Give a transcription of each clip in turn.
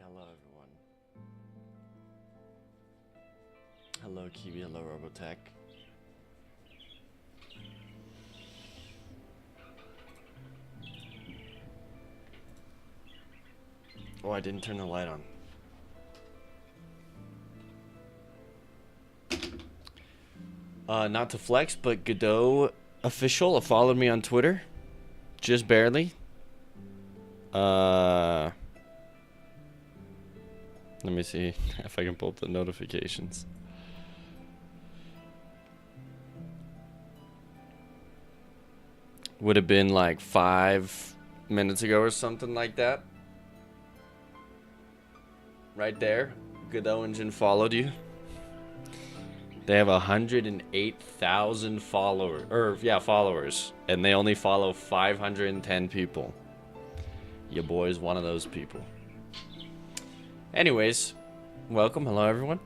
Alright, hello everyone. Hello Kiwi, hello Robotech. Oh, I didn't turn the light on. Not to flex, but Godot official followed me on Twitter. Just barely. Let me see if I can pull up the notifications. Would have been like 5 minutes ago or something like that. Right there, Godot Engine followed you. They have 108,000 followers, and they only follow 510 people. Your boy's one of those people. Anyways, welcome. Hello, everyone.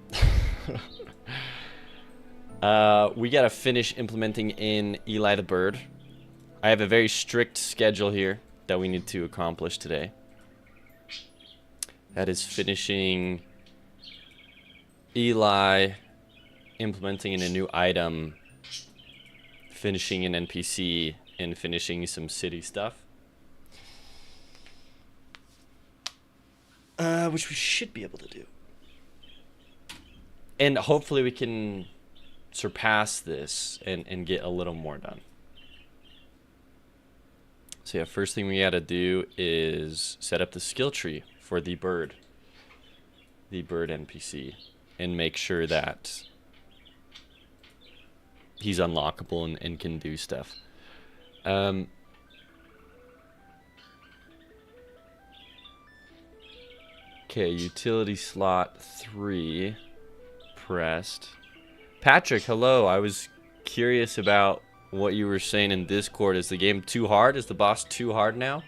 We gotta finish implementing in Eli the Bird. I have a very strict schedule here that we need to accomplish today. That is finishing Eli, implementing in a new item, finishing an NPC, and finishing some city stuff. Which we should be able to do. And hopefully we can surpass this and get a little more done. So yeah, first thing we gotta do is set up the skill tree for the bird NPC, and make sure that he's unlockable and can do stuff. Okay, utility slot 3 pressed. Patrick, hello. I was curious about what you were saying in Discord. Is the game too hard? Is the boss too hard now?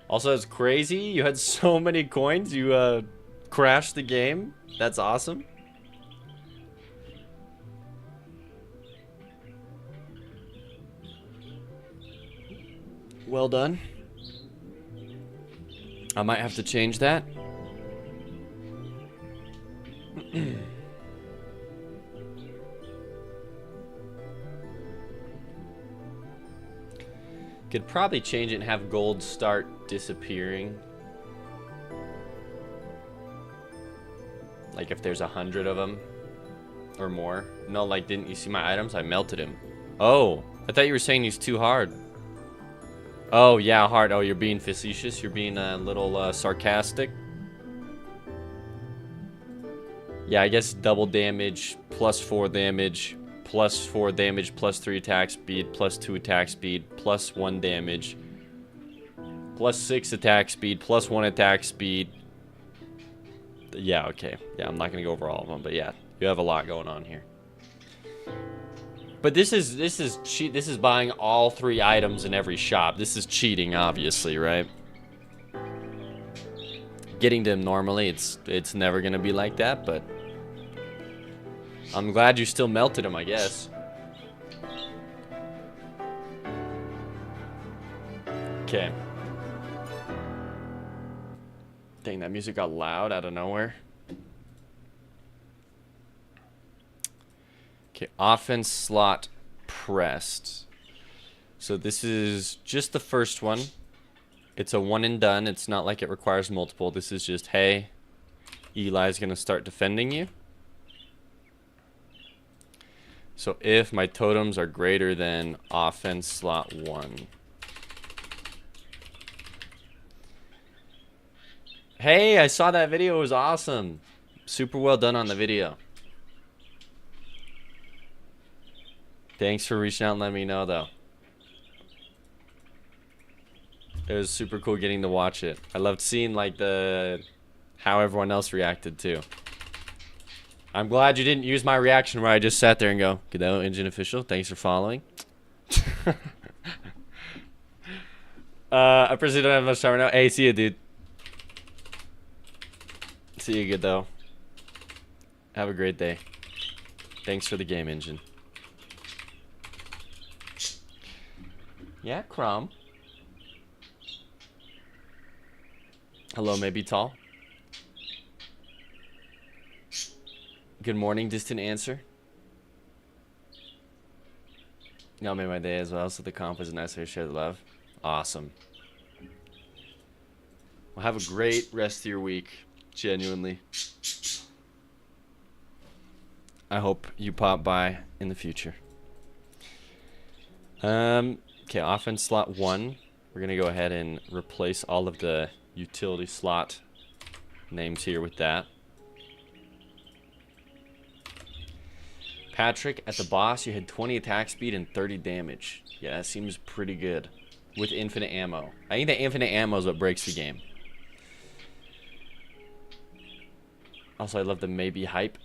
Also, it's crazy. You had so many coins. You crashed the game. That's awesome. Well done. I might have to change that. Could probably change it and have gold start disappearing. Like if there's 100 of them or more. No, like, didn't you see my items? I melted him. Oh, I thought you were saying he's too hard. Oh, yeah, hard. Oh, you're being facetious. You're being a little sarcastic. Yeah, I guess double damage, plus 4 damage, plus 4 damage, plus 3 attack speed, plus 2 attack speed, plus 1 damage, plus 6 attack speed, plus 1 attack speed. Yeah, okay. Yeah, I'm not gonna go over all of them, but yeah, you have a lot going on here. But this is cheat. This is buying all 3 items in every shop. This is cheating, obviously, right? Getting them normally, it's never gonna be like that, but I'm glad you still melted him, I guess. Okay. Dang, that music got loud out of nowhere. Okay, offense slot pressed. So this is just the first one. It's a one and done. It's not like it requires multiple. This is just, hey, Eli's gonna start defending you. So if my totems are greater than offense slot 1. Hey, I saw that video. It was awesome. Super well done on the video. Thanks for reaching out and letting me know, though. It was super cool getting to watch it. I loved seeing like how everyone else reacted too. I'm glad you didn't use my reaction where I just sat there and go, Godot Engine Official, thanks for following. I personally don't have much time right now. Hey, see you, dude. See you, Godot. Have a great day. Thanks for the game engine. Yeah, Crumb. Hello, maybe tall. Good morning, distant answer. Y'all made my day as well, so the comp was nice to share the love. Awesome. Well, have a great rest of your week. Genuinely. I hope you pop by in the future. Okay, offense slot 1. We're going to go ahead and replace all of the utility slot names here with that. Patrick, at the boss, you had 20 attack speed and 30 damage. Yeah, that seems pretty good. With infinite ammo. I think the infinite ammo is what breaks the game. Also, I love the maybe hype.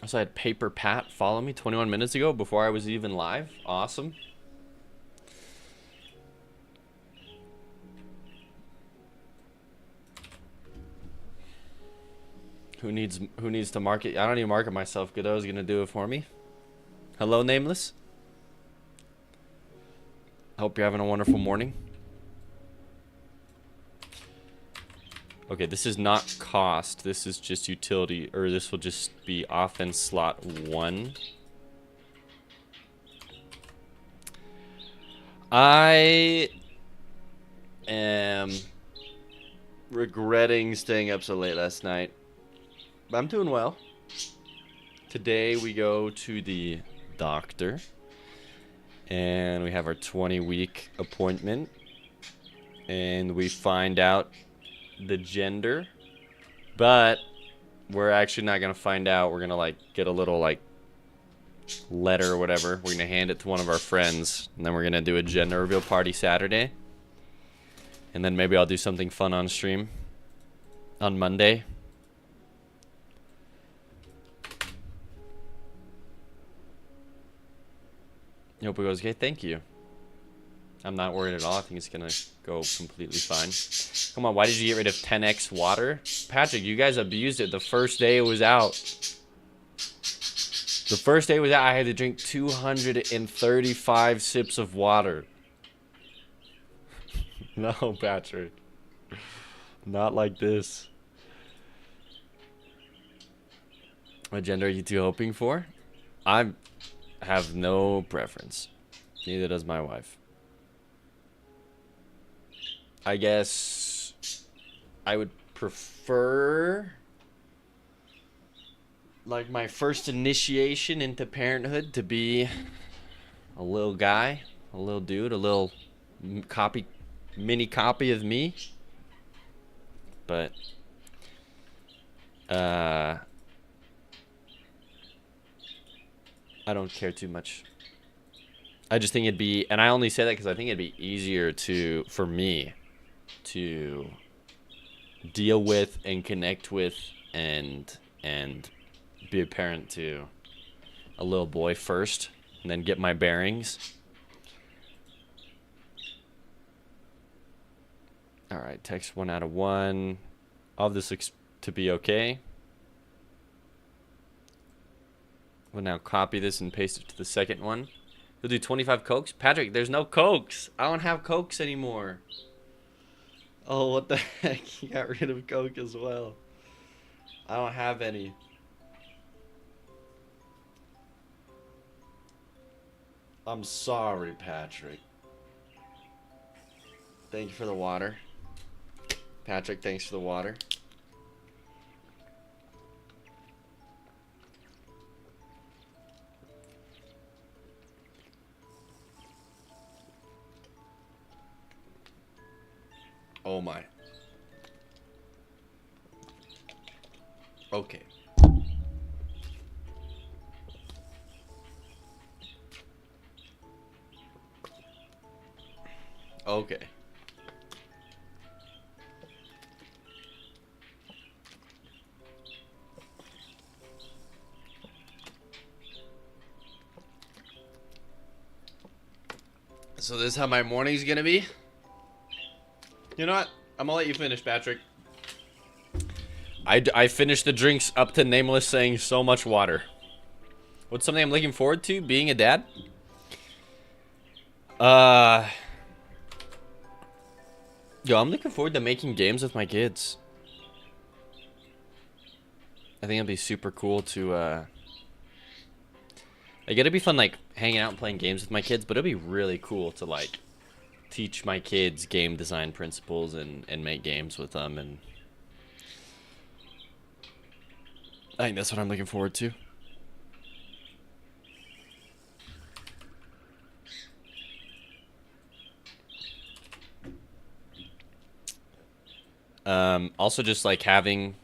Also, I had Paper Pat follow me 21 minutes ago before I was even live. Awesome. Who needs to market? I don't need to market myself. Godot's gonna do it for me. Hello, Nameless. Hope you're having a wonderful morning. Okay, this is not cost. This is just utility, or this will just be offense slot 1. I am regretting staying up so late last night. But I'm doing well. Today we go to the doctor. And we have our 20-week appointment. And we find out the gender. But we're actually not going to find out. We're going to like get a little like letter or whatever. We're going to hand it to one of our friends. And then we're going to do a gender reveal party Saturday. And then maybe I'll do something fun on stream on Monday. Hope it goes okay. Thank you. I'm not worried at all. I think it's gonna go completely fine. Come on, why did you get rid of 10x water? Patrick, you guys abused it the first day it was out. The first day it was out, I had to drink 235 sips of water. No, Patrick. Not like this. What gender are you two hoping for? I have no preference. Neither does my wife. I guess I would prefer like my first initiation into parenthood to be a little guy, a little dude, a little mini copy of me. But I don't care too much. I just think it'd be, and I only say that because I think it'd be easier for me to deal with and connect with and be a parent to a little boy first and then get my bearings. All right, text 1 out of 1. All of this looks to be okay. We'll now copy this and paste it to the second one. We'll do 25 Cokes. Patrick, there's no Cokes. I don't have Cokes anymore. Oh, what the heck? You got rid of Coke as well. I don't have any. I'm sorry, Patrick. Thank you for the water. Patrick, thanks for the water. Oh my. Okay. Okay. So this is how my morning's gonna be? You know what? I'm gonna let you finish, Patrick. I finished the drinks up to Nameless saying so much water. What's something I'm looking forward to? Being a dad? Yo, I'm looking forward to making games with my kids. I think it'll be super cool to, like, it'll be fun, like, hanging out and playing games with my kids, but it'll be really cool to, like, teach my kids game design principles and make games with them, and I think that's what I'm looking forward to. Also just like having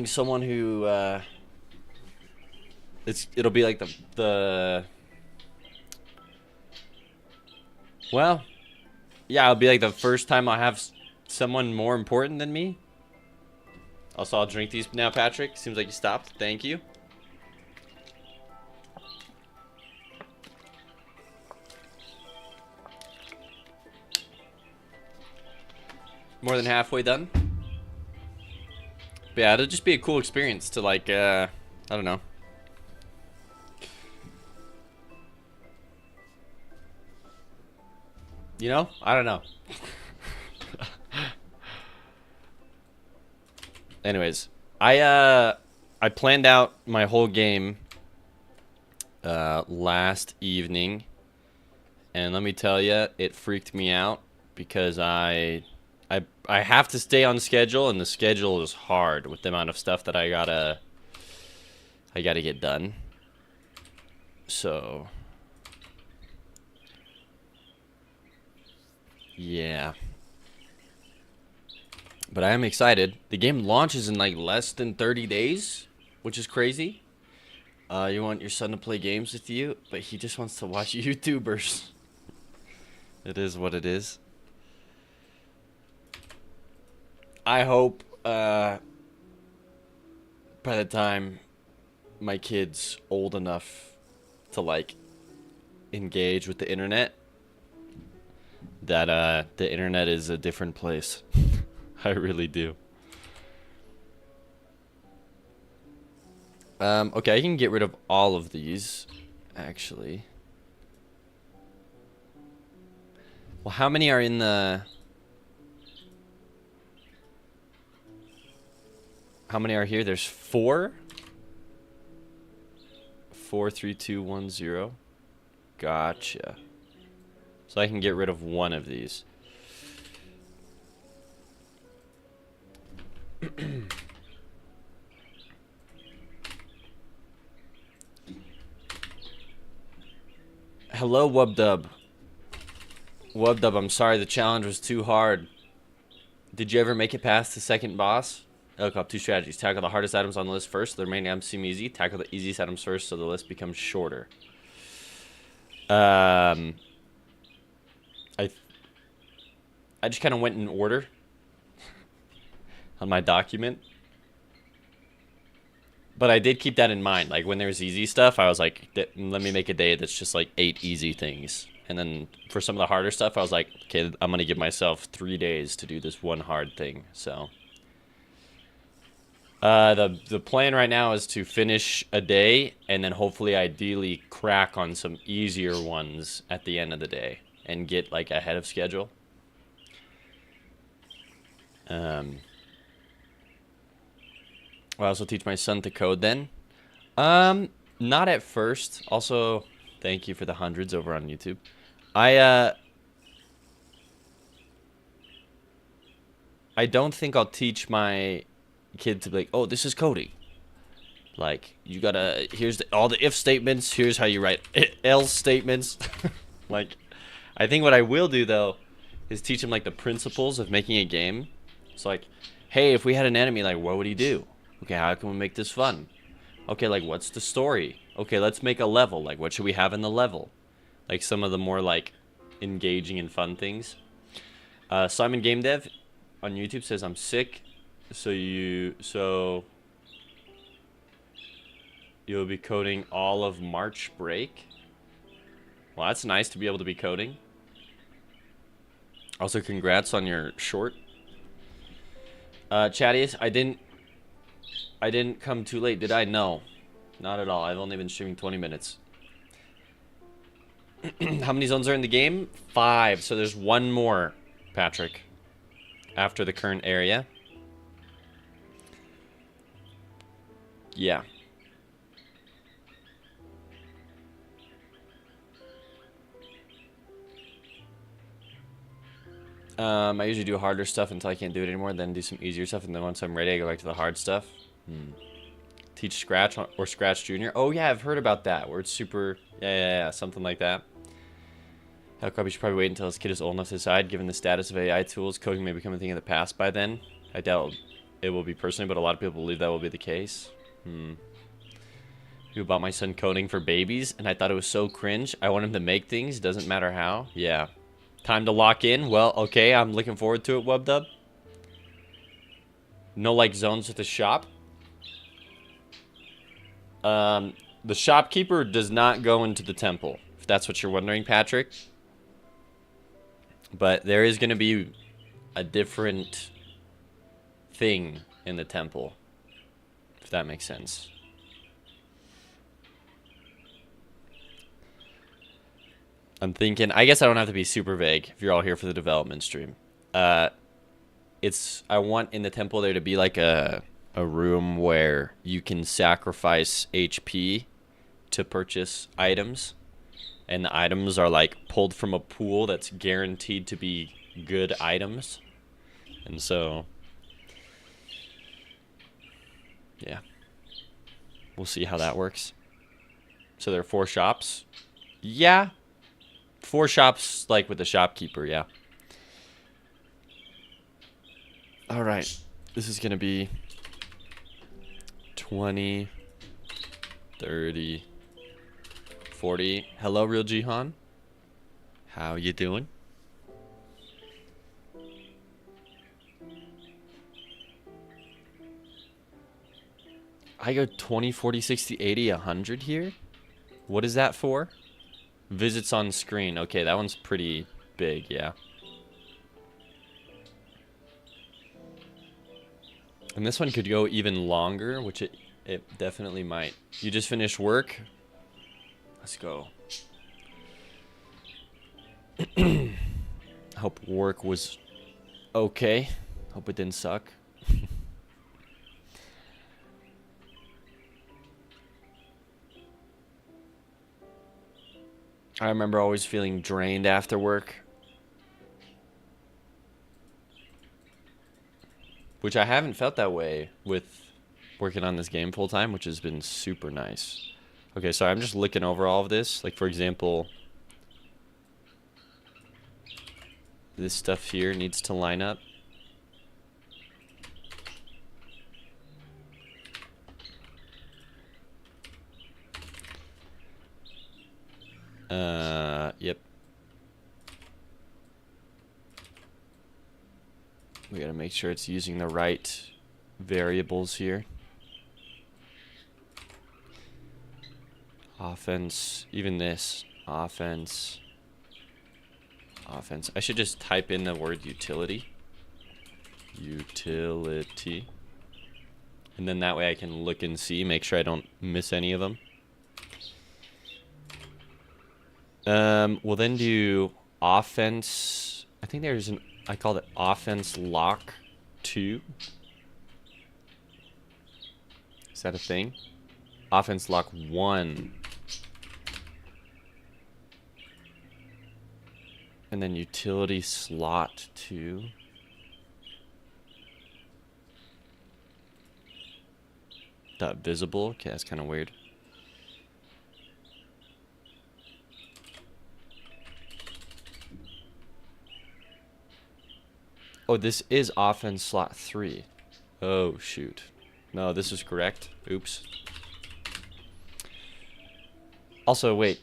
someone who it'll be like the well, yeah, it'll be like the first time I have someone more important than me. Also, I'll drink these now, Patrick. Seems like you stopped. Thank you. More than halfway done. But yeah, it'll just be a cool experience to, like, I don't know. You know? I don't know. Anyways, I planned out my whole game last evening, and let me tell you, it freaked me out because I have to stay on schedule, and the schedule is hard with the amount of stuff that I gotta get done. So yeah. But I am excited. The game launches in like less than 30 days, which is crazy. You want your son to play games with you, but he just wants to watch YouTubers. It is what it is. I hope by the time my kid's old enough to like engage with the internet, that the internet is a different place. I really do. Okay, I can get rid of all of these, actually. Well, how many are in the... How many are here? There's 4. 4, 3, 2, 1, 0. Gotcha. So I can get rid of one of these. Hello, Wubdub. Wubdub, I'm sorry the challenge was too hard. Did you ever make it past the second boss? Elcop, 2 strategies. Tackle the hardest items on the list first, so the remaining items seem easy. Tackle the easiest items first, so the list becomes shorter. I just kind of went in order on my document. But I did keep that in mind. Like, when there's easy stuff, I was like, let me make a day that's just, like, 8 easy things. And then for some of the harder stuff, I was like, okay, I'm going to give myself 3 days to do this one hard thing. So, the plan right now is to finish a day and then hopefully, ideally, crack on some easier ones at the end of the day and get, like, ahead of schedule. I'll also teach my son to code then. Not at first. Also, thank you for the hundreds over on YouTube. I don't think I'll teach my kid to be like, oh, this is coding. Like, you gotta, here's all the if statements, here's how you write else statements. Like, I think what I will do, though, is teach him, like, the principles of making a game. It's like, hey, if we had an enemy, like, what would he do? Okay, how can we make this fun? Okay, like, what's the story? Okay, let's make a level. Like, what should we have in the level? Like, some of the more, like, engaging and fun things. Simon Game Dev on YouTube says, I'm sick, so you'll be coding all of March break. Well, that's nice to be able to be coding. Also, congrats on your short. Chattiest, I didn't come too late, did I? No, not at all. I've only been streaming 20 minutes. How many zones are in the game? 5. So there's one more, Patrick, after the current area. Yeah. I usually do harder stuff until I can't do it anymore, then do some easier stuff, and then once I'm ready, I go back to the hard stuff. Teach Scratch or Scratch Junior. Oh yeah, I've heard about that, where it's super, yeah, something like that. Hell, Crabby should probably wait until his kid is old enough to decide. Given the status of AI tools, coding may become a thing of the past by then. I doubt it will be personally, but a lot of people believe that will be the case. You bought my son coding for babies, and I thought it was so cringe. I want him to make things, doesn't matter how. Yeah. Time to lock in. Well, okay, I'm looking forward to it, WubDub. No, like, zones with the shop. The shopkeeper does not go into the temple, if that's what you're wondering, Patrick. But there is going to be a different thing in the temple, if that makes sense. I'm thinking, I guess I don't have to be super vague if you're all here for the development stream. I want in the temple there to be like a room where you can sacrifice HP to purchase items. And the items are like pulled from a pool that's guaranteed to be good items. And so, yeah. We'll see how that works. So there are 4 shops. Yeah. 4 shops, like with the shopkeeper, yeah. Alright. This is going to be 20, 30, 40. Hello, Real Jihan. How you doing? I go 20, 40, 60, 80, 100 here? What is that for? Visits on screen. Okay, that one's pretty big, yeah. And this one could go even longer, which it definitely might. You just finished work? Let's go. Hope work was okay. Hope it didn't suck. I remember always feeling drained after work. Which I haven't felt that way with working on this game full time, which has been super nice. Okay, so I'm just looking over all of this. Like, for example, this stuff here needs to line up. Yep. We gotta make sure it's using the right variables here. Offense, even this. Offense. Offense. I should just type in the word utility. Utility. And then that way I can look and see, make sure I don't miss any of them. We'll then do offense. I think there's an, I call it offense lock 2. Is that a thing? Offense lock 1. And then utility slot 2. Dot visible. Okay, that's kind of weird. Oh, this is offense slot 3. Oh, shoot. No, this is correct. Oops. Also, wait.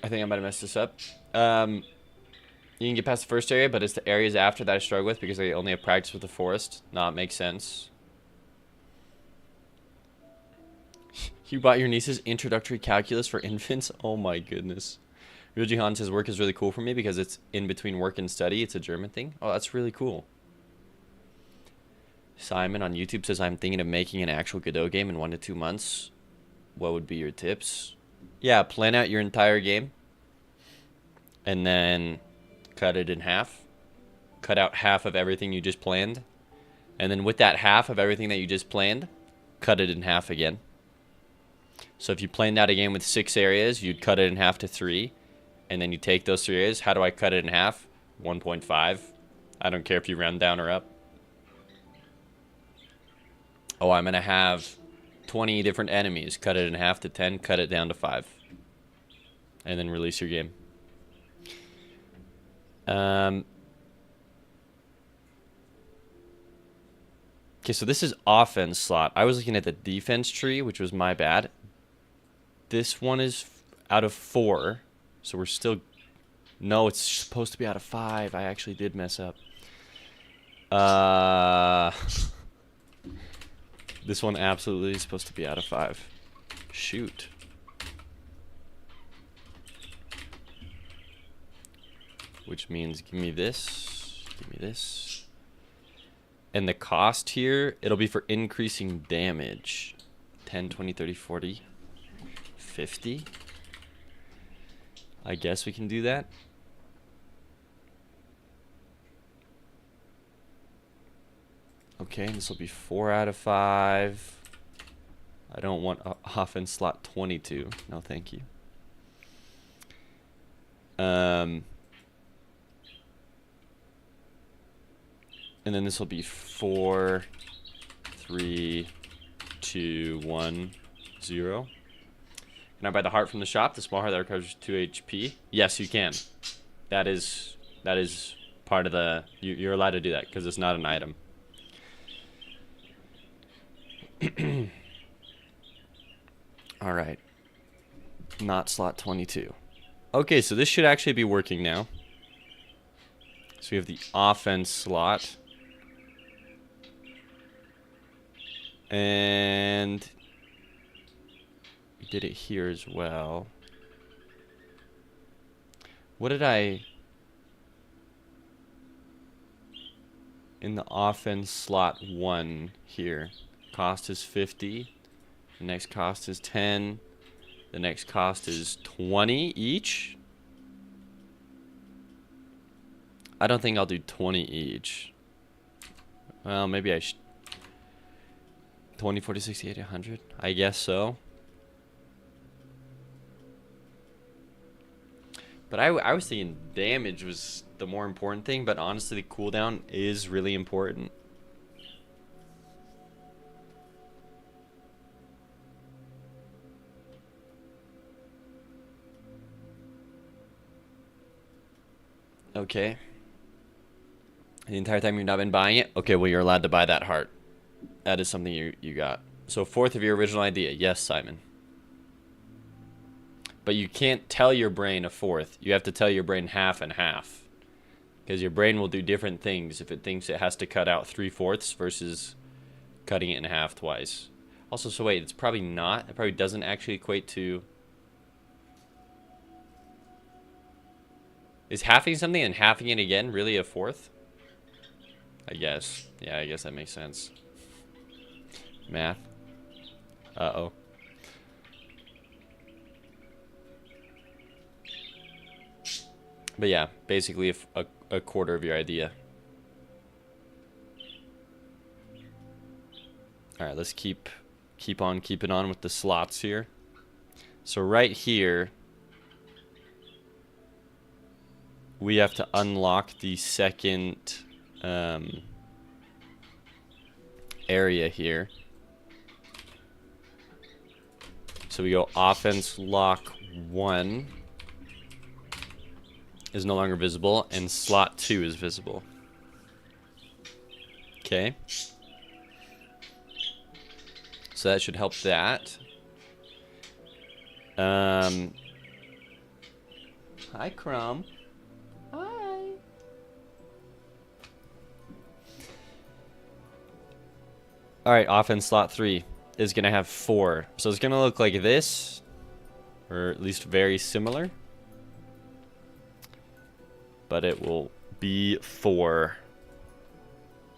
I think I might have messed this up. You can get past the first area, but it's the areas after that I struggle with because I only have practice with the forest. No, it makes sense. You bought your niece's introductory calculus for infants? Oh my goodness. Real Jihan says work is really cool for me because it's in between work and study. It's a German thing. Oh, that's really cool. Simon on YouTube says, I'm thinking of making an actual Godot game in 1 to 2 months. What would be your tips? Yeah, plan out your entire game. And then cut it in half. Cut out half of everything you just planned. And then with that half of everything that you just planned, cut it in half again. So if you planned out a game with 6 areas, you'd cut it in half to 3. And then you take those 3 areas. How do I cut it in half? 1.5. I don't care if you round down or up. Oh, I'm going to have 20 different enemies. Cut it in half to 10. Cut it down to 5. And then release your game. Okay, so this is offense slot. I was looking at the defense tree, which was my bad. This one is out of 4. So we're still... No, it's supposed to be out of 5. I actually did mess up. This one absolutely is supposed to be out of 5. Shoot. Which means give me this. Give me this. And the cost here, it'll be for increasing damage. 10, 20, 30, 40, 50. I guess we can do that. Okay, this will be 4 out of 5. I don't want offense slot 22. No, thank you. And then this will be 4, 3, 2, 1, 0. Can I buy the heart from the shop? The small heart that recovers 2 HP? Yes, you can. That is part of the... You're allowed to do that because it's not an item. Alright. Not slot 22. Okay, so this should actually be working now. So we have the offense slot. And we did it here as well. What did I... In the offense slot 1 here. Cost is 50. The next cost is 10. The next cost is 20 each. I don't think I'll do 20 each. Well, maybe I should. 20, 40, 60, 80, 100? I guess so. But I was thinking damage was the more important thing, but honestly, the cooldown is really important. Okay. The entire time you've not been buying it? Okay, well, you're allowed to buy that heart. That is something you got. So 4th of your original idea. Yes, Simon. But you can't tell your brain a 4th. You have to tell your brain half and half. Because your brain will do different things if it thinks it has to cut out 3/4 versus cutting it in half twice. Also, so wait, it's probably not. It probably doesn't actually equate to... Is halving something and halving it again really a 4th? I guess. Yeah, I guess that makes sense. Math. Uh-oh. But yeah, basically a quarter of your idea. Alright, let's keep on keeping on with the slots here. So right here, we have to unlock the second area here. So we go offense lock 1 is no longer visible, and slot 2 is visible. Okay. So that should help that. Hi, Crumb. Hi. Alright, offense slot 3 is going to have 4. So it's going to look like this, or at least very similar. But it will be 4.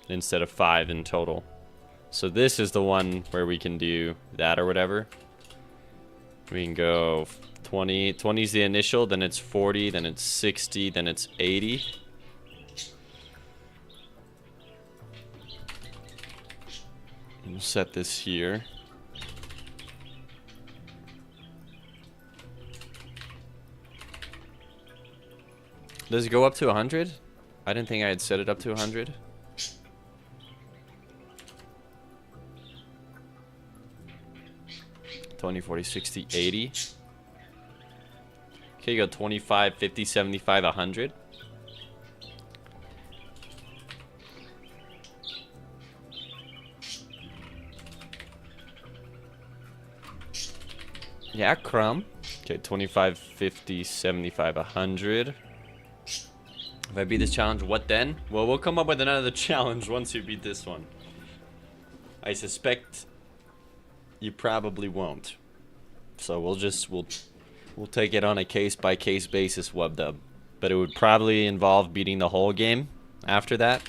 instead of 5 in total. So this is the one where we can do that or whatever. We can go 20. 20 is the initial, then it's 40, then it's 60, then it's 80. We'll set this here. Does it go up to 100? I didn't think I had set it up to 100. $20, $40, $60, $80. Okay, you go $25, $50, $75, $100. Yeah, crumb. Okay, $25, $50, $75, $100. If I beat this challenge, what then? Well, we'll come up with another challenge once you beat this one. I suspect you probably won't. So we'll take it on a case-by-case basis, WubDub. But it would probably involve beating the whole game after that.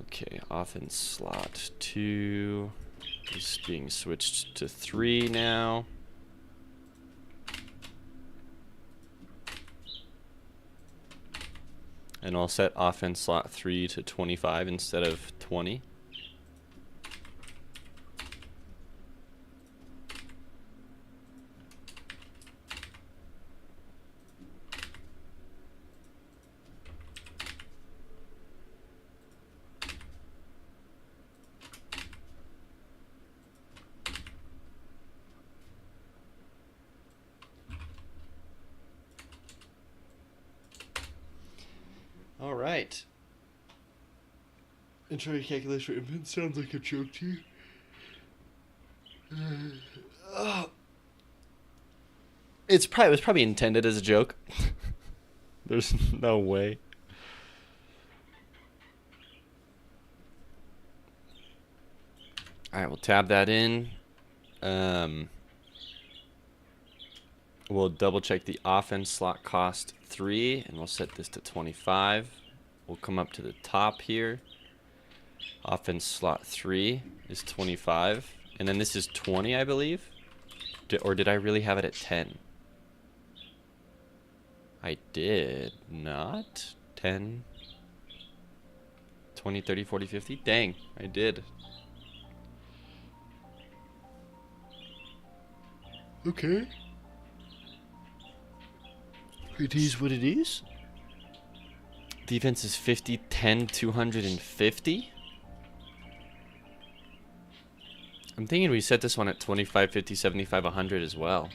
Okay, offense slot 2 is being switched to 3 now. And I'll set offense slot 3 to 25 instead of 20. All right. Entry calculation for infants sounds like a joke to you. It was probably intended as a joke. There's no way. All right, we'll tab that in. We'll double check the offense slot cost 3 and we'll set this to 25. We'll come up to the top here. Offense slot 3 is 25. And then this is 20, I believe. Or did I really have it at 10? I did not. 10, 20, 30, 40, 50. Dang, I did. Okay. It is what it is. Defense is 50, 10, 250. I'm thinking we set this one at 25, 50, 75, 100 as well.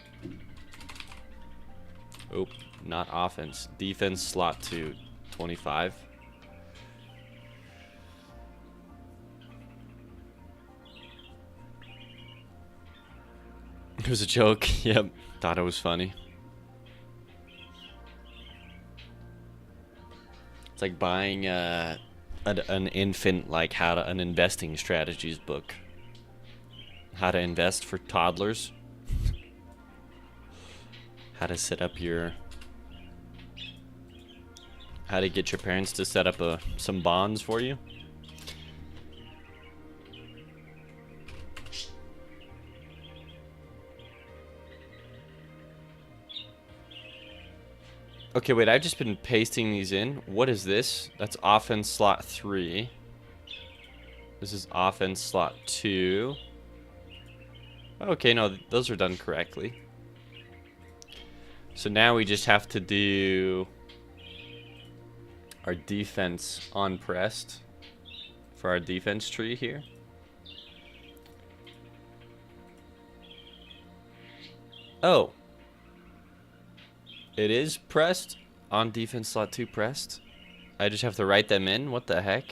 Oh, not offense. Defense slot 2, 25. It was a joke. Yep. Thought it was funny. It's like buying an infant, like an investing strategies book. How to invest for toddlers. How to set up your... How to get your parents to set up some bonds for you. Okay, wait, I've just been pasting these in. What is this? That's offense slot 3. This is offense slot 2. Okay, no, those are done correctly. So now we just have to do our defense on pressed for our defense tree here. Oh. It is pressed on defense slot 2 pressed. I just have to write them in. What the heck?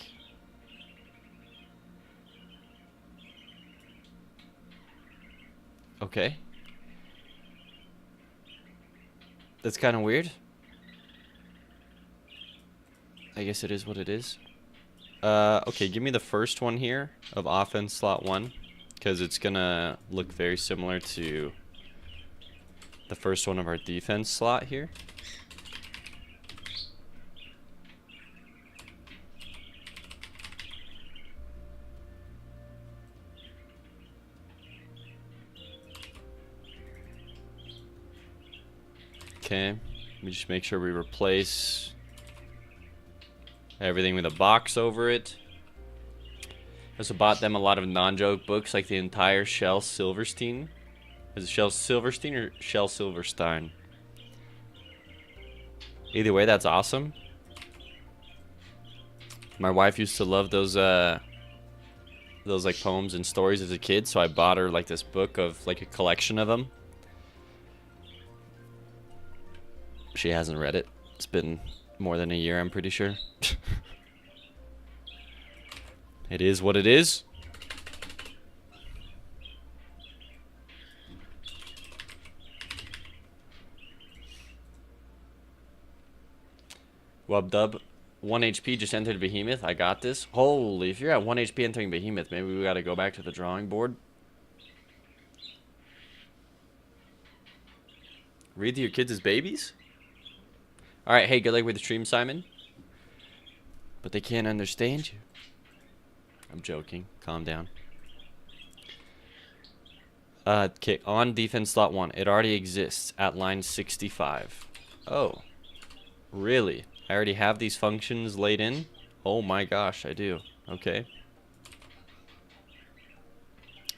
Okay. That's kind of weird. I guess it is what it is. Okay, give me the first one here of offense slot 1, because it's gonna look very similar to the first one of our defense slot here. Okay. Let me just make sure we replace everything with a box over it. I also bought them a lot of non-joke books, like the entire Shel Silverstein. Is it Shel Silverstein or Shel Silverstein? Either way, that's awesome. My wife used to love those like poems and stories as a kid, so I bought her like this book of like a collection of them. She hasn't read it. It's been more than a year, I'm pretty sure. It is what it is. Wub Dub, 1 HP, just entered Behemoth. I got this. Holy, if you're at 1 HP entering Behemoth, maybe we gotta go back to the drawing board. Read to your kids as babies? Alright, hey, good luck with the stream, Simon. But they can't understand you. I'm joking. Calm down. Okay, on defense slot 1. It already exists at line 65. Oh. Really? I already have these functions laid in? Oh my gosh, I do. Okay.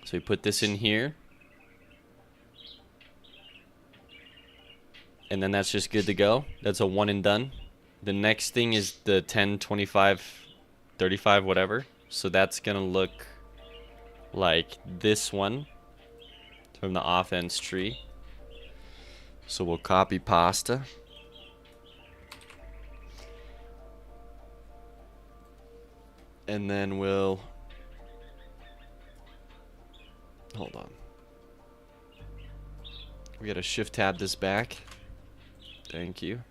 So we put this in here. And then that's just good to go. That's a one and done. The next thing is the 10, 25, 35, whatever. So that's going to look like this one from the offense tree. So we'll copy pasta. And then we'll... Hold on. We got to shift tab this back. Thank you.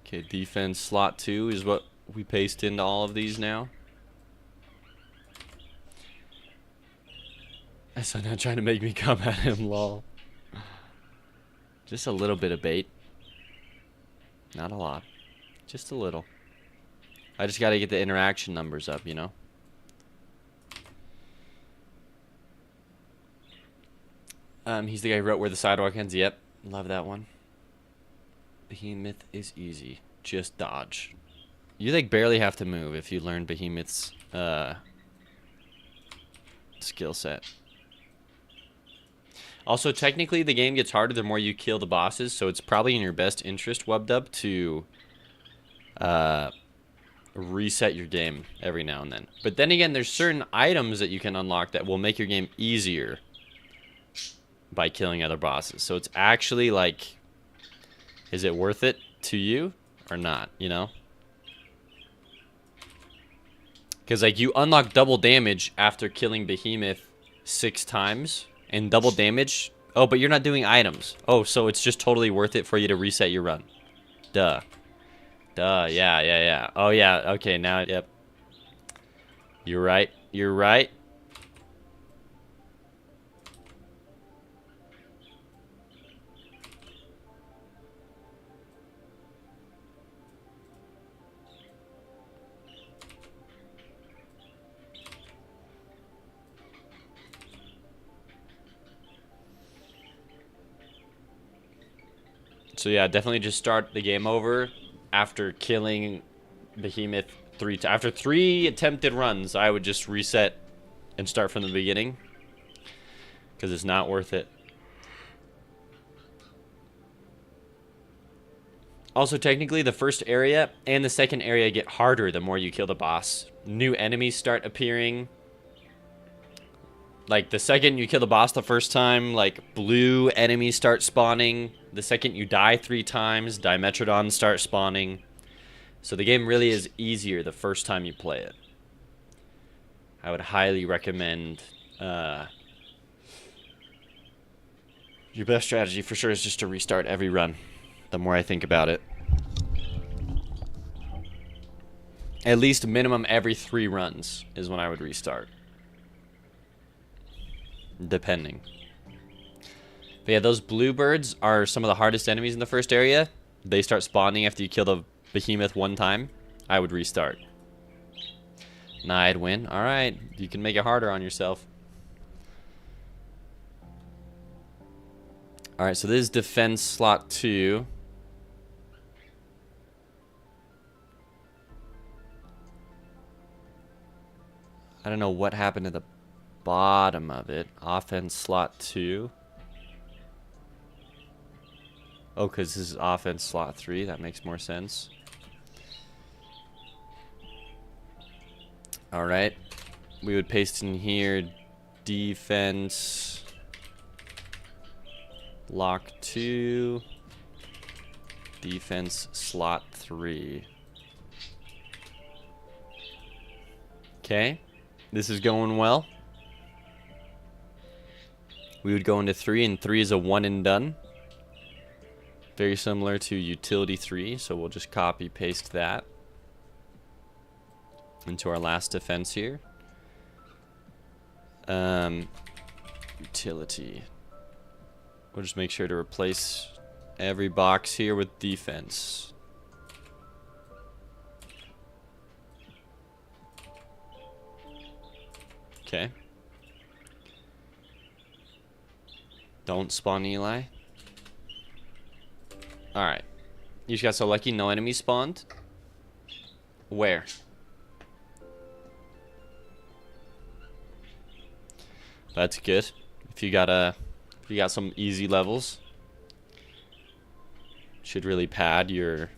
Okay, defense slot 2 is what we paste into all of these now. So now trying to make me come at him, lol. Just a little bit of bait. Not a lot. Just a little. I just gotta get the interaction numbers up, you know? He's the guy who wrote Where the Sidewalk Ends. Yep, love that one. Behemoth is easy. Just dodge. You like barely have to move if you learn Behemoth's skill set. Also, technically, the game gets harder the more you kill the bosses, so it's probably in your best interest, WebDub, to reset your game every now and then. But then again, there's certain items that you can unlock that will make your game easier by killing other bosses. So it's actually like, is it worth it to you or not, you know? Because like you unlock double damage after killing Behemoth 6 times, and double damage, oh, but you're not doing items. Oh, so it's just totally worth it for you to reset your run. Duh. Duh, yeah. Oh yeah, okay, now, yep. You're right, you're right. So yeah, definitely just start the game over after killing Behemoth 3 times. After 3 attempted runs, I would just reset and start from the beginning, because it's not worth it. Also, technically, the first area and the second area get harder the more you kill the boss. New enemies start appearing. Like, the second you kill the boss the first time, like, blue enemies start spawning. The second you die 3 times, Dimetrodons start spawning. So the game really is easier the first time you play it. I would highly recommend... your best strategy for sure is just to restart every run, the more I think about it. At least minimum every 3 runs is when I would restart. Depending. But yeah, those bluebirds are some of the hardest enemies in the first area. They start spawning after you kill the Behemoth 1 time. I would restart. Nah, I'd win. Alright, you can make it harder on yourself. Alright, so this is defense slot 2. I don't know what happened to the bottom of it. Offense slot 2. Oh, because this is offense slot 3. That makes more sense. Alright. We would paste in here defense lock 2. Defense slot 3. Okay. This is going well. We would go into 3, and 3 is a one and done. Very similar to utility 3, so we'll just copy paste that into our last defense here. Utility. We'll just make sure to replace every box here with defense. Okay. Don't spawn Eli. Alright. You just got so lucky no enemies spawned? Where? That's good. If you got some easy levels, should really pad your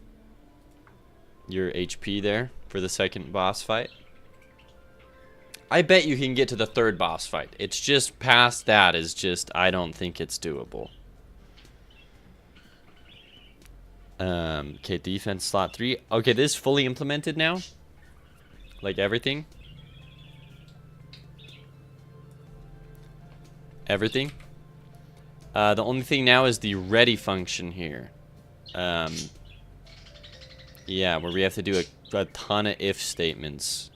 HP there for the second boss fight. I bet you can get to the third boss fight. It's just past that is just, I don't think it's doable. Okay, defense slot 3. Okay, this is fully implemented now. Like everything. Everything. The only thing now is the ready function here. Yeah, where we have to do a ton of if statements.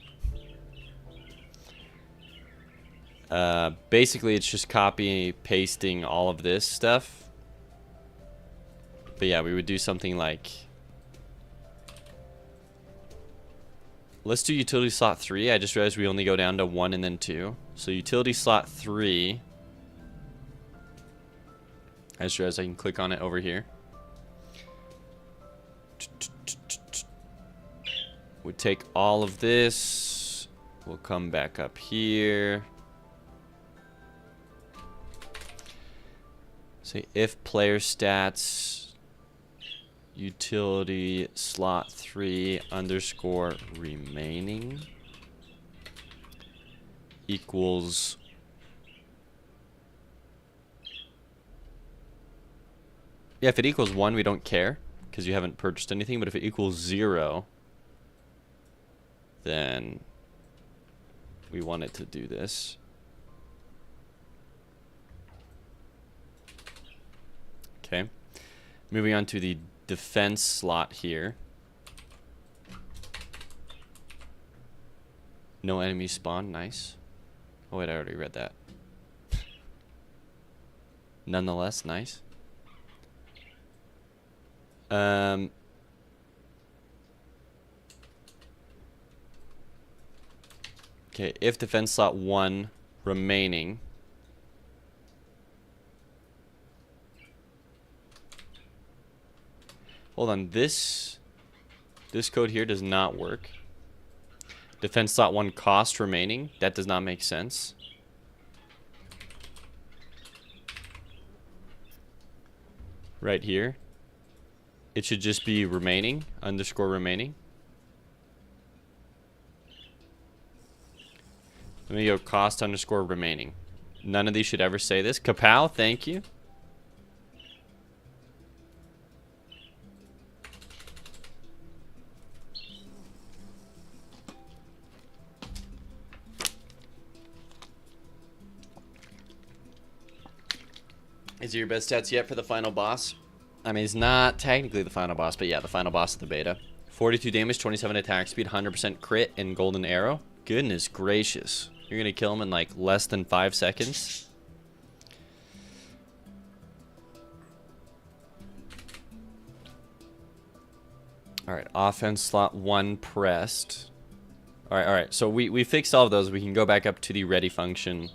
Basically, it's just copy pasting all of this stuff. But yeah, we would do something like... Let's do utility slot 3. I just realized we only go down to 1 and then 2. So utility slot 3. I just realized I can click on it over here. We take all of this. We'll come back up here. Say if player stats utility slot 3 underscore remaining equals yeah, if it equals 1 we don't care because you haven't purchased anything, but if it equals 0 then we want it to do this. Okay, moving on to the defense slot here. No enemies spawn, nice. Oh wait, I already read that. Nonetheless, nice. Okay, if defense slot 1 remaining. Hold on, this code here does not work. Defense slot 1 cost remaining. That does not make sense. Right here. It should just be remaining, underscore remaining. Let me go cost underscore remaining. None of these should ever say this. Kapow, thank you. Is it your best stats yet for the final boss? I mean, it's not technically the final boss, but yeah, the final boss of the beta. 42 damage, 27 attack speed, 100% crit, and golden arrow. Goodness gracious. You're going to kill him in like less than 5 seconds. Alright, offense slot 1 pressed. Alright, so we fixed all of those. We can go back up to the ready function.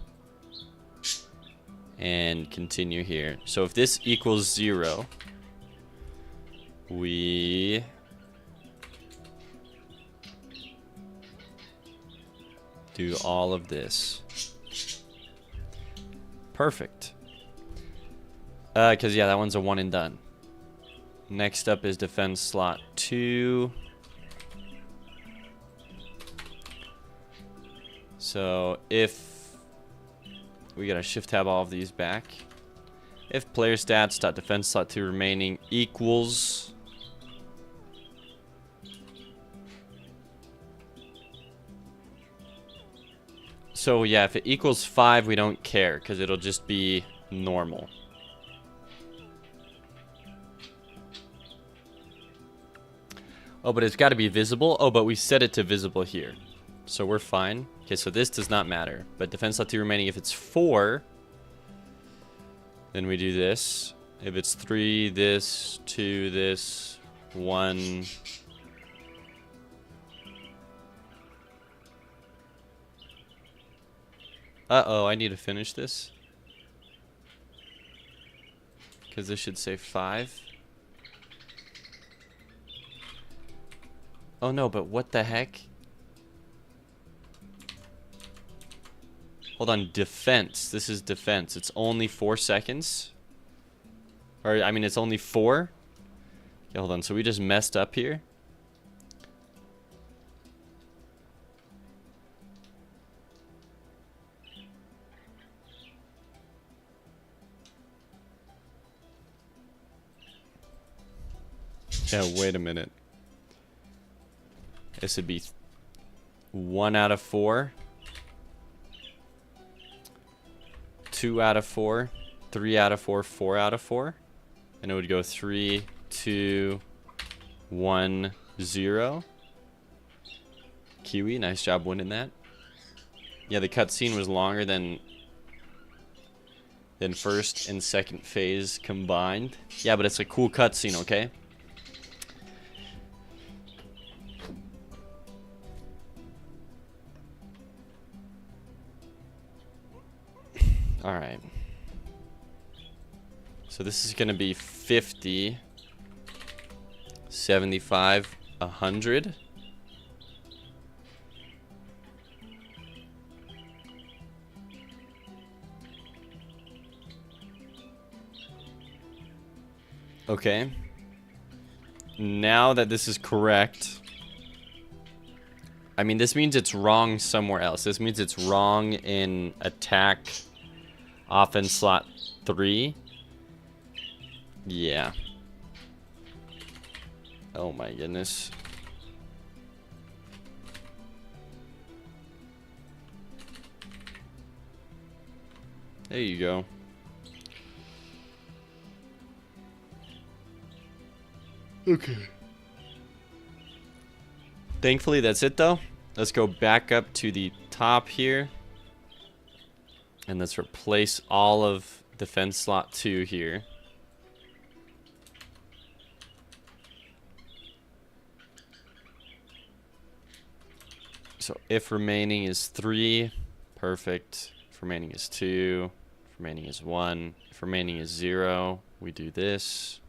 and continue here. So if this equals 0, we do all of this. Perfect. Because, yeah, that one's a one and done. Next up is defense slot 2. So if we gotta shift tab all of these back. If player stats dot defense slot 2 remaining equals so yeah, if it equals 5, we don't care because it'll just be normal. Oh, but it's got to be visible. Oh, but we set it to visible here, so we're fine. Okay, so this does not matter. But defense slot 2 remaining, if it's 4, then we do this. If it's 3, this, 2, this, 1. Uh-oh, I need to finish this. Because this should say 5. Oh no, but what the heck? Hold on, defense. This is defense. It's only 4 seconds. Or, I mean, it's only 4. Okay, hold on. So we just messed up here. Yeah, wait a minute. This would be 1 out of 4. 2 out of 4. 3 out of 4. 4 out of 4. And it would go 3, 2, 1, 0. Kiwi, nice job winning that. Yeah, the cutscene was longer than first and second phase combined. Yeah, but it's a cool cutscene, okay? Alright. So this is going to be 50, 75, 100. Okay. Now that this is correct, I mean, this means it's wrong somewhere else. This means it's wrong in attack offense slot 3. Yeah. Oh my goodness. There you go. Okay. Thankfully, that's it though. Let's go back up to the top here. And let's replace all of defense slot 2 here. So if remaining is 3, perfect. If remaining is 2, if remaining is 1, if remaining is 0, we do this.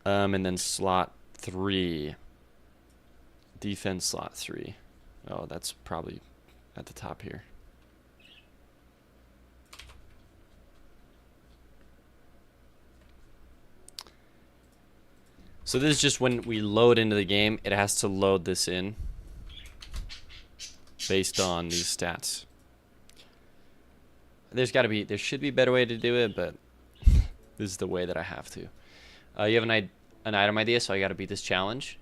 And then slot 3. Defense slot 3. Oh, that's probably at the top here. So this is just when we load into the game, it has to load this in based on these stats. There should be a better way to do it, but this is the way that I have to. You have an item idea, so I got to beat this challenge.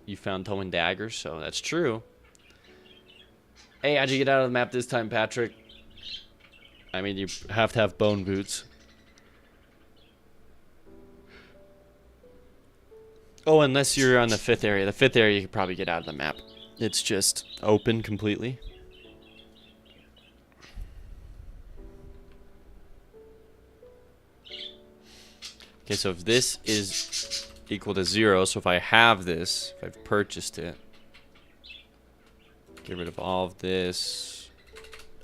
You found toe and dagger, so that's true. Hey, how'd you get out of the map this time, Patrick? I mean, you have to have bone boots. Oh, unless you're on the 5th area. The 5th area, you could probably get out of the map. It's just open completely. Okay, so if this is equal to 0, so if I have this, if I've purchased it, get rid of all of this,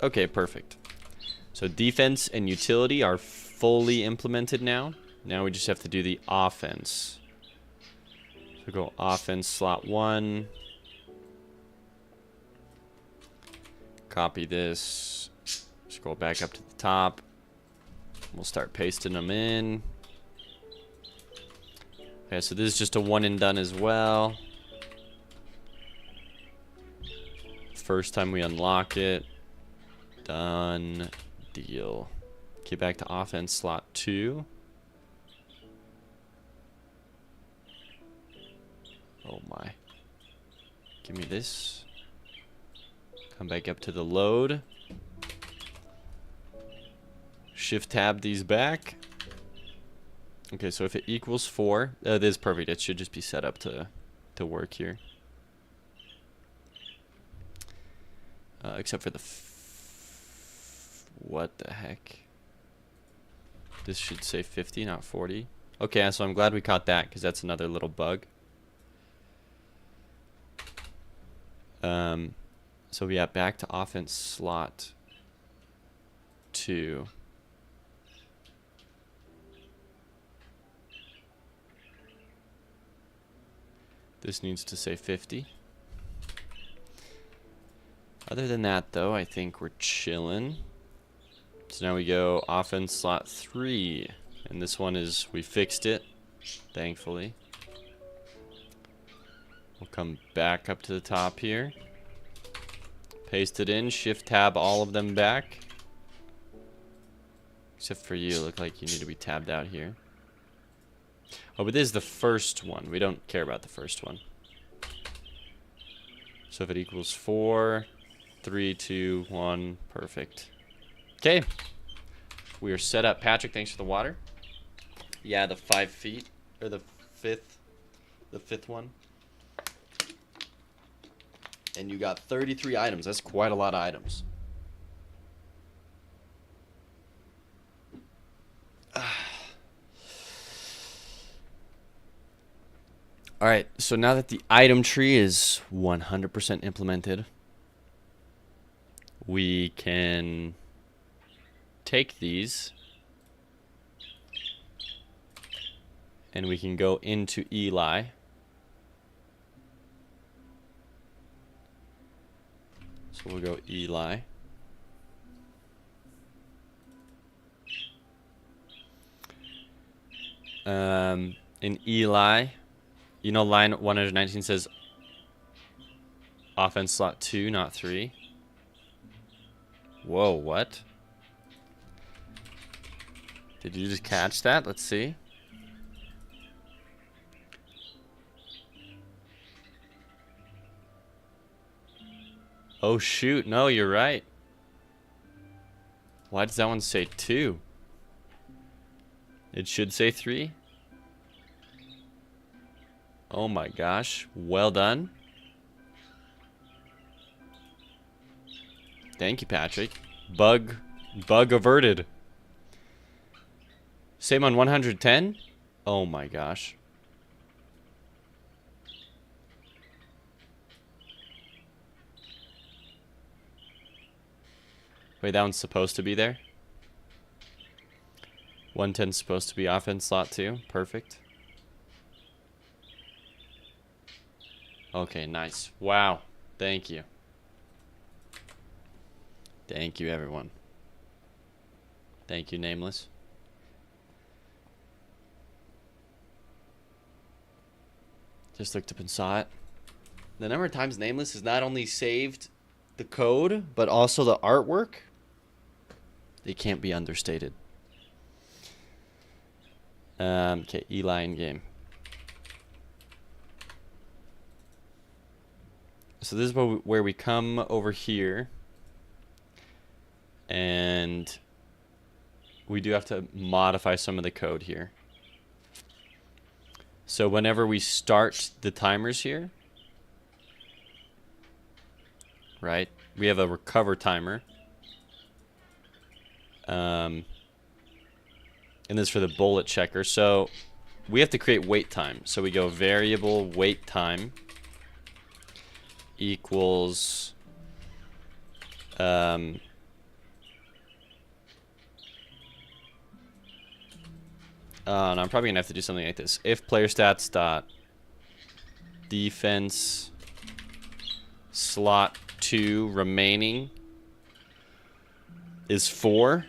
Okay, perfect. So defense and utility are fully implemented now. Now we just have to do the offense. So go offense slot 1. Copy this. Scroll back up to the top. We'll start pasting them in. Okay, so this is just a one and done as well. First time we unlock it. Done deal. Get back to offense slot 2. Oh my. Give me this. Come back up to the load. Shift tab these back. Okay, so if it equals 4, that is perfect. It should just be set up to work here. Except for the what the heck? This should say 50, not 40. Okay, so I'm glad we caught that because that's another little bug. So yeah, back to offense slot 2. This needs to say 50. Other than that, though, I think we're chilling. So now we go offense slot 3. And this one is, we fixed it, thankfully. We'll come back up to the top here. Paste it in, shift tab all of them back. Except for you, look like you need to be tabbed out here. Oh, but this is the first one. We don't care about the first one. So if it equals 4, 3, 2, 1, perfect. Okay. We are set up. Patrick, thanks for the water. Yeah, the 5 feet, or the fifth one. And you got 33 items. That's quite a lot of items. Alright, so now that the item tree is 100% implemented, we can take these and we can go into Eli. So we'll go Eli. In Eli, you know, line 119 says offense slot 2, not 3. Whoa, what? Did you just catch that? Let's see. Oh shoot, no, you're right. Why does that one say 2? It should say 3. Oh my gosh, well done. Thank you, Patrick. Bug averted. Same on 110? Oh my gosh. Wait, that one's supposed to be there? 110's supposed to be offense slot 2. Perfect. Okay, nice. Wow. Thank you. Thank you, everyone. Thank you, Nameless. Just looked up and saw it. The number of times Nameless has not only saved the code, but also the artwork, they can't be understated. Okay, Eli in game. So this is where we come over here, and we do have to modify some of the code here. So whenever we start the timers here, right, we have a recover timer. And this is for the bullet checker. So we have to create wait time. So we go variable wait time equals And I'm probably gonna have to do something like this. If player stats dot defense slot 2 remaining is 4.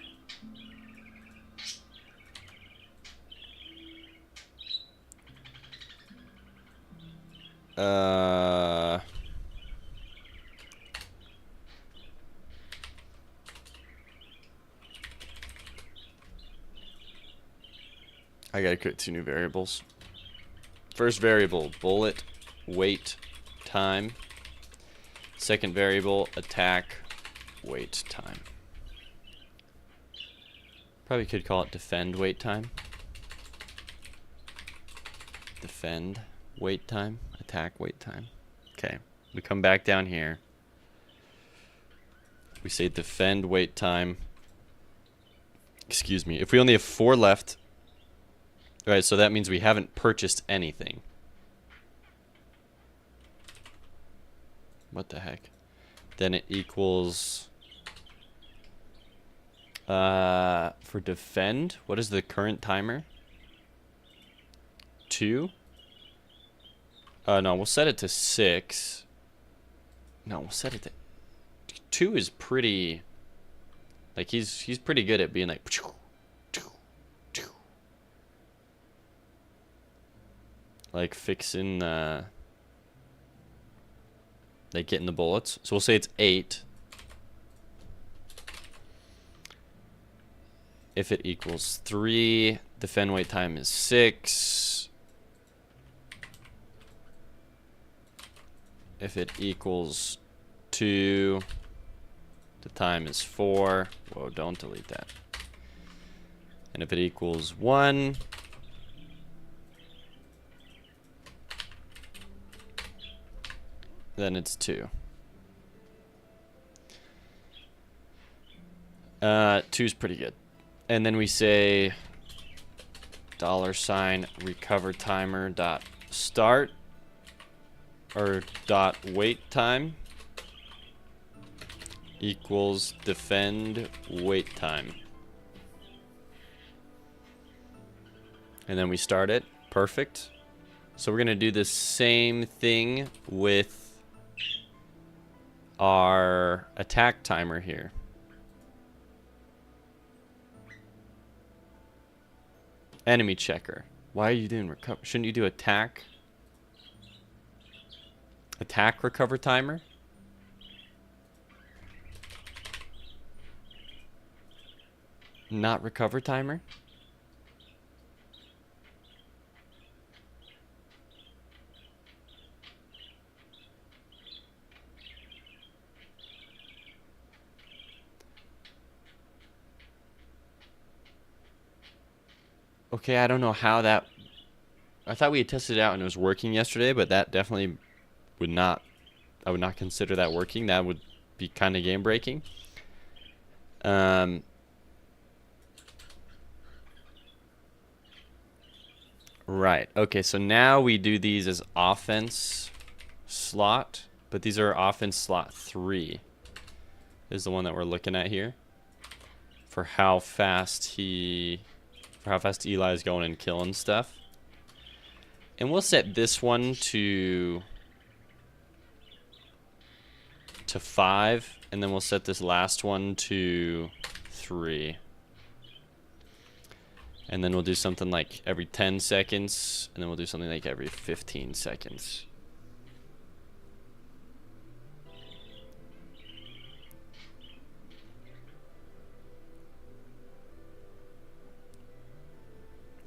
I gotta create 2 new variables. First variable, bullet, wait, time. Second variable, attack, wait, time. Probably could call it defend, wait, time. Defend, wait, time. Attack, wait, time. Okay, we come back down here. We say defend, wait, time. Excuse me. If we only have 4 left... Alright, so that means we haven't purchased anything. What the heck? Then it equals... for defend, what is the current timer? 2? No, we'll set it to 6. No, we'll set it to... 2 is pretty... Like, he's pretty good at being like... Like fixing like getting the bullets. So we'll say it's 8. If it equals 3, defend wait time is 6. If it equals 2, the time is 4. Whoa, don't delete that. And if it equals 1, then it's 2. 2's pretty good. And then we say $recover timer dot start or dot wait time equals defend wait time. And then we start it. Perfect. So we're gonna do the same thing with our attack timer here. Enemy checker. Why are you doing recover? Shouldn't you do attack? Attack recover timer? Not recover timer? Okay, I don't know how that... I thought we had tested it out and it was working yesterday, but that definitely would not... I would not consider that working. That would be kind of game breaking. Right. Okay, so now we do these as offense slot, but these are offense slot 3. Is the one that we're looking at here. For how fast Eli is going and killing stuff. And we'll set this one to 5, and then we'll set this last one to 3. And then we'll do something like every 10 seconds, and then we'll do something like every 15 seconds.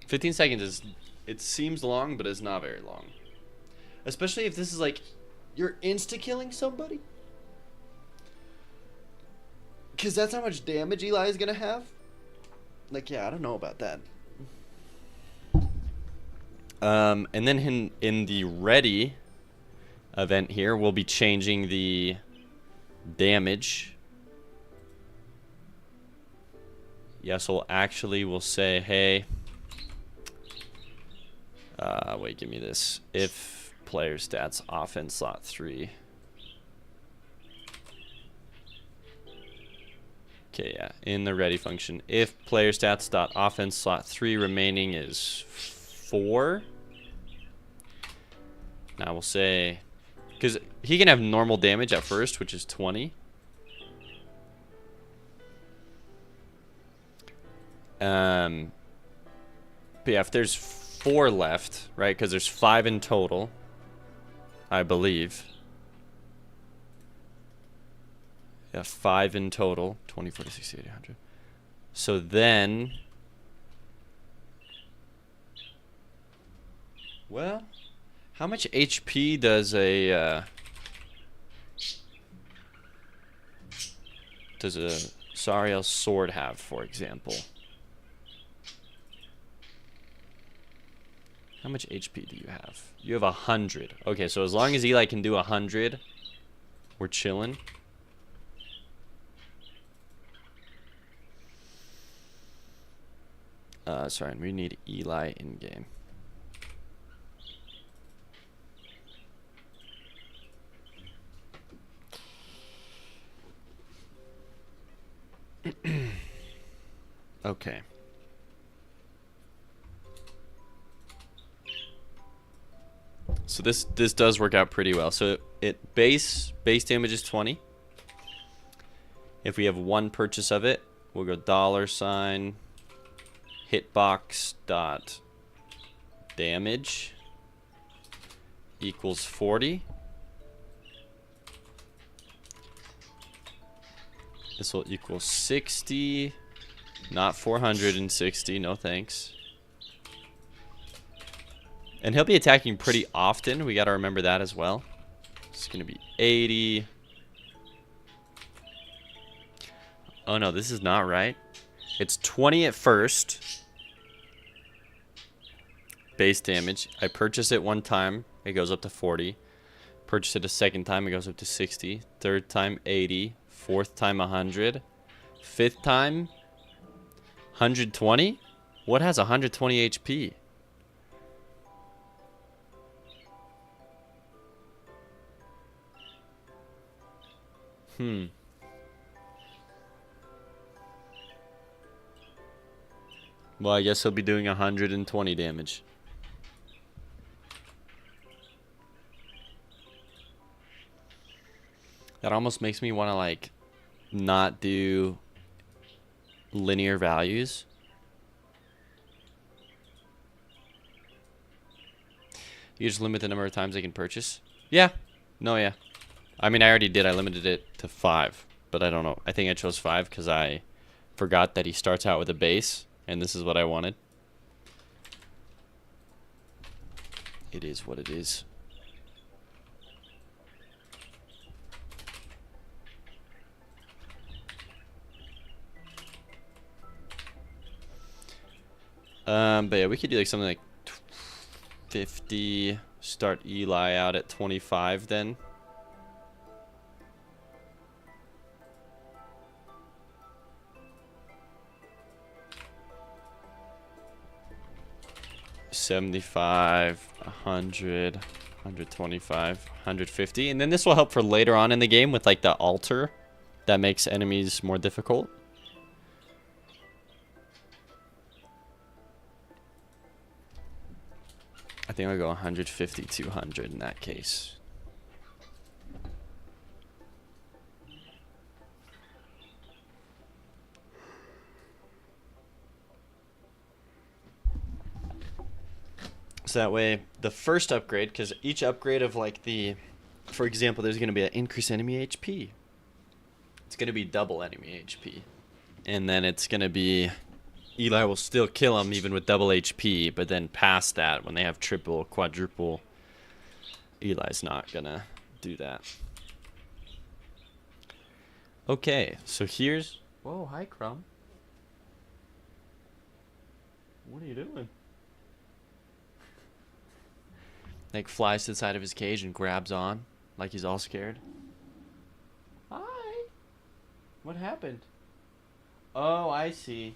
"15 seconds is, it seems long, but it's not very long. Especially if this is like, you're insta-killing somebody. Because that's how much damage Eli is going to have. Like, yeah, I don't know about that. And then in the ready event here, we'll be changing the damage. Yes, we'll say, hey... wait, give me this. If player stats offense slot 3. Okay, yeah, in the ready function. If player stats dot offense slot 3 remaining is 4. Now we'll say, because he can have normal damage at first, which is 20. But yeah, if there's 4 left, right? Because there's 5 in total, I believe. Yeah, 5 in total. 20, 40, 60, 80, 100. So then, well, how much HP does a Sariel sword have, for example? How much HP do you have? You have 100. Okay, so as long as Eli can do 100, we're chilling. Sorry, we need Eli in game. Okay. So this does work out pretty well. So base damage is 20. If we have 1 purchase of it, we'll go $ hitbox dot damage equals 40. This will equal 60, not 460. No thanks. And he'll be attacking pretty often. We got to remember that as well. It's going to be 80. Oh no, this is not right. It's 20 at first. Base damage. I purchase it 1 time. It goes up to 40. Purchase it a 2nd time. It goes up to 60. 3rd time, 80. 4th time, 100. 5th time, 120? What has 120 HP? Well, I guess he'll be doing 120 damage. That almost makes me want to, like, not do linear values. You just limit the number of times they can purchase? Yeah. No, yeah. I mean, I already did. I limited it to 5. But I don't know. I think I chose 5 because I forgot that he starts out with a base. And this is what I wanted. It is what it is. But yeah, we could do like something like 50. Start Eli out at 25 then. $75, 100, 125, 150, and then this will help for later on in the game with like the altar that makes enemies more difficult. I think I'll go 150, 200 in that case. So that way, the first upgrade, because each upgrade of like the, for example, there's going to be an increased enemy HP. It's going to be double enemy HP. And then it's going to be, Eli will still kill him even with double HP, but then past that, when they have triple, quadruple, Eli's not going to do that. Okay, so here's, whoa, hi Crumb. What are you doing? Like flies to the side of his cage and grabs on like he's all scared. Hi. What happened? Oh, I see.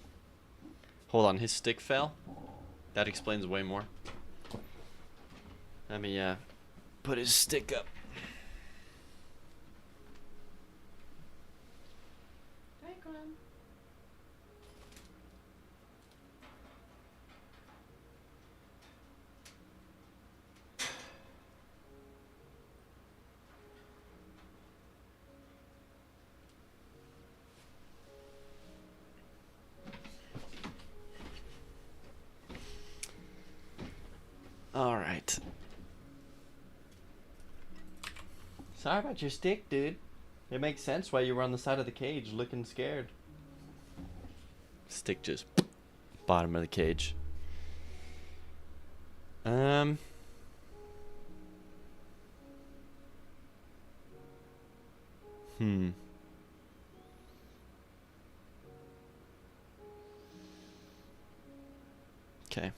Hold on, his stick fell? That explains way more. Let me put his stick up. Hi, Glenn. All right. Sorry about your stick, dude. It makes sense why you were on the side of the cage looking scared. Stick just bottom of the cage. Okay.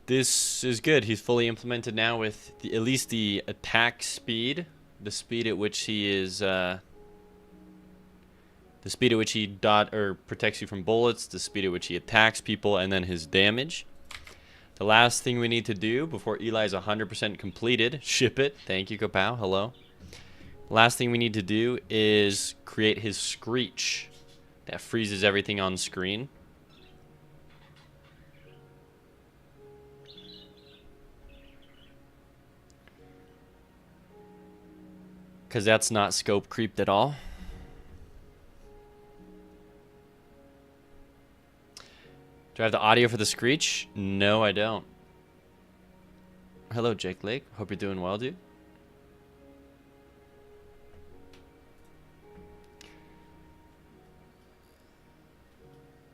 This is good. He's fully implemented now with at least the attack speed, the speed at which he is, the speed at which he protects you from bullets, the speed at which he attacks people, and then his damage. The last thing we need to do before Eli is 100% completed, ship it. Thank you, Kapow. Hello. Last thing we need to do is create his screech. That freezes everything on screen. Because that's not scope creeped at all. Do I have the audio for the screech? No, I don't. Hello, Jake Lake. Hope you're doing well, dude.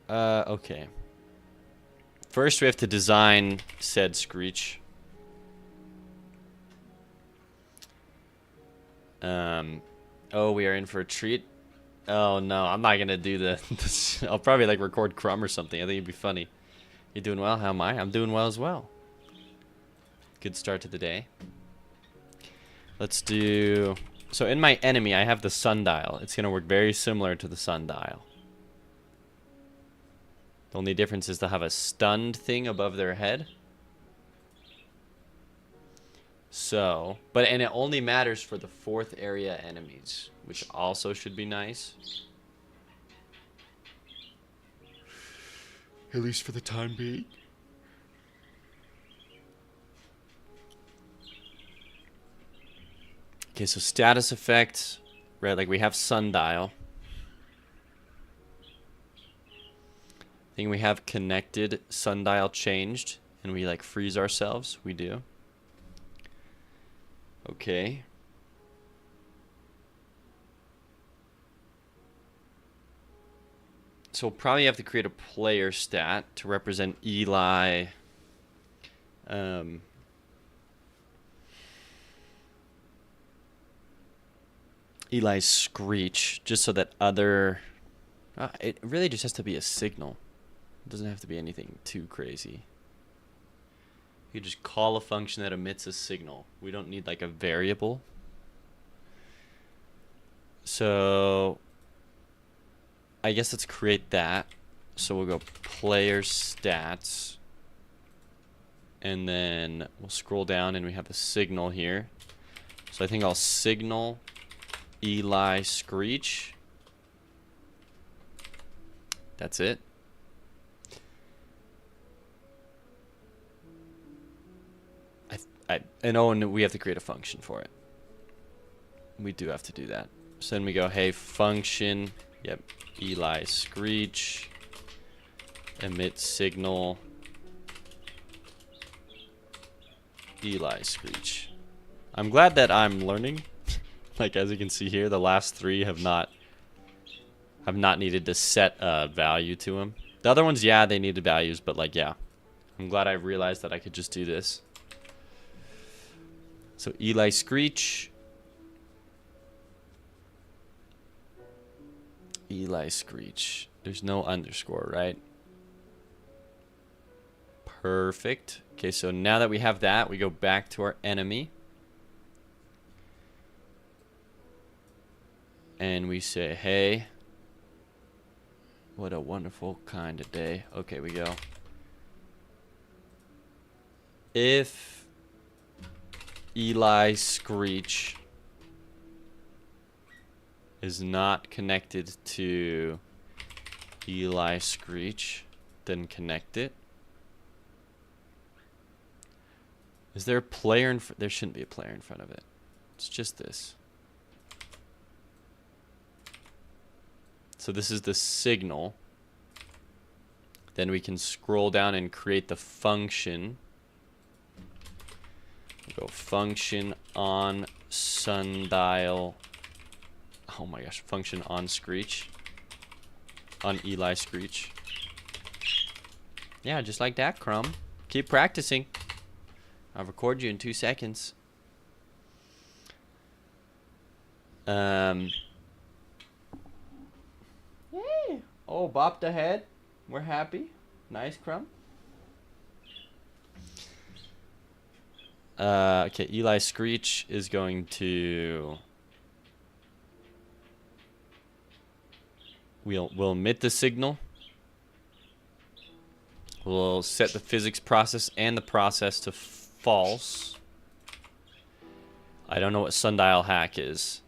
Okay. First, we have to design said screech. Oh, we are in for a treat. Oh no, I'm not gonna do this. I'll probably like record Crumb or something. I think it'd be funny. You doing well? How am I? I'm doing well as well. Good start to the day. Let's do... So in my enemy, I have the sundial. It's gonna work very similar to the sundial. The only difference is to have a stunned thing above their head. So, and it only matters for the 4th area enemies, which also should be nice. At least for the time being. Okay, so status effects, right? Like we have sundial. I think we have connected sundial changed, and we like freeze ourselves. We do. Okay. So we'll probably have to create a player stat to represent Eli. Eli's screech, just so that other... it really just has to be a signal. It doesn't have to be anything too crazy. You just call a function that emits a signal. We don't need like a variable. So I guess let's create that. So we'll go player stats. And then we'll scroll down and we have a signal here. So I think I'll signal Eli screech. That's it. And we have to create a function for it. We do have to do that. So then we go, hey, function, yep, Eli screech, emit signal, Eli screech. I'm glad that I'm learning. Like as you can see here, the last 3 have not needed to set a value to them. The other ones, yeah, they needed values, but like, yeah. I'm glad I realized that I could just do this. So Eli screech. Eli screech. There's no underscore, right? Perfect. Okay, so now that we have that, we go back to our enemy. And we say, hey, what a wonderful kind of day. Okay, we go. If Eli screech is not connected to Eli screech, then connect it. Is there a player in front? There shouldn't be a player in front of it. It's just this. So this is the signal. Then we can scroll down and create the function. Go function on sundial. Oh my gosh, function on screech. On Eli screech. Yeah, just like that, Crumb. Keep practicing. I'll record you in 2 seconds. Yay! Oh, bopped ahead. We're happy. Nice, Crumb. Okay, Eli Screech is going to... We'll emit the signal. We'll set the physics process and the process to false. I don't know what sundial hack is.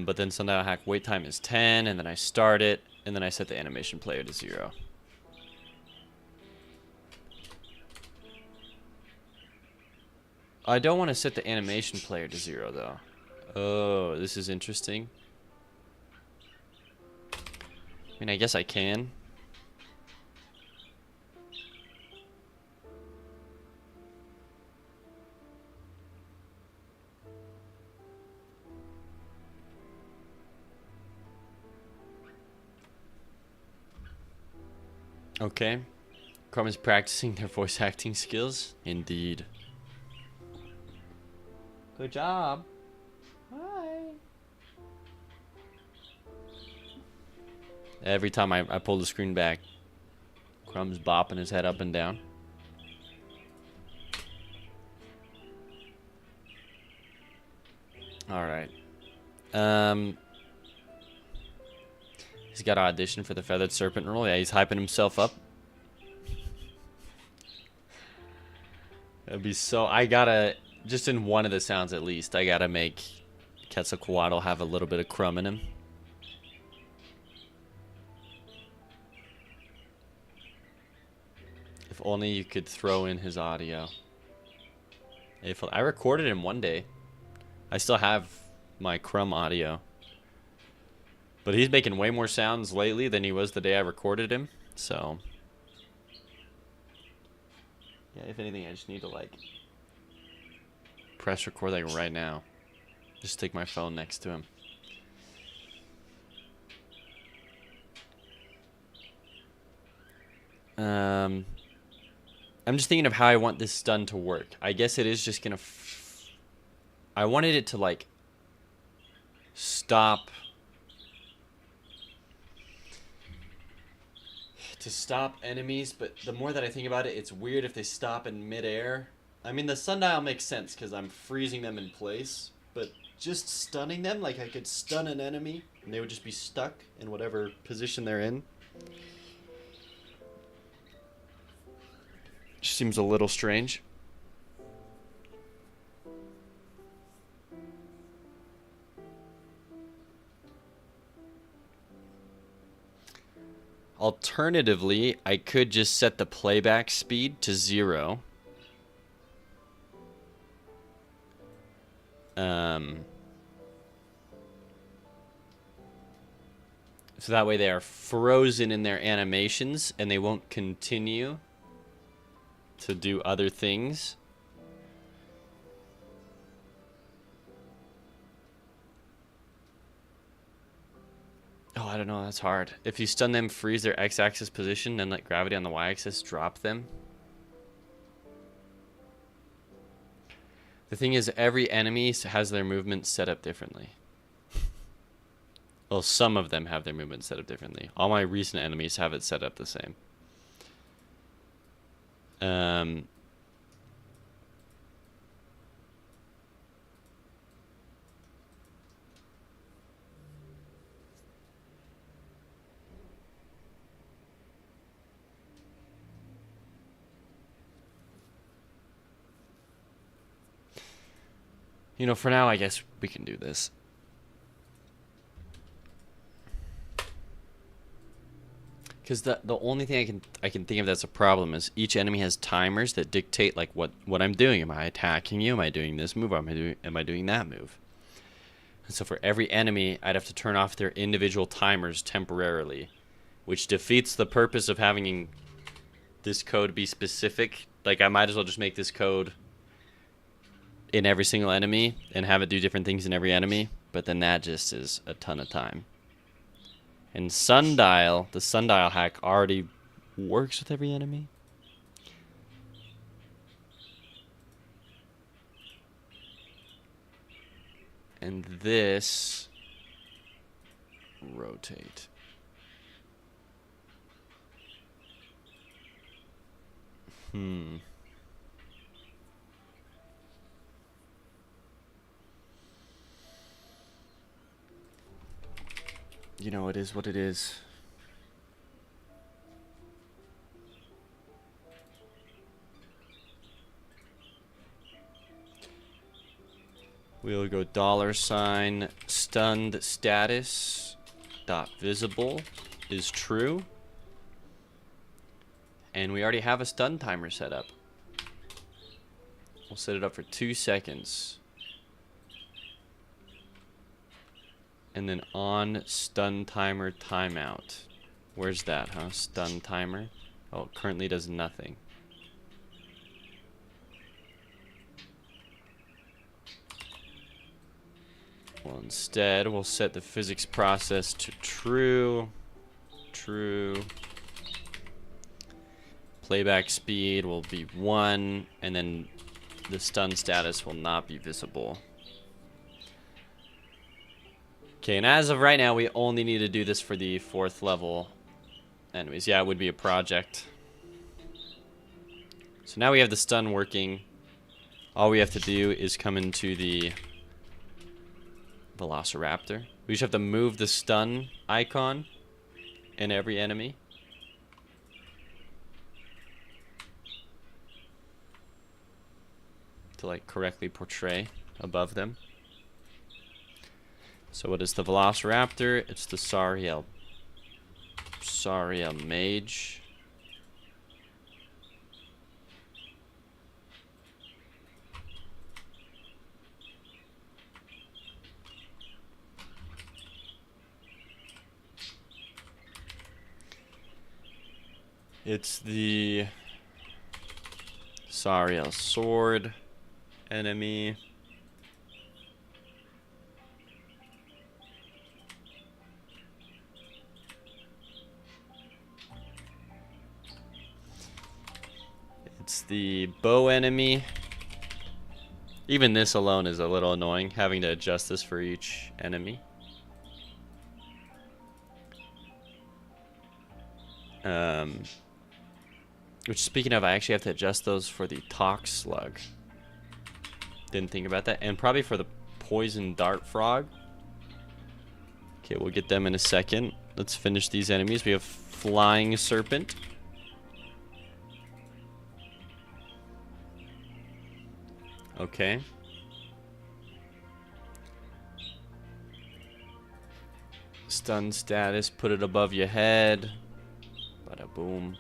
But then sundial hack wait time is 10, and then I start it, and then I set the animation player to 0. I don't want to set the animation player to 0 though. Oh, this is interesting. I mean, I guess I can. Okay. Carmen's practicing their voice acting skills. Indeed. Good job. Hi. Every time I pull the screen back, Crumb's bopping his head up and down. Alright. He's got to audition for the Feathered Serpent role. Yeah, he's hyping himself up. It'd be so... I gotta... Just in one of the sounds at least, I gotta make Quetzalcoatl have a little bit of crumb in him. If only you could throw in his audio. If I recorded him one day. I still have my crumb audio. But he's making way more sounds lately than he was the day I recorded him. So... yeah, if anything, I just need to, like... press record, like, right now. Just stick my phone next to him. I'm just thinking of how I want this stun to work. I guess it is just gonna... I wanted it to, like... stop... to stop enemies, but the more that I think about it, it's weird if they stop in midair. I mean, the sundial makes sense because I'm freezing them in place, but just stunning them, like I could stun an enemy and they would just be stuck in whatever position they're in. Just seems a little strange. Alternatively, I could just set the playback speed to 0. So that way they are frozen in their animations and they won't continue to do other things. Oh, I don't know. That's hard. If you stun them, freeze their x-axis position, then let gravity on the y-axis drop them. The thing is, every enemy has their movement set up differently. Well, some of them have their movement set up differently. All my recent enemies have it set up the same. You know, for now, I guess we can do this. Because the only thing I can think of that's a problem is each enemy has timers that dictate like what I'm doing. Am I attacking you? Am I doing this move? Am I doing that move? And so for every enemy, I'd have to turn off their individual timers temporarily, which defeats the purpose of having this code be specific. Like, I might as well just make this code in every single enemy and have it do different things in every enemy, but then that just is a ton of time. And Sundial, the Sundial hack already works with every enemy. And this rotate. You know, it is what it is. We'll go $ stunned status dot visible is true. And we already have a stun timer set up. We'll set it up for 2 seconds. And then on stun timer timeout. Where's that, huh? Stun timer. Oh, it currently does nothing. Well, instead, we'll set the physics process to true. True. Playback speed will be 1, and then the stun status will not be visible. Okay, and as of right now, we only need to do this for the 4th level enemies. Yeah, it would be a project. So now we have the stun working. All we have to do is come into the Velociraptor. We just have to move the stun icon in every enemy. To like correctly portray above them. So what is the Velociraptor? It's the Sariel Mage. It's the Sariel Sword enemy. It's the bow enemy. Even this alone is a little annoying, having to adjust this for each enemy. Which, speaking of, I actually have to adjust those for the Tox Slug. Didn't think about that. And probably for the Poison Dart Frog. Okay, we'll get them in a second. Let's finish these enemies. We have Flying Serpent. Okay. Stun status, put it above your head. Bada boom.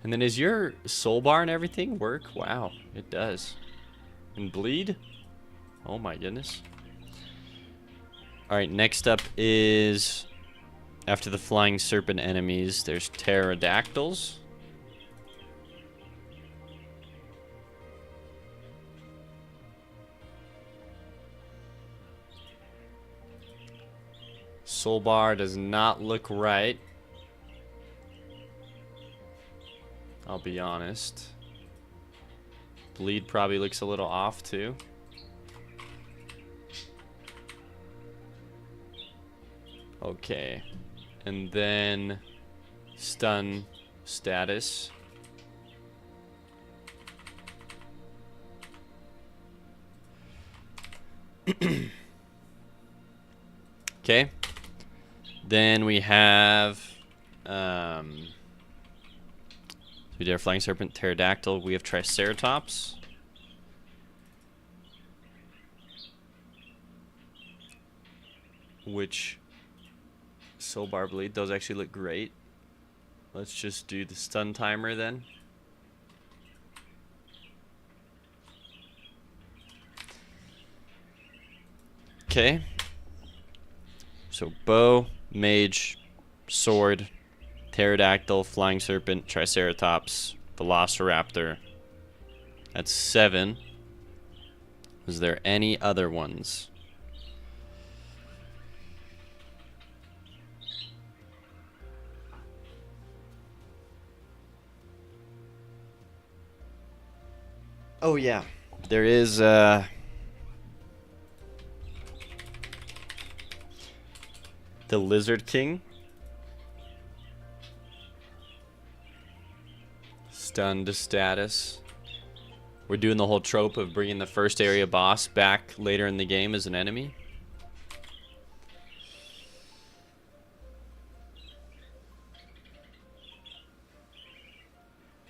And then is your soul bar and everything work? Wow, it does. And bleed? Oh my goodness. Alright, next up is, after the flying serpent enemies, there's pterodactyls. Soul bar does not look right. I'll be honest. Bleed probably looks a little off too. Okay. And then stun status. Okay. Then we have we did our flying serpent, pterodactyl. We have triceratops. Which soul bar bleed, those actually look great. Let's just do the stun timer then. Okay. So bow, mage, sword, pterodactyl, flying serpent, triceratops, velociraptor. That's 7. Is there any other ones? Oh yeah, there is the Lizard King. Stunned status. We're doing the whole trope of bringing the first area boss back later in the game as an enemy.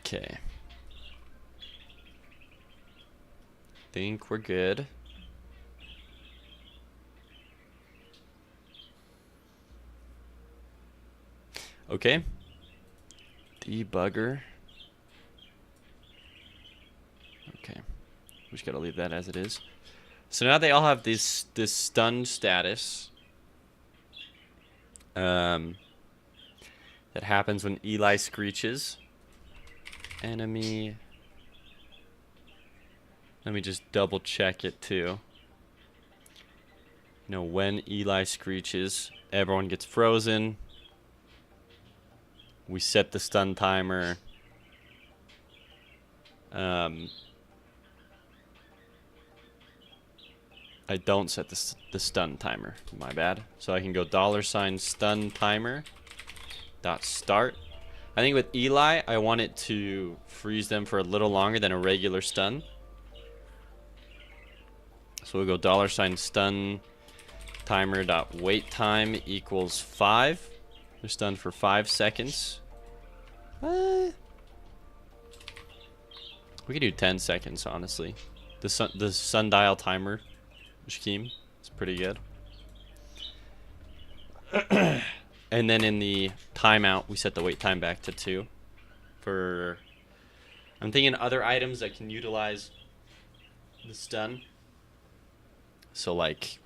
Okay. Think we're good. Okay. Debugger. Okay. We just gotta leave that as it is. So now they all have this stun status. That happens when Eli screeches. Enemy. Let me just double check it too. You know, when Eli screeches, everyone gets frozen. We set the stun timer. I don't set the stun timer. My bad. So I can go $stun timer dot start. I think with Eli, I want it to freeze them for a little longer than a regular stun. So we'll go $stun timer dot wait time equals 5. They're stunned for 5 seconds. We could do 10 seconds, honestly. The sundial timer scheme is pretty good. And then in the timeout, we set the wait time back to 2. I'm thinking other items that can utilize the stun. So like,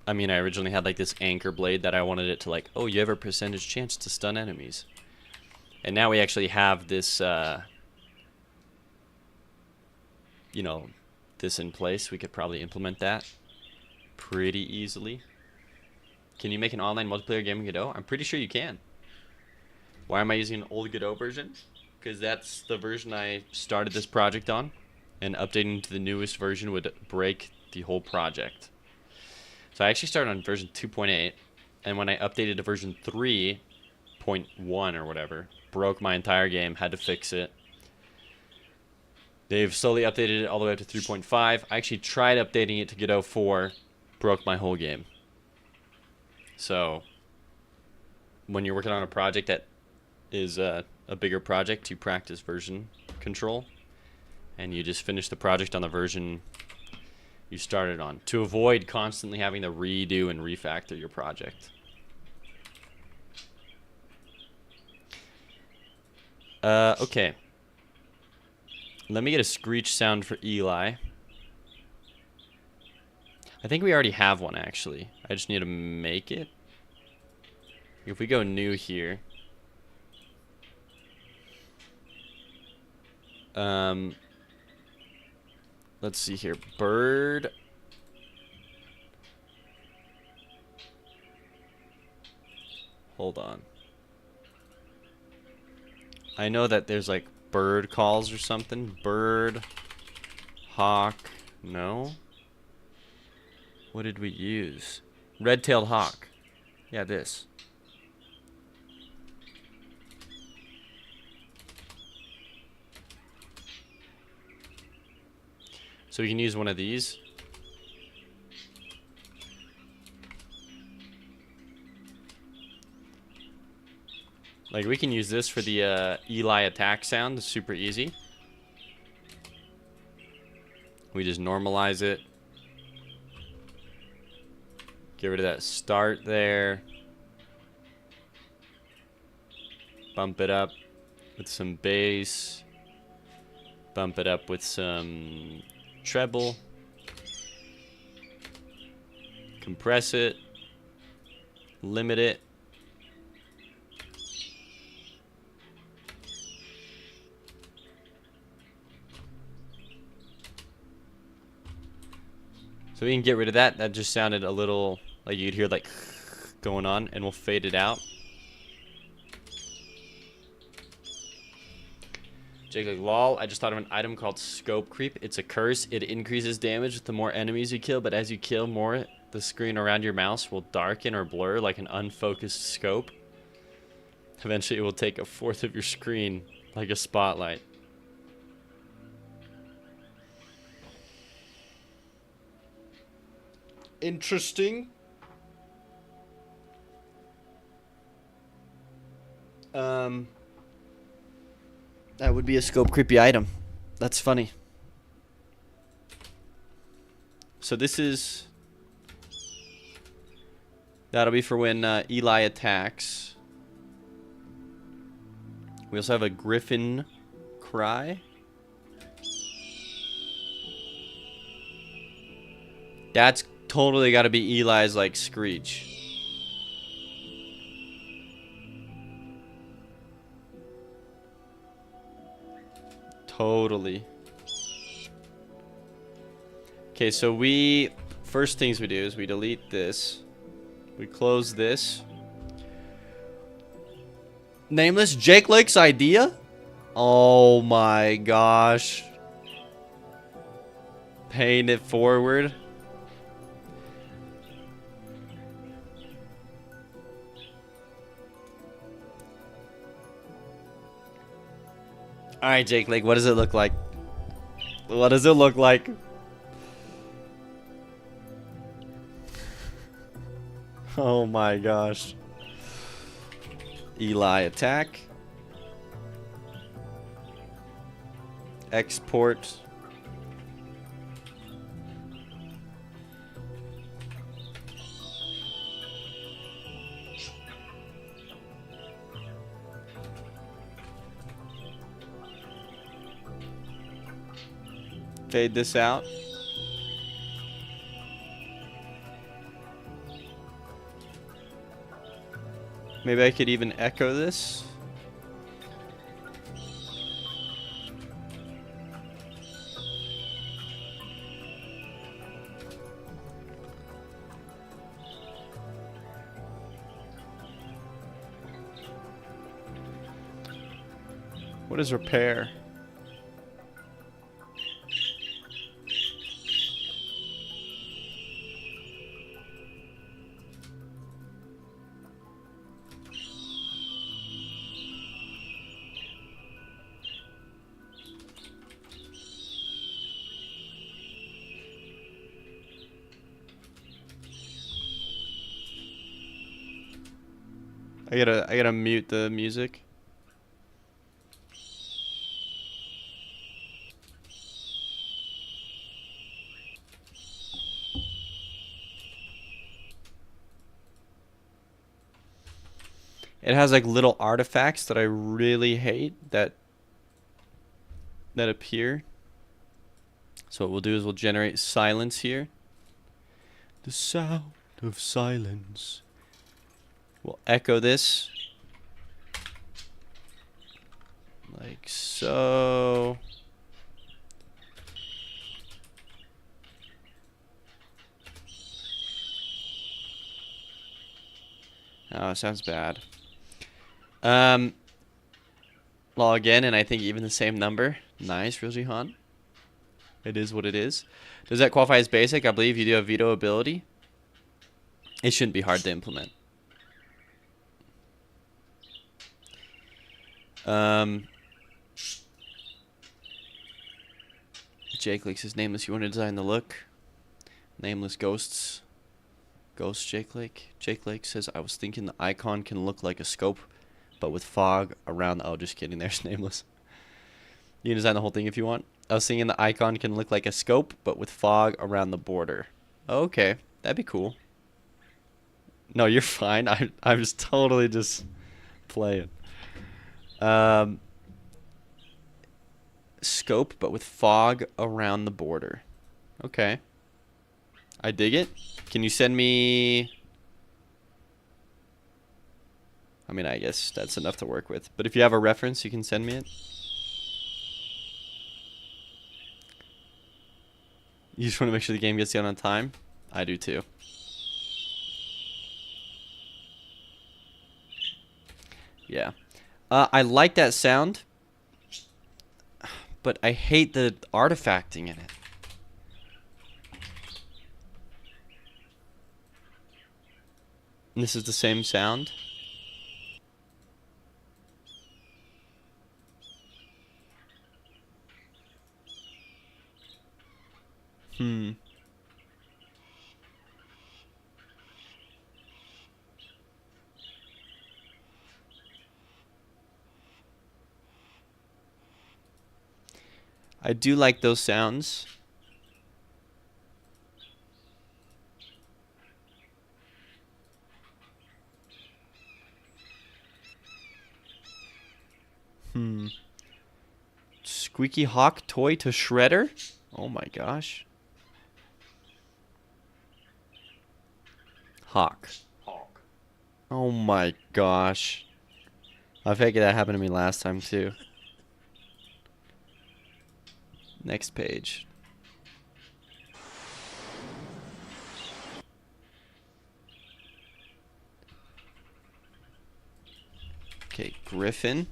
I mean, I originally had like this anchor blade that I wanted it to like, oh, you have a percentage chance to stun enemies. And now we actually have this, you know, this in place. We could probably implement that pretty easily. Can you make an online multiplayer game in Godot? I'm pretty sure you can. Why am I using an old Godot version? Because that's the version I started this project on. And updating to the newest version would break the whole project. So I actually started on version 2.8. And when I updated to version 3.1 or whatever, broke my entire game, had to fix it. They've slowly updated it all the way up to 3.5. I actually tried updating it to Godot 4, broke my whole game. So, when you're working on a project that is a bigger project, you practice version control. And you just finish the project on the version you started on, to avoid constantly having to redo and refactor your project. Okay. Let me get a screech sound for Eli. I think we already have one, actually. I just need to make it. If we go new here. Let's see here. Bird. Hold on. I know that there's like bird calls or something. Bird. Hawk. No. What did we use? Red-tailed hawk. Yeah, this. So we can use one of these. Like, we can use this for the Eli attack sound. It's super easy. We just normalize it. Get rid of that start there. Bump it up with some bass. Bump it up with some treble. Compress it. Limit it. So we can get rid of that. That just sounded a little like you'd hear like going on, and we'll fade it out. Jake like, lol, I just thought of an item called Scope Creep. It's a curse. It increases damage with the more enemies you kill, but as you kill more, the screen around your mouse will darken or blur like an unfocused scope. Eventually, it will take a fourth of your screen like a spotlight. Interesting. That would be a scope creepy item. That's funny. So this is... That'll be for when Eli attacks. We also have a Griffin cry. That's totally got to be Eli's like screech. Totally. Okay, so first things we do is we delete this. We close this. Nameless Jake Lake's idea? Oh my gosh. Paying it forward. Alright, Jake Lake, what does it look like? What does it look like? Oh my gosh. Eli attack. Export. Fade this out. Maybe I could even echo this. What is repair? I gotta mute the music. It has like little artifacts that I really hate that appear. So what we'll do is we'll generate silence here. The sound of silence. We'll echo this. Like so. Oh, it sounds bad. Log in, and I think even the same number. Nice, Rojihan. It is what it is. Does that qualify as basic? I believe you do have veto ability. It shouldn't be hard to implement. Jake Lake says nameless. You want to design the look? Nameless ghosts. Ghost Jake Lake. Jake Lake says I was thinking the icon can look like a scope, but with fog around. Oh, just kidding. There's nameless. You can design the whole thing if you want. I was thinking the icon can look like a scope, but with fog around the border. Okay, that'd be cool. No, you're fine. I was totally just playing. Um, scope, but with fog around the border. Okay. I dig it. Can you send me... I mean, I guess that's enough to work with. But if you have a reference, you can send me it. You just want to make sure the game gets done on time? I do too. Yeah. I like that sound, but I hate the artifacting in it. And this is the same sound. I do like those sounds. Squeaky Hawk toy to shredder? Oh my gosh. Hawk. Oh my gosh. I figured that happened to me last time too. Next page. Okay, Griffin.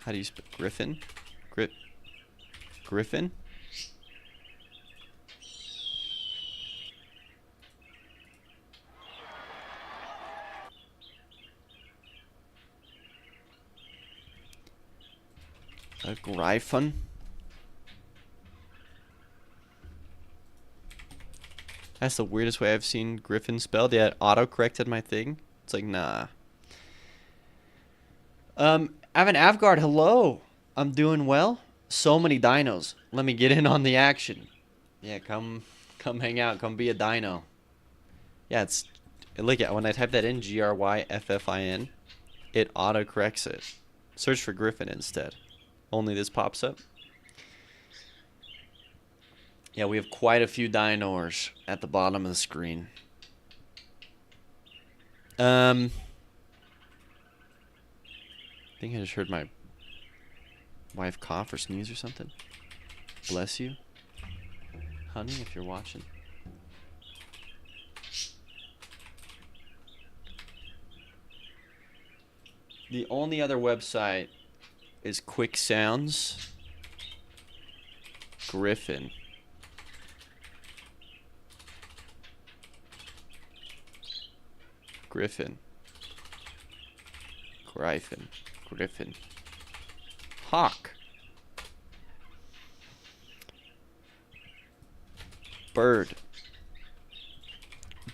How do you spell Griffin? Griffin? A Gryphon? That's the weirdest way I've seen Griffin spelled. Yeah, it auto-corrected my thing. It's like, nah. Evan Avgard, hello. I'm doing well. So many dinos. Let me get in on the action. Yeah, come hang out. Come be a dino. Yeah, it's... Look at when I type that in, Gryffin, it auto-corrects it. Search for Griffin instead. Only this pops up. Yeah, we have quite a few dinosaurs at the bottom of the screen. I think I just heard my wife cough or sneeze or something. Bless you, honey, if you're watching. The only other website is Quick Sounds. Griffin. Griffin. Gryphon. Griffin. Hawk. Bird.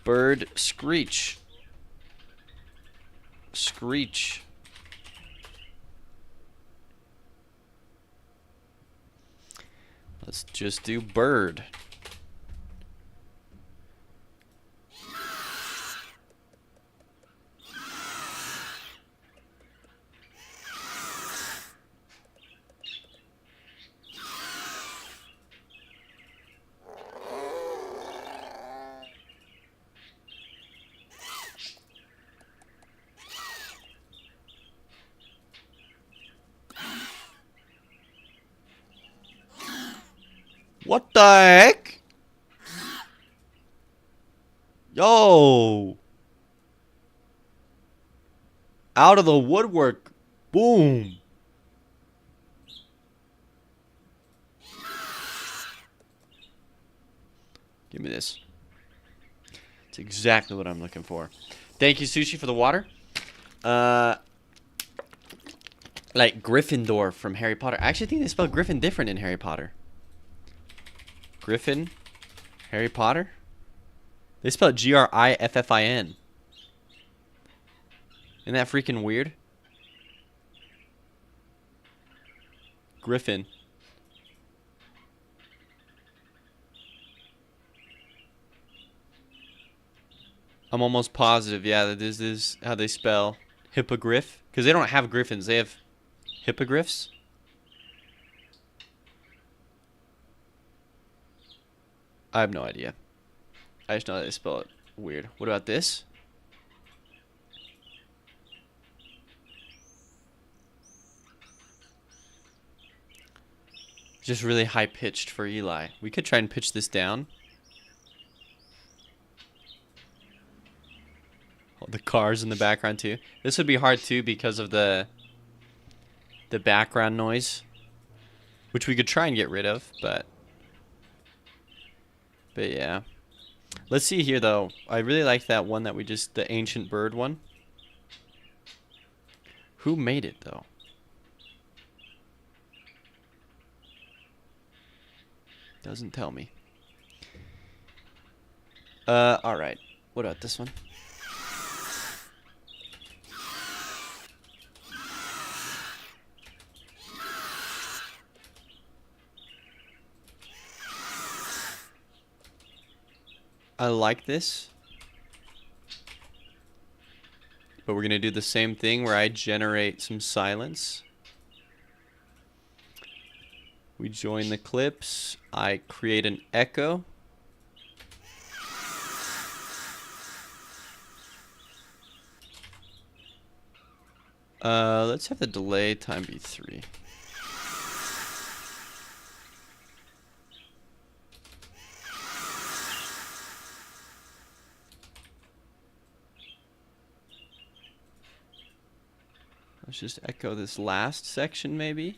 Bird. Screech. Screech. Let's just do bird. What the heck? Yo! Out of the woodwork. Boom. Give me this. It's exactly what I'm looking for. Thank you, Sushi, for the water. Like Gryffindor from Harry Potter. I actually think they spell Griffin different in Harry Potter. Griffin, Harry Potter. They spell Griffin. Isn't that freaking weird? Griffin. I'm almost positive, yeah, that this is how they spell Hippogriff. Because they don't have griffins. They have hippogriffs. I have no idea. I just know that they spell it weird. What about this? Just really high pitched for Eli. We could try and pitch this down. Oh, the cars in the background too. This would be hard too because of the background noise, which we could try and get rid of, but yeah. Let's see here though. I really like that one that we just, the ancient bird one. Who made it though? Doesn't tell me. Alright. What about this one? I like this. But we're going to do the same thing where I generate some silence. We join the clips. I create an echo. Let's have the delay time be 3. Let's just echo this last section maybe.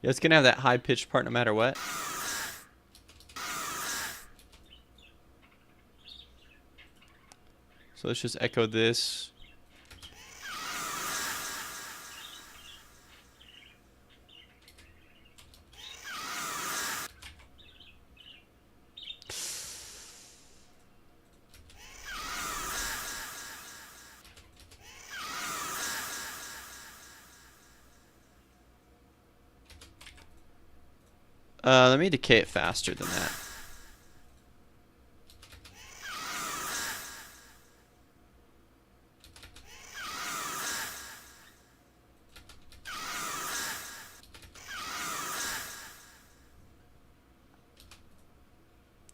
Yeah, it's gonna have that high pitched part no matter what. So let's just echo this. Let me decay it faster than that.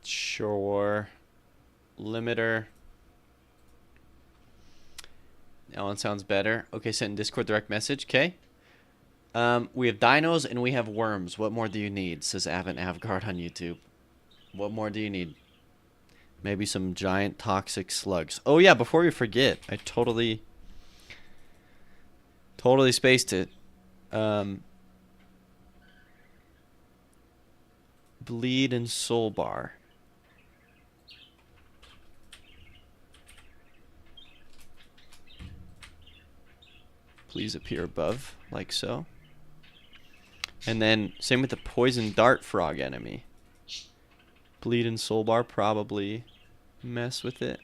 Sure. Limiter. That one sounds better. Okay, sent in Discord direct message. Okay. We have dinos and we have worms. What more do you need? Says Avent Avgard on YouTube. What more do you need? Maybe some giant toxic slugs. Oh yeah, before we forget, I totally spaced it. Bleed and soul bar. Please appear above, like so. And then, same with the poison dart frog enemy. Bleed and soul bar probably mess with it.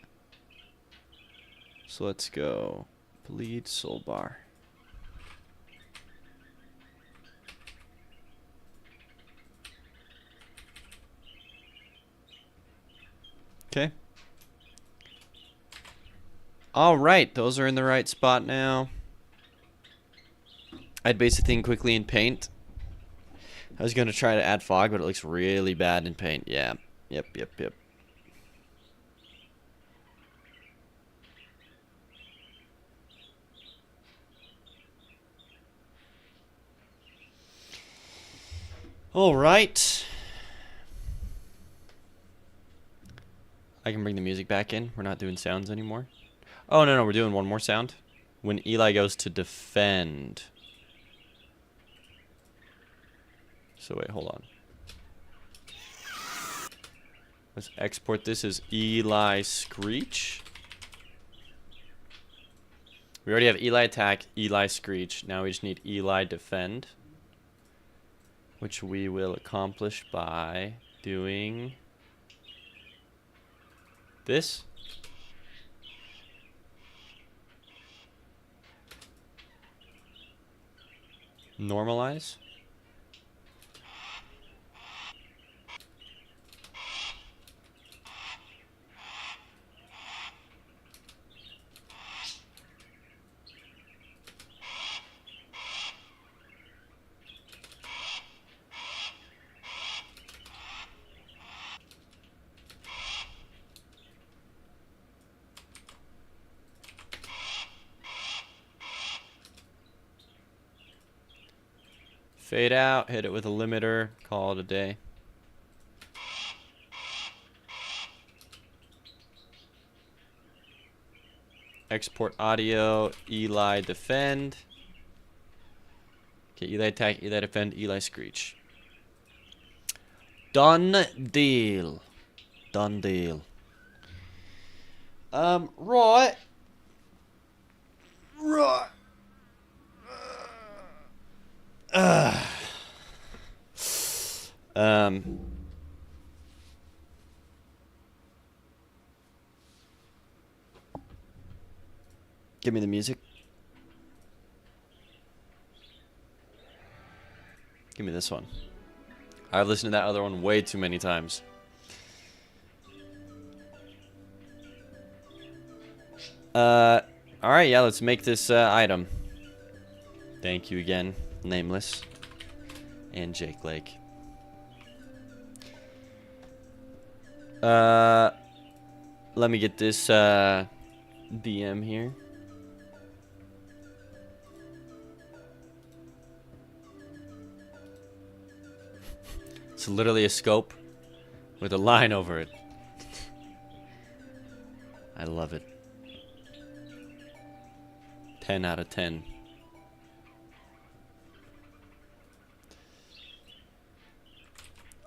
So let's go. Bleed soul bar. Okay. Alright, those are in the right spot now. I'd base the thing quickly in paint. I was going to try to add fog, but it looks really bad in paint. Yeah. Yep. All right. I can bring the music back in. We're not doing sounds anymore. Oh, no, we're doing one more sound. When Eli goes to defend. So wait, hold on. Let's export this as Eli Screech. We already have Eli attack, Eli Screech. Now we just need Eli defend. which we will accomplish by doing this. Normalize. Fade out, hit it with a limiter, call it a day. Export audio, Eli defend. Okay, Eli attack, Eli defend, Eli screech. Done deal. Done deal. Right. Right. Give me the music. Give me this one. I've listened to that other one way too many times. Alright, yeah, let's make this item. Thank you again, Nameless and Jake Lake. Let me get this DM here. It's literally a scope with a line over it. I love it. 10 out of 10.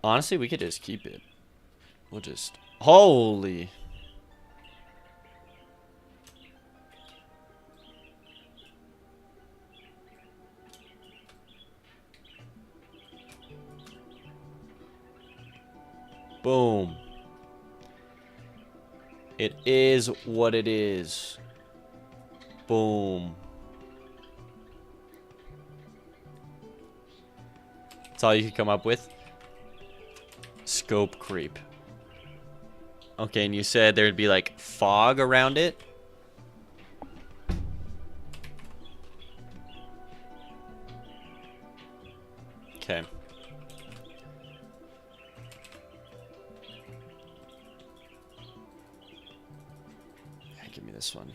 Honestly, we could just keep it. We'll just... Holy... Boom. It is what it is. Boom. That's all you could come up with? Scope creep. Okay, and you said there'd be like fog around it? Okay. Yeah, give me this one.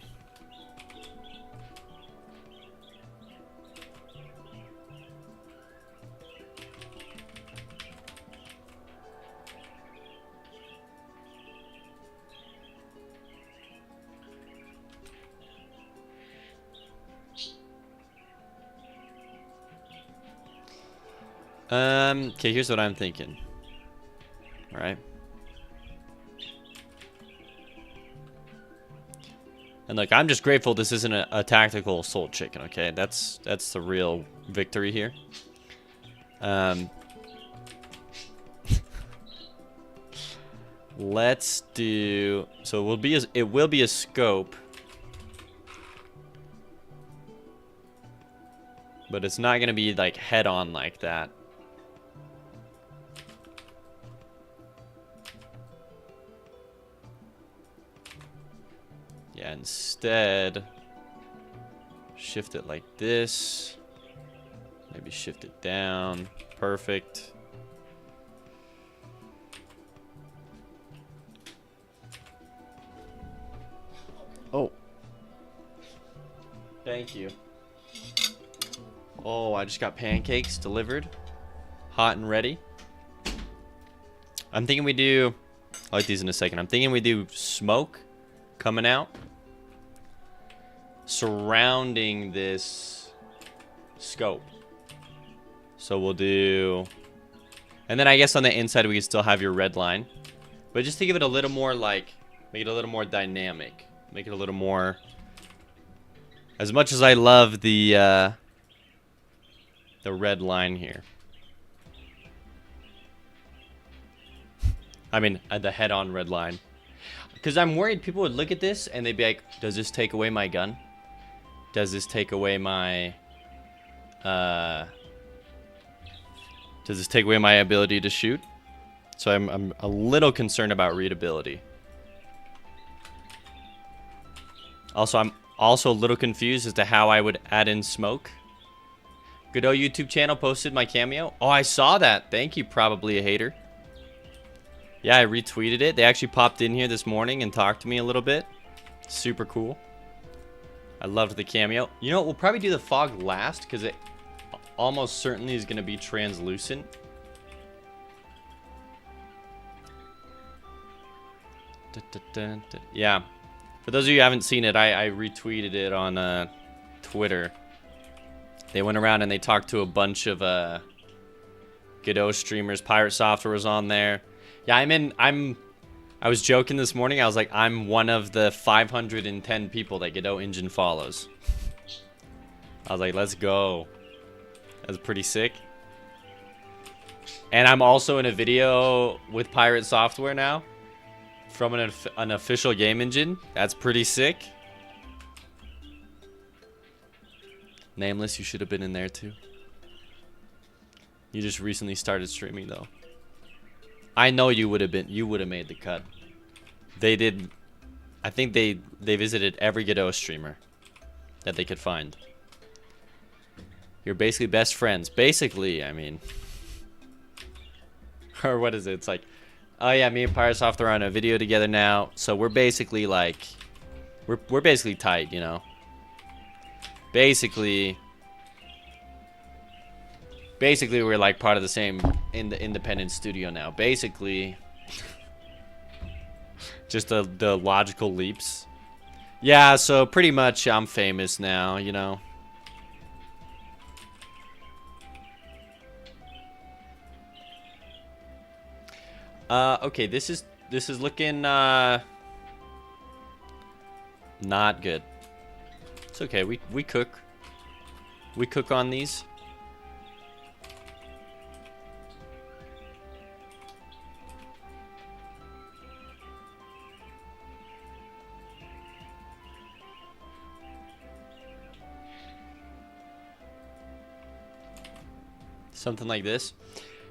Okay, here's what I'm thinking. All right. And look, I'm just grateful this isn't a tactical soul chicken, okay? That's the real victory here. Let's do, so it will be a scope. But it's not going to be like head on like that. Yeah, instead, shift it like this. Maybe shift it down. Perfect. Oh. Thank you. Oh, I just got pancakes delivered. Hot and ready. I'm thinking we do... I'll like these in a second. I'm thinking we do smoke coming out. Surrounding this scope. So we'll do... And then I guess on the inside we can still have your red line. But just to give it a little more like... Make it a little more dynamic. Make it a little more... As much as I love the red line here. I mean, the head-on red line. Because I'm worried people would look at this and they'd be like, does this take away my gun? Does this take away my... does this take away my ability to shoot? So I'm a little concerned about readability. Also, I'm also a little confused as to how I would add in smoke. Godot YouTube channel posted my cameo. Oh, I saw that. Thank you, probably a hater. Yeah, I retweeted it. They actually popped in here this morning and talked to me a little bit. Super cool. I loved the cameo. You know what? We'll probably do the fog last because it almost certainly is going to be translucent. Yeah. For those of you who haven't seen it, I retweeted it on Twitter. They went around and they talked to a bunch of Godot streamers. Pirate Software was on there. Yeah, I was joking this morning. I was like, I'm one of the 510 people that Godot Engine follows. I was like, let's go. That's pretty sick. And I'm also in a video with Pirate Software now from an official game engine. That's pretty sick. Nameless, you should have been in there too. You just recently started streaming though. I know you would have made the cut. They did. I think they visited every Godot streamer that they could find. You're basically best friends. Basically, I mean. Or what is it? It's like, oh yeah, me and Pirate Software are on a video together now. So we're basically like, we're basically tight, you know. Basically we're like part of the same independent studio now. Basically, just the logical leaps. Yeah, so pretty much I'm famous now, you know. Okay, this is looking not good. It's okay. We cook on these. Something like this.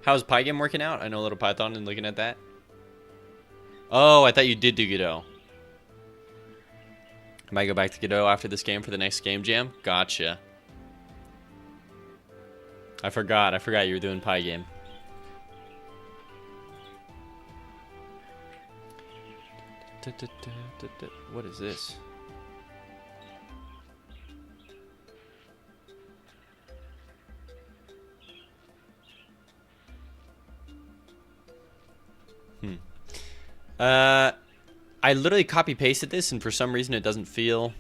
How's Pygame working out? I know a little Python and looking at that. Oh, I thought you did do Godot. I might go back to Godot after this game for the next game jam. Gotcha. I forgot you were doing Pygame. What is this? I literally copy pasted this and for some reason it doesn't feel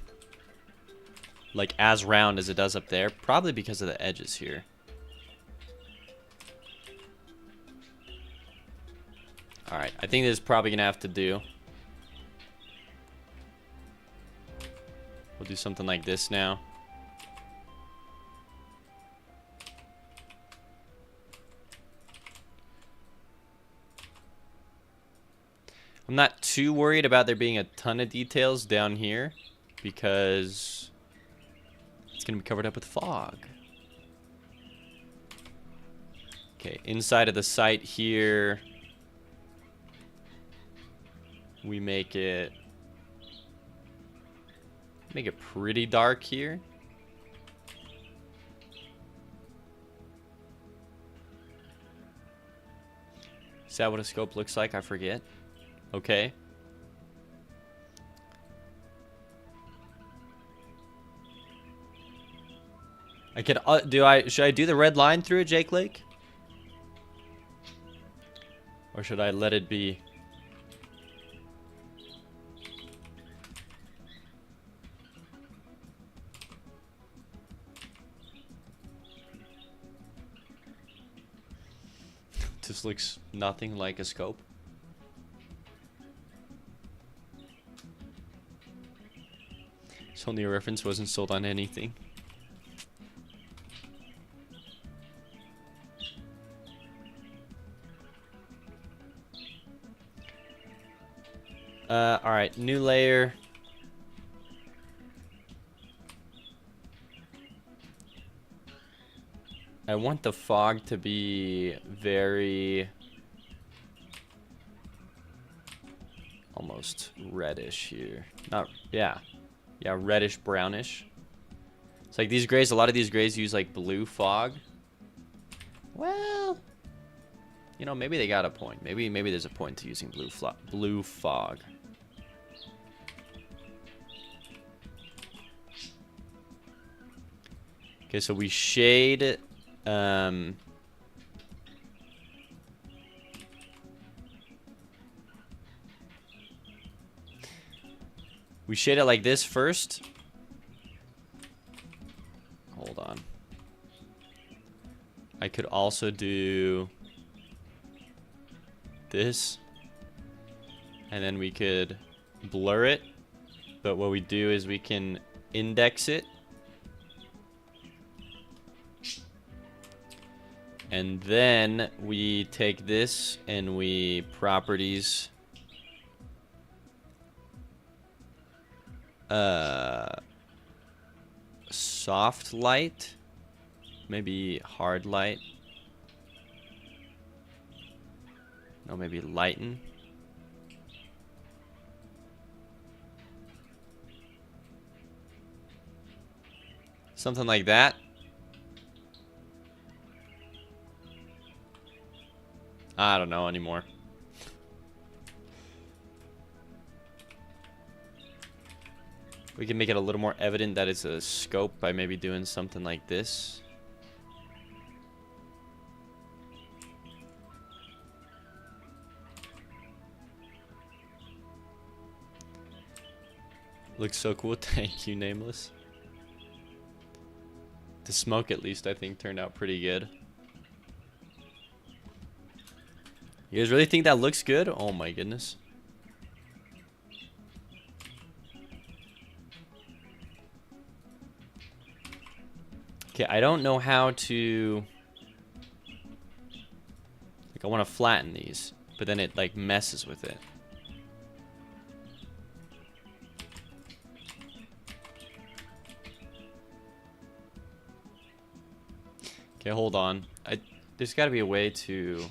like as round as it does up there. Probably because of the edges here. Alright, I think this is probably gonna have to do. We'll do something like this now. I'm not too worried about there being a ton of details down here because it's going to be covered up with fog. Okay, inside of the site here, we make it pretty dark here. Is that what a scope looks like? I forget. Okay. I can should I do the red line through it, Jake Lake? Or should I let it be? This looks nothing like a scope. Sony reference wasn't sold on anything. Alright, new layer. I want the fog to be very... almost reddish here. Not, yeah. Yeah, reddish, brownish. It's like these grays, a lot of these grays use like blue fog. Well, you know, maybe they got a point. Maybe there's a point to using blue fog. Okay, so we shade we shade it like this first. Hold on. I could also do this. And then we could blur it. But what we do is we can index it. And then we take this and we properties soft light, maybe hard light, no, maybe lighten. Something like that. I don't know anymore. We can make it a little more evident that it's a scope by maybe doing something like this. Looks so cool. Thank you, Nameless. The smoke, at least, I think turned out pretty good. You guys really think that looks good? Oh my goodness. Okay, I don't know how to... like, I want to flatten these, but then it, like, messes with it. Okay, hold on. There's got to be a way to...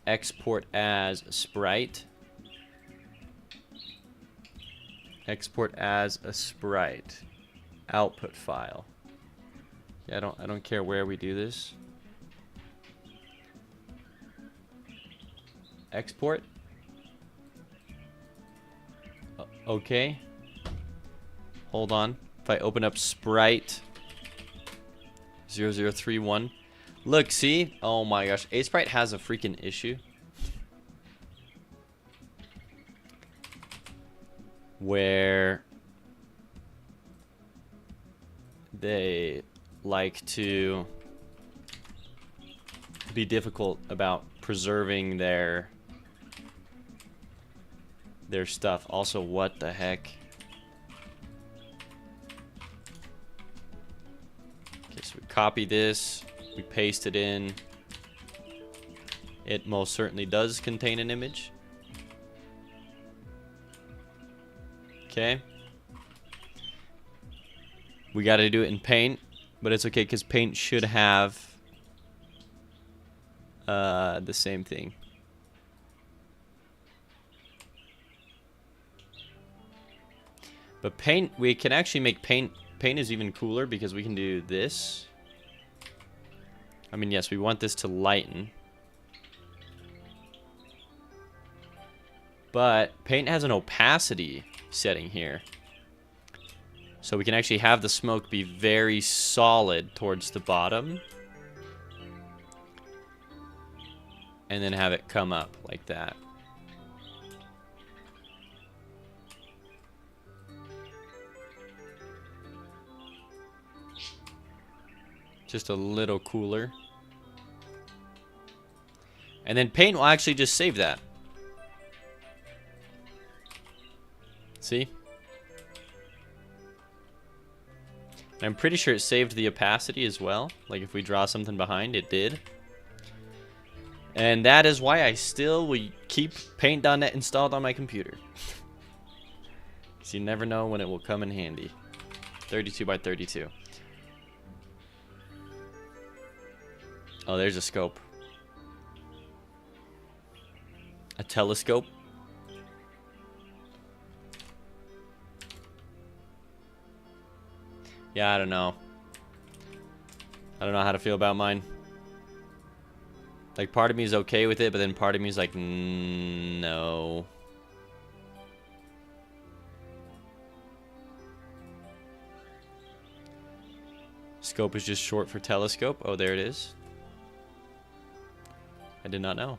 export as a sprite. Export as a sprite. Output file. Yeah, I don't care where we do this. Export. Okay. Hold on. If I open up sprite 0031. Look, see? Oh my gosh. Sprite has a freaking issue. Where they like to be difficult about preserving their stuff. Also, what the heck? Okay, so we copy this. We paste it in. It most certainly does contain an image. Okay. We got to do it in Paint, but it's okay because Paint should have the same thing. But Paint, we can actually make Paint is even cooler because we can do this. I mean, yes, we want this to lighten. But Paint has an opacity setting here. So we can actually have the smoke be very solid towards the bottom. And then have it come up like that. Just a little cooler. And then Paint will actually just save that. See? And I'm pretty sure it saved the opacity as well. Like if we draw something behind, it did. And that is why I still will keep Paint.net installed on my computer. Because you never know when it will come in handy. 32 by 32. Oh, there's a scope. A telescope. Yeah, I don't know. I don't know how to feel about mine. Like, part of me is okay with it, but then part of me is like, no. Scope is just short for telescope. Oh, there it is. I did not know.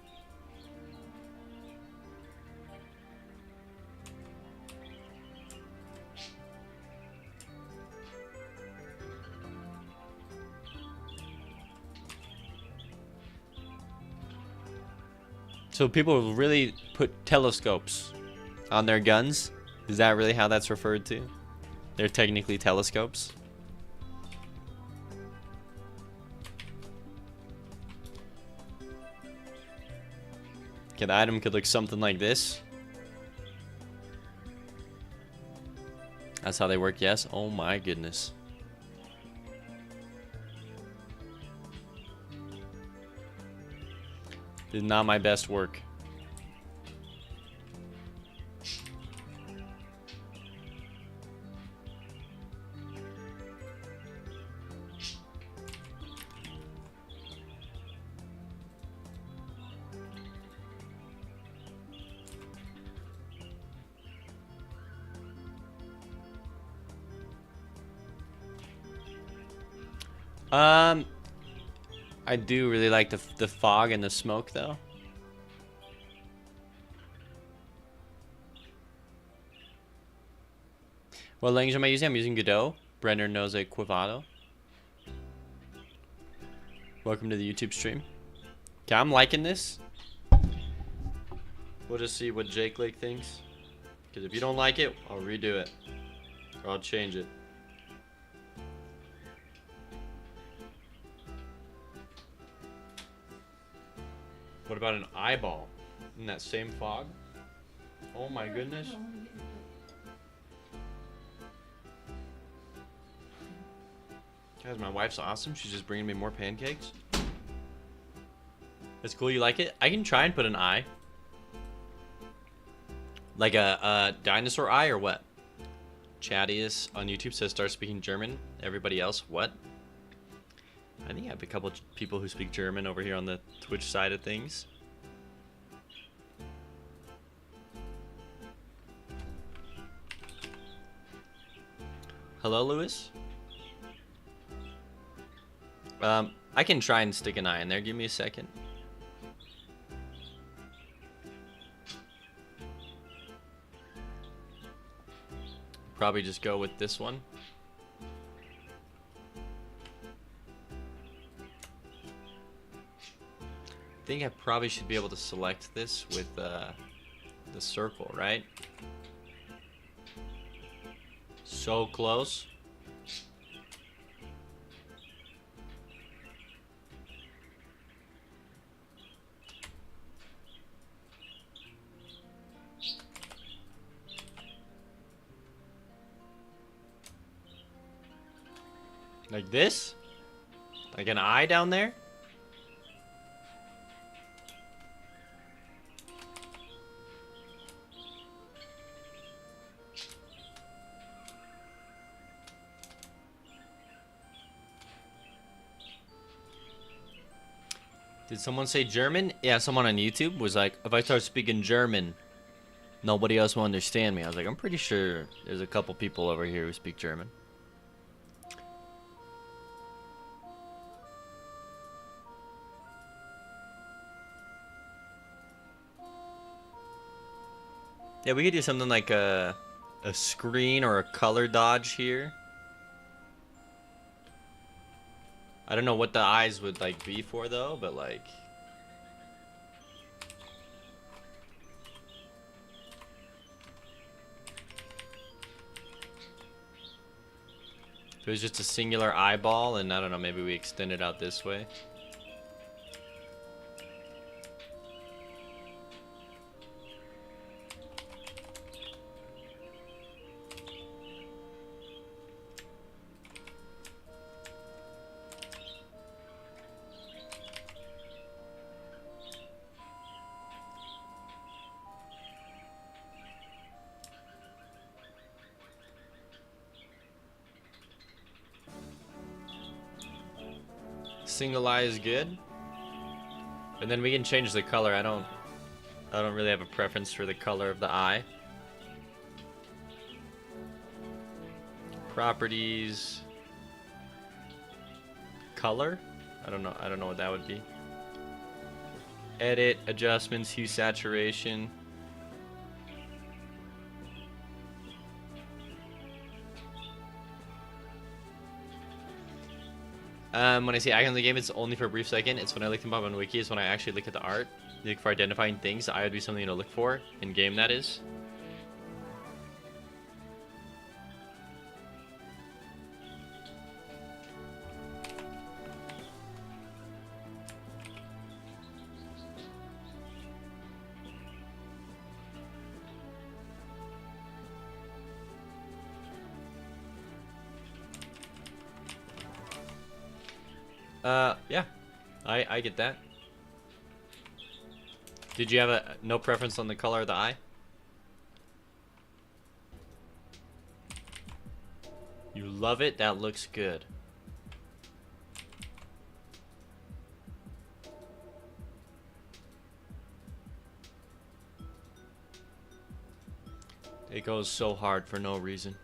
So people really put telescopes on their guns? Is that really how that's referred to? They're technically telescopes? Okay, the item could look something like this. That's how they work, yes? Oh my goodness. This is not my best work. I do really like the fog and the smoke, though. What language am I using? I'm using Godot. Brenner knows a Quivado. Welcome to the YouTube stream. Okay, I'm liking this. We'll just see what Jake Lake thinks. Because if you don't like it, I'll redo it. Or I'll change it. What about an eyeball in that same fog? Oh my goodness. Guys, my wife's awesome. She's just bringing me more pancakes. That's cool. You like it? I can try and put an eye. Like a dinosaur eye or what? Chadius on YouTube says start speaking German. Everybody else, what? I think I have a couple of people who speak German over here on the Twitch side of things. Hello, Lewis. I can try and stick an eye in there. Give me a second. Probably just go with this one. I think I probably should be able to select this with the circle, right? So close. Like this? Like an eye down there? Did someone say German? Yeah, someone on YouTube was like, if I start speaking German, nobody else will understand me. I was like, I'm pretty sure there's a couple people over here who speak German. Yeah, we could do something like a screen or a color dodge here. I don't know what the eyes would like be for though, but like if it was just a singular eyeball and I don't know, maybe we extend it out this way. Single eye is good. And then we can change the color. I don't really have a preference for the color of the eye. Properties. Color? I don't know what that would be. Edit, adjustments, hue, saturation. When I see icons in the game, it's only for a brief second. It's when I look them up on Wiki. It's when I actually look at the art. You look for identifying things. I would be something to look for in game. That is. Yeah, I get that. Did you have no preference on the color of the eye? You love it? That looks good. It goes so hard for no reason.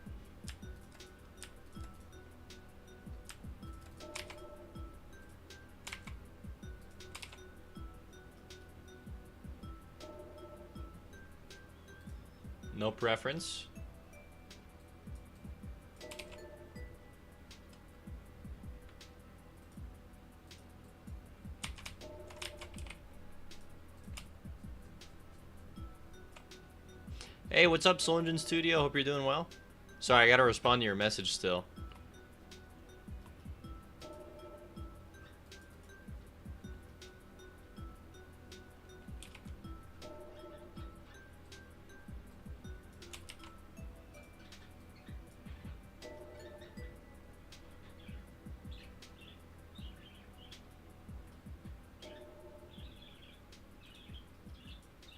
No preference. Hey, what's up, Soul Engine Studio? Hope you're doing well. Sorry, I gotta respond to your message still.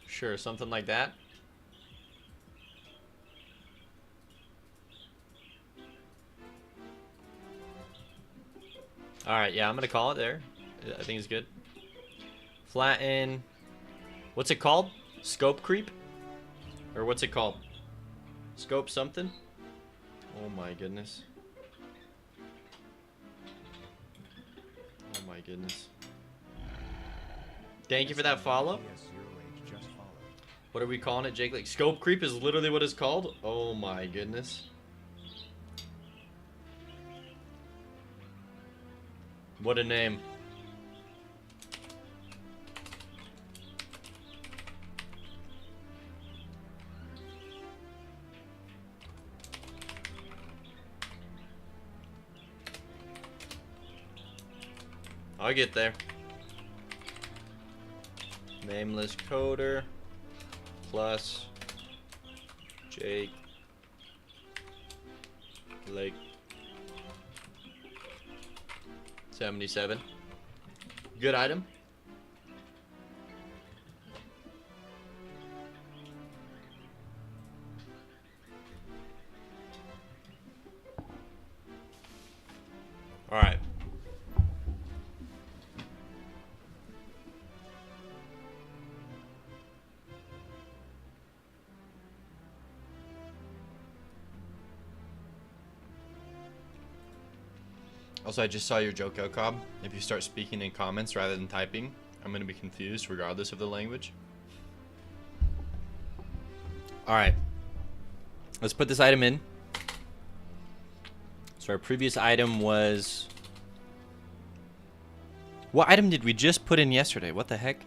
Sure, something like that. Alright, yeah, I'm gonna call it there. I think it's good. Flatten. What's it called? Scope creep? Or what's it called? Scope something? Oh my goodness. Oh my goodness. Thank you for that follow. What are we calling it, Jake? Like, scope creep is literally what it's called? Oh my goodness. What a name. I'll get there. Nameless coder plus Jake Lake 77. Good item. All right. Also, I just saw your joke out, Cobb. If you start speaking in comments rather than typing, I'm going to be confused regardless of the language. Alright. Let's put this item in. So our previous item was... What item did we just put in yesterday? What the heck?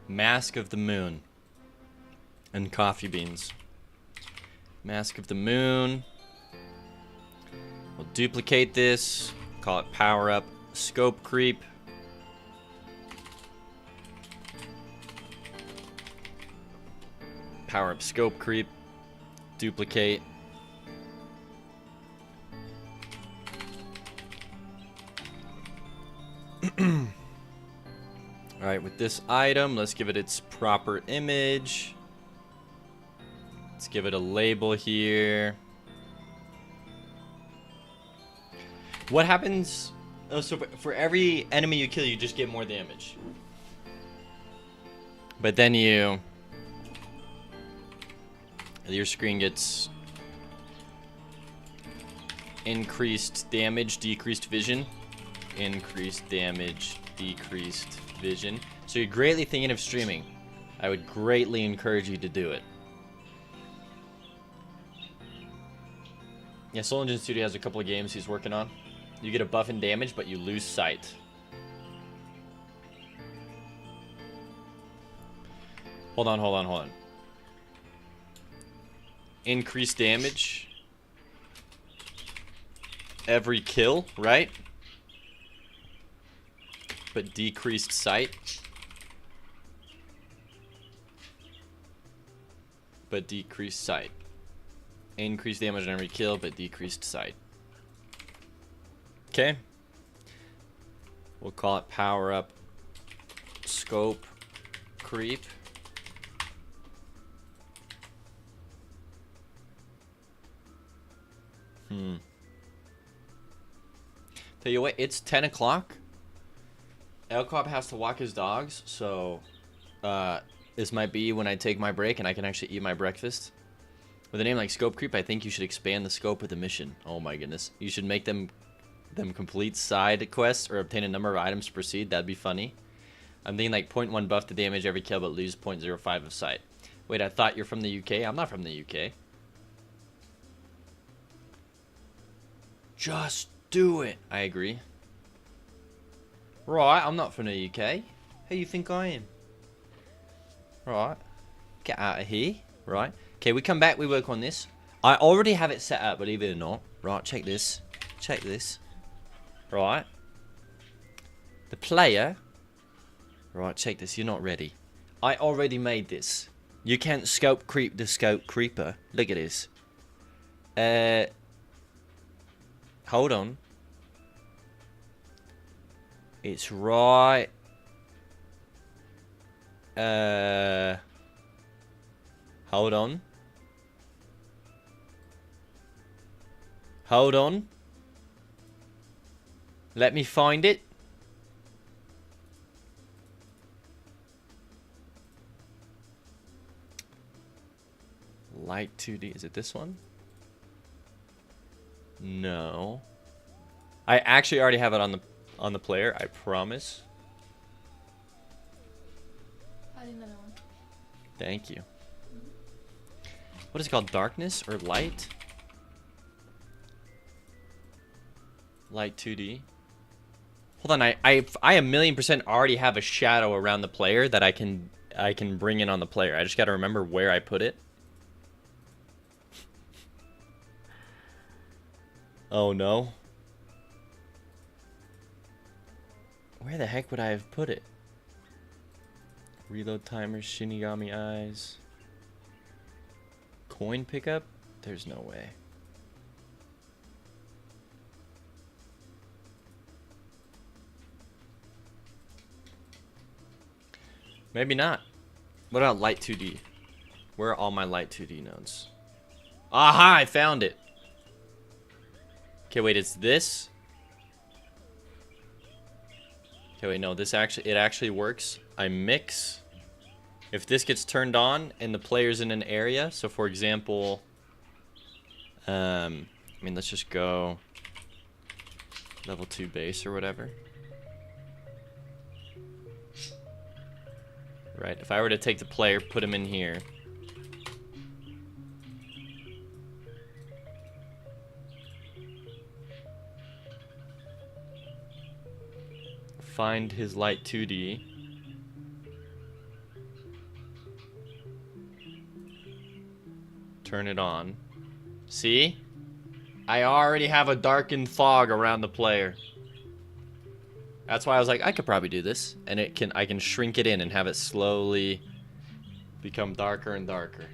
Mask of the Moon. And coffee beans. Mask of the Moon. We'll duplicate this, call it power up, scope creep. Power up scope creep, duplicate. Alright, with this item, let's give it its proper image. Let's give it a label here. What happens? Oh, so for every enemy you kill, you just get more damage. But then your screen gets increased damage, decreased vision. Increased damage, decreased vision. So you're greatly thinking of streaming. I would greatly encourage you to do it. Yeah, Soul Engine Studio has a couple of games he's working on. You get a buff in damage, but you lose sight. Hold on. Increased damage. Every kill, right? But decreased sight. But decreased sight. Increased damage on every kill, but decreased sight. Okay. We'll call it power up scope creep. Tell you what, it's 10 o'clock. El Cobb has to walk his dogs, so this might be when I take my break and I can actually eat my breakfast. With a name like Scope Creep, I think you should expand the scope of the mission. Oh my goodness. You should make them complete side quests or obtain a number of items to proceed. That'd be funny. I'm thinking like 0.1 buff to damage every kill, but lose 0.05 of sight. Wait, I thought you're from the UK? I'm not from the UK. Just do it. I agree. Right, I'm not from the UK. Who you think I am? Right. Get out of here. Right. Okay, we come back, we work on this. I already have it set up, believe it or not. Right, check this. Check this. Right. The player. Right, check this. You're not ready. I already made this. You can't scope creep the scope creeper. Look at this. Hold on. It's right. Hold on. Hold on. Let me find it. Light 2D. Is it this one? No. I actually already have it on the player, I promise. Thank you. What is it called? Darkness or light? Light 2D. Hold on, I a 1,000,000% already have a shadow around the player that I can bring in on the player. I just got to remember where I put it. Oh no. Where the heck would I have put it? Reload timer, Shinigami eyes. Coin pickup? There's no way. Maybe not. What about light 2D? Where are all my light 2D nodes? Aha, I found it. Okay, wait, it's this? Okay, wait, no, it actually works. I mix. If this gets turned on and the player's in an area, so for example, I mean, let's just go level 2 base or whatever. Right, if I were to take the player, put him in here. Find his light 2D. Turn it on. See? I already have a darkened fog around the player. That's why I was like, I could probably do this. And I can shrink it in and have it slowly become darker and darker.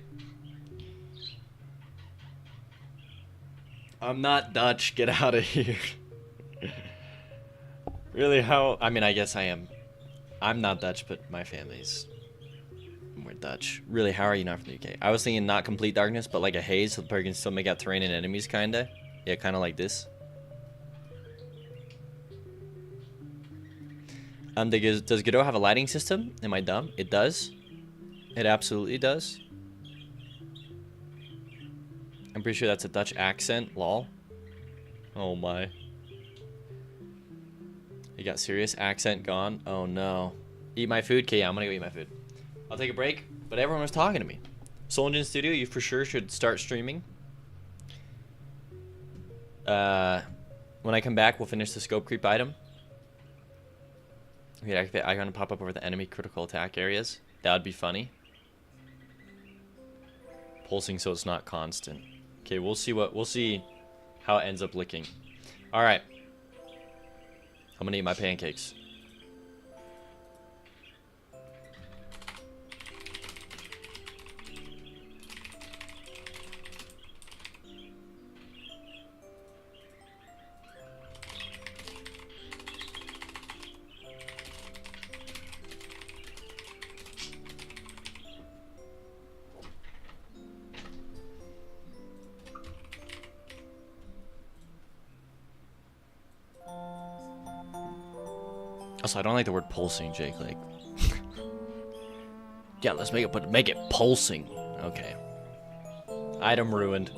I'm not Dutch, get out of here. Really, how? I mean, I guess I am. I'm not Dutch, but my family's more Dutch. Really, how are you not from the UK? I was thinking not complete darkness, but like a haze, so the player can still make out terrain and enemies, kinda. Yeah, kinda like this. Does Godot have a lighting system? Am I dumb? It does. It absolutely does. I'm pretty sure that's a Dutch accent. Lol. Oh my. You got serious accent gone? Oh no. Eat my food? Okay, yeah, I'm gonna go eat my food. I'll take a break, but everyone was talking to me. Soul Engine Studio, you for sure should start streaming. When I come back, we'll finish the scope creep item. We activate icon to pop up over the enemy critical attack areas. That would be funny. Pulsing so it's not constant. Okay, we'll see how it ends up looking. All right. I'm gonna eat my pancakes. Also, I don't like the word pulsing, Jake. Like, yeah, let's make it, but make it pulsing. Okay. Item ruined.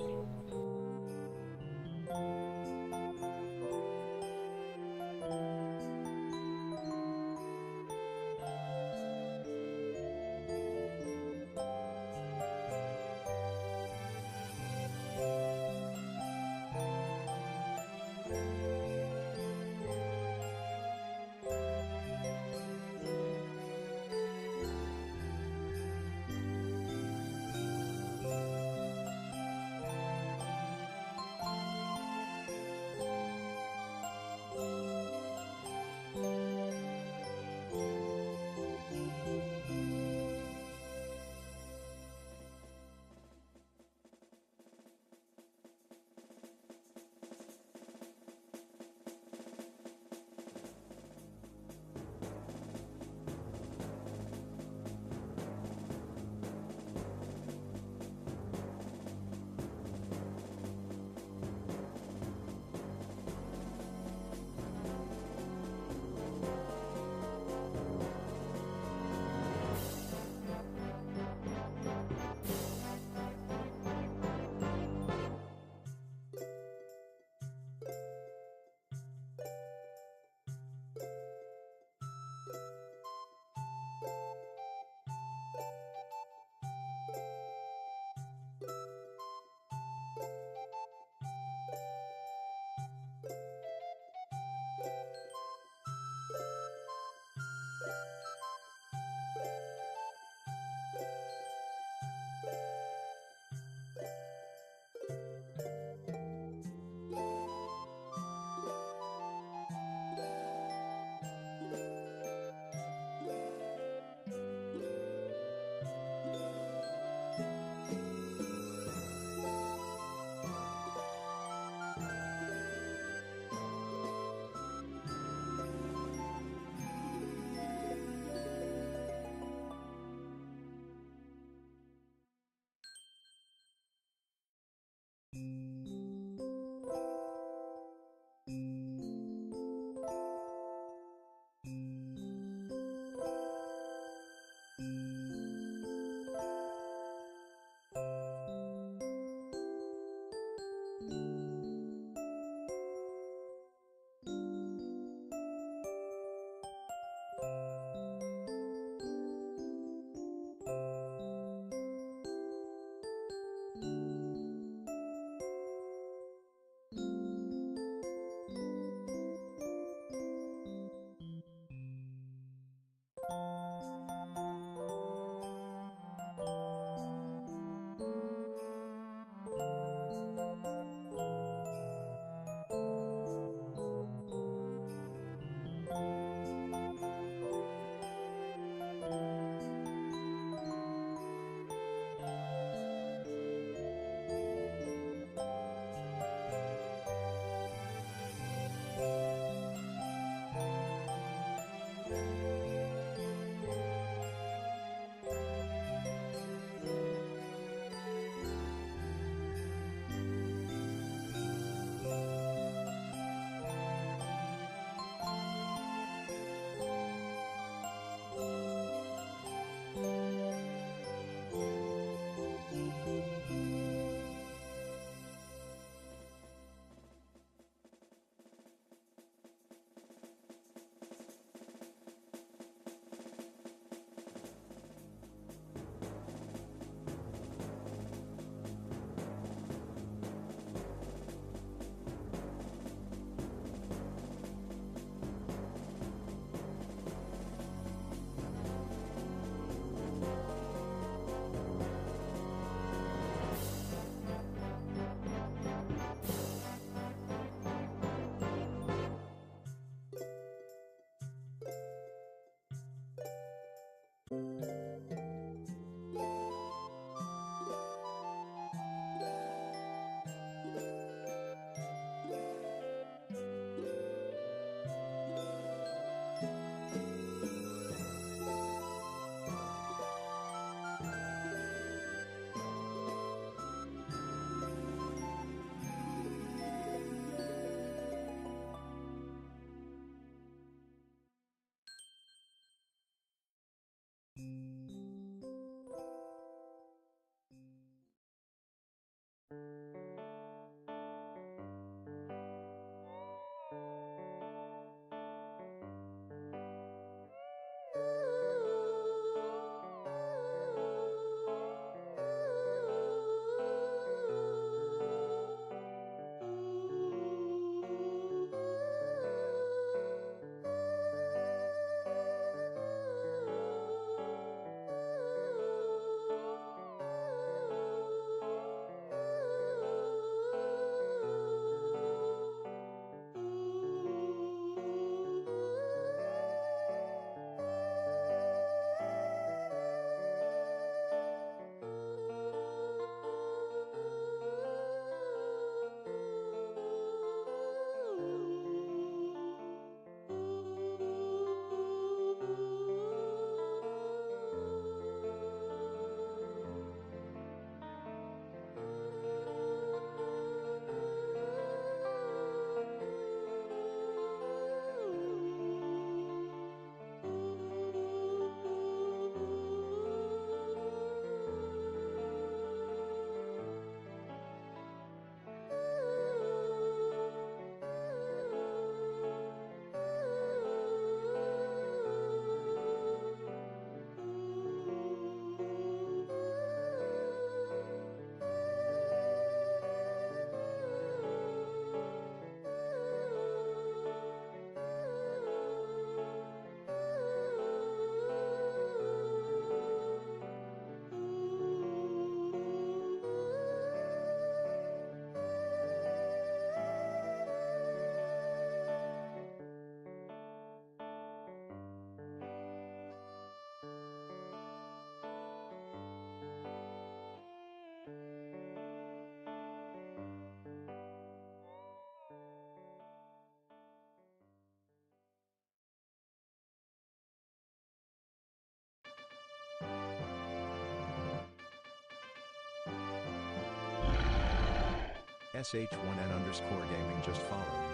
sh1n_gaming just followed.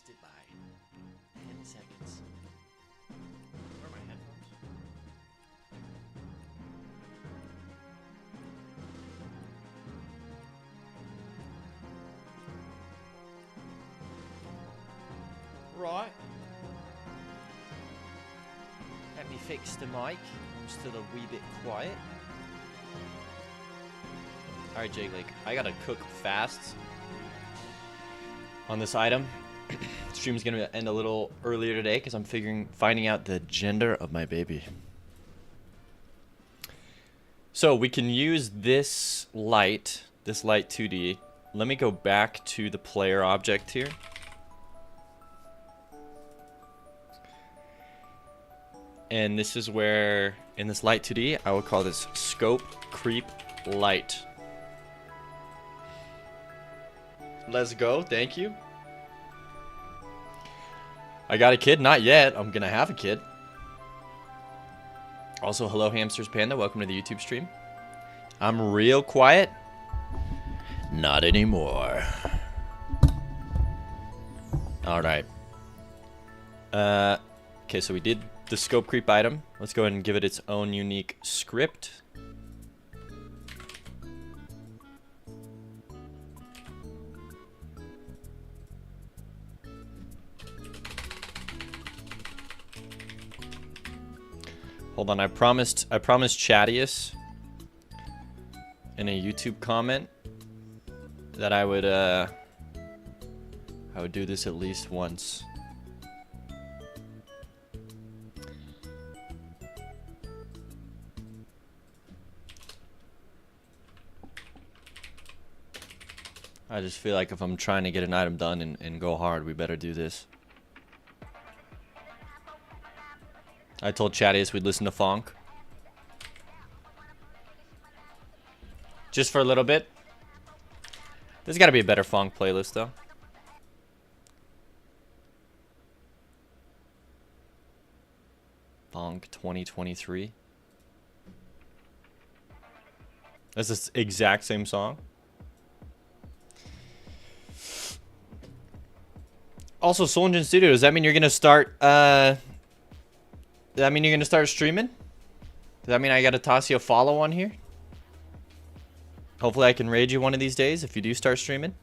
missed it by 10 seconds. Where are my headphones? Right. Let me fix the mic. I'm still a wee bit quiet. Alright, Jake, like, I gotta cook fast on this item. Stream's gonna end a little earlier today because I'm finding out the gender of my baby. So we can use this light 2D. Let me go back to the player object here. And this is where, in this light 2D, I will call this scope creep light. Let's go, thank you. I got a kid? Not yet. I'm gonna have a kid. Also, hello Hamsters Panda, welcome to the YouTube stream. I'm real quiet. Not anymore. Alright. Okay, so we did the scope creep item. Let's go ahead and give it its own unique script. Hold on, I promised Chadius in a YouTube comment that I would do this at least once. I just feel like if I'm trying to get an item done and go hard, we better do this. I told Chadius we'd listen to funk. Just for a little bit. There's gotta be a better funk playlist though. Funk 2023. That's the exact same song. Also, Soul Engine Studio, does that mean you're gonna start does that mean you're gonna start streaming? Does that mean I gotta toss you a follow on here? Hopefully I can raid you one of these days if you do start streaming.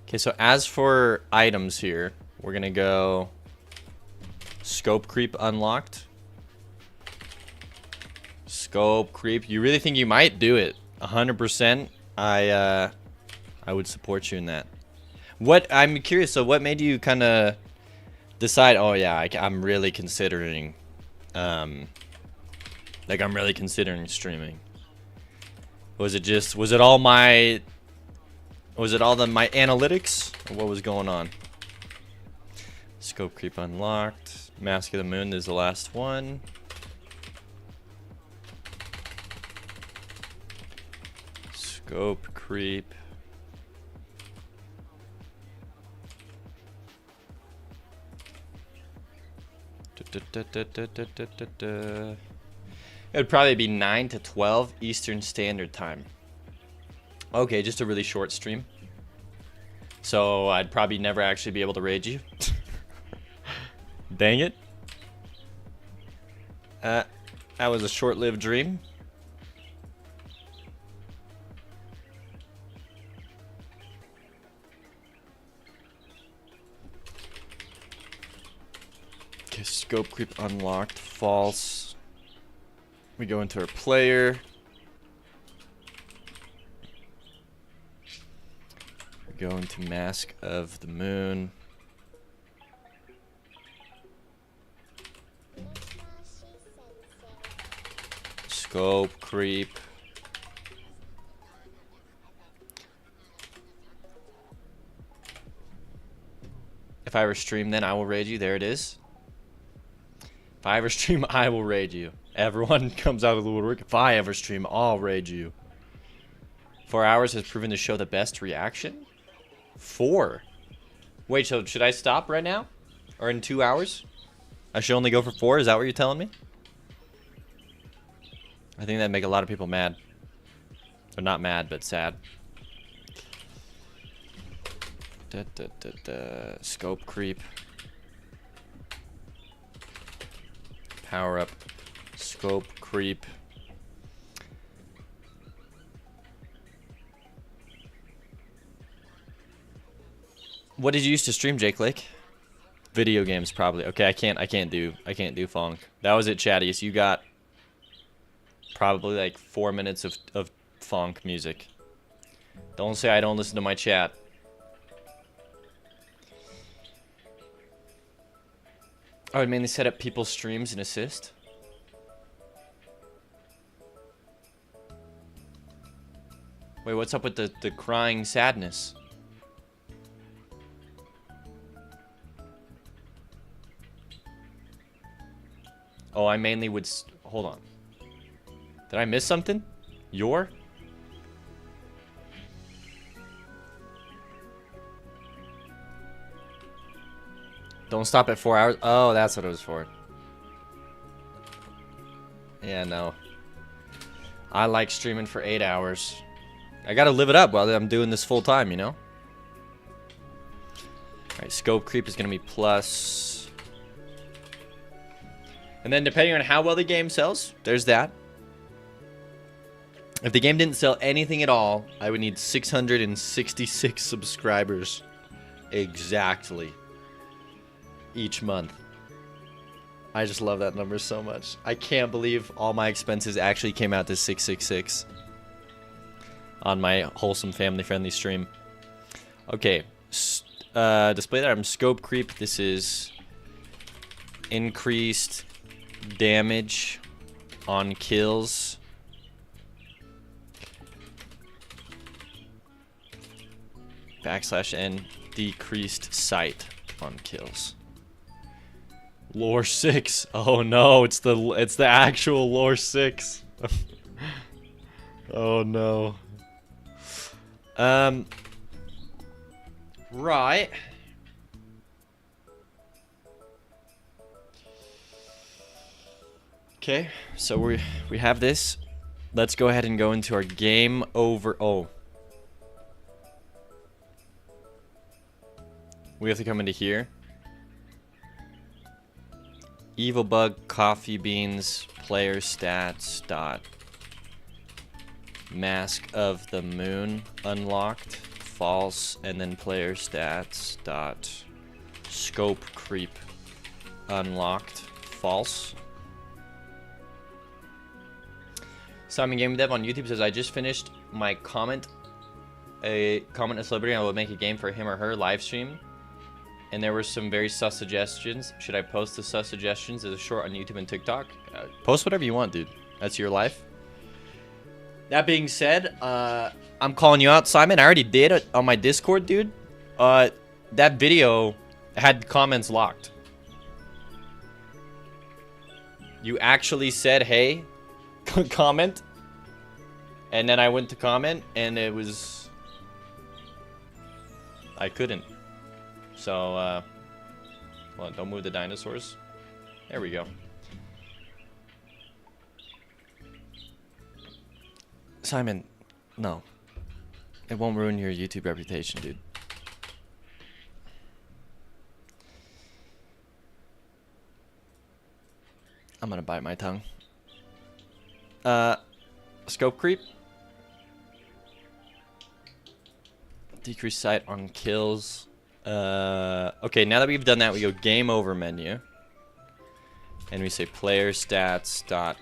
Okay, so as for items here, we're gonna go scope creep unlocked. Scope creep. You really think you might do it? 100%. I would support you in that. What, I'm curious, so what made you kind of decide, oh yeah, I'm really considering, like I'm really considering streaming? Was it all my analytics? Or what was going on? Scope creep unlocked. Mask of the Moon is the last one. Scope creep. It would probably be 9 to 12 Eastern Standard Time. Okay, just a really short stream. So I'd probably never actually be able to raid you. Dang it. That was a short-lived dream. Okay, scope creep unlocked, false. We go into our player. We go into Mask of the Moon. Scope creep. If I ever stream, then I will raid you. There it is. If I ever stream, I will raid you. Everyone comes out of the woodwork. If I ever stream, I'll raid you. 4 hours has proven to show the best reaction? 4? Wait, so should I stop right now? Or in 2 hours? I should only go for 4? Is that what you're telling me? I think that'd make a lot of people mad. Or not mad, but sad. Scope creep. Power up. Scope creep. What did you used to stream, Jake Lake? Video games, probably. Okay, I can't do Fonk. That was it, Chattius. You got probably like 4 minutes of Fonk music. Don't say I don't listen to my chat. I would mainly set up people's streams and assist. Wait, what's up with the crying sadness? Oh, I mainly would... Hold on. Did I miss something? Your? Don't stop at 4 hours. Oh, that's what it was for. Yeah, no. I like streaming for 8 hours. I gotta live it up while I'm doing this full time, you know? Alright, scope creep is gonna be plus... And then depending on how well the game sells, there's that. If the game didn't sell anything at all, I would need 666 subscribers exactly each month. I just love that number so much. I can't believe all my expenses actually came out to 666 on my wholesome family-friendly stream. Okay, display item scope creep. This is increased damage on kills. /N decreased sight on kills. Lore 6. Oh no, it's the actual lore 6. Oh no. Right. Okay, so we have this. Let's go ahead and go into our game over. Oh. We have to come into here. Evil bug, coffee beans, player stats, dot. Mask of the moon unlocked, false, and then player stats, dot. Scope creep unlocked, false. Simon Game Dev on YouTube says, I just finished my comment a celebrity. I will make a game for him or her live stream. And there were some very sus suggestions. Should I post the sus suggestions as a short on YouTube and TikTok? Post whatever you want, dude. That's your life. That being said, I'm calling you out, Simon. I already did it on my Discord, dude. That video had comments locked. You actually said, hey, comment. And then I went to comment, and it was... I couldn't. So, hold on, don't move the dinosaurs. There we go. Simon, no. It won't ruin your YouTube reputation, dude. I'm gonna bite my tongue. Scope creep. Decrease sight on kills. Okay, now that we've done that, we go game over menu. And we say player stats dot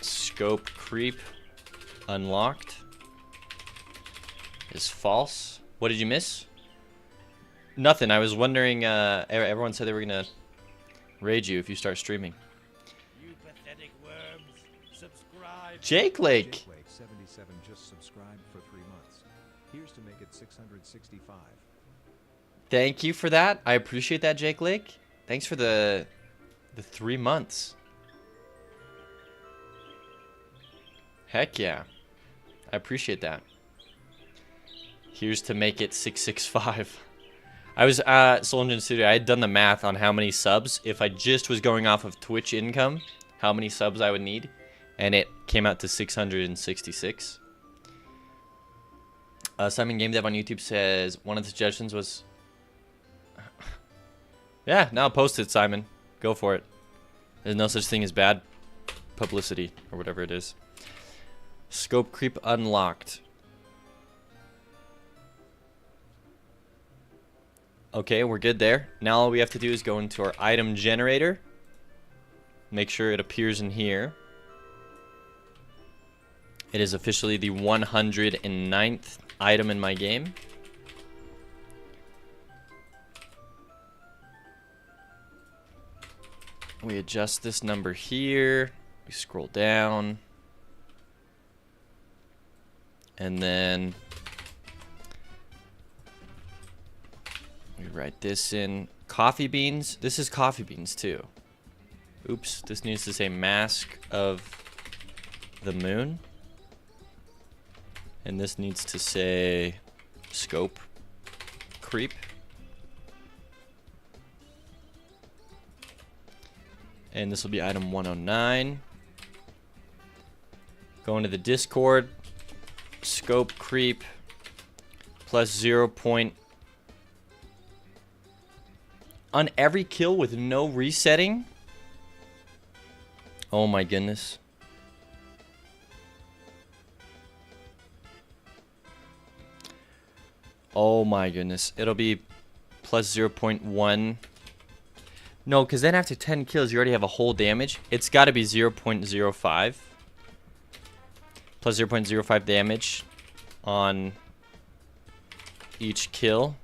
scope creep unlocked is false. What did you miss? Nothing. I was wondering, everyone said they were gonna raid you if you start streaming. You pathetic worms, subscribe. Jake Lake. Jake Lake 77 just subscribed for 3 months. Here's to make it 665. Thank you for that. I appreciate that, Jake Lake. Thanks for the 3 months. Heck yeah. I appreciate that. Here's to make it 665. I was at Soul Engine Studio. I had done the math on how many subs. If I just was going off of Twitch income, how many subs I would need. And it came out to 666. Simon Game Dev on YouTube says one of the suggestions was... Yeah, now post it, Simon. Go for it. There's no such thing as bad publicity, or whatever it is. Scope creep unlocked. Okay, we're good there. Now all we have to do is go into our item generator. Make sure it appears in here. It is officially the 109th item in my game. We adjust this number here. We scroll down. And then we write this in. Coffee beans. This is coffee beans too. Oops, this needs to say mask of the moon. And this needs to say scope creep. And this will be item 109. Go into the Discord. Scope creep plus 0. On every kill with no resetting. Oh my goodness. Oh my goodness. It'll be plus 0.1. No, because then after 10 kills, you already have a whole damage. It's got to be 0.05. Plus 0.05 damage on each kill.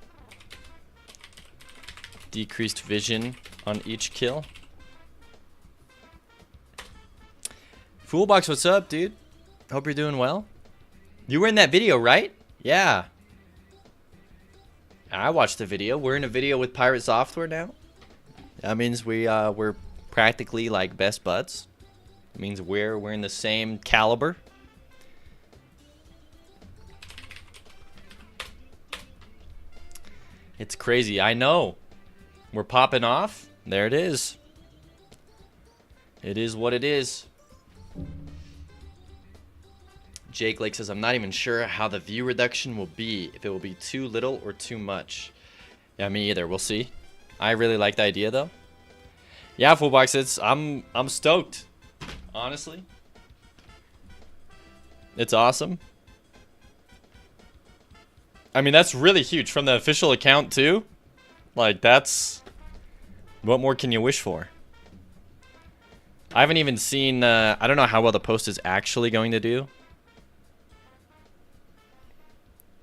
Decreased vision on each kill. Foolbox, what's up, dude? Hope you're doing well. You were in that video, right? Yeah. I watched the video. We're in a video with Pirate Software now. That means we're practically like best buds. It means we're in the same caliber. It's crazy. I know. We're popping off. There it is. It is what it is. Jake Lake says, I'm not even sure how the view reduction will be. If it will be too little or too much. Yeah, me either. We'll see. I really like the idea though. Yeah, Fullbox, I'm stoked. Honestly. It's awesome. I mean, that's really huge from the official account too. Like, that's... What more can you wish for? I haven't even seen... I don't know how well the post is actually going to do.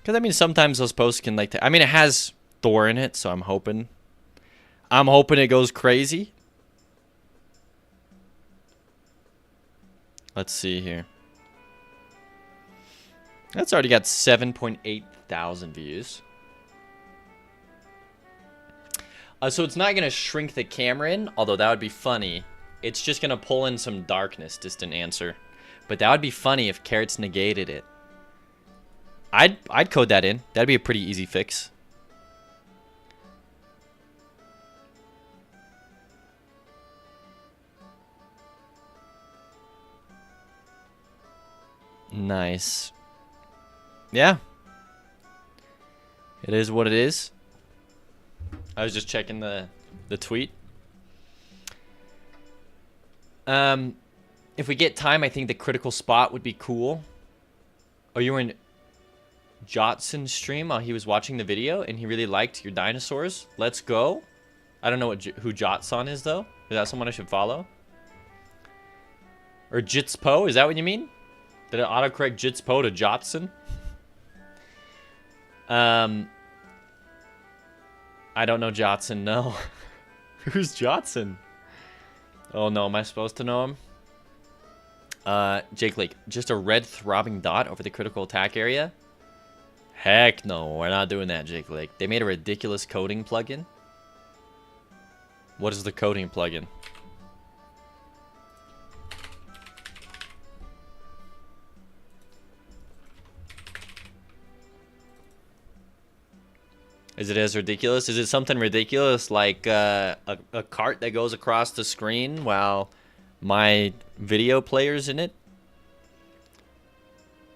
Because, I mean, sometimes those posts can like... I mean, it has Thor in it, so I'm hoping... it goes crazy. Let's see here. That's already got 7.8 thousand views. So it's not going to shrink the camera in, although that would be funny. It's just going to pull in some darkness, distant answer. But that would be funny if Carrots negated it. I'd code that in. That'd be a pretty easy fix. Nice. Yeah. It is what it is. I was just checking the tweet. If we get time, I think the critical spot would be cool. Oh, you were in Jotson's stream while he was watching the video, and he really liked your dinosaurs. Let's go. I don't know who Jotson is, though. Is that someone I should follow? Or Jitspo? Is that what you mean? Did it autocorrect Jitspo to Jotson? I don't know Jotson, no. Who's Jotson? Oh no, am I supposed to know him? Jake Lake, just a red throbbing dot over the critical attack area? Heck no, we're not doing that, Jake Lake. They made a ridiculous coding plugin. What is the coding plugin? Is it as ridiculous? Is it something ridiculous like a cart that goes across the screen while my video player's in it?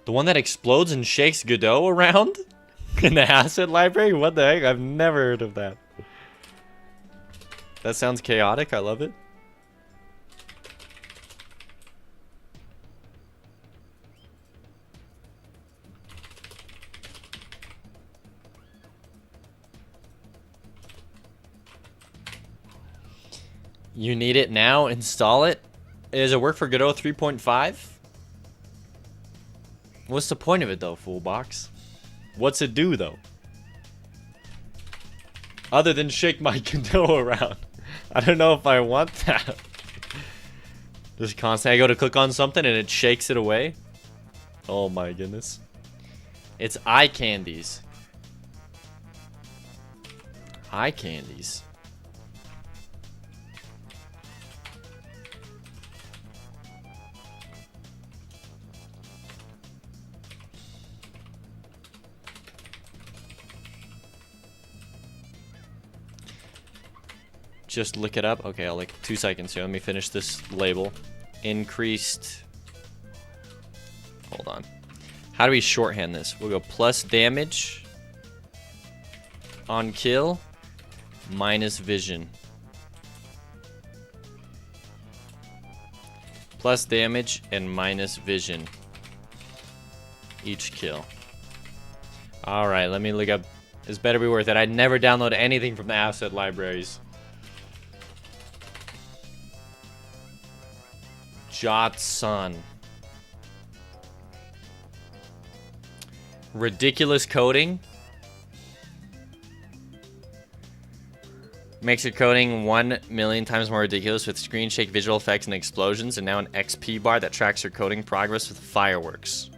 The one that explodes and shakes Godot around? In the asset library? What the heck? I've never heard of that. That sounds chaotic. I love it. You need it now. Install it. Does it work for Godot 3.5? What's the point of it though, Fool Box? What's it do though? Other than shake my Godot around. I don't know if I want that. Just constantly I go to click on something and it shakes it away. Oh my goodness. It's eye candies. Eye candies. Just look it up. Okay, I'll like 2 seconds here. Let me finish this label. Increased. Hold on. How do we shorthand this? We'll go plus damage on kill minus vision. Plus damage and minus vision. Each kill. Alright, let me look up. This better be worth it. I'd never download anything from the asset libraries. Jotson. Ridiculous coding. Makes your coding 1,000,000 times more ridiculous with screen shake, visual effects, and explosions, and now an XP bar that tracks your coding progress with fireworks.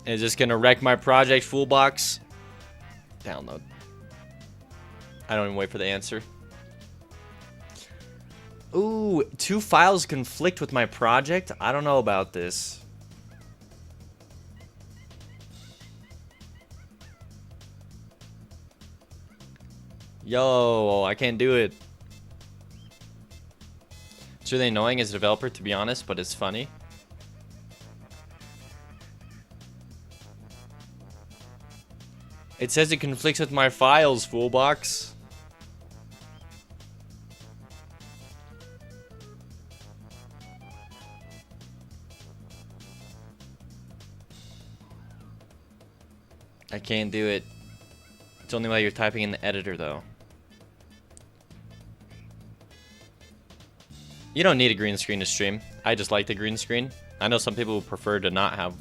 Is this gonna wreck my project, Foolbox? Download. I don't even wait for the answer. Ooh, 2 files conflict with my project? I don't know about this. Yo, I can't do it. It's really annoying as a developer, to be honest, but it's funny. It says it conflicts with my files, Foolbox. I can't do it. It's only while you're typing in the editor, though. You don't need a green screen to stream. I just like the green screen. I know some people prefer to not have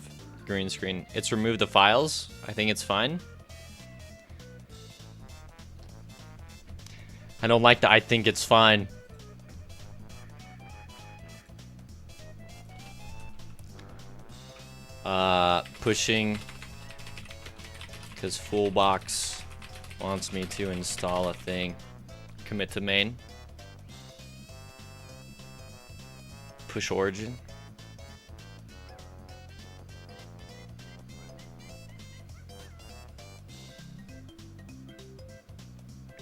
green screen. It's remove the files. I think it's fine. I don't like the I think it's fine. Pushing. Because Foolbox wants me to install a thing. Commit to main. Push origin.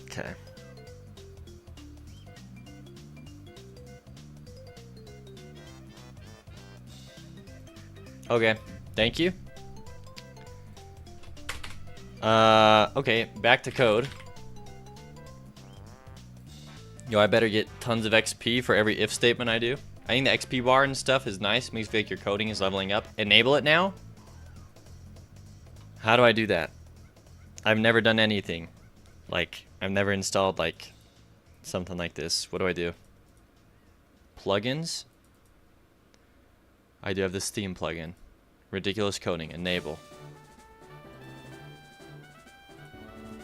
Okay. Okay, thank you. Okay, back to code. Yo, I better get tons of XP for every if statement I do. I think the XP bar and stuff is nice. Makes me feel like your coding is leveling up. Enable it now? How do I do that? I've never done anything. Like, I've never installed, like, something like this. What do I do? Plugins? I do have this theme plugin. Ridiculous coding. Enable.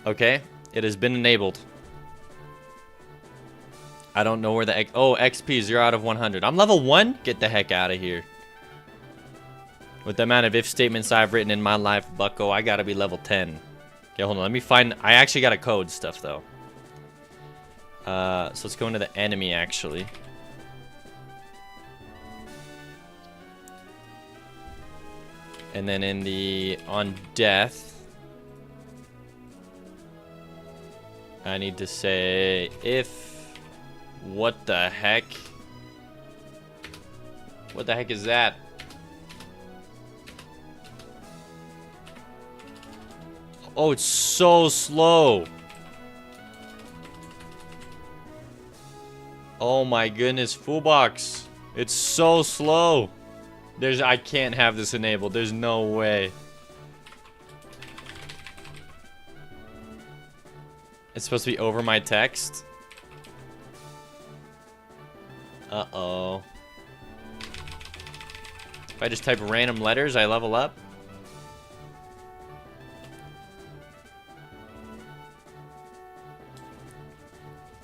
Okay, it has been enabled. I don't know where the XP 0 out of 100. I'm level 1? Get the heck out of here. With the amount of if statements I've written in my life, bucko, I gotta be level 10. Okay, hold on, let me find... I actually gotta code stuff, though. So let's go into the enemy, actually. And then in the... on death... I need to say if What the heck? What the heck is that? Oh, it's so slow. Oh my goodness, full box. It's so slow. I can't have this enabled. There's no way. It's supposed to be over my text. Uh-oh. If I just type random letters, I level up.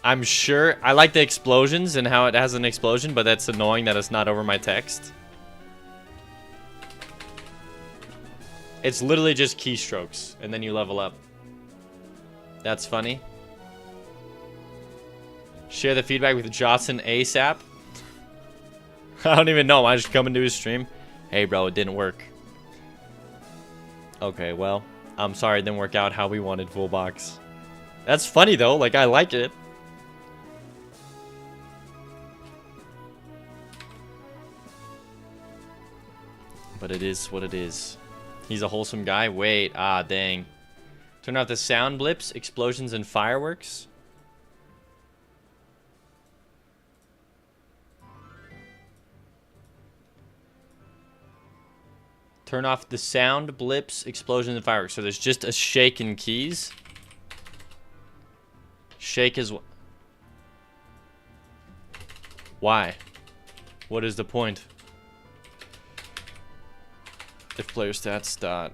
I'm sure. I like the explosions and how it has an explosion, but that's annoying that it's not over my text. It's literally just keystrokes, and then you level up. That's funny. Share the feedback with Johnson ASAP. I don't even know. I just come into his stream. Hey, bro, it didn't work. Okay, well, I'm sorry it didn't work out how we wanted full box. That's funny, though. Like, I like it. But it is what it is. He's a wholesome guy. Wait, dang. Turn off the sound blips, explosions, and fireworks. Turn off the sound blips, explosions, and fireworks. So there's just a shake and keys. Shake is why? What is the point? If player stats dot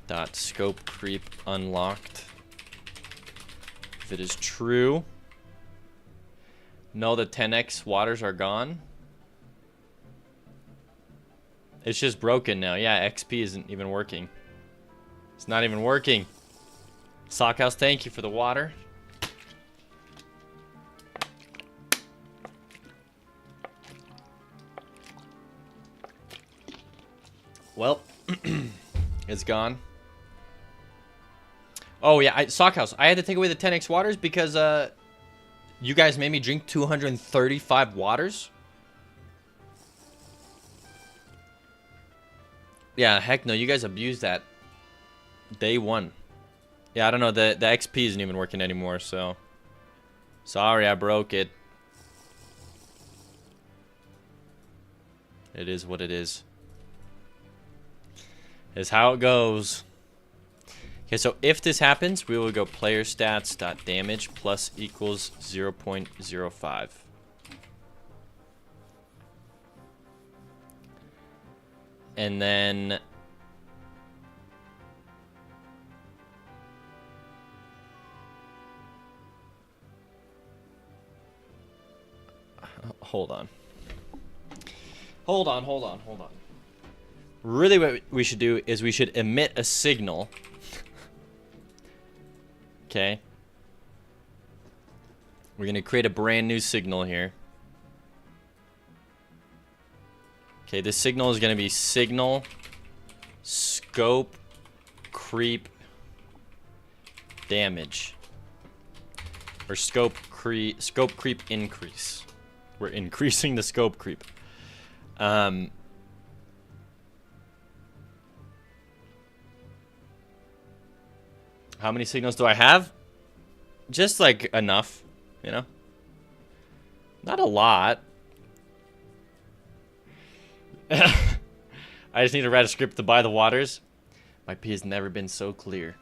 dot scope creep unlocked. If it is true, no, the 10x waters are gone. It's just broken now. Yeah, XP isn't even working. It's not even working. Sockhouse, thank you for the water. Well, it's gone. Oh yeah, Sockhouse. I had to take away the 10x waters because you guys made me drink 235 waters. Yeah, heck no, you guys abused that. Day one. Yeah, I don't know, the XP isn't even working anymore, so sorry I broke it. It is what it is. Is how it goes. Okay, so if this happens, we will go player stats dot damage plus equals 0.05. And then hold on. Really what we should do is we should emit a signal. Okay. We're going to create a brand new signal here. Okay, this signal is going to be signal scope creep damage. Or scope creep increase. We're increasing the scope creep. How many signals do I have? Just like enough, you know? Not a lot. I just need to write a script to buy the waters. My pee has never been so clear.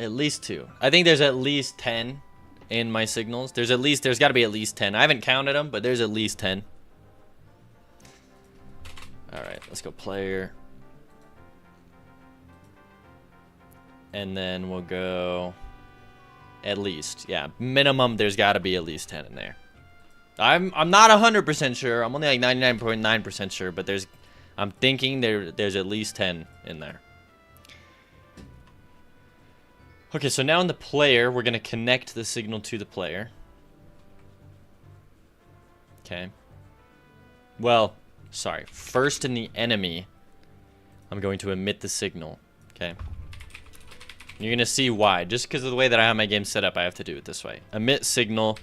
At least 2. I think there's at least 10 in my signals. There's got to be at least 10. I haven't counted them, but there's at least 10. Alright, let's go player. And then we'll go at least. Yeah, minimum there's got to be at least 10 in there. I'm not 100% sure. I'm only like 99.9% sure, but I'm thinking there's at least 10 in there. Okay, so now in the player, we're going to connect the signal to the player. Okay. Well, Sorry. First in the enemy, I'm going to emit the signal. Okay. You're going to see why. Just because of the way that I have my game set up, I have to do it this way. Emit signal.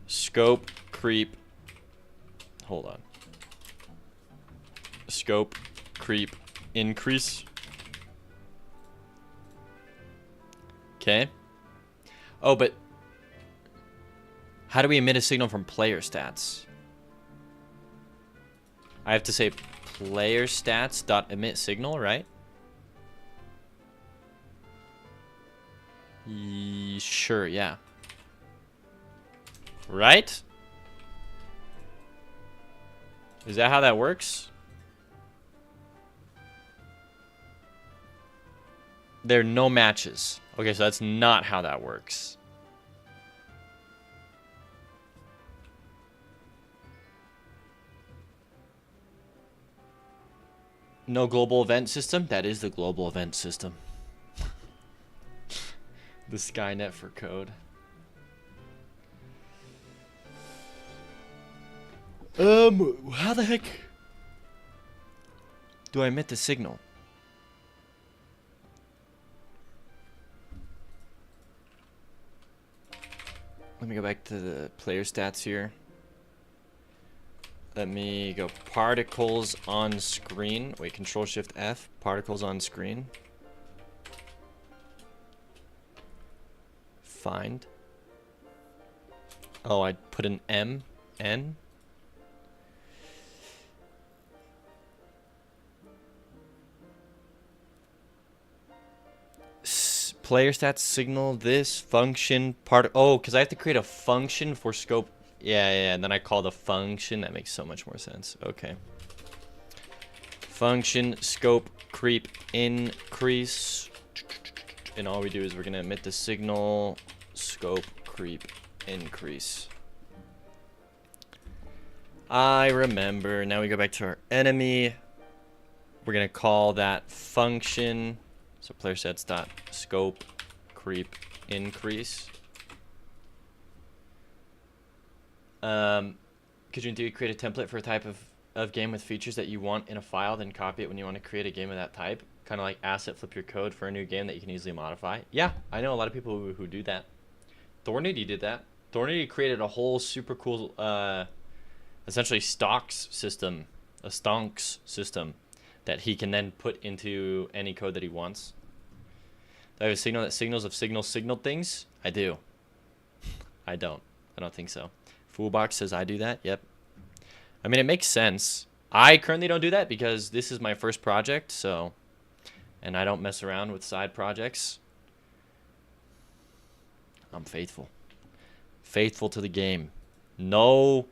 Scope creep. Hold on. Scope creep increase. Okay. Oh, but how do we emit a signal from player stats? I have to say player stats dot emit signal, right? Sure, yeah. Right? Is that how that works? There are no matches. Okay, so that's not how that works. No global event system? That is the global event system. The Skynet for code. How the heck do I emit the signal? Let me go back to the player stats here. Let me go particles on screen. Wait, Control Shift F. Particles on screen. Find. Oh, I put an M. N. Player stats signal this function part. Oh, because I have to create a function for scope. Yeah, and then I call the function. That makes so much more sense. Okay. Function scope creep increase. And all we do is we're going to emit the signal scope creep increase. I remember. Now we go back to our enemy. We're going to call that function. So player sets dot scope creep increase. Could you indeed create a template for a type of game with features that you want in a file, then copy it when you want to create a game of that type? Kind of like asset flip your code for a new game that you can easily modify. Yeah, I know a lot of people who do that. Thornity did that. Thornity created a whole super cool, essentially stocks system, a stonks system that he can then put into any code that he wants. Do I have a signal that signals of signal things? I do. I don't think so. Foolbox says I do that. Yep. I mean, it makes sense. I currently don't do that because this is my first project, so, and I don't mess around with side projects. I'm faithful. Faithful to the game. No.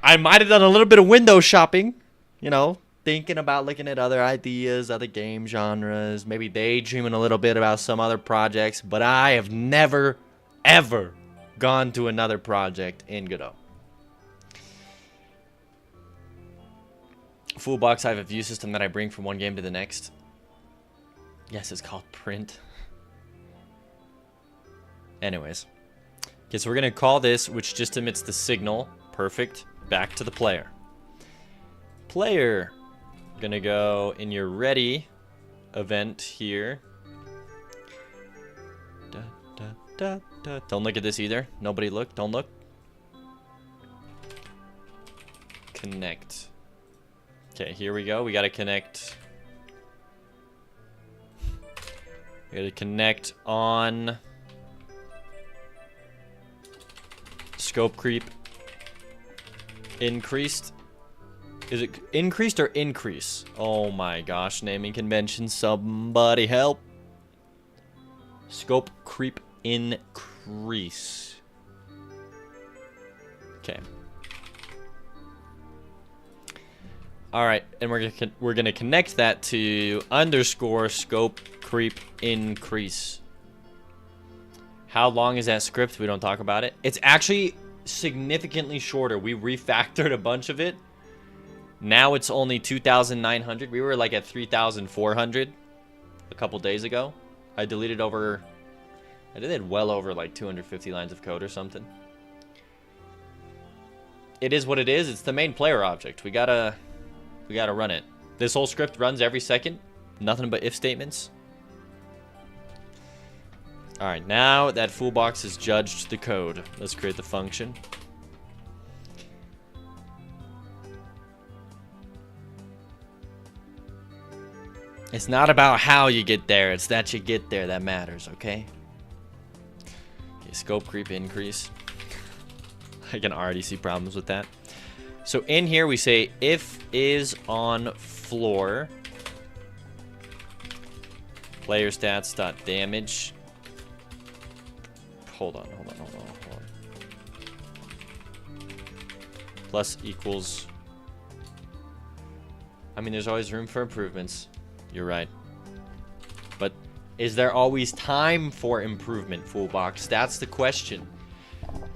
I might have done a little bit of window shopping, you know, thinking about looking at other ideas, other game genres, maybe daydreaming a little bit about some other projects, but I have never, ever gone to another project in Godot. Foolbox, I have a view system that I bring from one game to the next. Yes, it's called print. Anyways. Okay, so we're going to call this, which just emits the signal. Perfect. Back to the player. Player. Gonna go in your ready event here. Don't look at this either. Nobody look. Don't look. Connect. Okay, here we go. We gotta connect. We gotta connect on scope creep increased. Is it increased or increase? Oh my gosh, naming convention. Somebody help. Scope creep increase. Okay. All right, and we're gonna connect that to underscore scope creep increase. How long is that script? We don't talk about it. It's actually significantly shorter. We refactored a bunch of it. Now it's only 2,900. We were like at 3,400 a couple days ago. I did well over like 250 lines of code or something. it is what it is. It's the main player object. We gotta run it. This whole script runs every second. Nothing but if statements. All right, now that fool box has judged the code. Let's create the function. It's not about how you get there. It's that you get there that matters, okay? Okay, scope creep increase. I can already see problems with that. So in here we say if is on floor. Player stats dot damage. Hold on. Plus equals. I mean, there's always room for improvements. You're right. But is there always time for improvement, Foolbox? That's the question.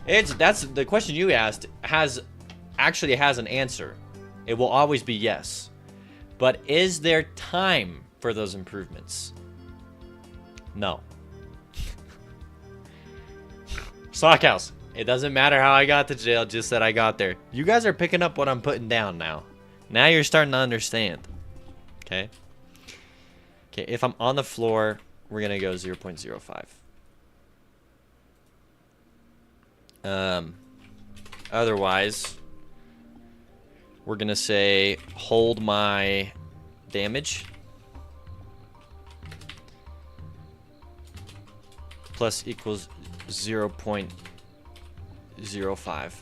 That's the question you asked actually has an answer. It will always be yes. But is there time for those improvements? No. Sockhouse. It doesn't matter how I got to jail, just that I got there. You guys are picking up what I'm putting down now. Now you're starting to understand. Okay? Okay, if I'm on the floor, we're going to go 0.05. Otherwise, we're going to say hold my damage. Plus equals 0.05.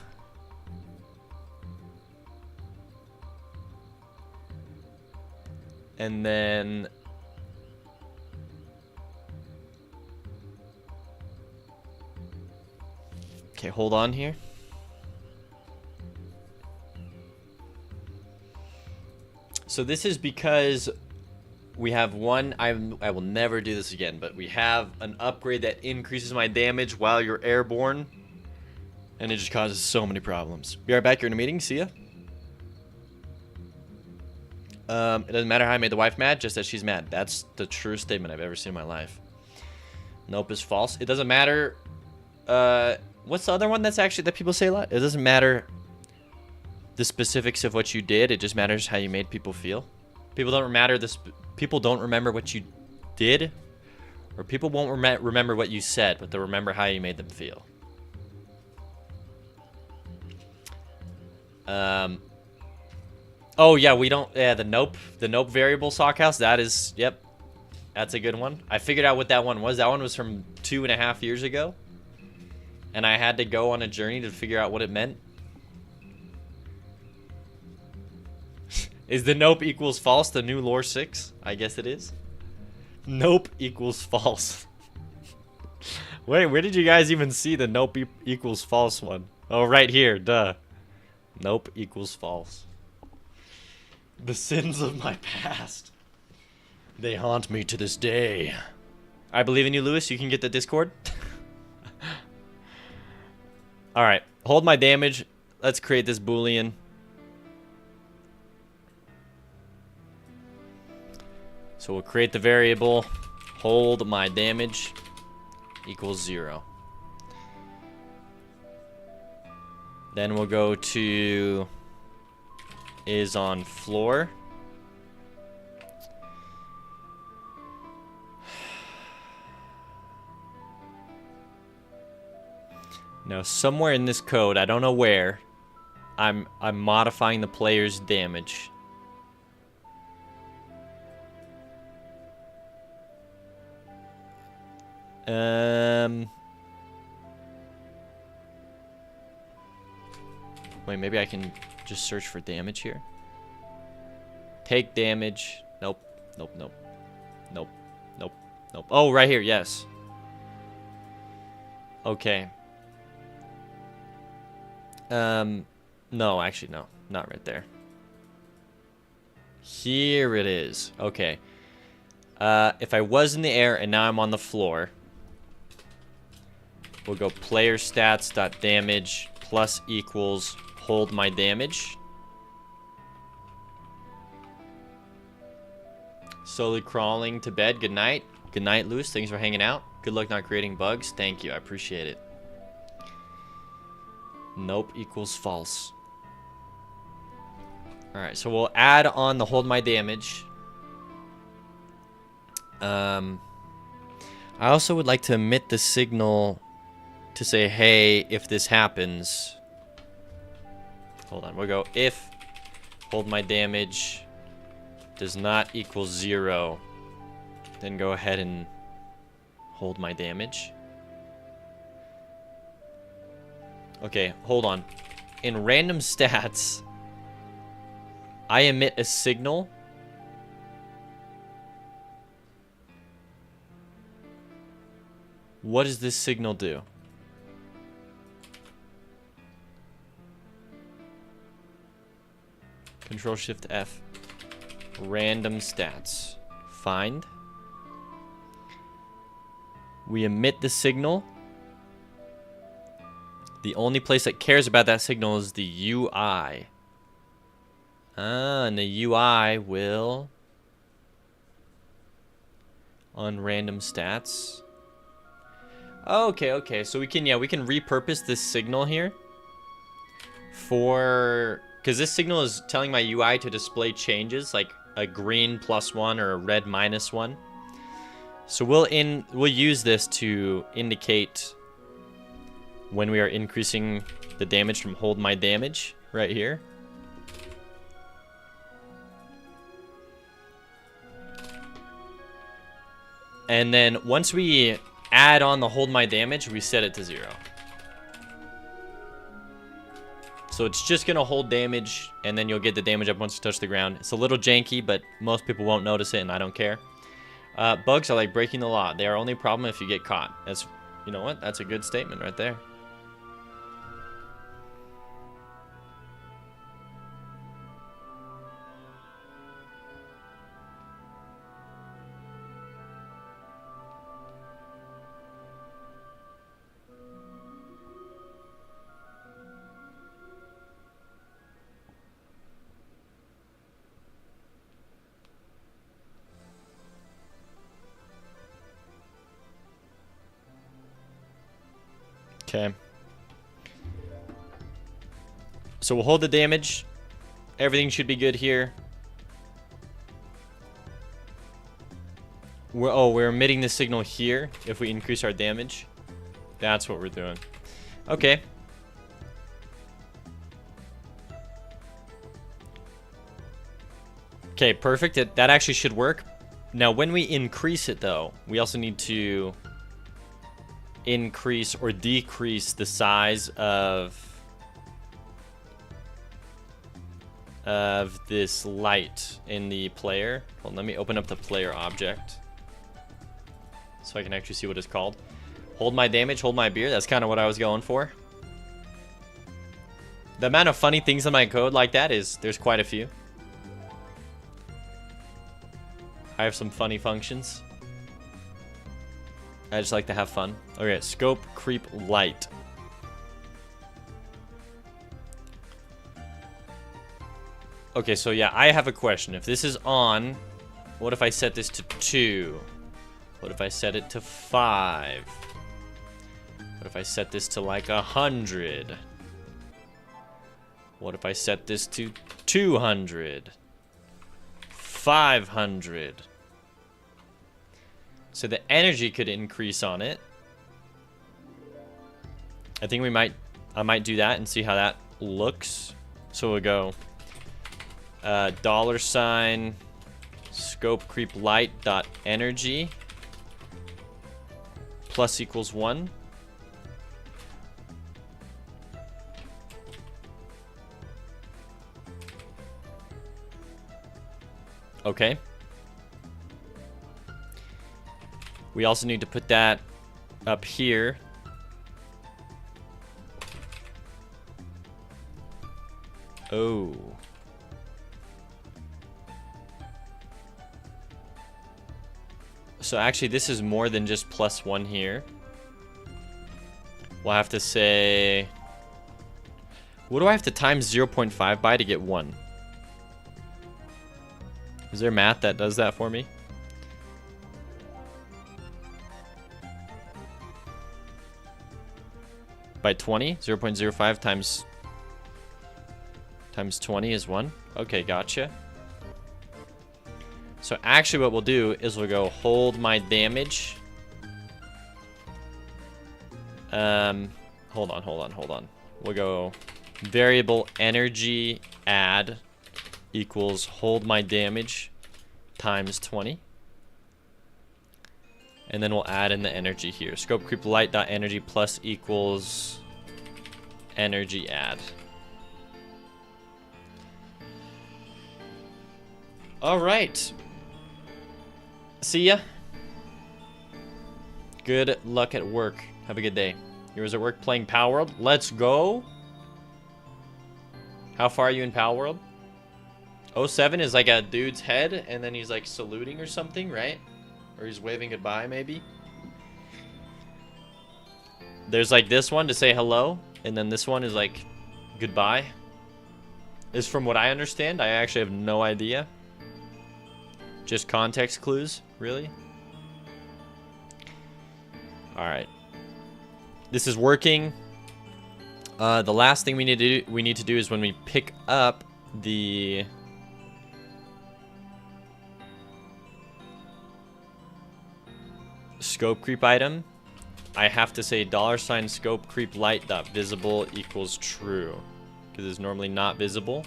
And then okay, hold on here. So this is because we have one, I will never do this again, but we have an upgrade that increases my damage while you're airborne. And it just causes so many problems. Be right back, you're in a meeting, see ya. It doesn't matter how I made the wife mad, just that she's mad. That's the truest statement I've ever seen in my life. Nope is false. It doesn't matter, what's the other one that's actually, that people say a lot? It doesn't matter the specifics of what you did, it just matters how you made people feel. People don't remember what you did, or people won't remember what you said, but they'll remember how you made them feel. Oh yeah, we don't, yeah, the nope variable, Sockhouse, that is, yep, that's a good one. I figured out what that one was. That one was from 2.5 years ago, and I had to go on a journey to figure out what it meant. Is the nope equals false the new lore 6? I guess it is. Nope equals false. Wait, where did you guys even see the nope equals false one? Oh, right here, duh. Nope equals false. The sins of my past. They haunt me to this day. I believe in you, Lewis. You can get the Discord. Alright, hold my damage. Let's create this Boolean. So we'll create the variable hold my damage equals 0. Then we'll go to is on floor. Now somewhere in this code, I don't know where, I'm modifying the player's damage. Wait, maybe I can just search for damage here. Take damage. Nope. Nope, nope. Nope. Nope. Nope. Oh, right here, yes. Okay. No, actually, no. Not right there. Here it is. Okay. If I was in the air and now I'm on the floor, we'll go player stats dot damage plus equals hold my damage. Slowly crawling to bed. Good night. Good night, Lewis. Thanks for hanging out. Good luck not creating bugs. Thank you. I appreciate it. Nope equals false. Alright, so we'll add on the hold my damage. I also would like to emit the signal to say, hey, if this happens. Hold on, we'll go if hold my damage does not equal 0, then go ahead and hold my damage. Okay, hold on. In random stats, I emit a signal. What does this signal do? Control Shift F. Random stats. Find. We emit the signal. The only place that cares about that signal is the UI. And the UI will... on random stats. Okay. So we can repurpose this signal here. For... because this signal is telling my UI to display changes, like a green +1 or a red -1. So we'll use this to indicate when we are increasing the damage from hold my damage right here. And then once we add on the hold my damage, we set it to 0. So it's just gonna hold damage, and then you'll get the damage up once you touch the ground. It's a little janky, but most people won't notice it, and I don't care. Bugs are like breaking the law. They are only a problem if you get caught. That's, you know what? That's a good statement right there. Okay. So we'll hold the damage. Everything should be good here. We're emitting the signal here if we increase our damage. That's what we're doing. Okay. Okay, perfect. That actually should work. Now, when we increase it, though, we also need to increase or decrease the size of this light in the player. Hold on, let me open up the player object so I can actually see what it's called. Hold my damage, hold my beer. That's kind of what I was going for. The amount of funny things in my code like that is there's quite a few. I have some funny functions. I just like to have fun. Okay, scope creep light. Okay, so yeah, I have a question. If this is on, what if I set this to 2? What if I set it to 5? What if I set this to like 100? What if I set this to 200? 500? So the energy could increase on it. I think I might do that and see how that looks. So we'll go $ scope creep light dot energy plus equals 1. Okay. We also need to put that up here. Oh. So actually this is more than just +1 here. We'll have to say... what do I have to times 0.5 by to get 1? Is there math that does that for me? By 20? 0.05 times 20 is 1? Okay, gotcha. So actually what we'll do is we'll go hold my damage. Hold on. We'll go variable energy add equals hold my damage times 20. And then we'll add in the energy here. Scope creep light dot energy plus equals energy add. All right. See ya. Good luck at work. Have a good day. You was at work playing Power World. Let's go. How far are you in Power World? 07 is like a dude's head, and then he's like saluting or something, right? Or he's waving goodbye, maybe. There's like this one to say hello, and then this one is like goodbye. Is from what I understand. I actually have no idea. Just context clues, really? Alright. This is working. The last thing we need to do is when we pick up the scope creep item, I have to say $ scope creep light dot visible equals true, because it's normally not visible.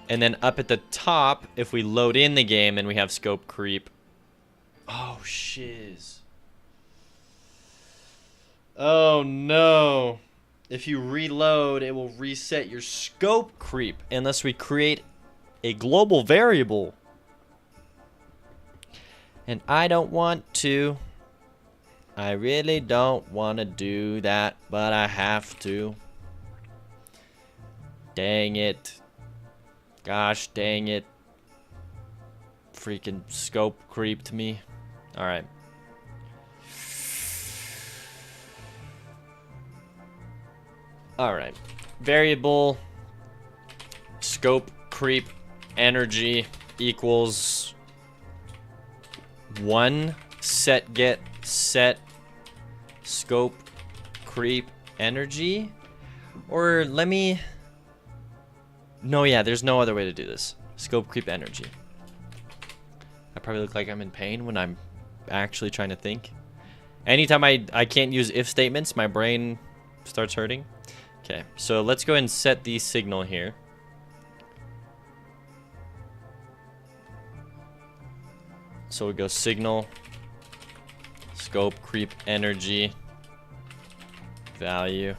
And then up at the top, if we load in the game and we have scope creep, oh shiz. Oh no. If you reload, it will reset your scope creep unless we create a global variable. And I don't want to. I really don't want to do that, but I have to. Dang it. Gosh dang it. Freaking scope creeped me. Alright. Alright. Variable scope creep energy equals 1 set get set scope creep energy. Or let me... No, yeah, there's no other way to do this. Scope creep energy. I probably look like I'm in pain when I'm actually trying to think. Anytime I can't use if statements, my brain starts hurting. Okay, so let's go ahead and set the signal here. So we go signal, scope creep energy, value.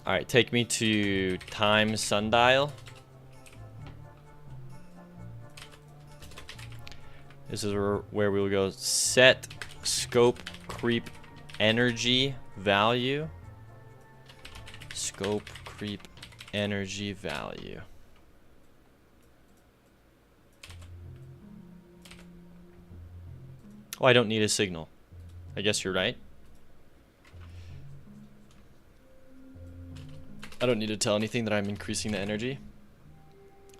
Alright, take me to time sundial. This is where we will go set scope creep energy value. Scope creep energy value. Oh, I don't need a signal. I guess you're right. I don't need to tell anything that I'm increasing the energy.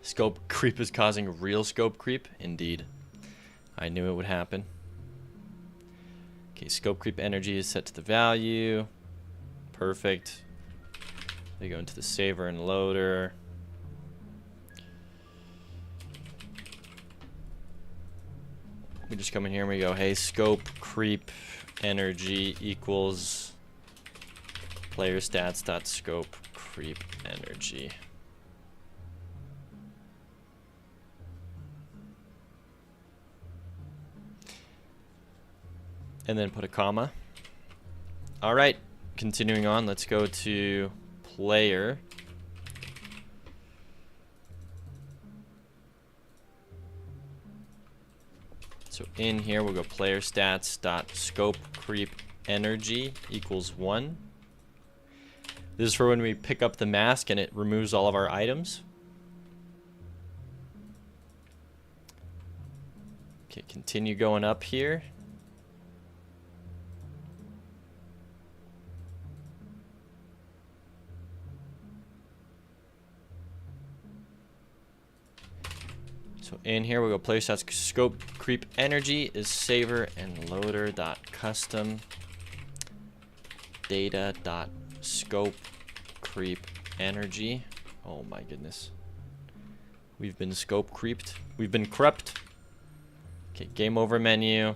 Scope creep is causing real scope creep. Indeed. I knew it would happen. Okay, scope creep energy is set to the value. Perfect. They go into the saver and loader. We just come in here and we go, hey, scope creep energy equals player stats dot scope creep energy. And then put a comma. All right, continuing on, let's go to player. So in here we'll go player stats dot scope creep energy equals 1. This is for when we pick up the mask and it removes all of our items. Okay, continue going up here. So in here we'll go player stats scope creep energy is saver and loader dot custom data dot scope creep energy. Oh my goodness. We've been scope creeped. We've been corrupt. Okay, game over menu.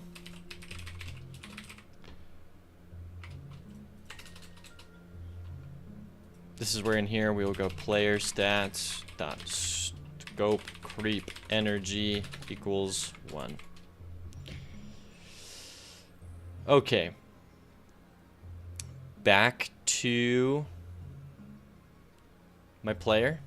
This is where in here we will go player stats dot scope creep energy equals 1. Okay. Back to my player.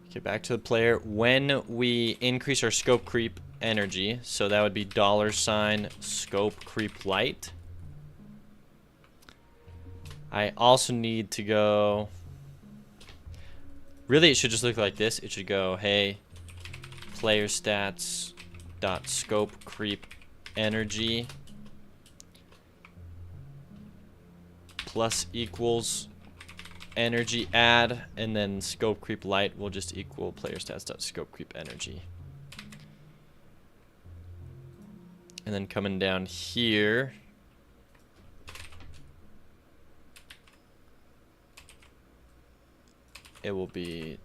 Okay, back to the player. When we increase our scope creep energy, so that would be $ scope creep light. I also need to go, really it should just look like this. It should go, hey, player stats dot scope creep energy plus equals energy add, and then scope creep light will just equal player stats dot scope creep energy. And then coming down here, it will be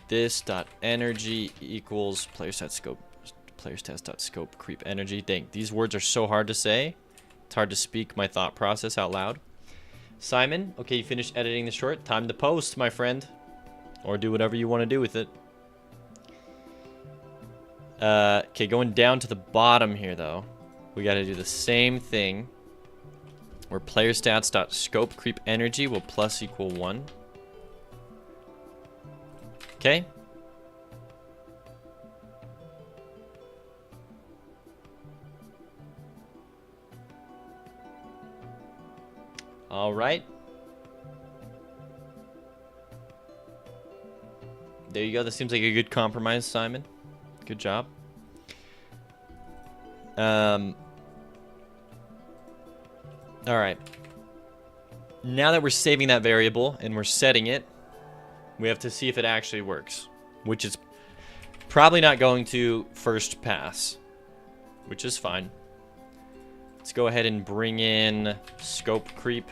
this dot energy equals player stats dot scope creep energy. Dang, these words are so hard to say. It's hard to speak my thought process out loud. Simon, okay, you finished editing the short. Time to post, my friend. Or do whatever you want to do with it. Okay, going down to the bottom here, though. We got to do the same thing. Where player stats dot scope creep energy will plus equal 1. Okay. All right. There you go. That seems like a good compromise, Simon. Good job. All right. Now that we're saving that variable and we're setting it, we have to see if it actually works, which is probably not going to first pass, which is fine. Let's go ahead and bring in scope creep.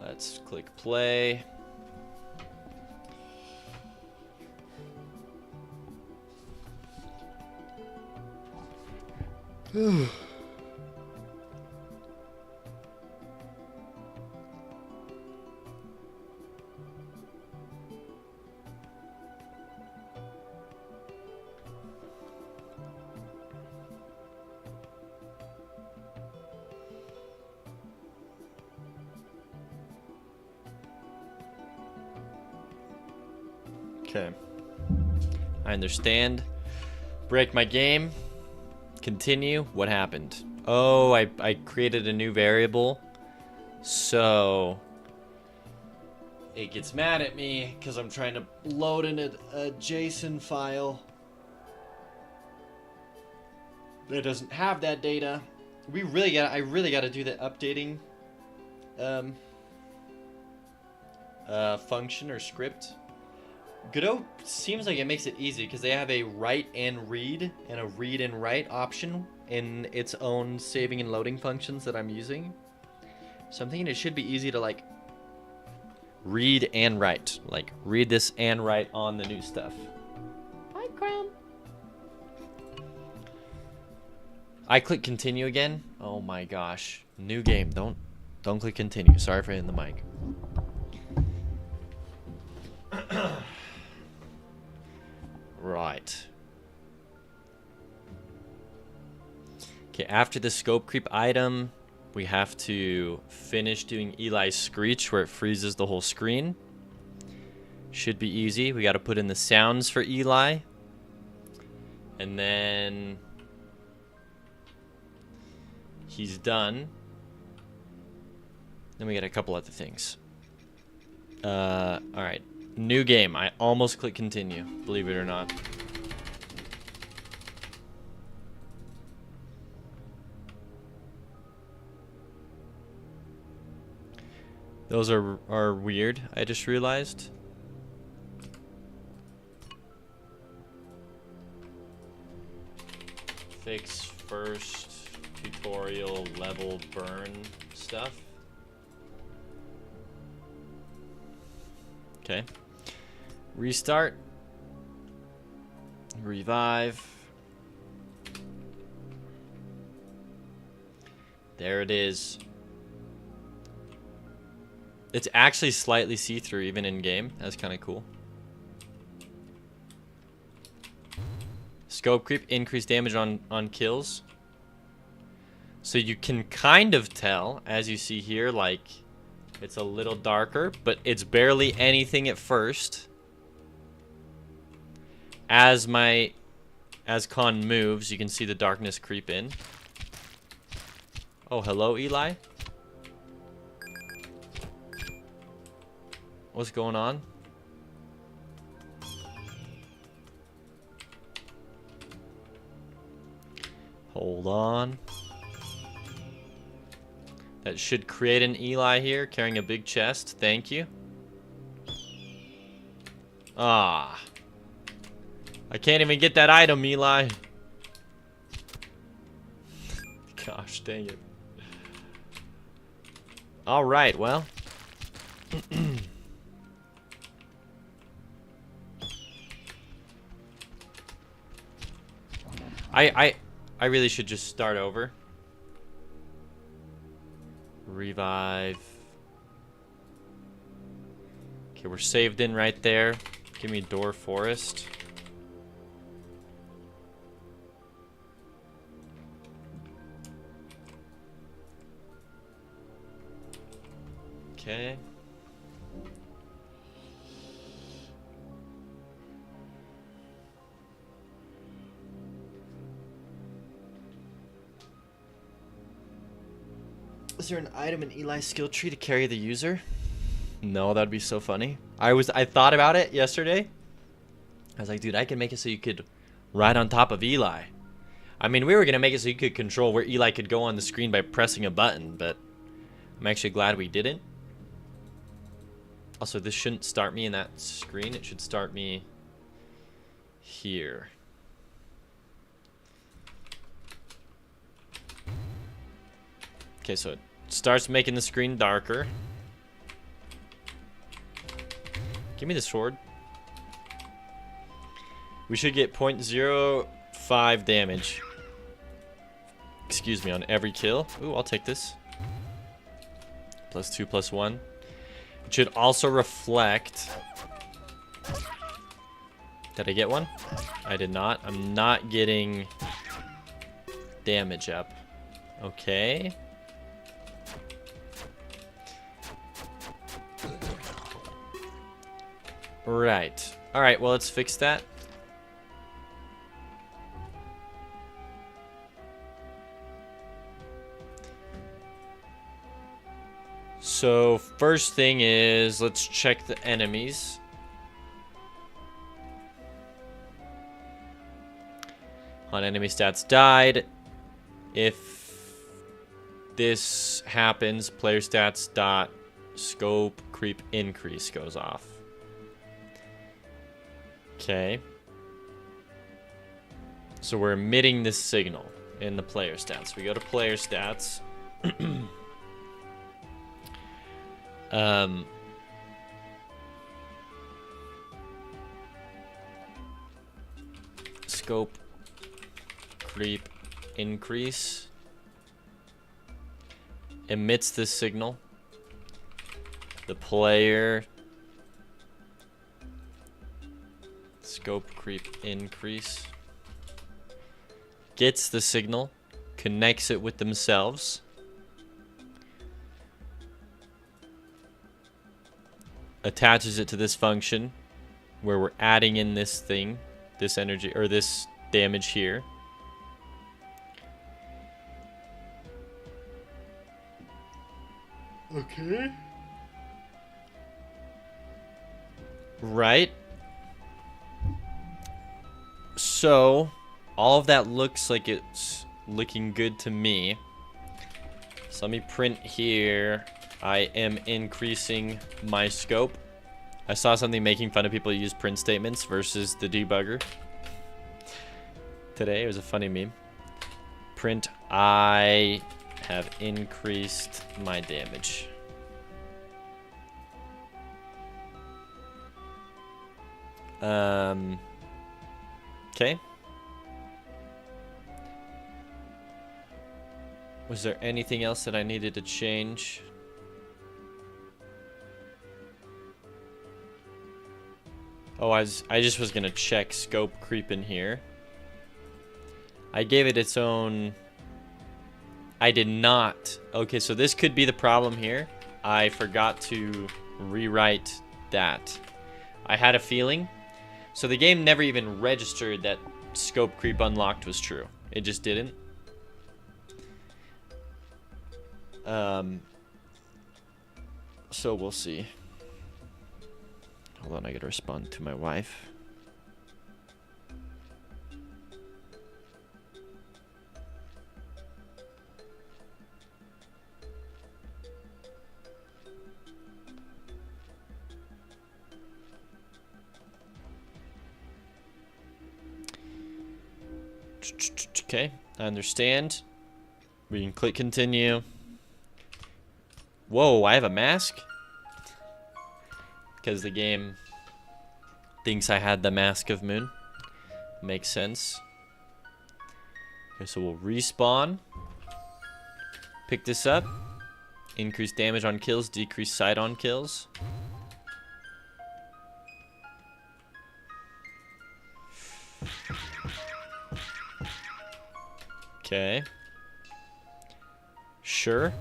Let's click play. Okay. I understand. Break my game. Continue. What happened? Oh, I created a new variable. So it gets mad at me because I'm trying to load in a JSON file that doesn't have that data. I really gotta do the updating function or script. Godot seems like it makes it easy because they have a write and read and a read and write option in its own saving and loading functions that I'm using. So I'm thinking it should be easy to like read and write. Like read this and write on the new stuff. Hi, Crown. I click continue again. Oh my gosh. New game. Don't click continue. Sorry for hitting the mic. Right. Okay, after the scope creep item, we have to finish doing Eli's screech where it freezes the whole screen. Should be easy. We got to put in the sounds for Eli. And then he's done. Then we got a couple other things. All right. New game. I almost clicked continue, believe it or not. Those are weird, I just realized. Fix first tutorial level burn stuff. Okay. Restart. Revive. There it is. It's actually slightly see-through even in game. That's kind of cool. Scope creep, increased damage on kills. So you can kind of tell, as you see here, like it's a little darker, but it's barely anything at first. As Con moves, you can see the darkness creep in. Oh, hello, Eli. What's going on? Hold on. That should create an Eli here, carrying a big chest. Thank you. Ah. I can't even get that item, Eli. Gosh, dang it. Alright, well. I really should just start over. Revive. Okay, we're saved in right there. Give me Door Forest. Okay. Is there an item in Eli's skill tree to carry the user? No, that'd be so funny. I thought about it yesterday. I was like, dude, I can make it so you could ride on top of Eli. I mean, we were gonna make it so you could control where Eli could go on the screen by pressing a button, but I'm actually glad we didn't. Also, this shouldn't start me in that screen. It should start me here. Okay, so it starts making the screen darker. Give me the sword. We should get 0.05 damage. Excuse me, on every kill. Ooh, I'll take this. +2, +1. It should also reflect. Did I get one? I did not. I'm not getting damage up. Okay. Right. Alright, well, let's fix that. So, first thing is, let's check the enemies. On enemy stats died. If this happens, player stats dot scope creep increase goes off. Okay. So we're emitting this signal in the player stats. We go to player stats. Scope creep increase emits this signal. The player scope creep increase gets the signal, connects it with themselves, attaches it to this function where we're adding in this thing, this energy or this damage here. Okay. Right. So, all of that looks like it's looking good to me. So let me print here I am increasing my scope. I saw something making fun of people who use print statements versus the debugger. Today, it was a funny meme. Print, I have increased my damage. Okay. Was there anything else that I needed to change? Oh, I just was gonna check scope creep in here. I gave it its own... I did not. Okay, so this could be the problem here. I forgot to rewrite that. I had a feeling. So the game never even registered that scope creep unlocked was true. It just didn't. So we'll see. Hold on, I gotta respond to my wife. Okay, I understand. We can click continue. Whoa, I have a mask? Because the game thinks I had the Mask of Moon. Makes sense. Okay, so we'll respawn. Pick this up. Increase damage on kills, decrease sight on kills. Okay. Sure.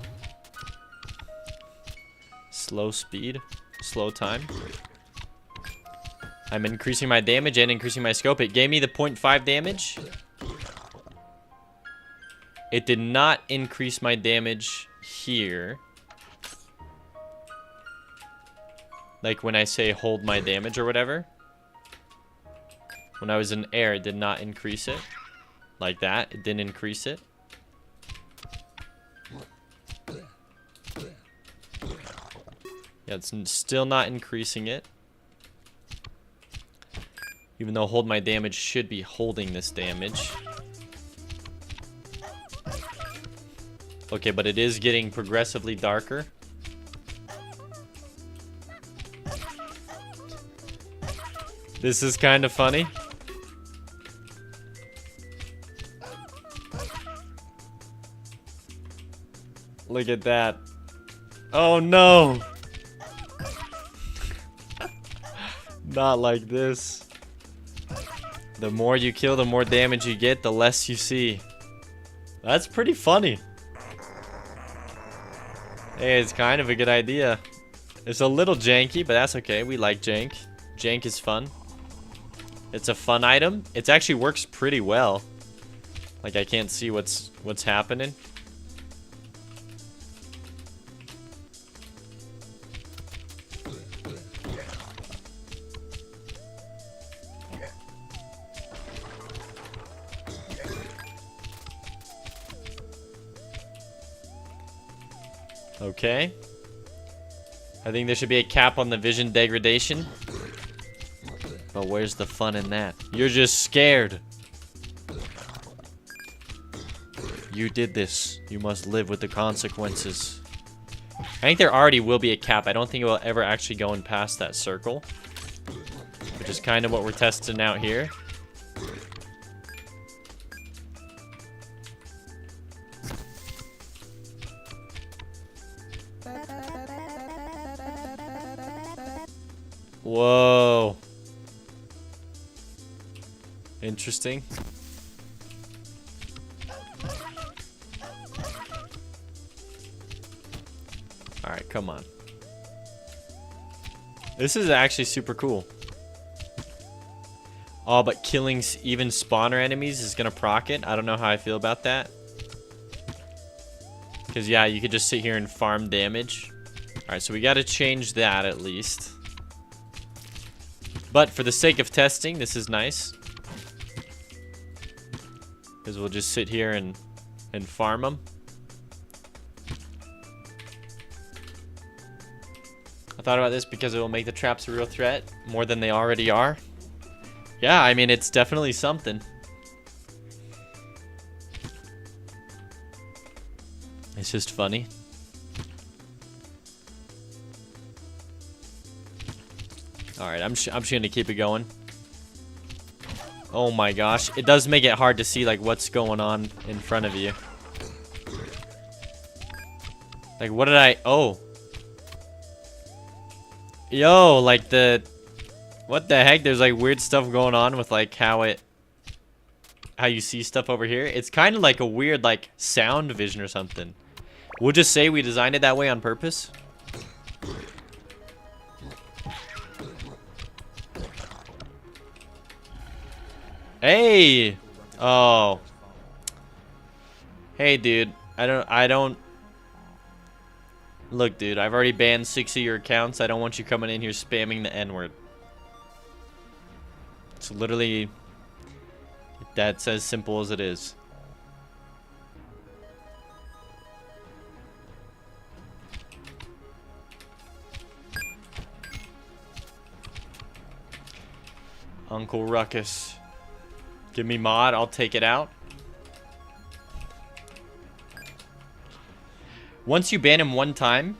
Slow speed. Slow time. I'm increasing my damage and increasing my scope. It gave me the 0.5 damage. It did not increase my damage here. Like when I say hold my damage or whatever. When I was in air, it did not increase it. Like that. It didn't increase it. Yeah, it's still not increasing it. Even though hold my damage should be holding this damage. Okay, but it is getting progressively darker. This is kind of funny. Look at that. Oh no! Not like this. The more you kill, the more damage you get, the less you see. That's pretty funny. Hey, it's kind of a good idea. It's a little janky, but that's okay. We like jank. Jank is fun. It's a fun item. It actually works pretty well. Like I can't see what's happening. Okay. I think there should be a cap on the vision degradation. But where's the fun in that? You're just scared. You did this. You must live with the consequences. I think there already will be a cap. I don't think it will ever actually go in past that circle. Which is kind of what we're testing out here. Whoa. Interesting. Alright, come on. This is actually super cool. Oh, but killing even spawner enemies is gonna proc it. I don't know how I feel about that. Because, yeah, you could just sit here and farm damage. Alright, so we gotta change that at least. But for the sake of testing, this is nice. Because we'll just sit here and farm them. thought about this because it will make the traps a real threat more than they already are. Yeah, I mean, it's definitely something. It's just funny. Alright, I'm just gonna keep it going. Oh my gosh. It does make it hard to see, like, what's going on in front of you. Like, what did I... Oh. Yo, like, the... What the heck? There's, like, weird stuff going on with, like, how you see stuff over here. It's kind of like a weird, like, sound vision or something. We'll just say we designed it that way on purpose. Hey! Oh. Hey, dude. I don't... Look, dude, I've already banned 6 of your accounts. I don't want you coming in here spamming the N-word. It's literally... That's as simple as it is. Uncle Ruckus. Give me mod, I'll take it out. Once you ban him one time,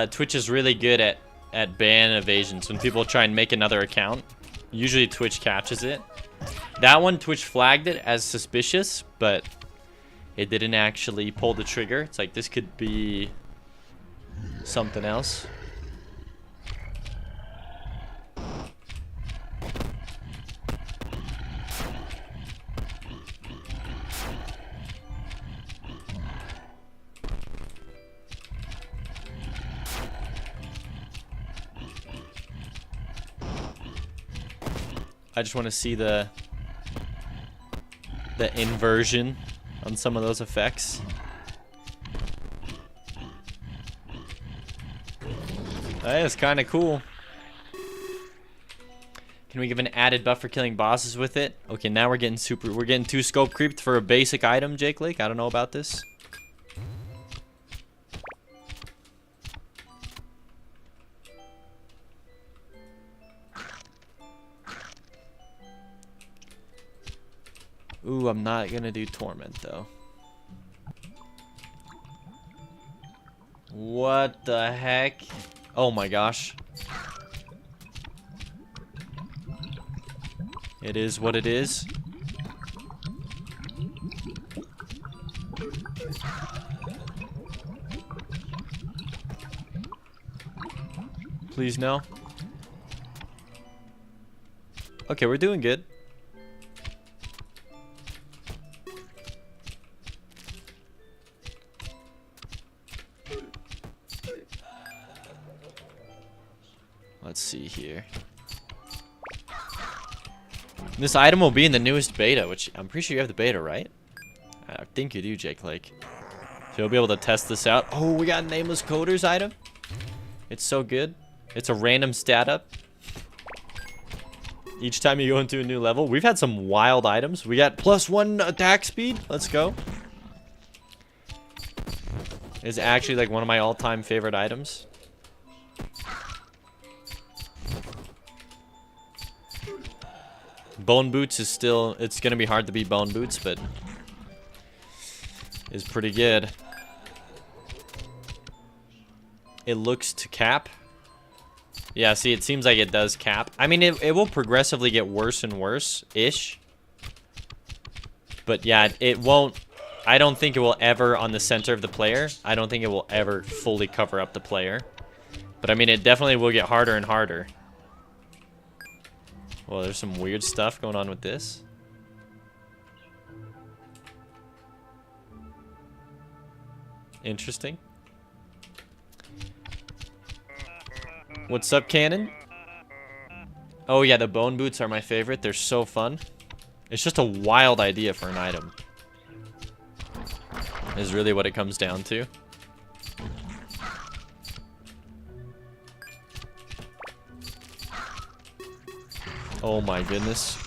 Twitch is really good at ban evasions. When people try and make another account, usually Twitch catches it. That one, Twitch flagged it as suspicious, but it didn't actually pull the trigger. It's like, this could be something else. I just want to see the inversion on some of those effects. That is kind of cool. Can we give an added buff for killing bosses with it? Okay, now we're getting too scope creeped for a basic item, Jake Lake. I don't know about this. Ooh, I'm not gonna do Torment though. What the heck? Oh my gosh. It is what it is. Please no. Okay, we're doing good. Let's see here. This item will be in the newest beta, which I'm pretty sure you have the beta, right? I think you do, Jake Lake. So you'll be able to test this out. Oh, we got Nameless Coder's item. It's so good. It's a random stat up. Each time you go into a new level. We've had some wild items. We got +1 attack speed. Let's go. It's actually like one of my all-time favorite items. Bone Boots is still... It's going to be hard to beat Bone Boots, but... is pretty good. It looks to cap. Yeah, see, it seems like it does cap. I mean, it will progressively get worse and worse-ish. But yeah, it won't... I don't think it will ever, on the center of the player, I don't think it will ever fully cover up the player. But I mean, it definitely will get harder and harder. Well, there's some weird stuff going on with this. Interesting. What's up, Cannon? Oh yeah, the bone boots are my favorite. They're so fun. It's just a wild idea for an item. Is really what it comes down to. Oh my goodness.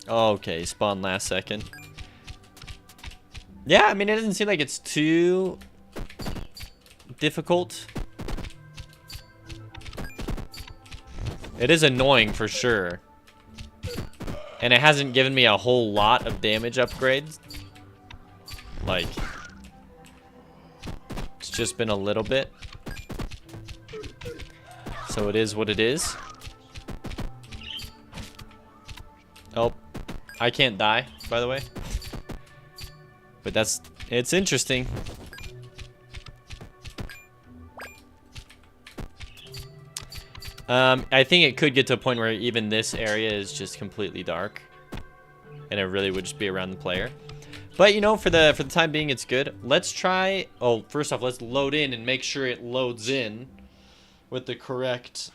Okay, spawn last second. Yeah, I mean, it doesn't seem like it's too difficult. It is annoying for sure. And it hasn't given me a whole lot of damage upgrades. Like, it's just been a little bit. So it is what it is. Oh, I can't die, by the way. But it's interesting. I think it could get to a point where even this area is just completely dark. And it really would just be around the player. But, you know, for the time being, it's good. Let's try... Oh, first off, let's load in and make sure it loads in with the correct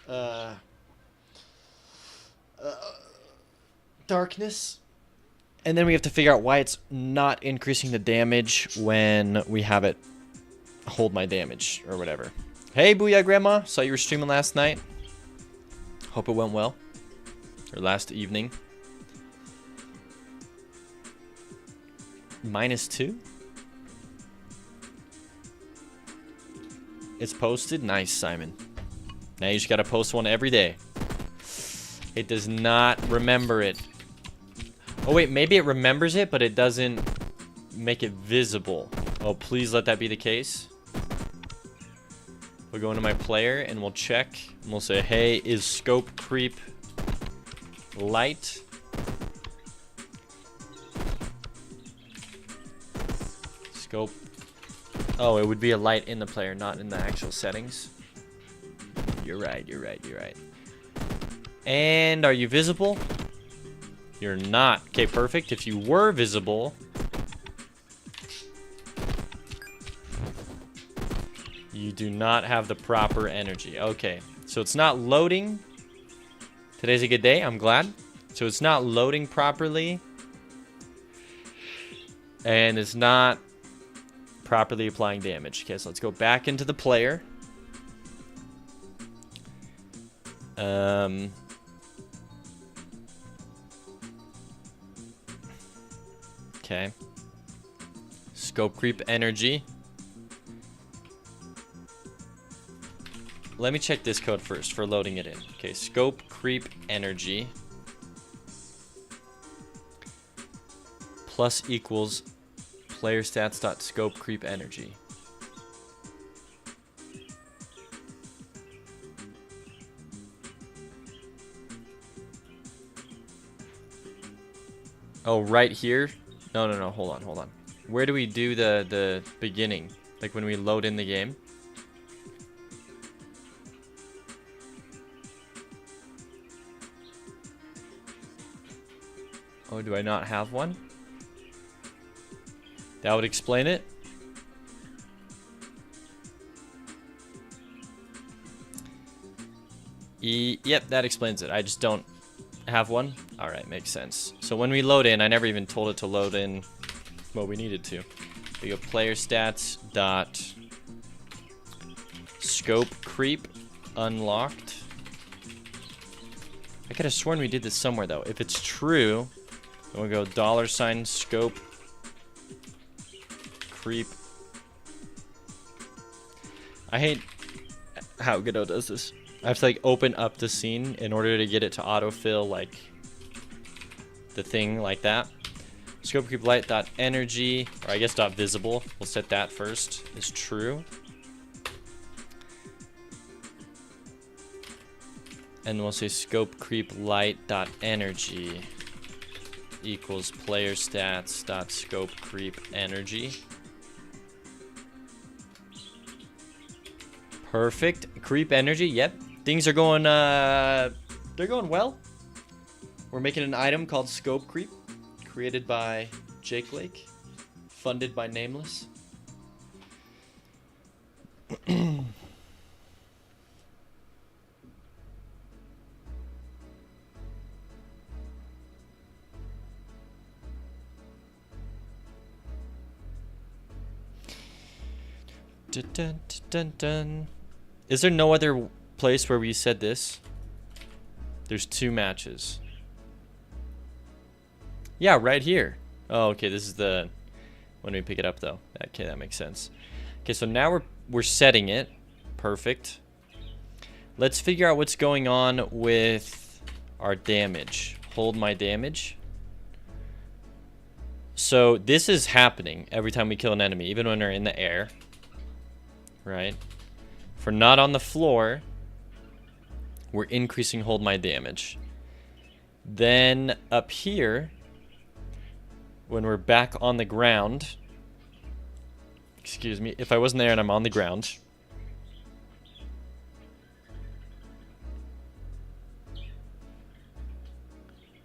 darkness. And then we have to figure out why it's not increasing the damage when we have it hold my damage or whatever. Hey, Booyah Grandma. Saw you were streaming last night. Hope it went well. Or last evening. -2? It's posted? Nice, Simon. Now you just gotta post one every day. It does not remember it. Oh wait, maybe it remembers it, but it doesn't make it visible. Oh, please let that be the case. We'll go into my player and we'll check. And we'll say, hey, is scope creep light? Scope. Oh, it would be a light in the player, not in the actual settings. You're right, you're right, you're right. And are you visible? You're not. Okay, perfect. If you were visible, you do not have the proper energy. Okay, so it's not loading. Today's a good day, I'm glad. So it's not loading properly. And it's not properly applying damage. Okay, so let's go back into the player. Okay. Scope creep energy. Let me check this code first for loading it in. Okay, scope creep energy plus equals player stats dot scope creep energy. Oh, right here? No, no, no, hold on, hold on. Where do we do the beginning? Like when we load in the game? Oh, do I not have one? That would explain it. Yep, that explains it. I just don't have one. All right, makes sense. So when we load in, I never even told it to load in what we needed to. We go player stats dot scope creep unlocked. I could have sworn we did this somewhere though. If it's true, then we'll go $ scope creep. I hate how Godot does this. I have to like open up the scene in order to get it to autofill like the thing like that. Scope creep light dot energy, or I guess dot visible. We'll set that first is true. And we'll say scope creep light dot energy equals player stats dot scope creep energy. Perfect. Creep energy, yep. Things are going they're going well. We're making an item called Scope Creep, created by Jake Lake, funded by Nameless. Dun, dun, dun, dun. Is there no other place where we said this? There's 2 matches. Yeah, right here. Oh, okay, this is the... When we pick it up, though. Okay, that makes sense. Okay, so now we're setting it. Perfect. Let's figure out what's going on with our damage. Hold my damage. So this is happening every time we kill an enemy, even when they're in the air. Right? If we're not on the floor, we're increasing hold my damage. Then up here, when we're back on the ground, excuse me, if I wasn't there and I'm on the ground,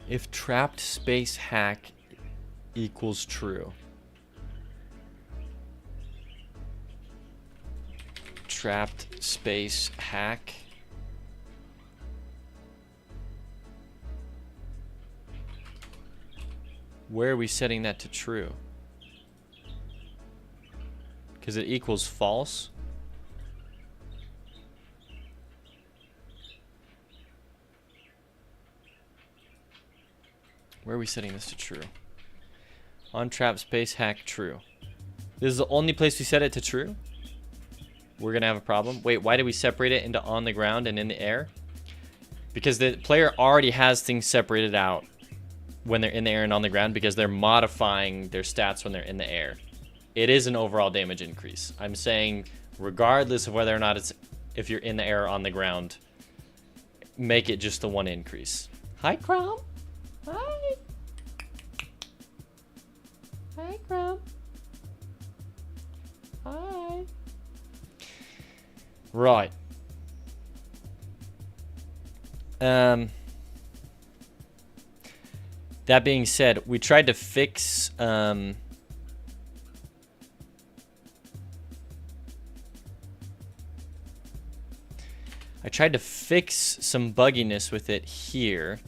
if trapped space hack equals true. Trapped space hack. Where are we setting that to true? Because it equals false. Where are we setting this to true? On trap space hack true. This is the only place we set it to true? We're gonna have a problem. Wait, why did we separate it into on the ground and in the air? Because the player already has things separated out when they're in the air and on the ground because they're modifying their stats when they're in the air. It is an overall damage increase. I'm saying regardless of whether or not it's if you're in the air or on the ground, make it just the one increase. Hi, Chrome. Hi. Hi, Chrome. Hi. Right. That being said, we tried to fix I tried to fix some bugginess with it here.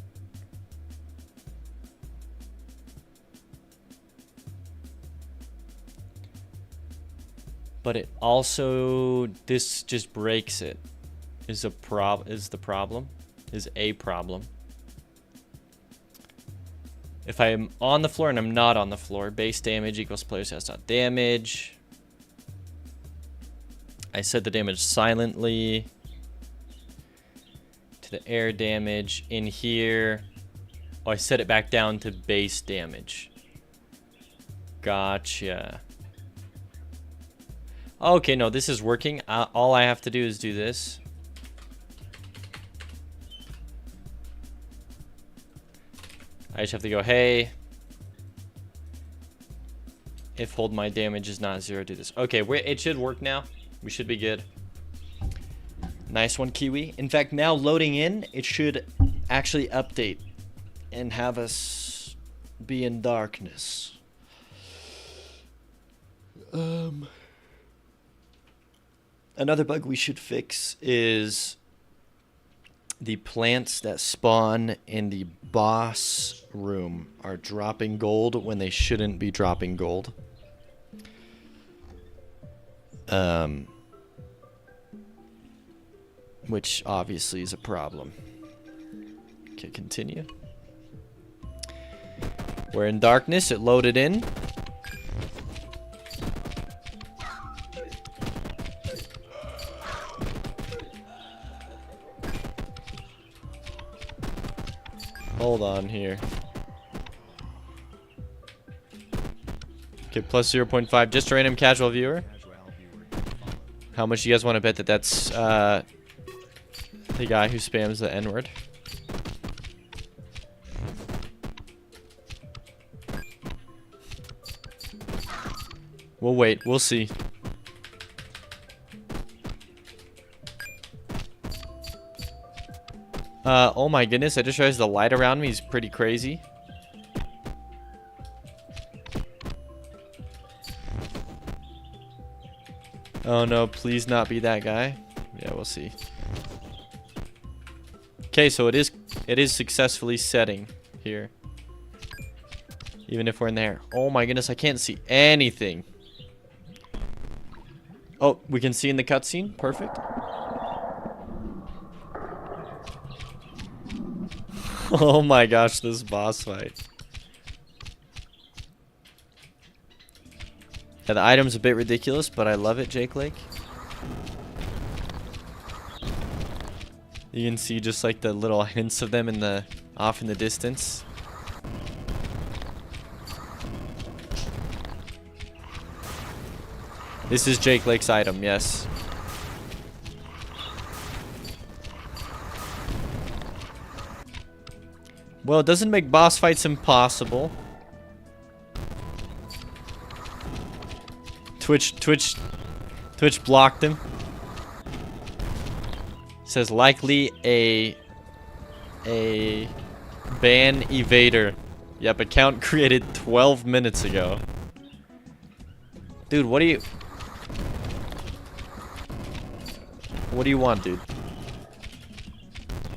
But it also, this just breaks it. Is a problem. Is a problem. If I'm on the floor and I'm not on the floor, base damage equals player stats dot damage. I set the damage silently to the air damage in here. Oh, I set it back down to base damage. Gotcha. Okay, no, this is working. All I have to do is do this. I just have to go, hey, if hold my damage is not 0, do this. Okay, it should work now. We should be good. Nice one, Kiwi. In fact, now loading in, it should actually update and have us be in darkness. Another bug we should fix is the plants that spawn in the boss room are dropping gold when they shouldn't be dropping gold. Which obviously is a problem. Okay, continue. We're in darkness. It loaded in. Hold on here. Okay, plus 0.5. Just a random casual viewer. How much do you guys want to bet that that's the guy who spams the N-word? We'll wait. We'll see. Oh my goodness, I just realized the light around me is pretty crazy. Oh no, please not be that guy. Yeah, we'll see. Okay, so it is successfully setting here. Even if we're in there. Oh my goodness, I can't see anything. Oh, we can see in the cutscene. Perfect. Oh my gosh, this boss fight. Yeah, the item's a bit ridiculous, but I love it, Jake Lake. You can see just like the little hints of them in the off in the distance. This is Jake Lake's item, yes. Well, it doesn't make boss fights impossible. Twitch blocked him. Says likely a ban evader. Yep, account created 12 minutes ago. Dude, what do you want, dude?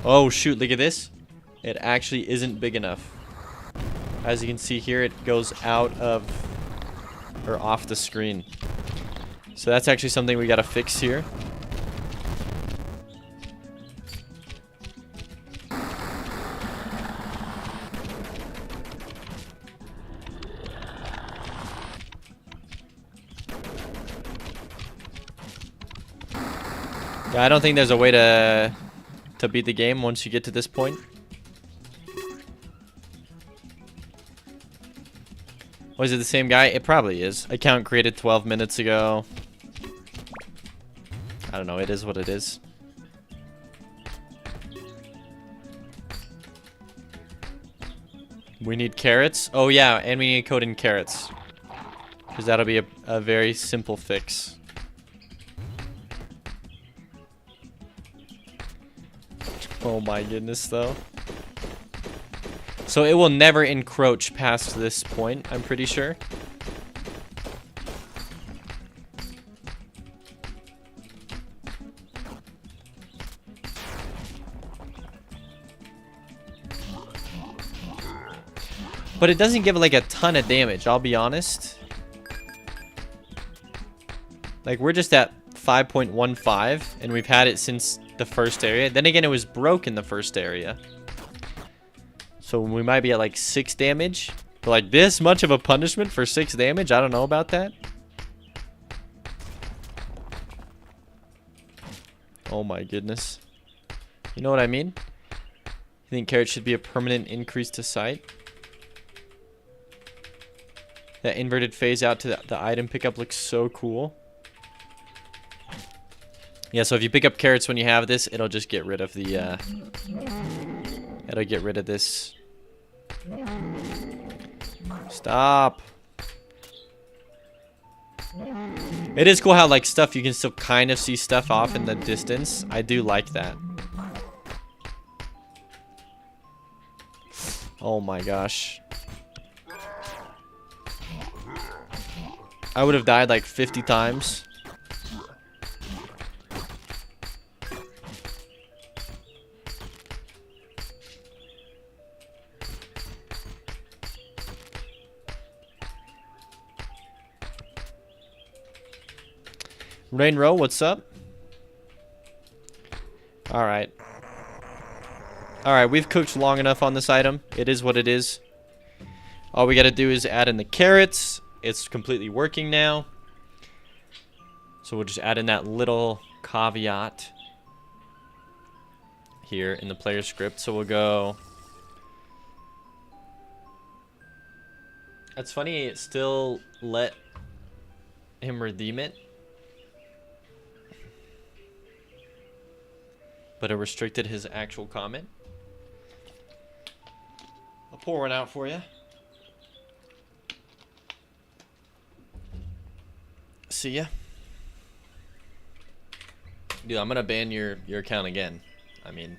Oh shoot, look at this. It actually isn't big enough. As you can see here, it goes out of or off the screen. So that's actually something we gotta fix here. Yeah, I don't think there's a way to beat the game once you get to this point. Was it the same guy? It probably is. Account created 12 minutes ago. I don't know. It is what it is. We need carrots. Oh, yeah. And we need code in carrots. Because that'll be a very simple fix. Oh my goodness, though. So it will never encroach past this point, I'm pretty sure. But it doesn't give like a ton of damage, I'll be honest. Like we're just at 5.15 and we've had it since the first area. Then again, it was broke in the first area. So we might be at like 6 damage. But like this much of a punishment for 6 damage? I don't know about that. Oh my goodness. You know what I mean? You think carrot should be a permanent increase to sight? That inverted phase out to the item pickup looks so cool. Yeah, so if you pick up carrots when you have this, it'll just get rid of the, it'll get rid of this. Stop. It is cool how, like, stuff, you can still kind of see stuff off in the distance. I do like that. Oh my gosh. I would have died like 50 times. Rain Row, what's up? Alright. Alright, we've cooked long enough on this item. It is what it is. All we gotta do is add in the carrots. It's completely working now. So we'll just add in that little caveat here in the player script. So we'll go... That's funny, it still let him redeem it. But it restricted his actual comment. I'll pour one out for you. See ya. Dude, I'm gonna ban your account again. I mean...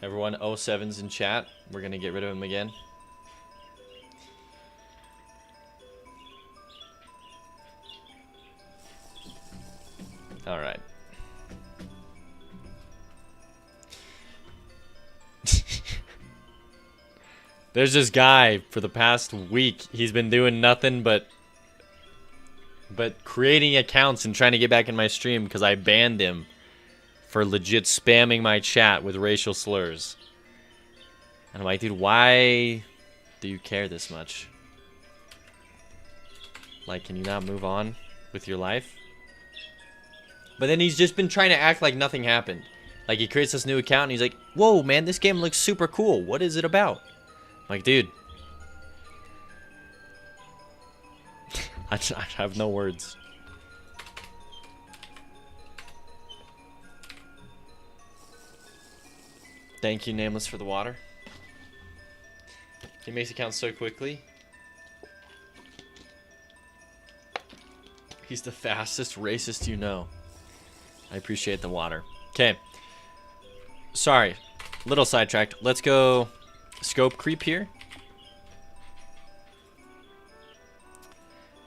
Everyone, 07's in chat. We're gonna get rid of him again. Alright. There's this guy for the past week. He's been doing nothing but creating accounts and trying to get back in my stream because I banned him for legit spamming my chat with racial slurs. And I'm like, dude, why do you care this much? Like, can you not move on with your life? But then he's just been trying to act like nothing happened. Like, he creates this new account and he's like, whoa, man, this game looks super cool. What is it about? I'm like, dude. I have no words. Thank you, Nameless, for the water. He makes accounts so quickly. He's the fastest racist you know. I appreciate the water. Okay. Sorry. Little sidetracked. Let's go scope creep here.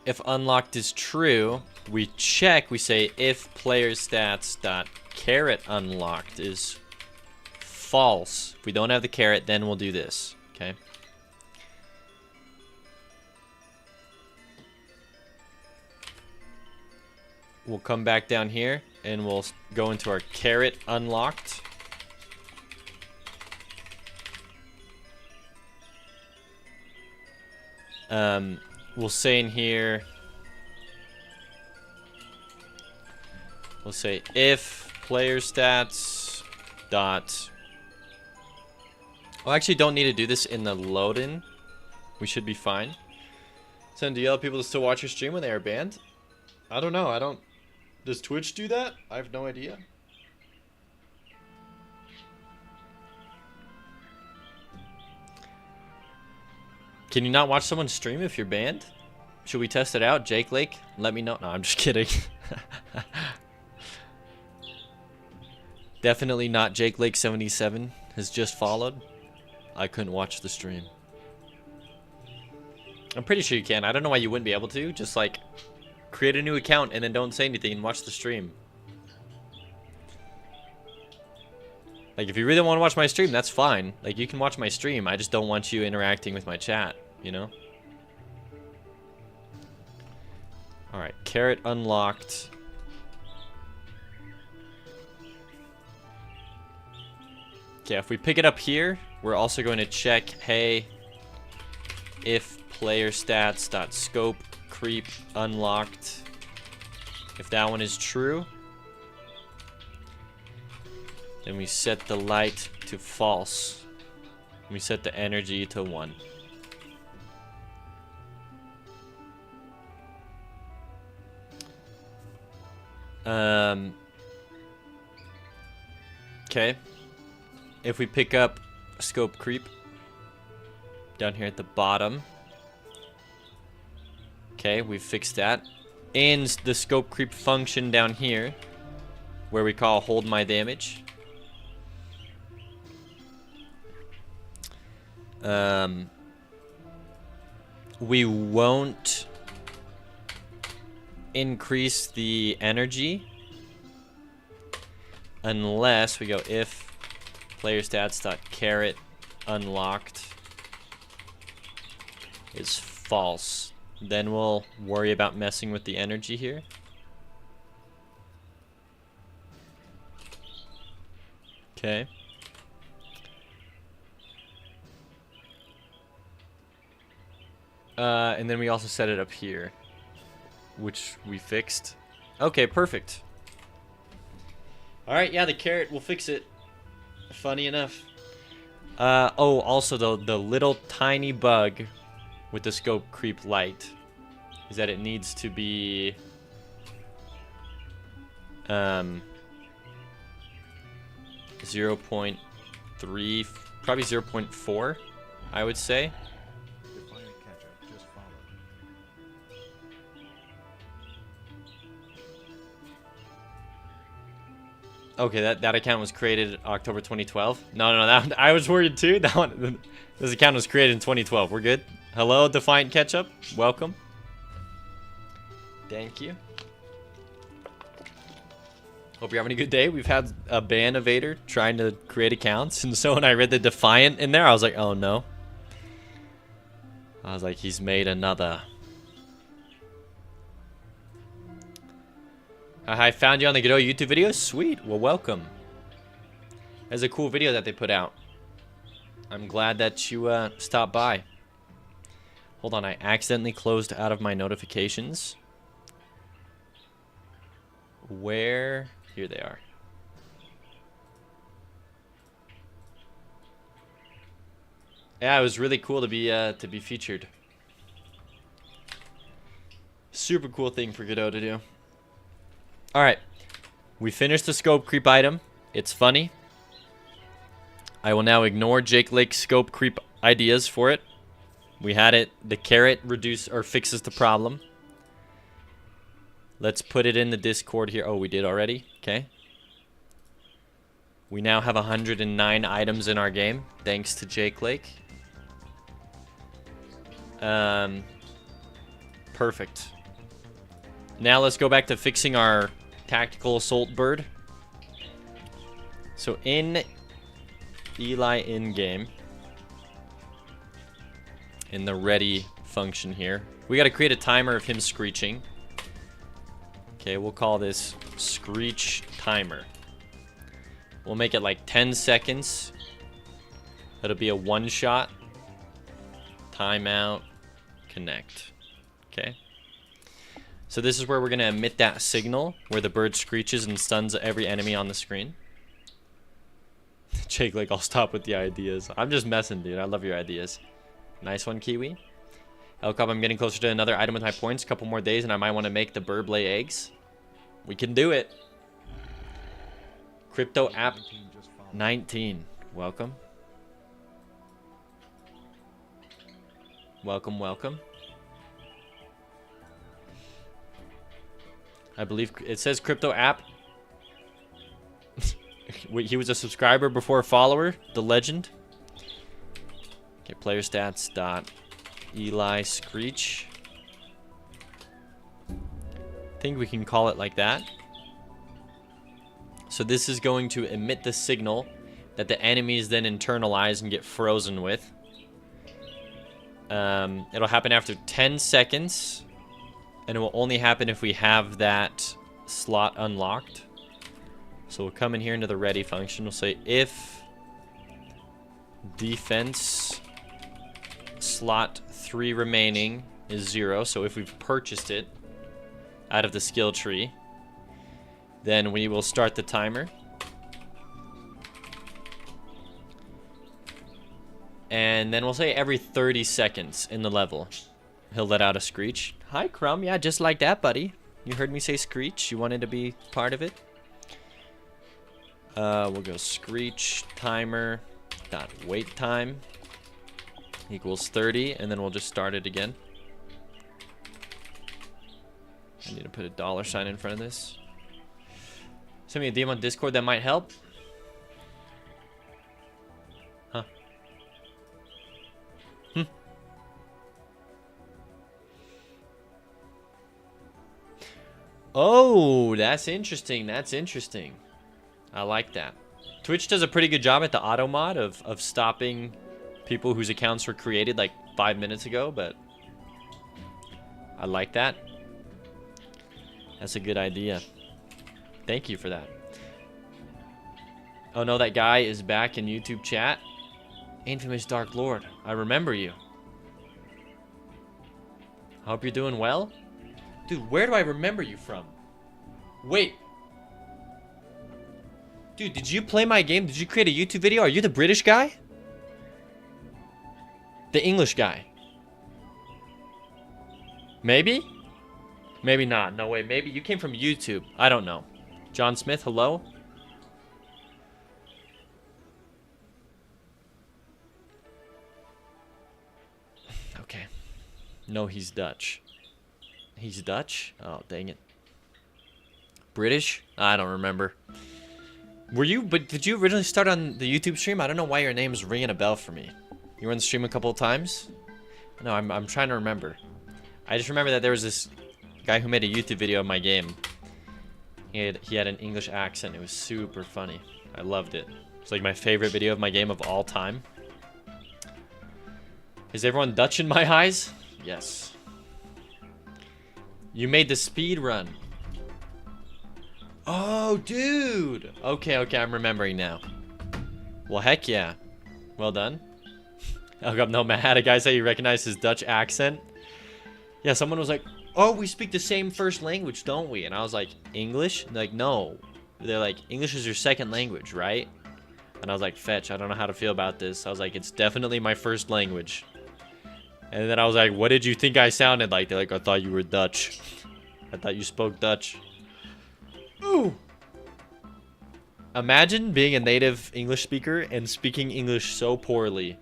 If unlocked is true, we check. We say if player stats dot caret unlocked is false. If we don't have the caret, then we'll do this. Okay. We'll come back down here and we'll go into our caret unlocked. We'll say in here, we'll say if player stats dot. Oh, I actually don't need to do this in the load-in. We should be fine. Send do you allow people to still watch your stream when they are banned? I don't know. I don't. Does Twitch do that? I have no idea. Can you not watch someone stream if you're banned? Should we test it out? Jake Lake, let me know. No, I'm just kidding. Definitely not Jake Lake 77 has just followed. I couldn't watch the stream. I'm pretty sure you can. I don't know why you wouldn't be able to. Just like create a new account and then don't say anything and watch the stream. Like, if you really want to watch my stream, that's fine. Like, you can watch my stream. I just don't want you interacting with my chat, you know? Alright, caret unlocked. Okay, if we pick it up here, we're also going to check, hey, if player stats dot scope creep unlocked. If that one is true, then we set the light to false. We set the energy to 1. Okay. If we pick up scope creep down here at the bottom. Okay, we've fixed that. And the scope creep function down here, where we call hold my damage. We won't increase the energy unless we go if player stats dot caret unlocked is false. Then we'll worry about messing with the energy here. Okay. And then we also set it up here, which we fixed. Okay, perfect. Alright, yeah, the caret will fix it. Funny enough. Oh, also the little tiny bug with the scope creep light is that it needs to be 0.3, probably 0.4, I would say. Defiant Ketchup just followed. Okay, that account was created October 2012. No, that I was worried too. That one, this account was created in 2012. We're good. Hello, Defiant Ketchup. Welcome. Thank you. Hope you're having a good day. We've had a ban evader trying to create accounts, and so when I read the Defiant in there, I was like, oh no. I was like, he's made another. I found you on the Godot YouTube video. Sweet. Well, welcome. That's a cool video that they put out. I'm glad that you stopped by. Hold on, I accidentally closed out of my notifications. Where? Here they are. Yeah, it was really cool to be featured. Super cool thing for Godot to do. All right, we finished the scope creep item. It's funny. I will now ignore Jake Lake's scope creep ideas for it. We had it. The carrot fixes the problem. Let's put it in the Discord here. Oh, we did already. Okay. We now have 109 items in our game, thanks to Jake Lake. Perfect. Now let's go back to fixing our tactical assault bird. So in Eli in-game, in the ready function here, we got to create a timer of him screeching. Okay, we'll call this screech timer. We'll make it like 10 seconds. It'll be a one-shot. Timeout. Connect. Okay. So this is where we're going to emit that signal where the bird screeches and stuns every enemy on the screen. Jake, like, I'll stop with the ideas. I'm just messing, dude. I love your ideas. Nice one, Kiwi. Elcop, I'm getting closer to another item with my points. A couple more days, and I might want to make the bird lay eggs. We can do it. Crypto app 19. Welcome. Welcome, welcome. I believe it says crypto app. Wait, he was a subscriber before a follower, the legend. Okay, player stats dot Eli Screech. I think we can call it like that. So this is going to emit the signal that the enemies then internalize and get frozen with. It'll happen after 10 seconds. And it will only happen if we have that slot unlocked. So we'll come in here into the ready function. We'll say if defense slot 3 remaining is 0. So if we've purchased it out of the skill tree, then we will start the timer. And then we'll say every 30 seconds in the level, he'll let out a screech. Hi, Crumb. Yeah, just like that, buddy. You heard me say screech. You wanted to be part of it. We'll go screech timer dot wait time equals 30, and then we'll just start it again. I need to put a $sign in front of this. Send me a DM on Discord, that might help. Huh. Oh, that's interesting. That's interesting. I like that. Twitch does a pretty good job at the auto mod of stopping people whose accounts were created like 5 minutes ago, but I like that. That's a good idea. Thank you for that. Oh no, that guy is back in YouTube chat. Infamous Dark Lord, I remember you. I hope you're doing well. Dude, where do I remember you from? Wait. Dude, did you play my game? Did you create a YouTube video? Are you the British guy? The English guy? Maybe? Maybe not. No way. Maybe you came from YouTube. I don't know. John Smith, hello? Okay. No, he's Dutch. He's Dutch? Oh, dang it. British? I don't remember. Were you, but did you originally start on the YouTube stream? I don't know why your name's ringing a bell for me. You were on the stream a couple of times? No, I'm trying to remember. I just remember that there was this guy who made a YouTube video of my game. He had an English accent. It was super funny. I loved it. It's like my favorite video of my game of all time. Is everyone Dutch in my eyes? Yes. You made the speed run. Oh, dude. Okay, I'm remembering now. Well, heck yeah. Well done. Nomad had a guy say he recognized his Dutch accent. Yeah, someone was like, oh, we speak the same first language, don't we? And I was like, English? And they're like, no. They're like, English is your second language, right? And I was like, fetch, I don't know how to feel about this. I was like, it's definitely my first language. And then I was like, what did you think I sounded like? They're like, I thought you were Dutch. I thought you spoke Dutch. Ooh. Imagine being a native English speaker and speaking English so poorly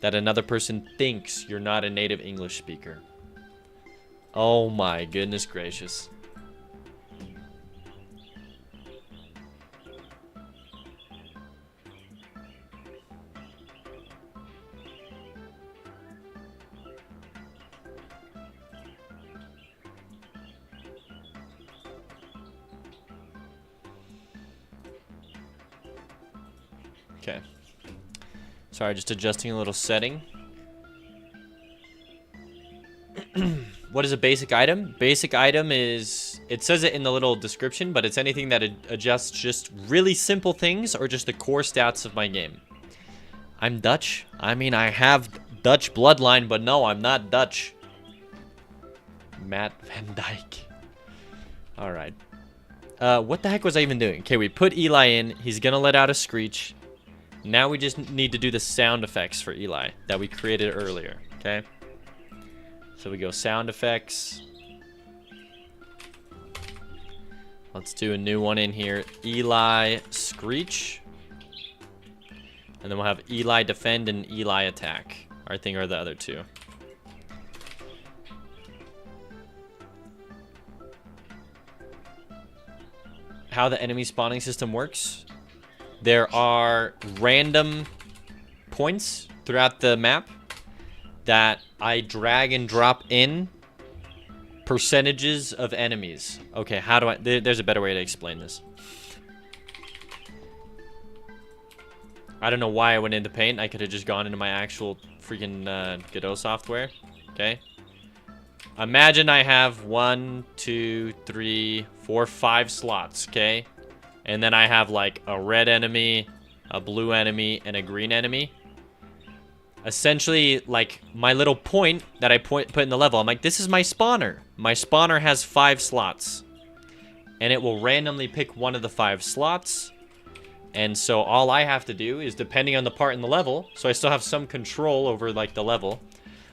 that another person thinks you're not a native English speaker. Oh my goodness gracious. Okay. Sorry, just adjusting a little setting. What is a basic item? Basic item is, it says it in the little description, but it's anything that adjusts just really simple things or just the core stats of my game. I'm Dutch. I mean, I have Dutch bloodline, but no, I'm not Dutch. Matt Van Dyke. All right. What the heck was I even doing? Okay, we put Eli in. He's gonna let out a screech. Now we just need to do the sound effects for Eli that we created earlier, okay? So we go sound effects. Let's do a new one in here. Eli screech. And then we'll have Eli defend and Eli attack. I think are the other two. How the enemy spawning system works. There are random points throughout the map that I drag and drop in percentages of enemies. Okay, how do I... There's a better way to explain this. I don't know why I went into Paint. I could have just gone into my actual freaking Godot software. Okay. Imagine I have 1, 2, 3, 4, 5 slots, okay? And then I have like a red enemy, a blue enemy, and a green enemy. Essentially, like my little point that I put in the level, I'm like, this is my spawner. My spawner has 5 slots. And it will randomly pick one of the 5 slots. And so all I have to do is, depending on the part in the level, so I still have some control over like the level.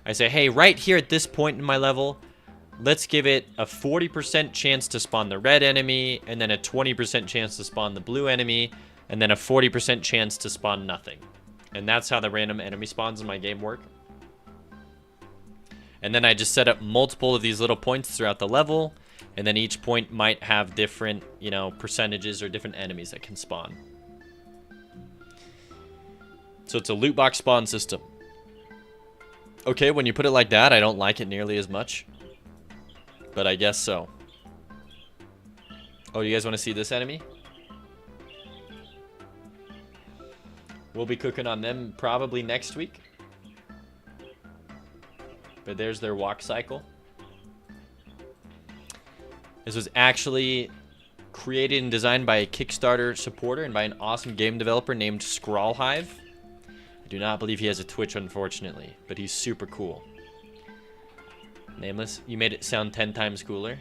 I say, hey, right here at this point in my level, let's give it a 40% chance to spawn the red enemy, and then a 20% chance to spawn the blue enemy, and then a 40% chance to spawn nothing. And that's how the random enemy spawns in my game work. And then I just set up multiple of these little points throughout the level, and then each point might have different, you know, percentages or different enemies that can spawn. So it's a loot box spawn system. Okay, when you put it like that, I don't like it nearly as much. But I guess so. Oh, you guys want to see this enemy? We'll be cooking on them probably next week. But there's their walk cycle. This was actually created and designed by a Kickstarter supporter and by an awesome game developer named Scrawlhive. I do not believe he has a Twitch, unfortunately, but he's super cool. Nameless, you made it sound 10 times cooler.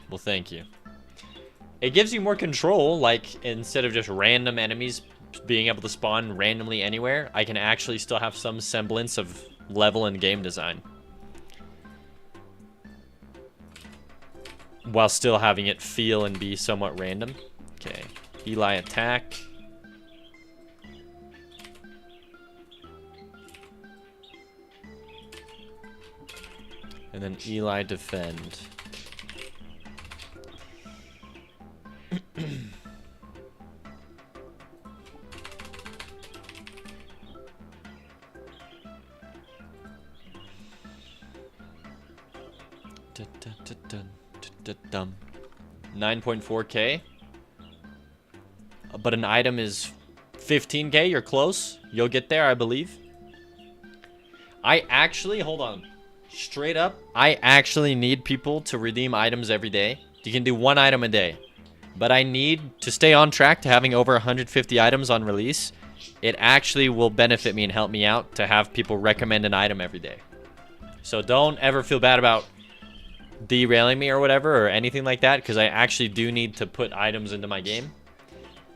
Well, thank you. It gives you more control, like, instead of just random enemies being able to spawn randomly anywhere, I can actually still have some semblance of level and game design. While still having it feel and be somewhat random. Okay, Eli attack. And then Eli defend. Dum. 9.4k. But an item is 15k. You're close. You'll get there, I believe. I actually, hold on. Straight up, I actually need people to redeem items every day. You can do 1 item a day. But I need to stay on track to having over 150 items on release. It actually will benefit me and help me out to have people recommend an item every day. So don't ever feel bad about derailing me or whatever or anything like that, because I actually do need to put items into my game.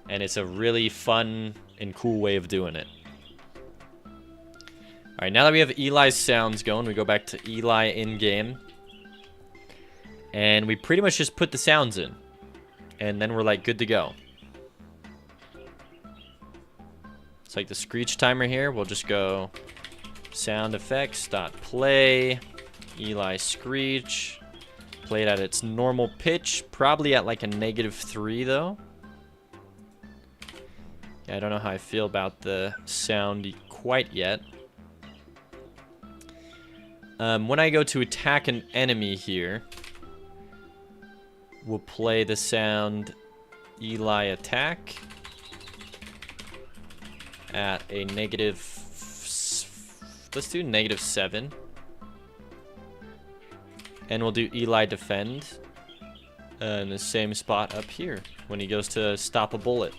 And it's a really fun and cool way of doing it. Alright, now that we have Eli's sounds going, we go back to Eli in-game. And we pretty much just put the sounds in. And then we're like good to go. It's like the screech timer here. We'll just go sound effects dot play Eli screech. Play it at its normal pitch, probably at like a -3 though. Yeah, I don't know how I feel about the sound quite yet. When I go to attack an enemy here, we'll play the sound Eli attack at a let's do -7. And we'll do Eli defend in the same spot up here when he goes to stop a bullet.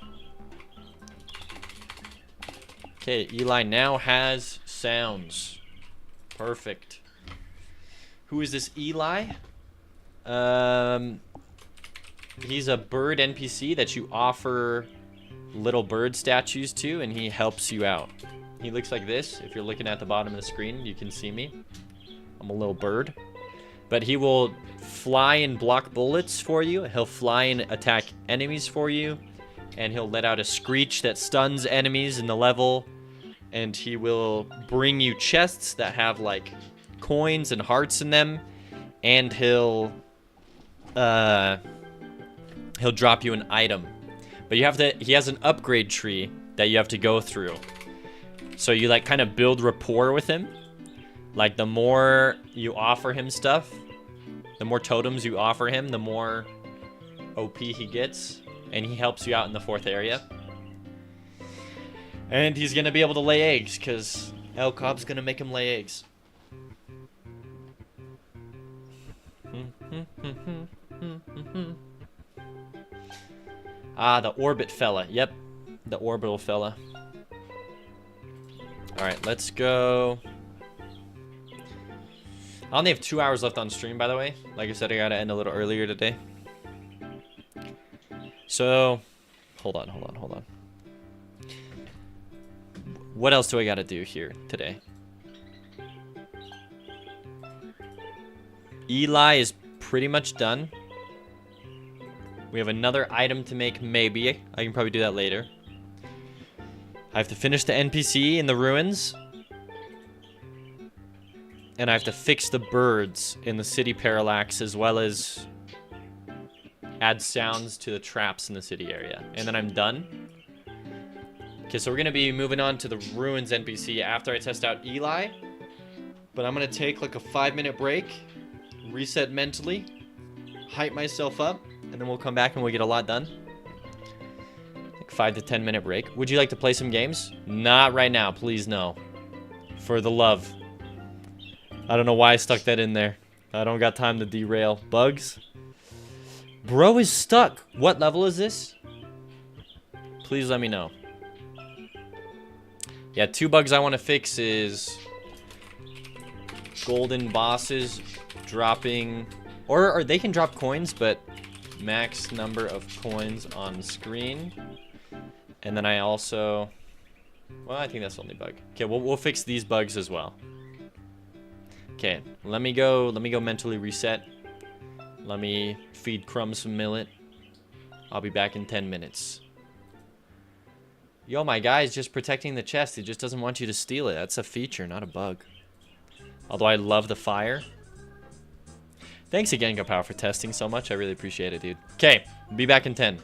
Okay, Eli now has sounds. Perfect. Who is this Eli? He's a bird NPC that you offer little bird statues to, and he helps you out. He looks like this. If you're looking at the bottom of the screen, you can see me. I'm a little bird. But he will fly and block bullets for you. He'll fly and attack enemies for you. And he'll let out a screech that stuns enemies in the level. And he will bring you chests that have like coins and hearts in them. And he'll drop you an item. But you have to, he has an upgrade tree that you have to go through. So you like kind of build rapport with him. Like the more you offer him stuff, the more totems you offer him, the more OP he gets. And he helps you out in the 4th area. And he's going to be able to lay eggs, because El Cobb's going to make him lay eggs. Ah, the orbit fella. Yep, the orbital fella. Alright, let's go. I only have 2 hours left on stream, by the way. Like I said, I gotta end a little earlier today. So, hold on. What else do I gotta do here today? Eli is pretty much done. We have another item to make, maybe. I can probably do that later. I have to finish the NPC in the ruins. And I have to fix the birds in the city parallax, as well as add sounds to the traps in the city area. And then I'm done. Okay, so we're going to be moving on to the ruins NPC after I test out Eli. But I'm going to take like a 5-minute break, reset mentally, hype myself up, and then we'll come back and we'll get a lot done. Like 5 to 10 minute break. Would you like to play some games? Not right now, please no. For the love. I don't know why I stuck that in there. I don't got time to derail. Bugs? Bro is stuck. What level is this? Please let me know. Yeah, 2 bugs I want to fix is golden bosses dropping, or they can drop coins, but max number of coins on screen. And then I also, well, I think that's the only bug. Okay, we'll fix these bugs as well. Okay, let me go mentally reset. Let me feed Crumb some millet. I'll be back in 10 minutes. Yo, my guy is just protecting the chest. He just doesn't want you to steal it. That's a feature, not a bug. Although I love the fire. Thanks again, Gapow, for testing so much. I really appreciate it, dude. Okay, be back in 10.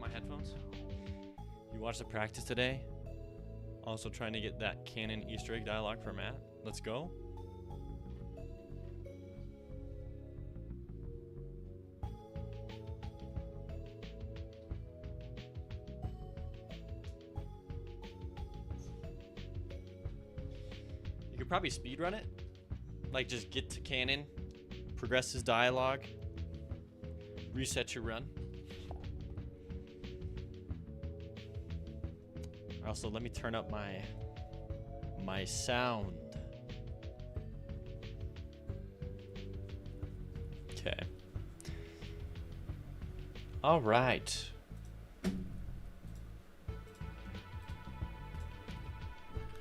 my headphones. You watched the practice today? Also trying to get that canon Easter egg dialogue for Matt. Let's go. You could probably speedrun it. Like, just get to canon, progress his dialogue, reset your run. Also, let me turn up my sound. Okay. All right.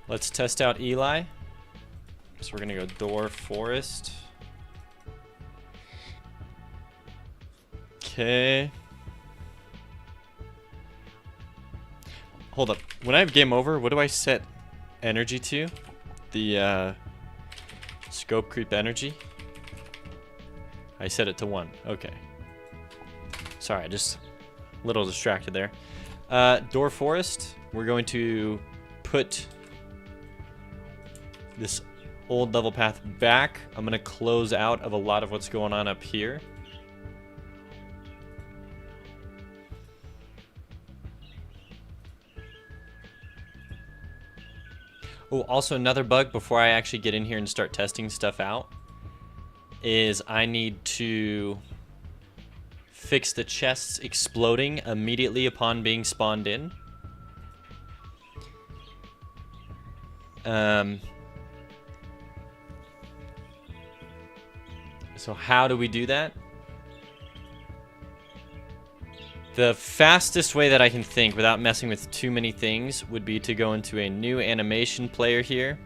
Let's test out Eli. So we're gonna go door forest. Okay. Hold up. When I have game over, what do I set energy to? The scope creep energy. I set it to 1. Okay. Sorry, just a little distracted there. Door forest. We're going to put this old level path back. I'm gonna close out of a lot of what's going on up here. Oh, also another bug before I actually get in here and start testing stuff out is I need to fix the chests exploding immediately upon being spawned in. So how do we do that? The fastest way that I can think without messing with too many things would be to go into a new animation player here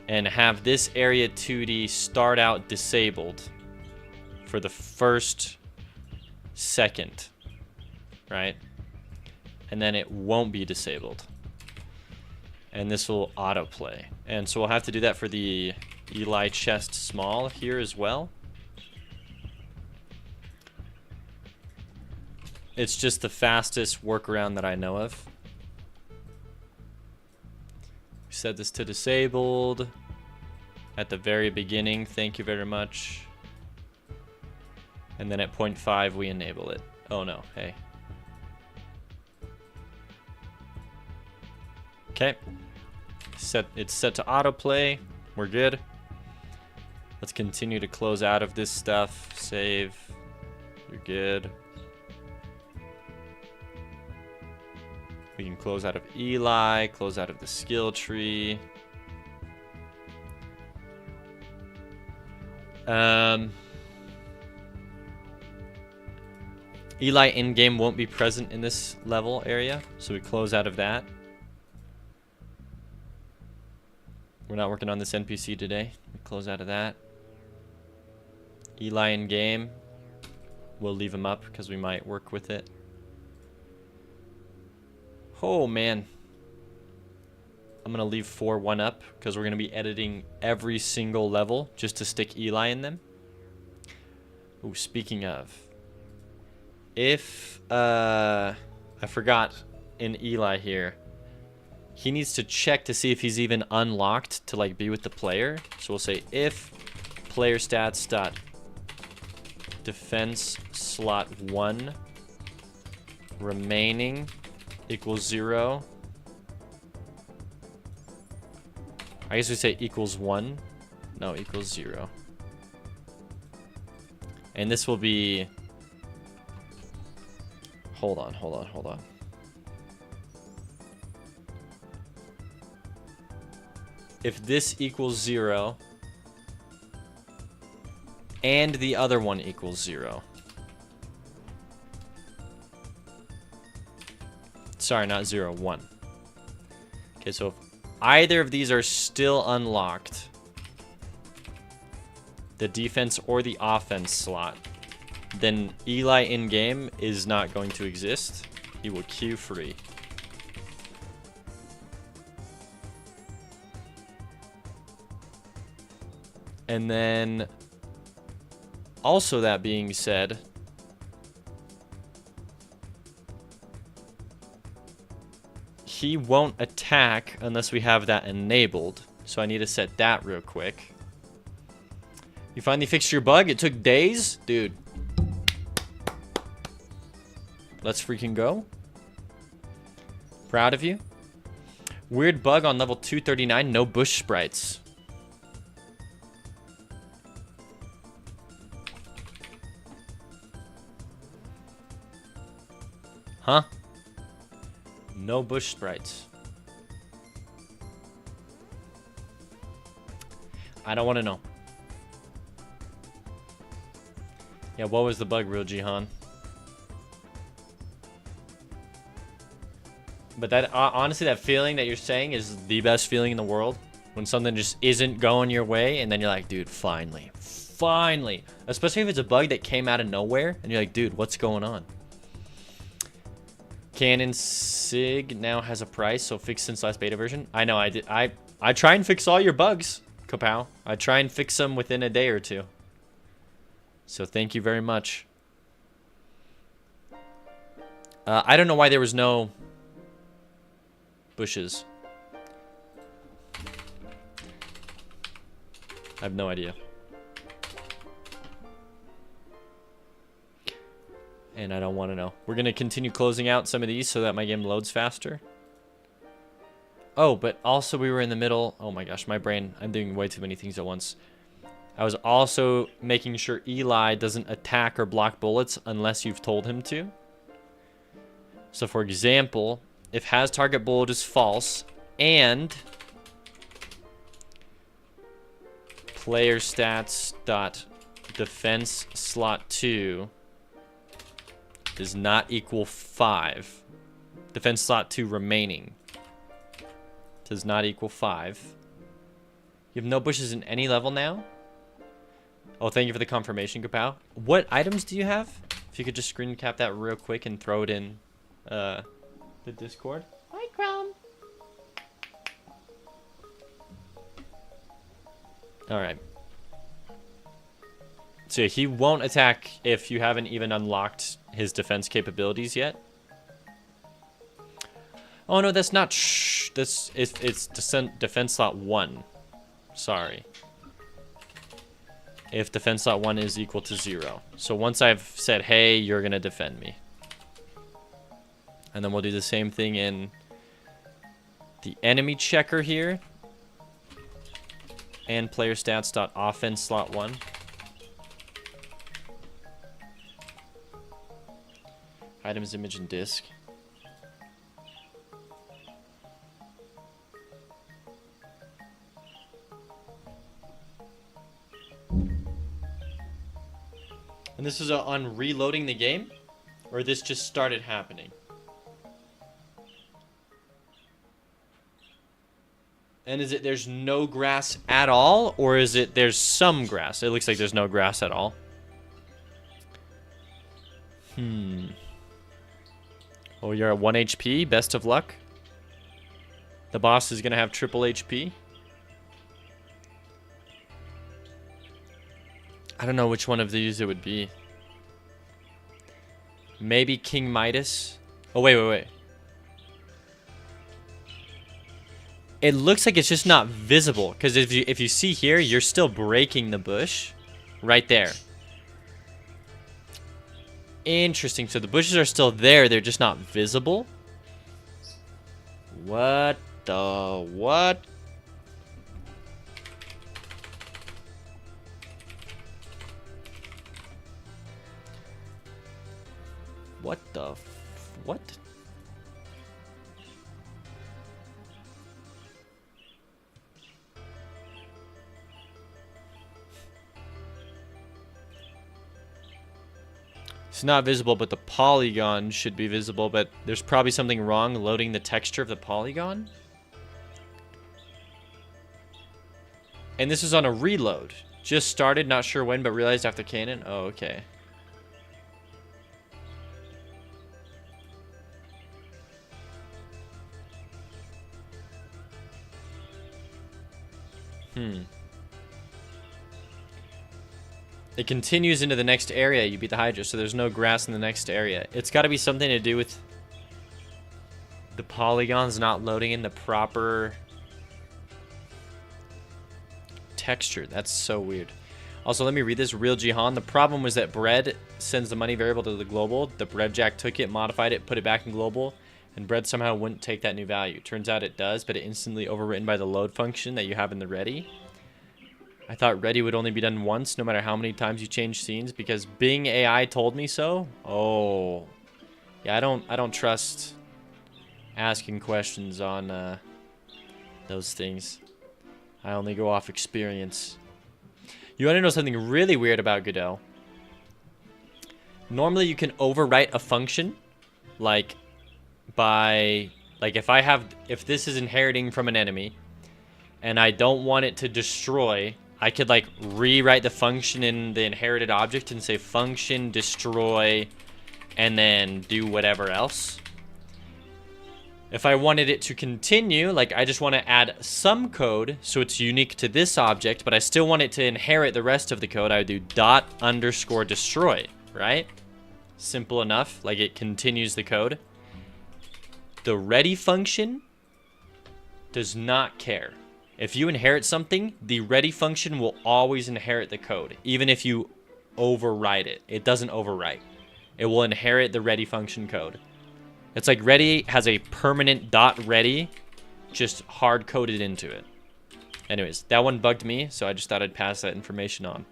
and have this area 2D start out disabled for the first second, right? And then it won't be disabled. And this will autoplay. And so we'll have to do that for the Eli chest small here as well. It's just the fastest workaround that I know of. Set this to disabled at the very beginning. Thank you very much. And then at 0.5 we enable it. Oh no, hey. Okay. It's set to autoplay. We're good. Let's continue to close out of this stuff. Save. You're good. We can close out of Eli, close out of the skill tree. Eli in-game won't be present in this level area, so we close out of that. We're not working on this NPC today. We close out of that. Eli in-game, we'll leave him up because we might work with it. Oh man, I'm gonna leave 4-1 up because we're gonna be editing every single level just to stick Eli in them. Oh, speaking of, if I forgot in Eli here, he needs to check to see if he's even unlocked to like be with the player. So we'll say if player stats dot defense slot 1 remaining equals 0. I guess we say equals 1. No, equals 0. And this will be... Hold on. If this equals 0 and the other one equals 0. Sorry, not 0, 1. Okay, so if either of these are still unlocked, the defense or the offense slot, then Eli in-game is not going to exist. He will queue free. And then, also that being said, he won't attack unless we have that enabled. So I need to set that real quick. You finally fixed your bug? It took days? Dude. Let's freaking go. Proud of you. Weird bug on level 239. No bush sprites. Huh? No bush sprites. I don't want to know. Yeah, what was the bug, real Jihan? But that honestly, that feeling that you're saying is the best feeling in the world. When something just isn't going your way, and then you're like, dude, finally. Finally. Especially if it's a bug that came out of nowhere, and you're like, dude, what's going on? Canon Sig now has a price, so fixed since last beta version. I know, I did. I try and fix all your bugs, Kapow. I try and fix them within a day or two. So thank you very much. I don't know why there was no bushes. I have no idea. And I don't want to know. We're going to continue closing out some of these so that my game loads faster. Oh, but also we were in the middle. Oh my gosh, my brain. I'm doing way too many things at once. I was also making sure Eli doesn't attack or block bullets unless you've told him to. So for example, if has target bullet is false and player stats dot defense slot 2 does not equal 5. Defense slot 2 remaining does not equal 5. You have no bushes in any level now? Oh, thank you for the confirmation, Kapow. What items do you have? If you could just screen cap that real quick and throw it in the Discord. Hi, Chrome. Alright. So yeah, he won't attack if you haven't even unlocked his defense capabilities yet. Oh no, that's not it's defense slot 1. Sorry. If defense slot 1 is equal to 0. So once I've said, hey, you're gonna defend me. And then we'll do the same thing in the enemy checker here. And player stats dot offense slot 1. Items, image, and disk. And this is on reloading the game? Or this just started happening? And is it there's no grass at all? Or is it there's some grass? It looks like there's no grass at all. Oh, you're at 1 HP. Best of luck. The boss is going to have triple HP. I don't know which one of these it would be. Maybe King Midas. Oh, wait. It looks like it's just not visible. Because if you see here, you're still breaking the bush. Right there. Interesting. So the bushes are still there. They're just not visible. What the what? What the what? It's not visible, but the polygon should be visible, but there's probably something wrong loading the texture of the polygon. And this is on a reload. Just started, not sure when, but realized after canon. Oh, okay. It continues into the next area. You beat the Hydra, so there's no grass in the next area. It's got to be something to do with The polygon's not loading in the proper texture. That's so weird. Also, let me read this. Real Jihan. The problem was that bread sends the money variable to the global. The bread jack took it, modified it, put it back in global, and bread somehow wouldn't take that new value. Turns out it does, but it instantly overwritten by the load function that you have in the ready. I thought ready would only be done once, no matter how many times you change scenes, because Bing AI told me so. Oh, yeah. I don't trust asking questions on those things. I only go off experience. You want to know something really weird about Godot? Normally you can overwrite a function, like if this is inheriting from an enemy and I don't want it to destroy, I could like rewrite the function in the inherited object and say function destroy and then do whatever else. If I wanted it to continue, like I just want to add some code so it's unique to this object, but I still want it to inherit the rest of the code, I would do ._destroy, right? Simple enough, like it continues the code. The ready function does not care. If you inherit something, the ready function will always inherit the code, even if you overwrite it. It doesn't overwrite. It will inherit the ready function code. It's like ready has a permanent .ready just hard-coded into it. Anyways, that one bugged me, so I just thought I'd pass that information on.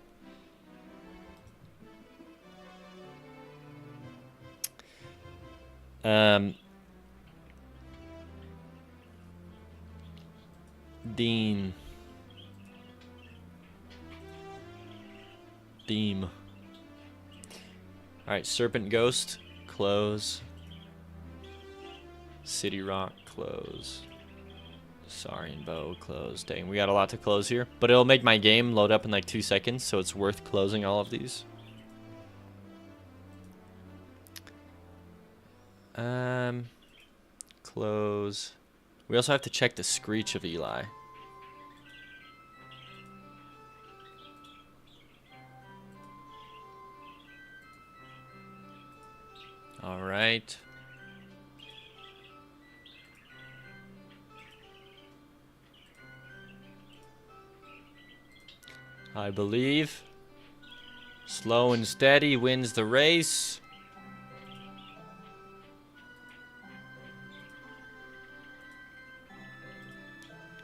Theme. Alright, Serpent Ghost, close. City Rock, close. Saurian Bow, close. Dang, we got a lot to close here. But it'll make my game load up in like 2 seconds, so it's worth closing all of these. Close. We also have to check the screech of Eli. All right. I believe slow and steady wins the race.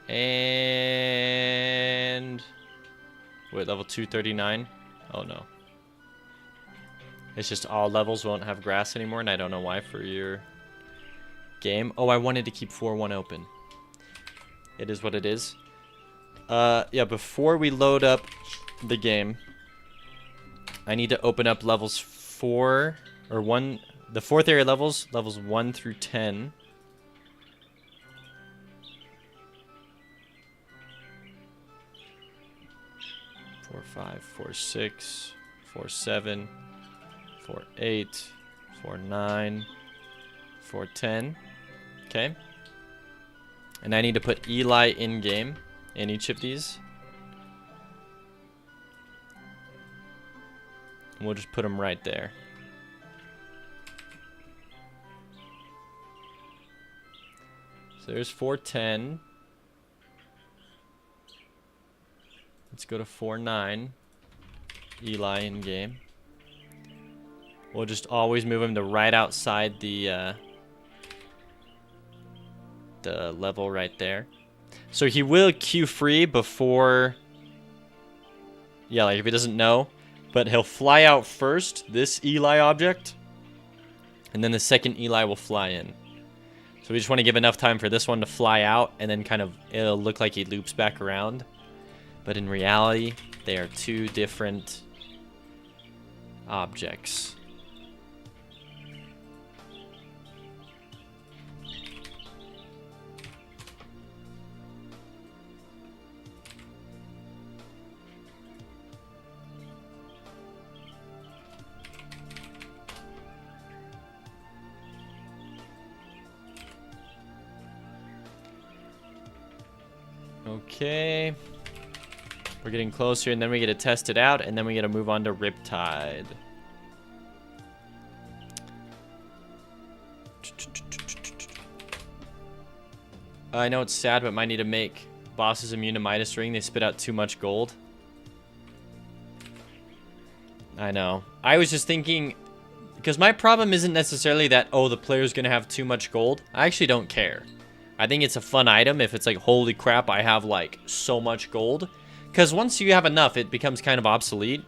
And wait, level 239. Oh no. It's just all levels won't have grass anymore, and I don't know why for your game. Oh, I wanted to keep 4-1 open. It is what it is. Yeah, before we load up the game, I need to open up levels 4 or 1, the 4th area levels 1 through 10. Four, 5, 4, 6, 4, 7, 4, 8, 4, 9, 4, 10. Okay. And I need to put Eli in game in each of these. And we'll just put them right there. So there's 410. Let's go to 4-9. Eli in game. We'll just always move him to right outside the level right there. So he will queue free before... Yeah, like if he doesn't know. But he'll fly out first, this Eli object. And then the second Eli will fly in. So we just want to give enough time for this one to fly out. And then kind of, it'll look like he loops back around. But in reality, they are two different objects. Okay. We're getting closer, and then we get to test it out, and then we get to move on to Riptide. I know it's sad, but might need to make bosses immune to Midas Ring. They spit out too much gold. I know. I was just thinking, because my problem isn't necessarily that, oh, the player's going to have too much gold. I actually don't care. I think it's a fun item if it's like, holy crap, I have like so much gold. Because once you have enough, it becomes kind of obsolete.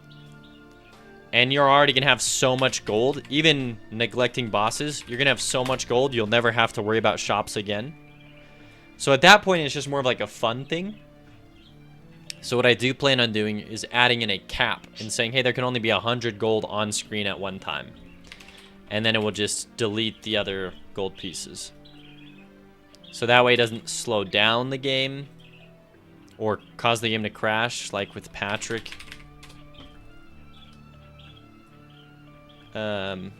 And you're already going to have so much gold. Even neglecting bosses, you're going to have so much gold, you'll never have to worry about shops again. So at that point, it's just more of like a fun thing. So what I do plan on doing is adding in a cap and saying, hey, there can only be 100 gold on screen at one time. And then it will just delete the other gold pieces. So that way it doesn't slow down the game or cause the game to crash like with Patrick. Sorry,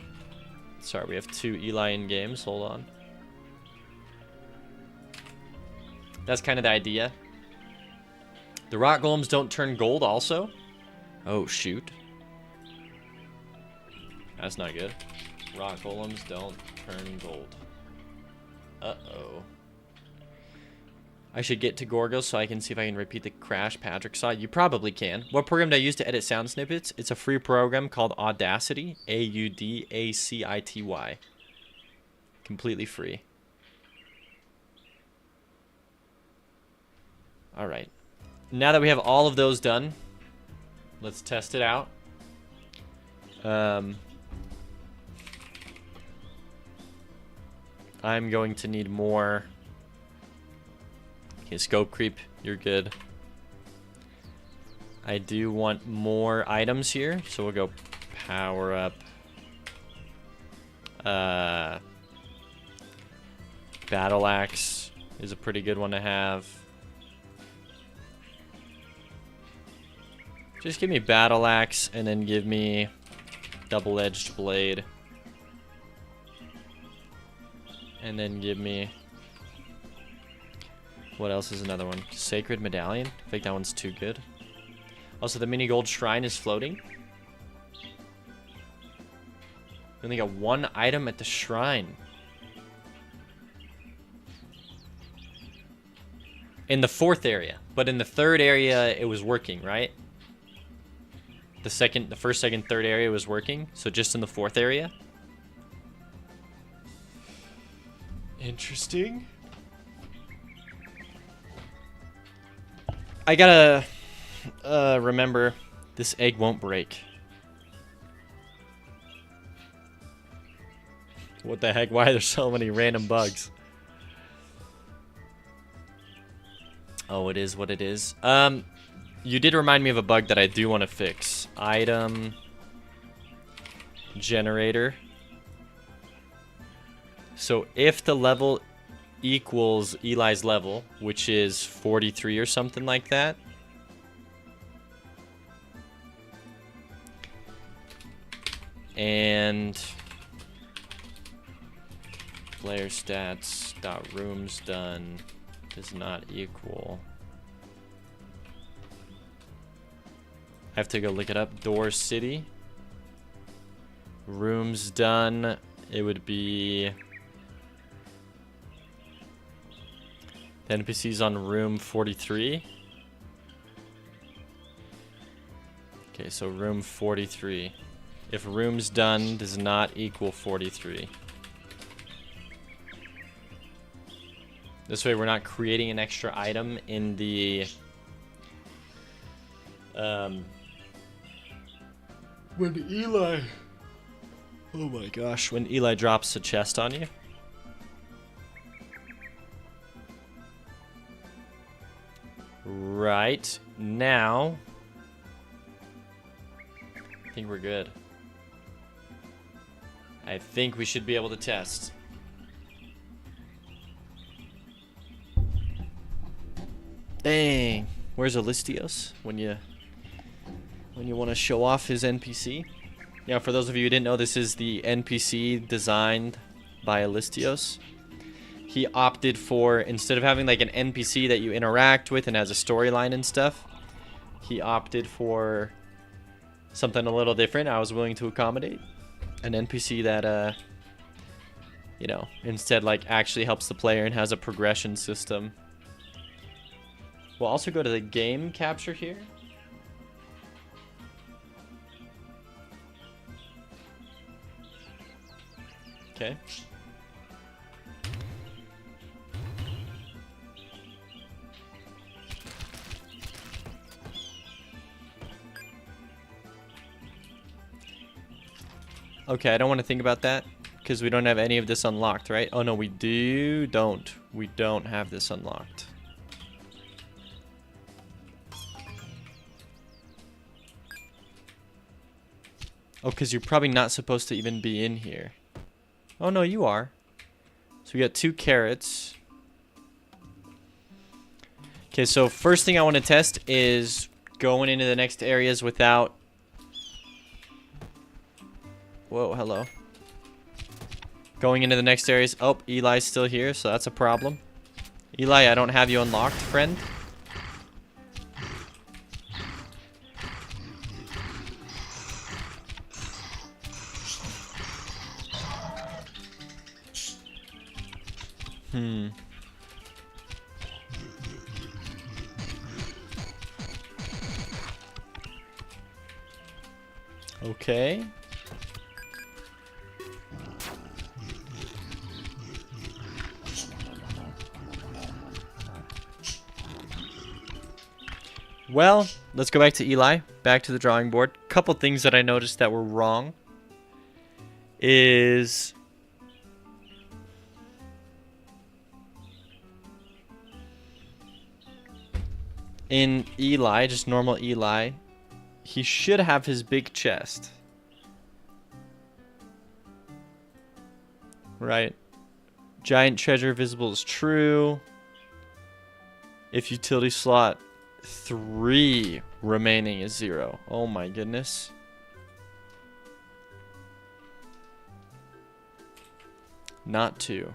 we have 2 Eli in games. Hold on. That's kind of the idea. The rock golems don't turn gold also? Oh, shoot. That's not good. Rock golems don't turn gold. Uh-oh. I should get to Gorgo so I can see if I can repeat the crash Patrick saw. You probably can. What program do I use to edit sound snippets? It's a free program called Audacity. A-U-D-A-C-I-T-Y. Completely free. Alright. Now that we have all of those done, let's test it out. I'm going to need more. Okay, scope creep, you're good. I do want more items here, so we'll go power up. Battle axe is a pretty good one to have. Just give me battle axe and then give me double-edged blade. And then give me... What else is another one? Sacred medallion? I think that one's too good. Also, the mini gold shrine is floating. We only got 1 item at the shrine. In the 4th area. But in the 3rd area, it was working, right? The 1st, 2nd, 3rd area was working. So just in the 4th area. Interesting. I gotta remember this egg won't break. What the heck? Why are there so many random bugs? Oh, it is what it is. You did remind me of a bug that I do want to fix. Item generator. So if the level equals Eli's level, which is 43 or something like that, and player stats dot rooms done does not equal. I have to go look it up. Door City. Rooms done. It would be the NPCs on room 43. Okay, so room 43. If rooms done does not equal 43. This way we're not creating an extra item in the when Eli, oh my gosh, when Eli drops a chest on you. Right, now I think we're good. I think we should be able to test. Dang, where's Alistios when you want to show off his NPC? Now, for those of you who didn't know, this is the NPC designed by Alistios. He opted for, instead of having like an NPC that you interact with and has a storyline and stuff, he opted for something a little different. I was willing to accommodate an NPC that you know, instead like actually helps the player and has a progression system. We'll also go to the game capture here. Okay. Okay, I don't want to think about that because we don't have any of this unlocked, right? Oh no, we don't. We don't have this unlocked. Oh, because you're probably not supposed to even be in here. Oh no, you are. So we got 2 carrots. Okay, so first thing I want to test is going into the next areas without... Whoa, hello. Going into the next areas. Oh, Eli's still here, so that's a problem. Eli, I don't have you unlocked, friend. Okay. Well, let's go back to Eli. Back to the drawing board. Couple things that I noticed that were wrong is in Eli, just normal Eli, he should have his big chest. Right. Giant treasure visible is true. If utility slot 3 remaining is 0. Oh my goodness. Not 2.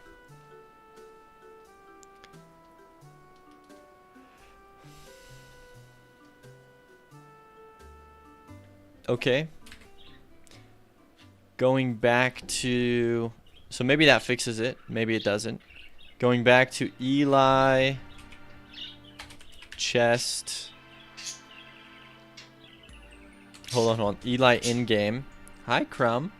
Okay. Going back to... So maybe that fixes it. Maybe it doesn't. Going back to Eli... Chest. Hold on. Eli in-game. Hi, Crumb.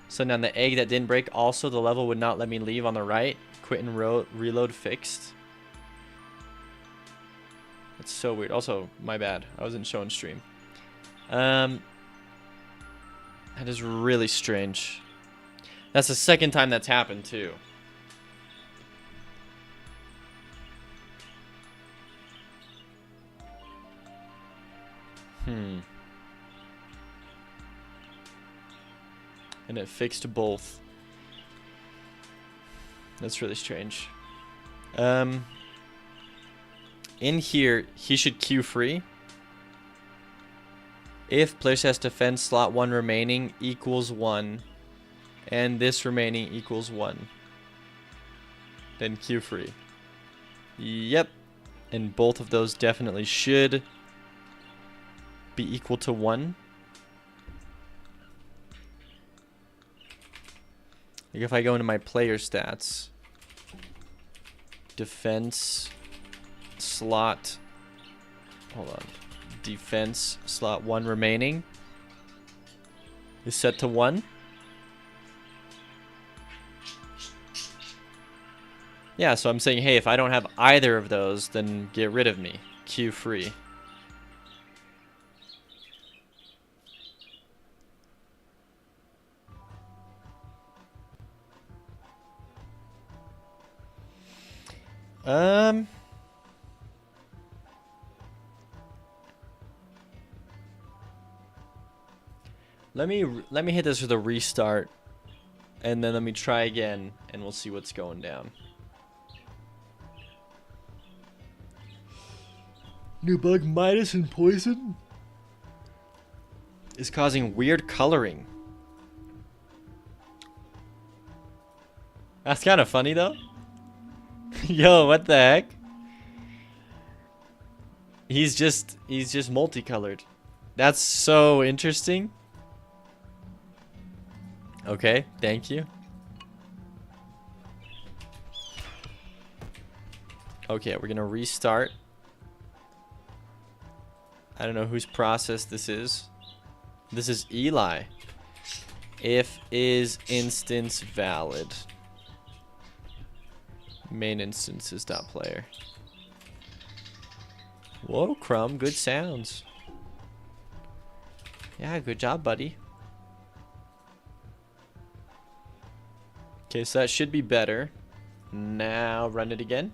So now the egg that didn't break. Also, the level would not let me leave on the right. Quit and reload fixed. That's so weird. Also, my bad. I wasn't showing stream. That is really strange. That's the second time that's happened, too. And it fixed both. That's really strange. In here, he should queue free. If player has defense slot 1 remaining equals 1, and this remaining equals 1, then queue free. Yep. And both of those definitely should be equal to 1. Like if I go into my player stats, defense slot, hold on, defense slot 1 remaining is set to 1. Yeah, so I'm saying, hey, if I don't have either of those, then get rid of me. Queue free. Let me hit this with a restart, and then let me try again, and we'll see what's going down. New bug Midas and poison is causing weird coloring. That's kind of funny though. Yo, what the heck? He's just multicolored. That's so interesting. Okay, thank you. Okay, we're gonna restart. I don't know whose process this is. This is Eli. If is instance valid. Main instance is dot player. Whoa, Crumb, good sounds. Yeah, good job, buddy. Okay, so that should be better. Now run it again.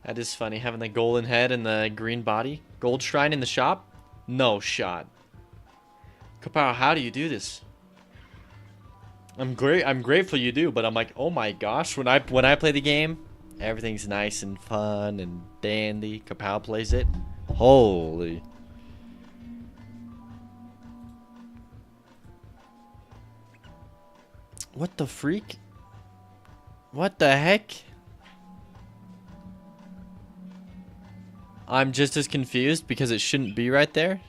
That is funny, having the golden head and the green body. Gold shrine in the shop? No shot. Kapow, how do you do this? I'm grateful you do, but I'm like, oh my gosh, when I play the game, everything's nice and fun and dandy. Kapow plays it. Holy. What the freak? What the heck? I'm just as confused because it shouldn't be right there.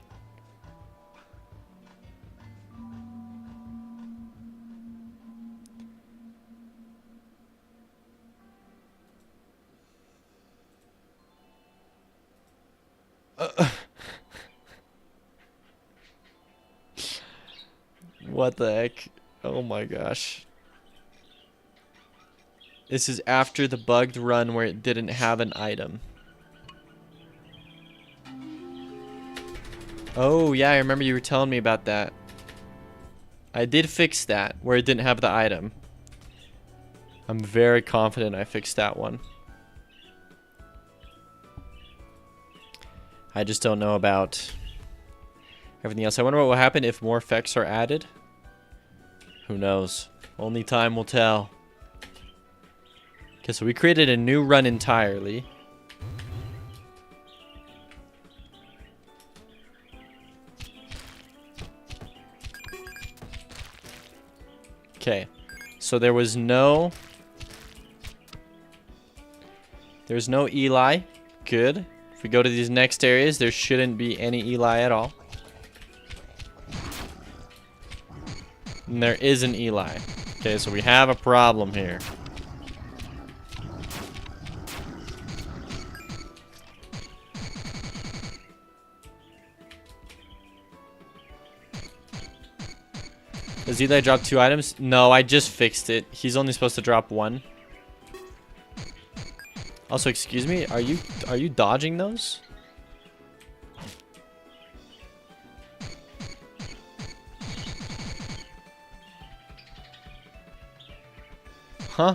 What the heck? Oh my gosh. This is after the bugged run where it didn't have an item. Oh yeah, I remember you were telling me about that. I did fix that where it didn't have the item. I'm very confident I fixed that one. I just don't know about everything else. I wonder what will happen if more effects are added. Who knows? Only time will tell. Okay, so we created a new run entirely. Okay, so there's no Eli. Good. If we go to these next areas, there shouldn't be any Eli at all. And there is an Eli. Okay, so we have a problem here. Does Eli drop 2 items? No, I just fixed it. He's only supposed to drop 1. Also, excuse me, are you dodging those? Huh?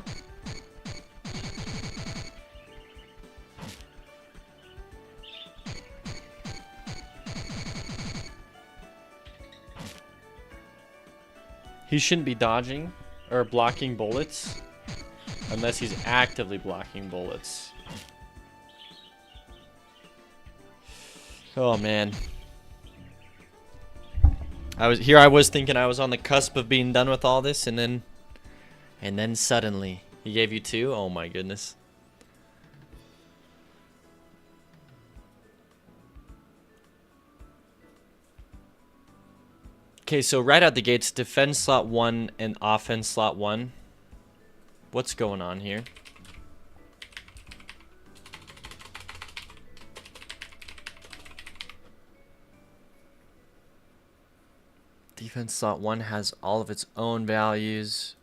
He shouldn't be dodging or blocking bullets unless he's actively blocking bullets. Oh man. I was thinking I was on the cusp of being done with all this, and then suddenly he gave you 2. Oh my goodness. Okay, so right out the gates, defense slot 1 and offense slot 1. What's going on here? Defense slot 1 has all of its own values.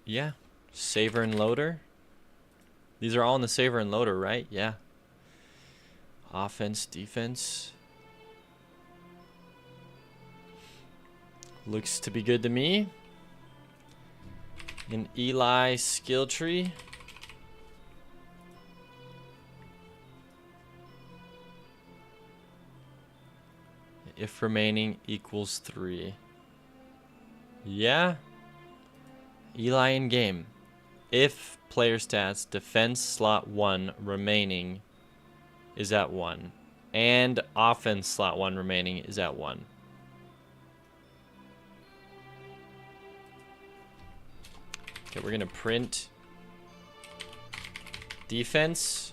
Yeah. Saver and loader. These are all in the saver and loader, right? Yeah. Offense, defense. Looks to be good to me. An Eli skill tree. If remaining equals 3. Yeah. Eli in game. If player stats defense slot 1 remaining is at 1. And offense slot 1 remaining is at 1. Okay, we're gonna print defense,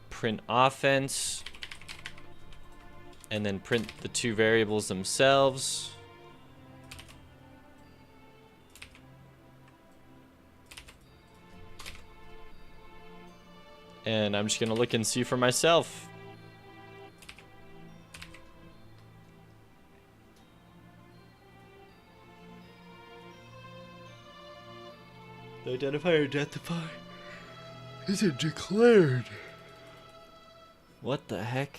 print offense, and then print the 2 variables themselves. And I'm just gonna look and see for myself. The identifier identifier isn't declared. What the heck?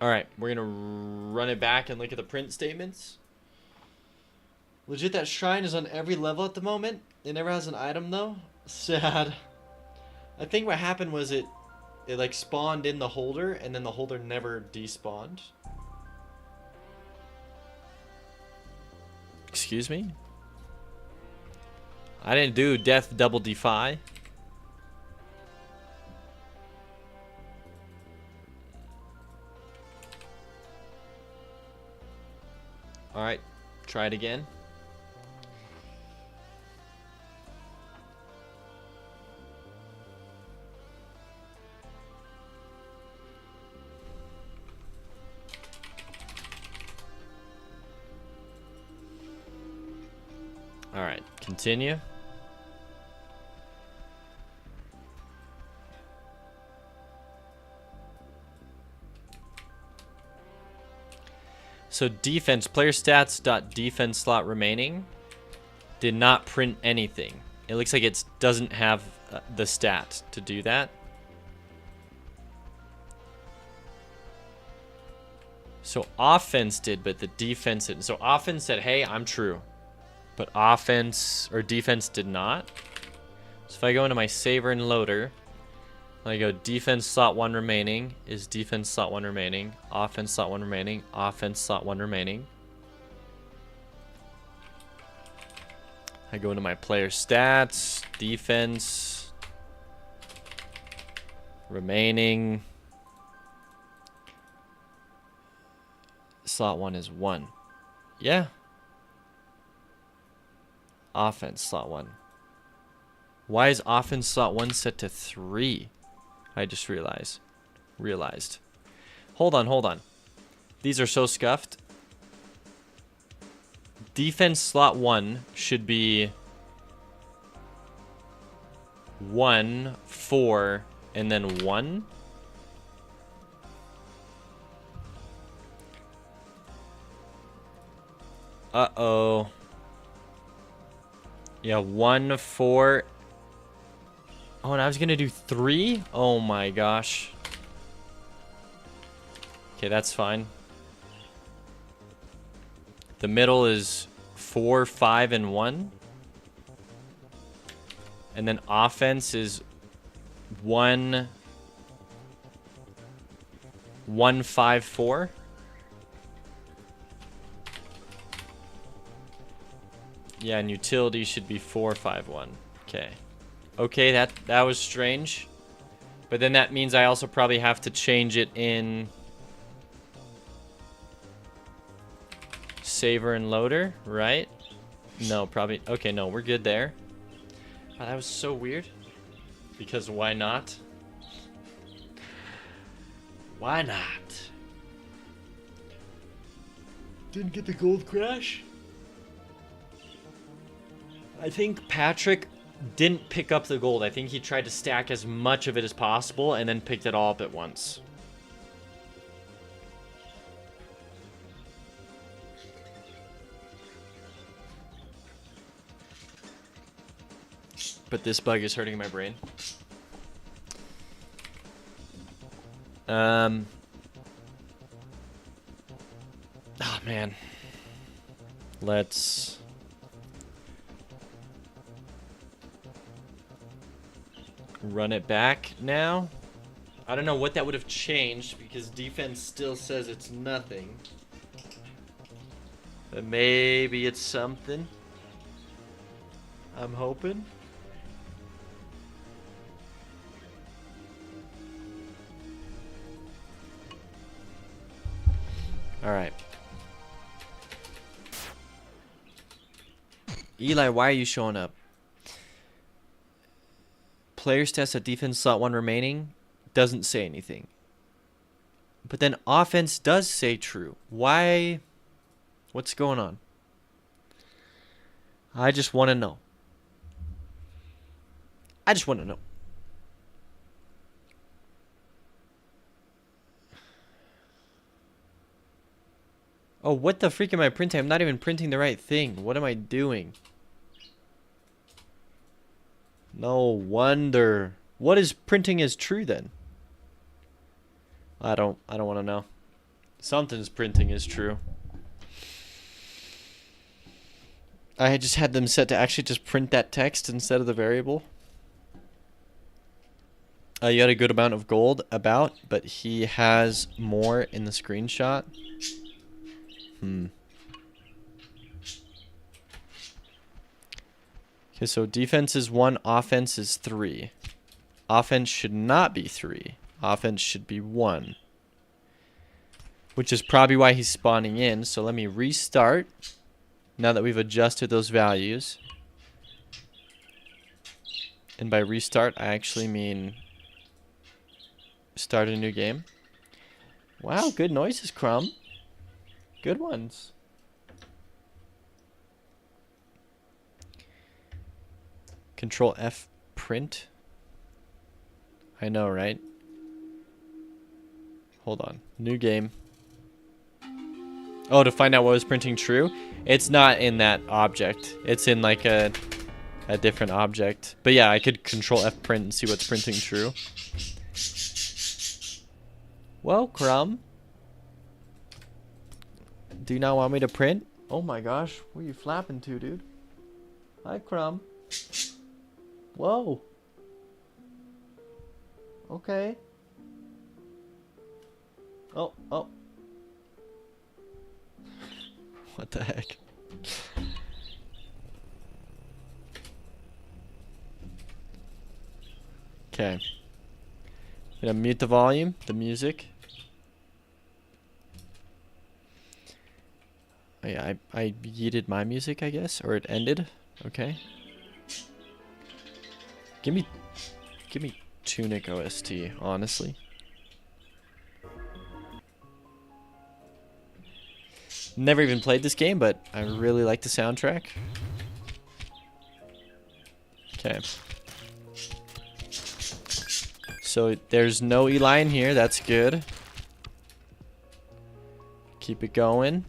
Alright, we're gonna run it back and look at the print statements. Legit, that shrine is on every level at the moment. It never has an item though. Sad. I think what happened was it like spawned in the holder and then the holder never despawned. Excuse me? I didn't do death double defy. Alright, try it again. Alright, continue. So defense, player stats dot defense slot remaining did not print anything. It looks like it doesn't have the stat to do that. So offense did, but the defense didn't. So offense said, hey, I'm true. But offense or defense did not. So if I go into my saver and loader, I go defense slot 1 remaining, is defense slot 1 remaining, offense slot 1 remaining, offense slot 1 remaining. I go into my player stats, defense, remaining, slot 1 is 1. Yeah. Offense slot 1. Why is offense slot 1 set to 3? I just realized. Hold on. These are so scuffed. Defense slot 1 should be 1, 4, and then 1. Uh-oh. Yeah, 1, 4. Oh, and I was gonna do 3? Oh my gosh. Okay, that's fine. The middle is 4, 5, and 1. And then offense is 1, 1, 5, 4. Yeah, and utility should be 4, 5, 1. Okay. Okay, that was strange. But then that means I also probably have to change it in saver and loader, right? No, probably. Okay, no, we're good there. Wow, that was so weird. Because why not? Why not? Didn't get the gold crash? I think Patrick didn't pick up the gold. I think he tried to stack as much of it as possible and then picked it all up at once. But this bug is hurting my brain. Oh man. Let's run it back now. I don't know what that would have changed because defense still says it's nothing. But maybe it's something. I'm hoping. All right. Eli, why are you showing up? Players test at defense slot 1 remaining doesn't say anything. But then offense does say true. Why What's going on? I just want to know. I just want to know. Oh, what the freak am I printing? I'm not even printing the right thing. What am I doing? No wonder. What is printing as true then? I don't want to know. Something's printing as true. I just had them set to actually just print that text instead of the variable. You had a good amount of gold about, but he has more in the screenshot. Okay, so defense is 1, offense is 3. Offense should not be 3. Offense should be 1. Which is probably why he's spawning in. So let me restart. Now that we've adjusted those values. And by restart, I actually mean start a new game. Wow, good noises, Crumb. Good ones. Control F print. I know, right? Hold on. New game. Oh, to find out what was printing true? It's not in that object. It's in like a different object. But yeah, I could Control F print and see what's printing true. Well, Crumb. Do you not want me to print? Oh my gosh, what are you flapping to, dude? Hi, Crumb. Whoa. Okay. Oh. What the heck? Okay. Gonna mute the volume, the music. Oh, yeah, I yeeted my music, I guess, or it ended. Okay. Give me Tunic OST, honestly. Never even played this game, but I really like the soundtrack. Okay. So there's no Eli in here, that's good. Keep it going.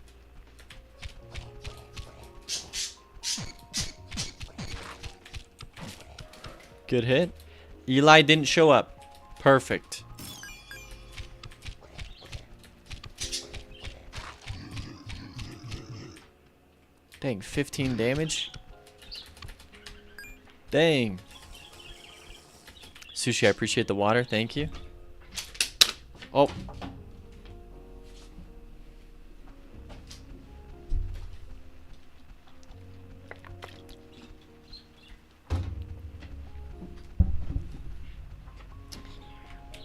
Good hit. Eli didn't show up. Perfect. Dang, 15 damage. Dang. Sushi, I appreciate the water. Thank you. Oh.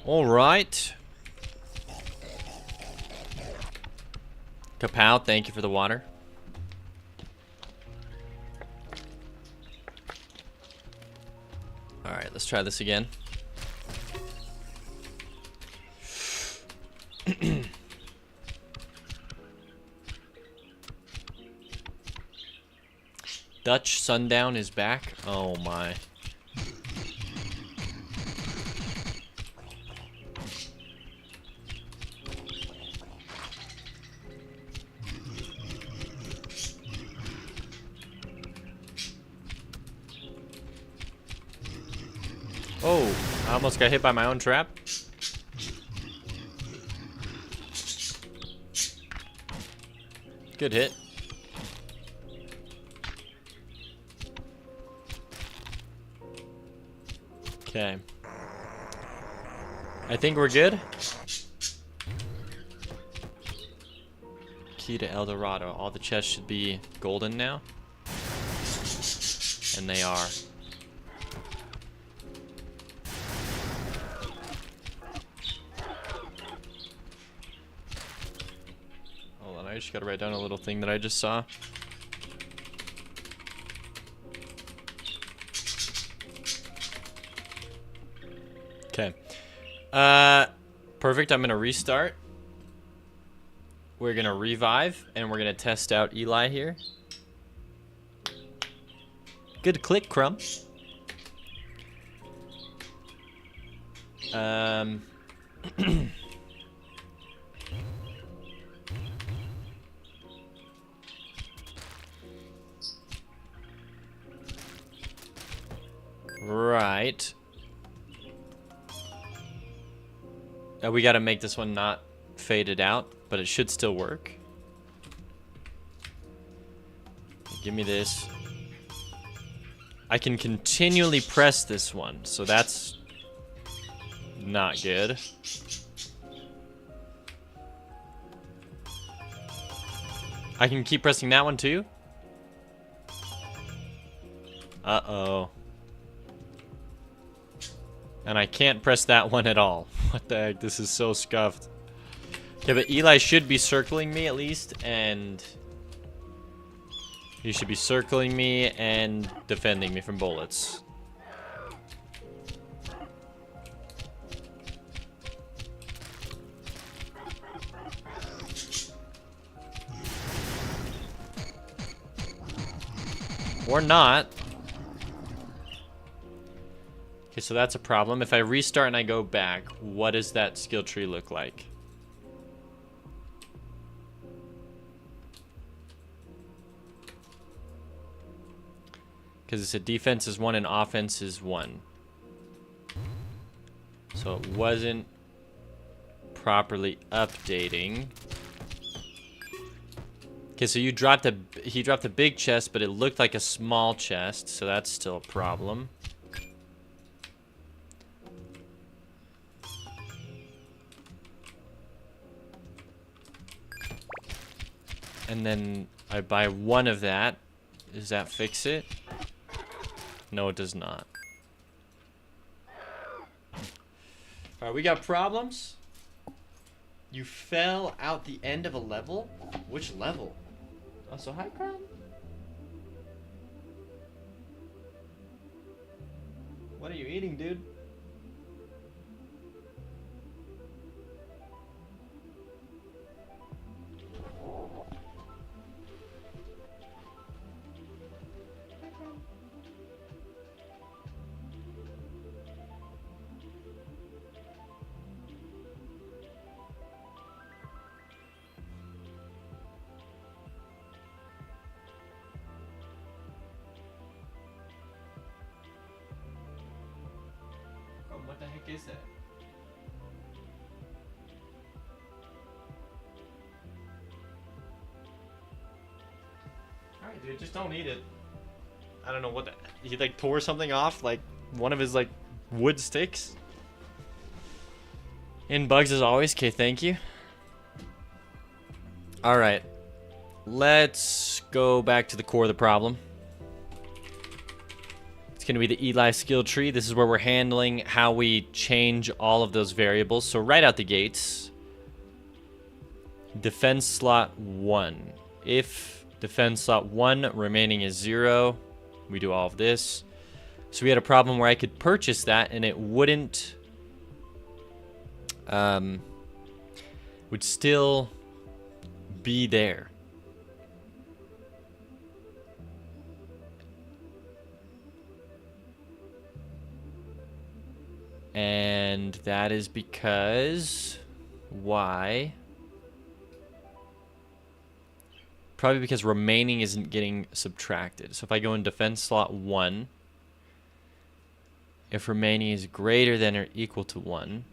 All right. Kapow, thank you for the water. All right, let's try this again. Dutch Sundown is back. Oh my. Oh, I almost got hit by my own trap. Good hit. Okay. I think we're good. Key to El Dorado. All the chests should be golden now. And they are. Hold on, I just gotta write down a little thing that I just saw. Okay. Perfect. I'm gonna restart. We're gonna revive, and we're gonna test out Eli here. Good click, Crumb. Right. We gotta make this one not faded out, but it should still work. Give me this. I can continually press this one, so that's not good. I can keep pressing that one too. Uh-oh. And I can't press that one at all. What the heck? This is so scuffed. Okay, but Eli should be circling me at least, and he should be circling me and defending me from bullets. Or not. Okay, so that's a problem. If I restart and I go back, what does that skill tree look like? Because it's a defense is 1 and offense is 1. So it wasn't properly updating. Okay, so he dropped a big chest, but it looked like a small chest, so that's still a problem. And then I buy one of that. Does that fix it? No, it does not. Alright, we got problems. You fell out the end of a level? Which level? Oh, so hi, Crown. What are you eating, dude? What the heck is that? Alright, dude, just don't eat it. I don't know what he like tore something off, like one of his like wood sticks. In bugs as always. Okay, thank you. Alright. Let's go back to the core of the problem. Going to be the Eli skill tree. This is where we're handling how we change all of those variables. So right out the gates, defense slot 1. If defense slot 1 remaining is 0, we do all of this. So we had a problem where I could purchase that and it wouldn't would still be there. And that is because... why? Probably because remaining isn't getting subtracted. So if I go in defense slot 1, if remaining is greater than or equal to 1...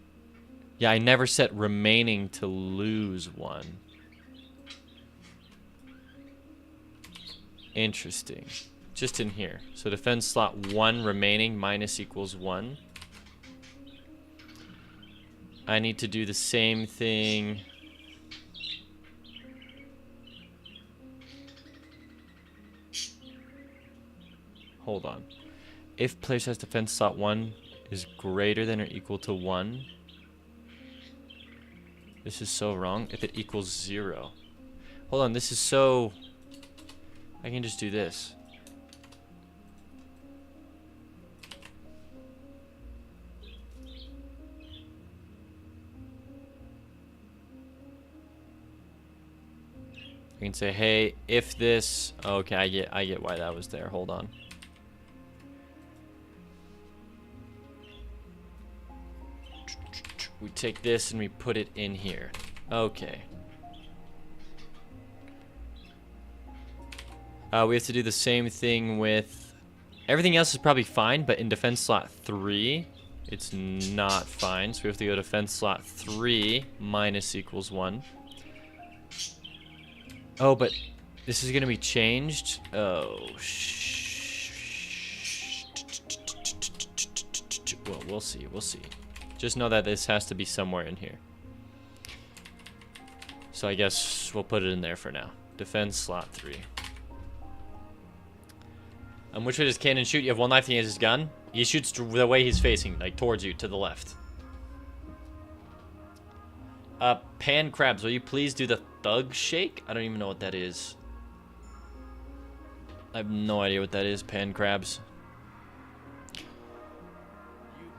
yeah, I never set remaining to lose 1. Interesting. Just in here. So defense slot 1 remaining minus equals 1. I need to do the same thing. Hold on. If player says defense slot 1 is greater than or equal to 1. This is so wrong. If it equals 0. Hold on, this is so... I can just do this. We can say, hey, if this... Okay, I get why that was there. Hold on. We take this and we put it in here. Okay. We have to do the same thing with... Everything else is probably fine, but in defense slot 3, it's not fine. So we have to go defense slot 3 minus equals 1. Oh, but this is going to be changed. Oh, well, we'll see. We'll see. Just know that this has to be somewhere in here. So I guess we'll put it in there for now. Defense slot 3. Which way does Cannon shoot? You have one life and he has his gun. He shoots the way he's facing, like towards you, to the left. Pan Crabs, will you please do the Thug Shake? I don't even know what that is. I have no idea what that is, Pan Crabs. You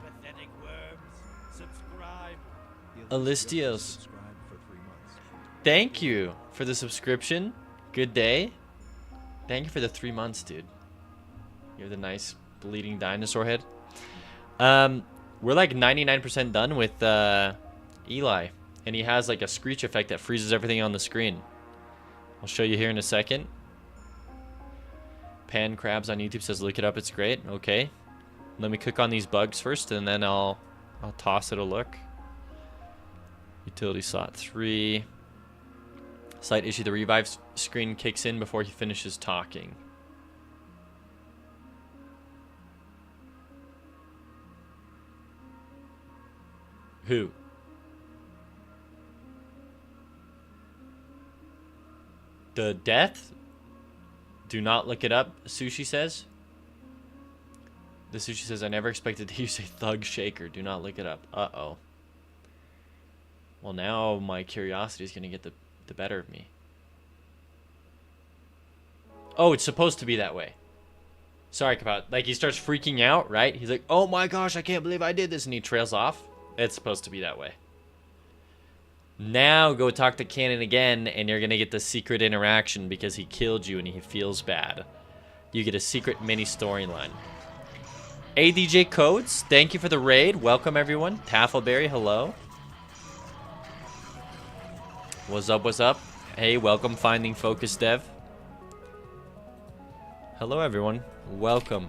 pathetic worms. Subscribe. Alistios. Subscribe for 3 months. Thank you for the subscription. Good day. Thank you for the 3 months, dude. You have the nice bleeding dinosaur head. We're like 99% done with Eli. And he has like a screech effect that freezes everything on the screen. I'll show you here in a second. Pan Crabs on YouTube says look it up, it's great. Okay. Let me click on these bugs first and then I'll toss it a look. Utility slot 3. Slight issue, the revive screen kicks in before he finishes talking. Who? The death? Do not look it up, Sushi says. The Sushi says, I never expected to hear you say Thug Shaker. Do not look it up. Uh-oh. Well, now my curiosity is going to get the better of me. Oh, it's supposed to be that way. Sorry, Kapow. Like, he starts freaking out, right? He's like, oh my gosh, I can't believe I did this. And he trails off. It's supposed to be that way. Now go talk to Cannon again, and you're going to get the secret interaction because he killed you and he feels bad. You get a secret mini storyline. ADJ Codes, thank you for the raid. Welcome, everyone. Taffleberry, hello. What's up, what's up? Hey, welcome, Finding Focus Dev. Hello, everyone. Welcome.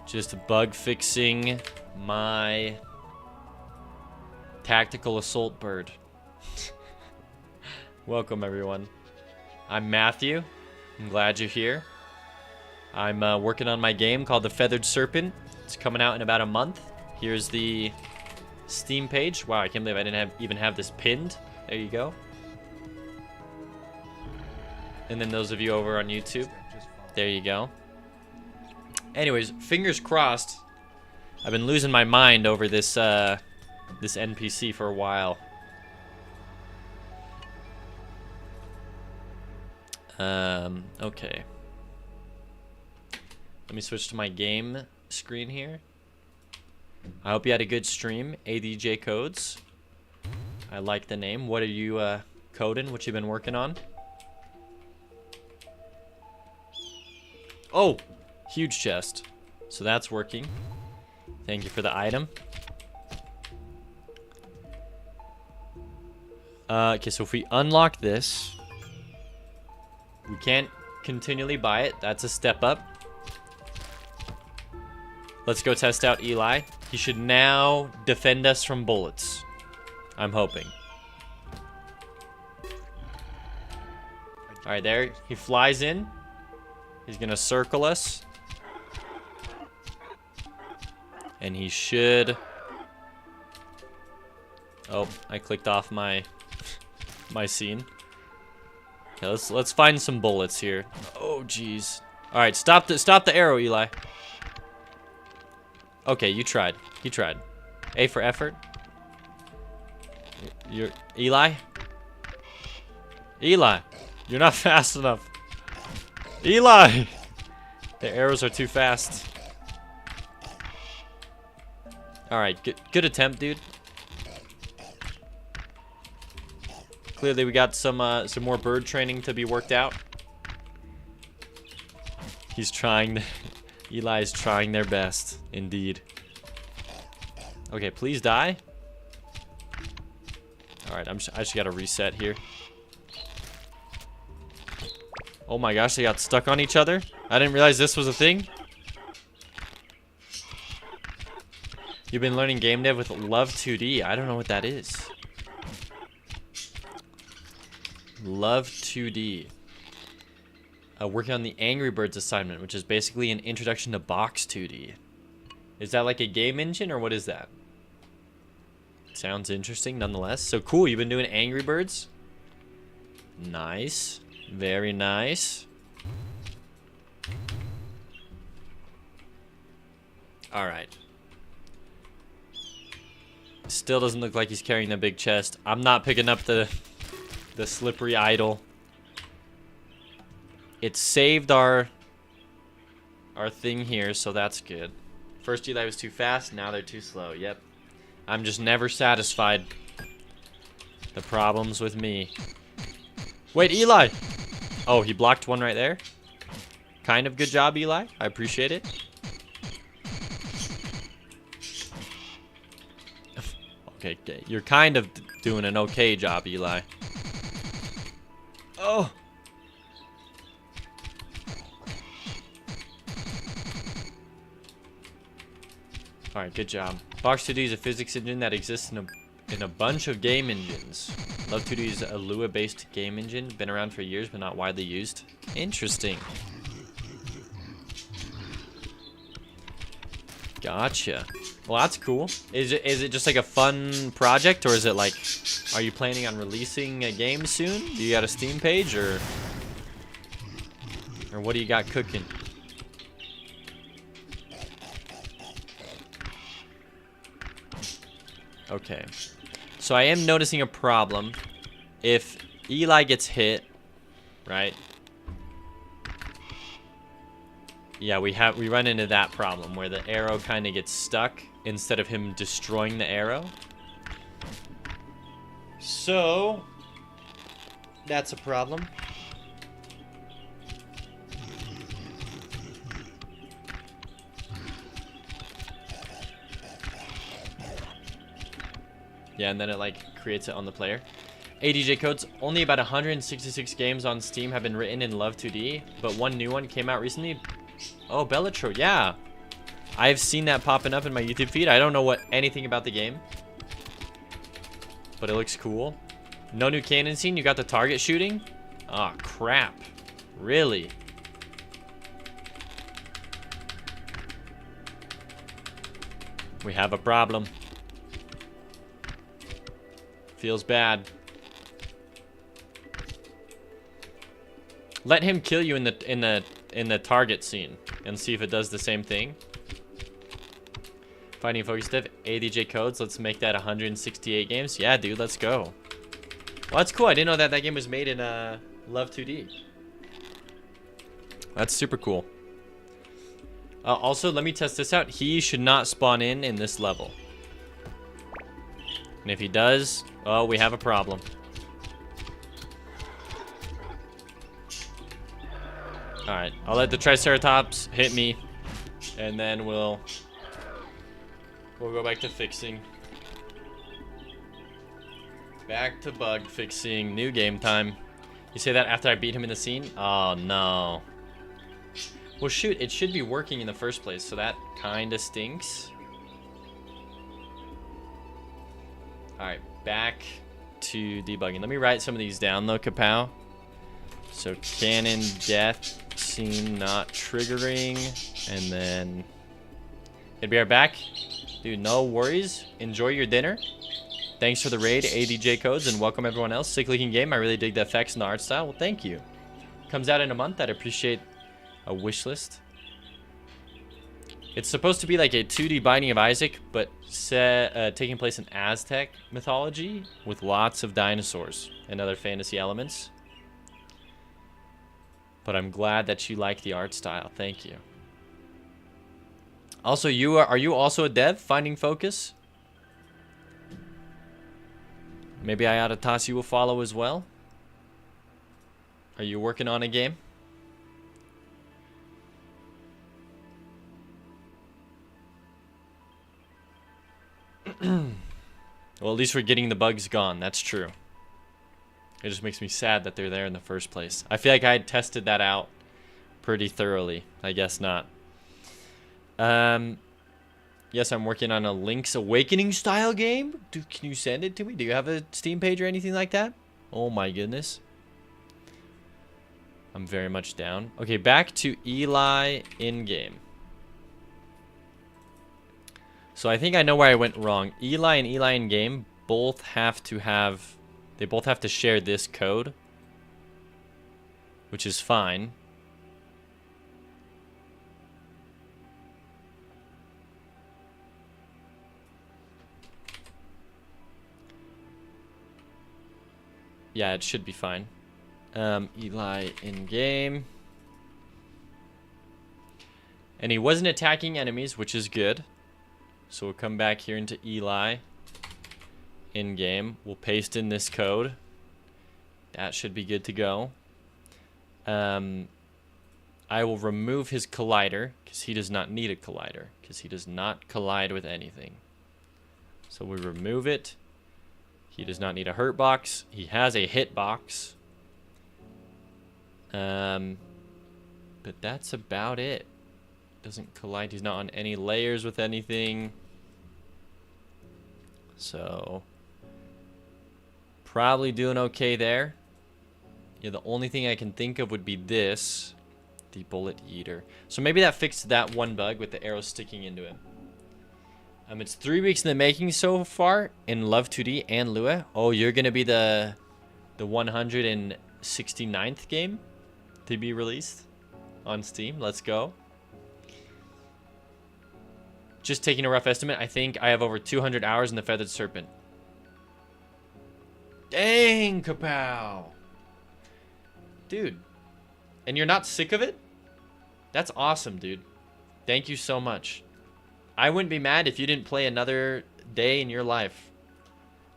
Just bug fixing my tactical assault bird. Welcome, everyone. I'm Matthew. I'm glad you're here. I'm working on my game called The Feathered Serpent. It's coming out in about a month. Here's the Steam page. Wow, I can't believe I didn't even have this pinned. There you go. And then those of you over on YouTube, there you go. Anyways, fingers crossed. I've been losing my mind over this this NPC for a while. Okay. Let me switch to my game screen here. I hope you had a good stream, ADJ Codes. I like the name. What are you coding? What you been working on? Oh, huge chest. So that's working. Thank you for the item. Okay, so if we unlock this, we can't continually buy it. That's a step up. Let's go test out Eli. He should now defend us from bullets. I'm hoping. Alright, there. He flies in. He's gonna circle us. And he should... Oh, I clicked off my scene. Okay, let's find some bullets here. Oh, jeez. All right, stop the arrow, Eli. Okay, you tried. You tried. A for effort. You're Eli. Eli, you're not fast enough. Eli, the arrows are too fast. All right, good attempt, dude. Clearly, we got some more bird training to be worked out. He's trying. Eli's trying their best, indeed. Okay, please die. All right, I just gotta reset here. Oh my gosh, they got stuck on each other. I didn't realize this was a thing. You've been learning game dev with Love 2D. I don't know what that is. Love 2D. Working on the Angry Birds assignment, which is basically an introduction to Box 2D. Is that like a game engine or what is that? Sounds interesting nonetheless. So cool, you've been doing Angry Birds? Nice. Very nice. Alright. Still doesn't look like he's carrying a big chest. I'm not picking up the slippery idol. It saved our thing here, so that's good. First Eli was too fast, now they're too slow. Yep. I'm just never satisfied. The problem's with me. Wait, Eli! Oh, he blocked one right there. Kind of good job, Eli. I appreciate it. Okay, you're kind of doing an okay job, Eli. Oh! Alright, good job. Box 2D is a physics engine that exists in a bunch of game engines. Love 2D is a Lua-based game engine. Been around for years, but not widely used. Interesting. Gotcha. Well, that's cool. Is it just like a fun project, or is it like, are you planning on releasing a game soon? Do you got a Steam page, or what do you got cooking? Okay. So I am noticing a problem. If Eli gets hit, right? Yeah, we run into that problem where the arrow kind of gets stuck instead of him destroying the arrow. So that's a problem. Yeah, and then it like creates it on the player. ADJ codes, only about 166 games on Steam have been written in Love 2D, but one new one came out recently. Oh, Bellatro, yeah. I've seen that popping up in my YouTube feed. I don't know anything about the game, but it looks cool. No new cannon scene, you got the target shooting? Ah, crap. Really? We have a problem. Feels bad. Let him kill you in the target scene and see if it does the same thing. Finding focus dev, ADJ codes. Let's make that 168 games. Yeah, dude, let's go. Well, that's cool. I didn't know that game was made in Love 2D. That's super cool. Also, let me test this out. He should not spawn in this level. And if he does, oh, we have a problem. Alright, I'll let the Triceratops hit me, and then we'll go back to fixing. Back to bug fixing, new game time. You say that after I beat him in the scene? Oh, no. Well, shoot, it should be working in the first place, so that kinda stinks. Alright, back to debugging. Let me write some of these down though, Kapow. So cannon death scene not triggering, and then it'll be right back. Dude, no worries. Enjoy your dinner. Thanks for the raid, ADJ codes, and welcome everyone else. Sick looking game. I really dig the effects and the art style. Well, thank you. Comes out in a month. I'd appreciate a wish list. It's supposed to be like a 2D Binding of Isaac, but taking place in Aztec mythology with lots of dinosaurs and other fantasy elements. But I'm glad that you like the art style. Thank you. Also, are you also a dev? Finding focus? Maybe I ought to toss you a follow as well. Are you working on a game? Well, at least we're getting the bugs gone. That's true. It just makes me sad that they're there in the first place. I feel like I had tested that out pretty thoroughly. I guess not. Yes, I'm working on a Link's Awakening style game. Can you send it to me? Do you have a Steam page or anything like that? Oh my goodness. I'm very much down. Okay, back to Eli in-game. So I think I know where I went wrong. Eli and Eli in-game both have to have... They both have to share this code. Which is fine. Yeah, it should be fine. Eli in-game. And he wasn't attacking enemies, which is good. So we'll come back here into Eli in-game. We'll paste in this code. That should be good to go. I will remove his collider, because he does not need a collider, because he does not collide with anything. So we remove it. He does not need a hurt box. He has a hit box. But that's about it. Doesn't collide. He's not on any layers with anything. So probably doing okay there. Yeah, the only thing I can think of would be this, the bullet eater. So maybe that fixed that one bug with the arrow sticking into him. It's 3 weeks in the making so far in Love 2D and Lua. Oh, you're gonna be the 169th game to be released on Steam. Let's go. Just taking a rough estimate, I think I have over 200 hours in the Feathered Serpent. Dang, kapow. Dude. And you're not sick of it? That's awesome, dude. Thank you so much. I wouldn't be mad if you didn't play another day in your life.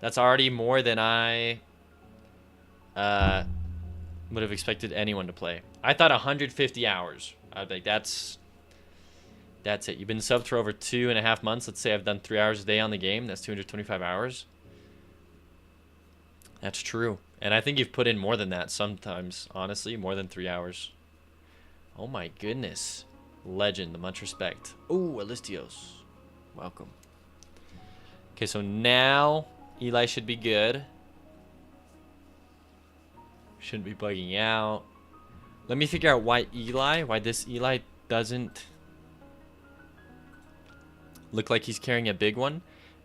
That's already more than I would have expected anyone to play. I thought 150 hours. I'd be like, that's it. You've been subbed for over 2.5 months. Let's say I've done 3 hours a day on the game. That's 225 hours. That's true. And I think you've put in more than that sometimes, honestly. More than 3 hours. Oh my goodness. Legend, much respect. Ooh, Alistios. Welcome. Okay, so now Eli should be good. Shouldn't be bugging out. Let me figure out why this Eli doesn't look like he's carrying a big one.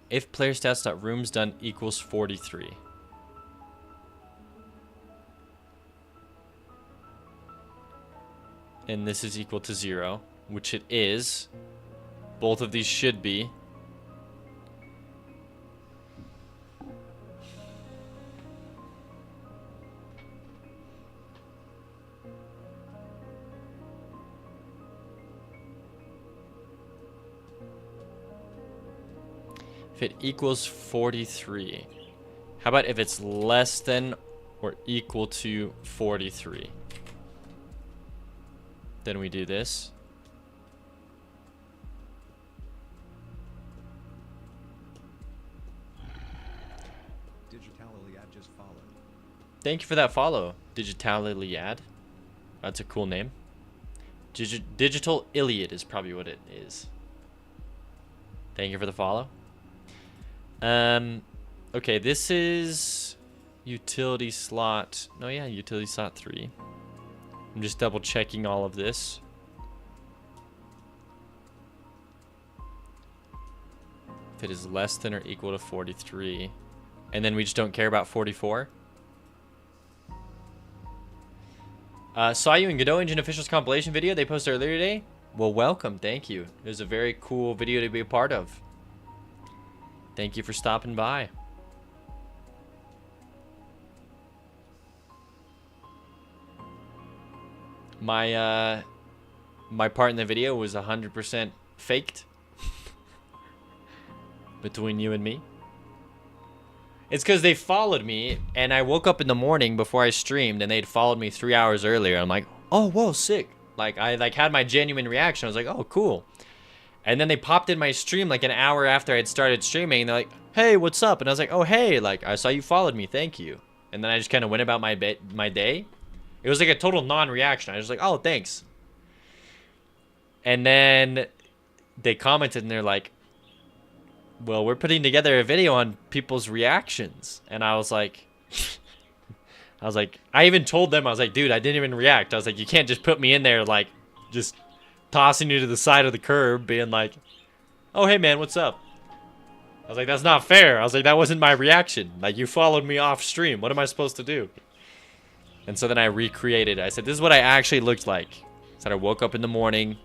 If player stats.rooms done equals 43. And this is equal to 0, which it is. Both of these should be. If it equals 43. How about if it's less than or equal to 43? Then we do this. Digitaliliad just followed. Thank you for that follow, Digitaliliad. That's a cool name. Digital Iliad is probably what it is. Thank you for the follow. Okay, this is utility slot. No, yeah, utility slot 3. I'm just double checking all of this. If it is less than or equal to 43. And then we just don't care about 44. Saw you in Godot Engine Official's compilation video they posted earlier today. Well, welcome. Thank you. It was a very cool video to be a part of. Thank you for stopping by. My part in the video was 100% faked between you and me. It's because they followed me, and I woke up in the morning before I streamed, and they'd followed me 3 hours earlier. I'm like, oh, whoa, sick. Like, I like had my genuine reaction. I was like, oh, cool. And then they popped in my stream like an hour after I had started streaming, and they're like, hey, what's up? And I was like, oh, hey, like, I saw you followed me. Thank you. And then I just kind of went about my day. It was like a total non-reaction. I was like, oh, thanks. And then they commented, and they're like, well, we're putting together a video on people's reactions. And I was like, I even told them, I was like, dude, I didn't even react. I was like, you can't just put me in there, like, just tossing you to the side of the curb, being like, oh, hey, man, what's up? I was like, that's not fair. I was like, that wasn't my reaction. Like, you followed me off stream. What am I supposed to do? And so then I recreated it. I said, this is what I actually looked like. I said I woke up in the morning,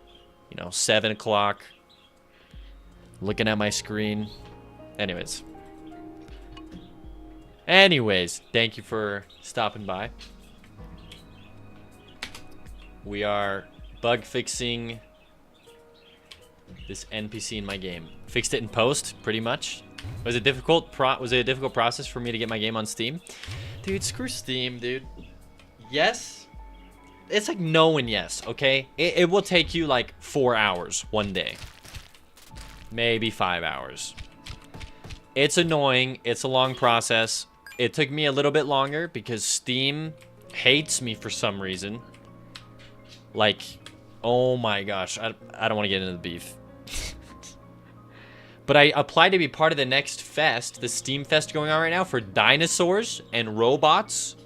7 o'clock. Looking at my screen. Anyways, thank you for stopping by. We are bug fixing this NPC in my game. Fixed it in post, pretty much. Was it a difficult process for me to get my game on Steam? Dude, screw Steam, dude. Yes. It's like no and yes, okay? It will take you like 4 hours one day. Maybe 5 hours. It's annoying. It's a long process. It took me a little bit longer because Steam hates me for some reason. Like, oh my gosh. I don't want to get into the beef. But I applied to be part of the next fest, the Steam Fest going on right now for dinosaurs and robots.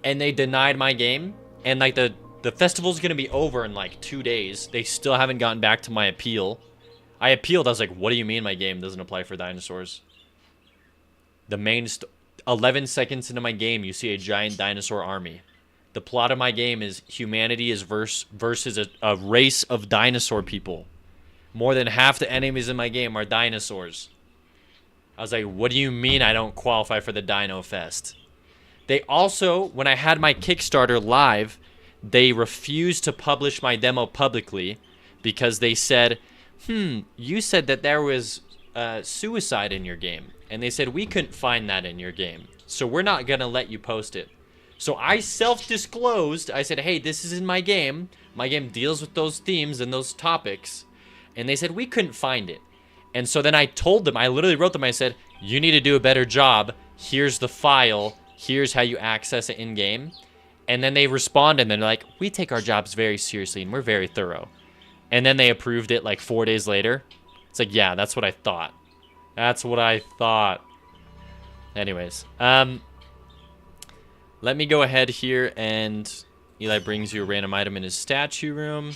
And they denied my game. And like the festival's going to be over in like 2 days. They still haven't gotten back to my appeal. I appealed. I was like, what do you mean my game doesn't apply for dinosaurs? The main 11 seconds into my game, you see a giant dinosaur army. The plot of my game is humanity is versus a race of dinosaur people. More than half the enemies in my game are dinosaurs. I was like, what do you mean I don't qualify for the Dino Fest? They also, when I had my Kickstarter live, they refused to publish my demo publicly because they said, you said that there was suicide in your game. And they said, we couldn't find that in your game. So we're not going to let you post it. So I self-disclosed. I said, hey, this is in my game. My game deals with those themes and those topics. And they said, we couldn't find it. And so then I told them, I literally wrote them, I said, you need to do a better job. Here's the file. Here's how you access it in-game. And then they responded, and they're like, we take our jobs very seriously, and we're very thorough. And then they approved it like 4 days later. It's like, yeah, that's what I thought. That's what I thought. Anyways, let me go ahead here, and Eli brings you a random item in his statue room.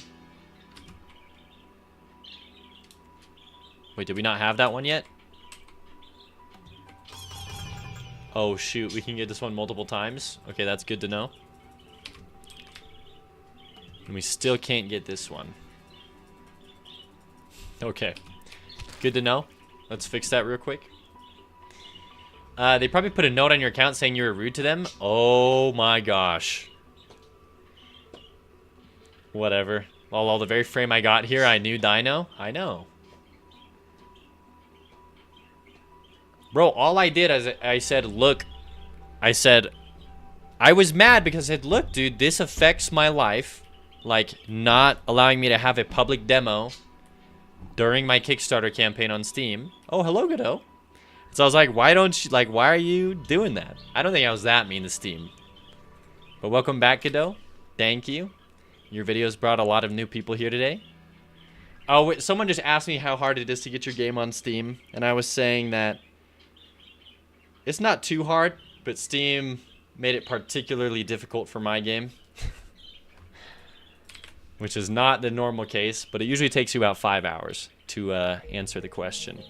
Wait, did we not have that one yet? Oh, shoot. We can get this one multiple times. Okay, that's good to know. And we still can't get this one. Okay. Good to know. Let's fix that real quick. They probably put a note on your account saying you were rude to them. Oh my gosh. Whatever. Well, the very frame I got here, I knew Dino. I know. Bro, all I did is I said, look. I said, I was mad because I said, look, dude, this affects my life. Like, not allowing me to have a public demo during my Kickstarter campaign on Steam. Oh, hello, Godot. So I was like, why don't you, like, why are you doing that? I don't think I was that mean to Steam. But welcome back, Godot. Thank you. Your videos brought a lot of new people here today. Oh, wait, someone just asked me how hard it is to get your game on Steam. And I was saying that it's not too hard, but Steam made it particularly difficult for my game. Which is not the normal case, but it usually takes you about 5 hours to answer the question.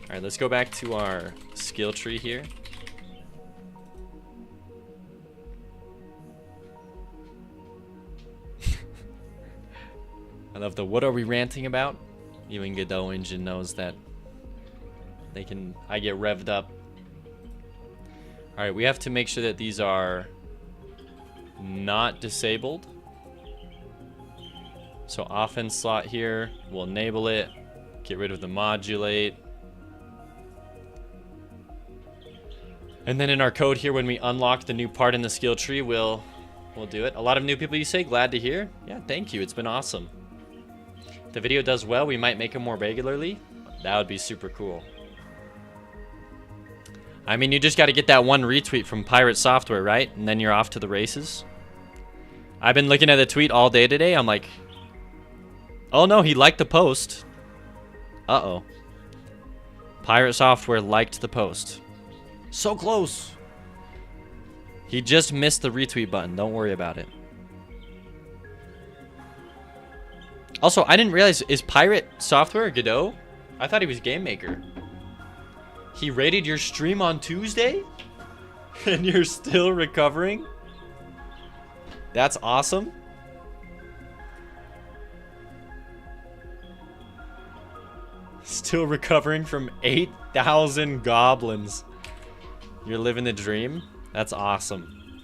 Alright, let's go back to our skill tree here. I love the what are we ranting about? Even Godot Engine knows that I get revved up. Alright, we have to make sure that these are not disabled. So offense slot here, we'll enable it. Get rid of the modulate. And then in our code here, when we unlock the new part in the skill tree, we'll do it. A lot of new people, you say? Glad to hear. Yeah, thank you. It's been awesome. If the video does well, we might make them more regularly. That would be super cool. I mean, you just got to get that one retweet from Pirate Software, right? And then you're off to the races. I've been looking at the tweet all day today. I'm like, oh no, he liked the post. Uh-oh. Pirate Software liked the post. So close. He just missed the retweet button. Don't worry about it. Also, I didn't realize, is Pirate Software Godot? I thought he was Game Maker. He rated your stream on Tuesday? And you're still recovering? That's awesome. Still recovering from 8,000 goblins. You're living the dream? That's awesome.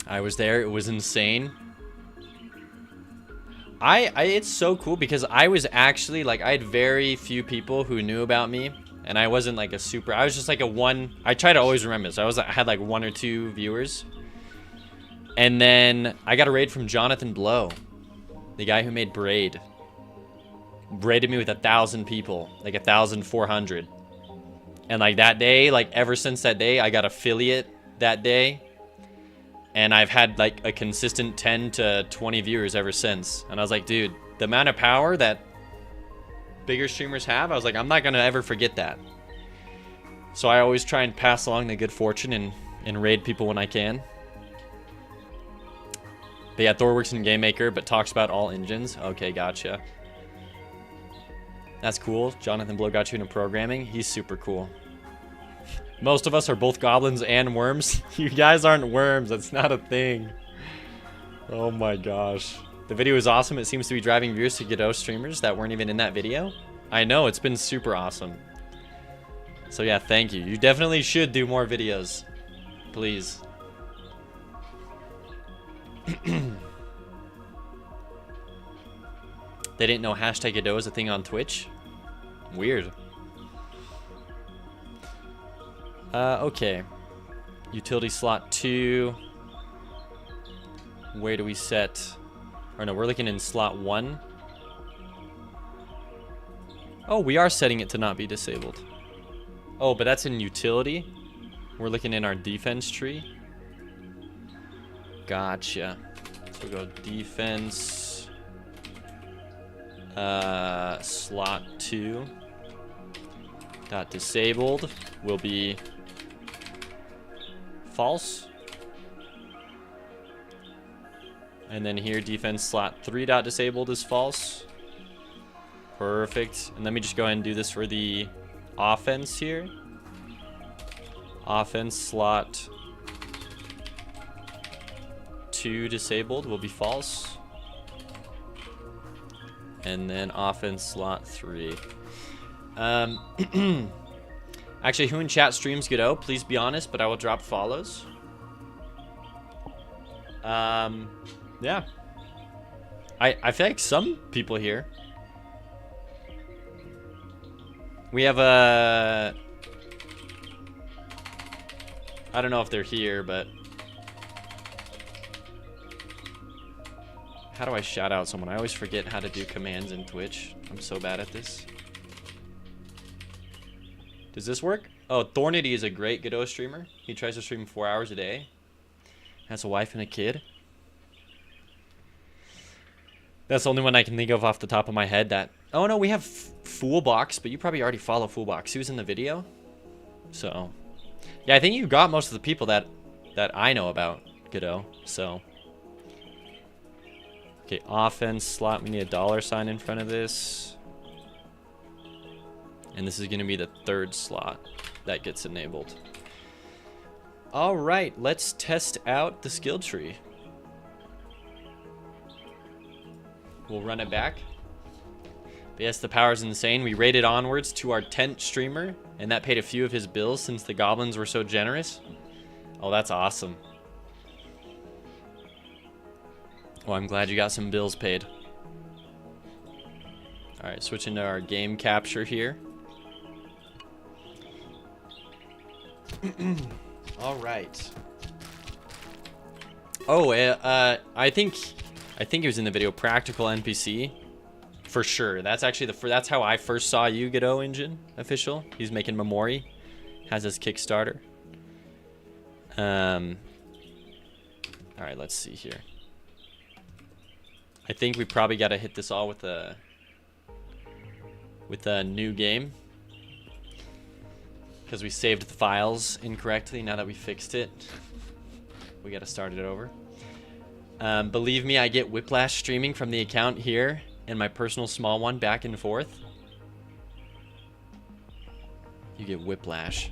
I was there. It was insane. It's so cool because I was actually like, I had very few people who knew about me, and I wasn't like a super, I was just like a one, I try to always remember this. I had like 1 or 2 viewers. And then I got a raid from Jonathan Blow, the guy who made Braid. Raided me with 1,000 people, like 1,400. And like that day, like ever since that day, I got affiliate that day. And I've had like a consistent 10 to 20 viewers ever since. And I was like, dude, the amount of power that bigger streamers have, I was like, I'm not going to ever forget that. So I always try and pass along the good fortune and raid people when I can. But yeah, Thor works in Game Maker, but talks about all engines. Okay, gotcha. That's cool. Jonathan Blow got you into programming. He's super cool. Most of us are both goblins and worms. You guys aren't worms. That's not a thing. Oh my gosh. The video is awesome. It seems to be driving viewers to Godot streamers that weren't even in that video. I know. It's been super awesome. So yeah, thank you. You definitely should do more videos. Please. They didn't know hashtag Godot is a thing on Twitch? Weird. Okay. Utility slot 2. Where do we set? Or no, we're looking in slot 1. Oh, we are setting it to not be disabled. Oh, but that's in utility. We're looking in our defense tree. Gotcha. So we'll go defense. Slot 2. Dot disabled will be false. And then here, defense slot 3 dot disabled is false. Perfect. And let me just go ahead and do this for the offense here. Offense slot 2 disabled will be false. And then offense slot 3. Actually, who in chat streams Godot? Please be honest, but I will drop follows. Yeah. I feel like some people here. We have a... I don't know if they're here, but... How do I shout out someone? I always forget how to do commands in Twitch. I'm so bad at this. Does this work? Oh, Thornity is a great Godot streamer. He tries to stream 4 hours a day. Has a wife and a kid. That's the only one I can think of off the top of my head that... Oh no, we have Foolbox, but you probably already follow Foolbox. He was in the video. So... Yeah, I think you got most of the people that I know about Godot. So... Okay, offense slot. We need a $sign in front of this. And this is going to be the 3rd slot that gets enabled. All right, let's test out the skill tree. We'll run it back. But yes, the power is insane. We rated onwards to our 10th streamer, and that paid a few of his bills since the goblins were so generous. Oh, that's awesome. Well, I'm glad you got some bills paid. All right, switching to our game capture here. All right. Oh, I think it was in the video. Practical NPC, for sure. That's actually that's how I first saw you, Godot Engine official. He's making Memori, has his Kickstarter. All right, let's see here. I think we probably got to hit this all with a new game, because we saved the files incorrectly. Now that we fixed it, we got to start it over. Believe me, I get whiplash streaming from the account here and my personal small one back and forth. You get whiplash.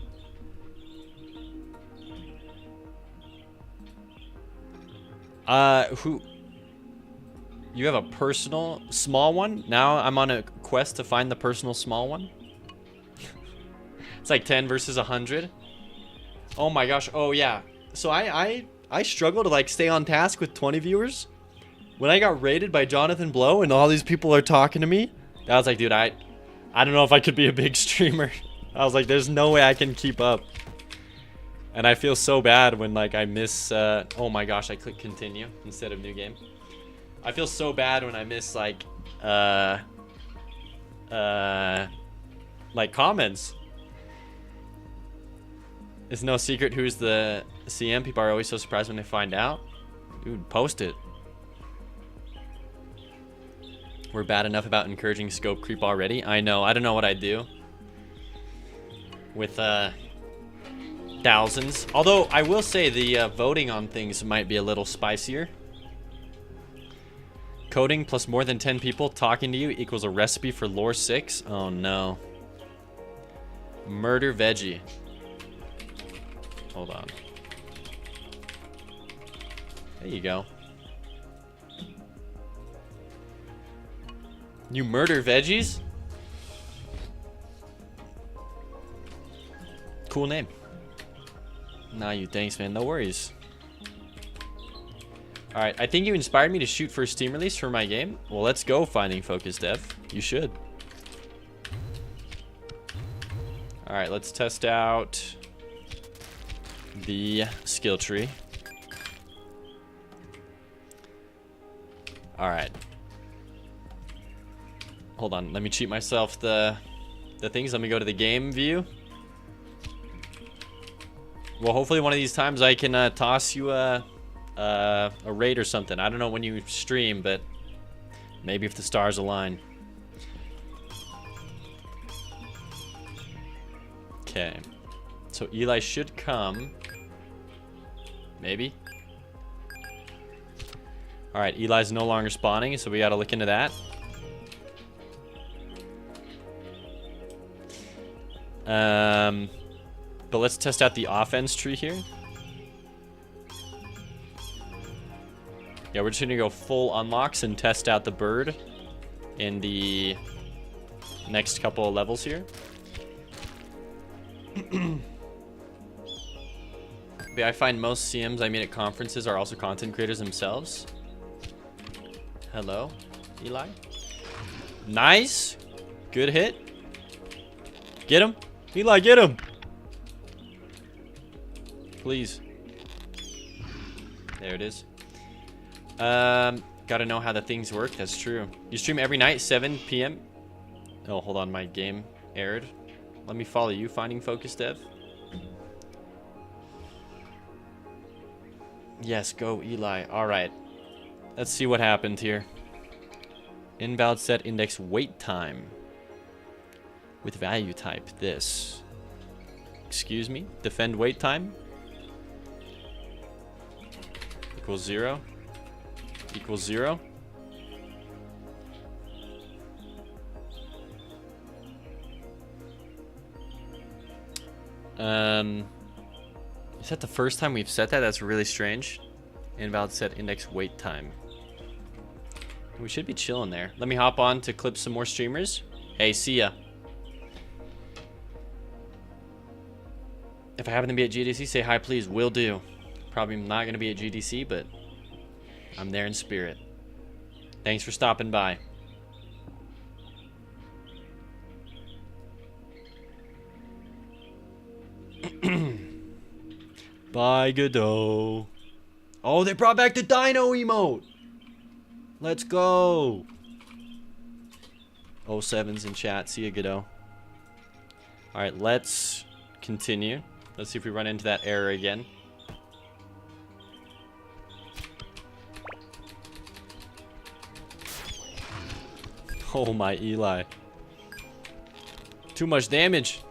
Who? You have a personal small one? Now I'm on a quest to find the personal small one. It's like 10 versus 100. Oh my gosh. Oh yeah. So I struggle to like stay on task with 20 viewers. When I got raided by Jonathan Blow and all these people are talking to me, I was like, dude, I don't know if I could be a big streamer. I was like, there's no way I can keep up. And I feel so bad when like I miss, oh my gosh, I click continue instead of new game. I feel so bad when I miss like comments. It's no secret who's the CM. People are always so surprised when they find out. Dude, post it. We're bad enough about encouraging scope creep already. I know. I don't know what I'd do with thousands. Although I will say the voting on things might be a little spicier. Coding plus more than 10 people talking to you equals a recipe for lore 6. Oh no. Murder veggie. Hold on. There you go. You murder veggies? Cool name. Nah, you thanks, man. No worries. Alright, I think you inspired me to shoot for a Steam release for my game. Well, let's go, Finding Focus Dev. You should. Alright, let's test out the skill tree. Alright. Hold on, let me cheat myself the things. Let me go to the game view. Well, hopefully one of these times I can toss you a raid or something. I don't know when you stream, but maybe if the stars align. Okay. So Eli should come. Maybe. Alright, Eli's no longer spawning, so we gotta look into that. But let's test out the offense tree here. Yeah, we're just gonna go full unlocks and test out the bird in the next couple of levels here. But I find most CMs I meet at conferences are also content creators themselves. Hello, Eli. Nice. Good hit. Get him. Eli, get him. Please. There it is. Gotta know how the things work. That's true. You stream every night, 7 p.m. Oh, hold on. My game erred. Let me follow you, Finding Focus Dev. Yes, go Eli. Alright. Let's see what happened here. Invalid set index wait time. With value type this. Excuse me? Defend wait time. Equals 0. Equals 0. Is that the first time we've set that? That's really strange. Invalid set index wait time. We should be chilling there. Let me hop on to clip some more streamers. Hey, see ya. If I happen to be at GDC, say hi, please. Will do. Probably not going to be at GDC, but I'm there in spirit. Thanks for stopping by. Bye, Godot. Oh, they brought back the Dino emote. Let's go. 07's in chat. See you, Godot. All right, let's continue. Let's see if we run into that error again. Oh my Eli. Too much damage.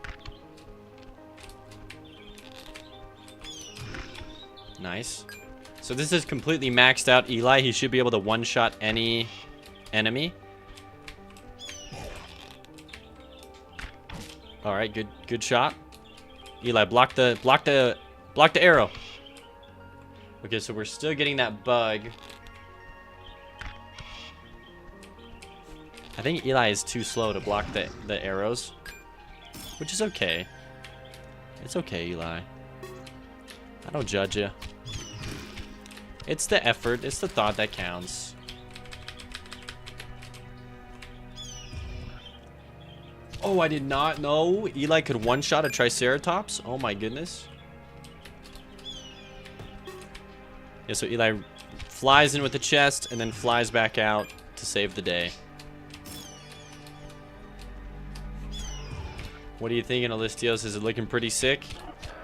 Nice. So this is completely maxed out Eli. He should be able to one-shot any enemy. All right, good shot. Eli, block the arrow. Okay, so we're still getting that bug. I think Eli is too slow to block the arrows, which is okay. It's okay, Eli. I don't judge you. It's the effort, it's the thought that counts. Oh, I did not know Eli could one-shot a Triceratops. Oh my goodness. Yeah, so Eli flies in with the chest and then flies back out to save the day. What are you thinking, Alistios? Is it looking pretty sick?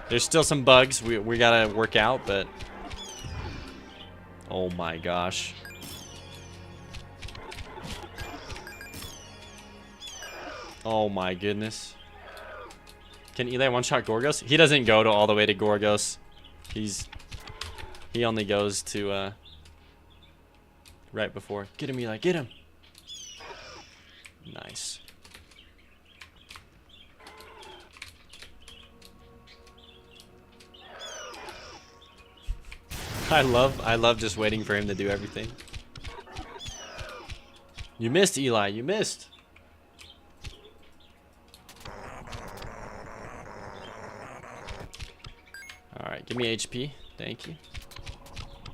There's still some bugs we gotta work out, but... Oh my gosh. Oh my goodness. Can Eli one-shot Gorgos? He doesn't go to all the way to Gorgos. He only goes to right before. Get him, Eli, get him. Nice. I love just waiting for him to do everything. You missed, Eli. You missed. All right, give me HP. Thank you.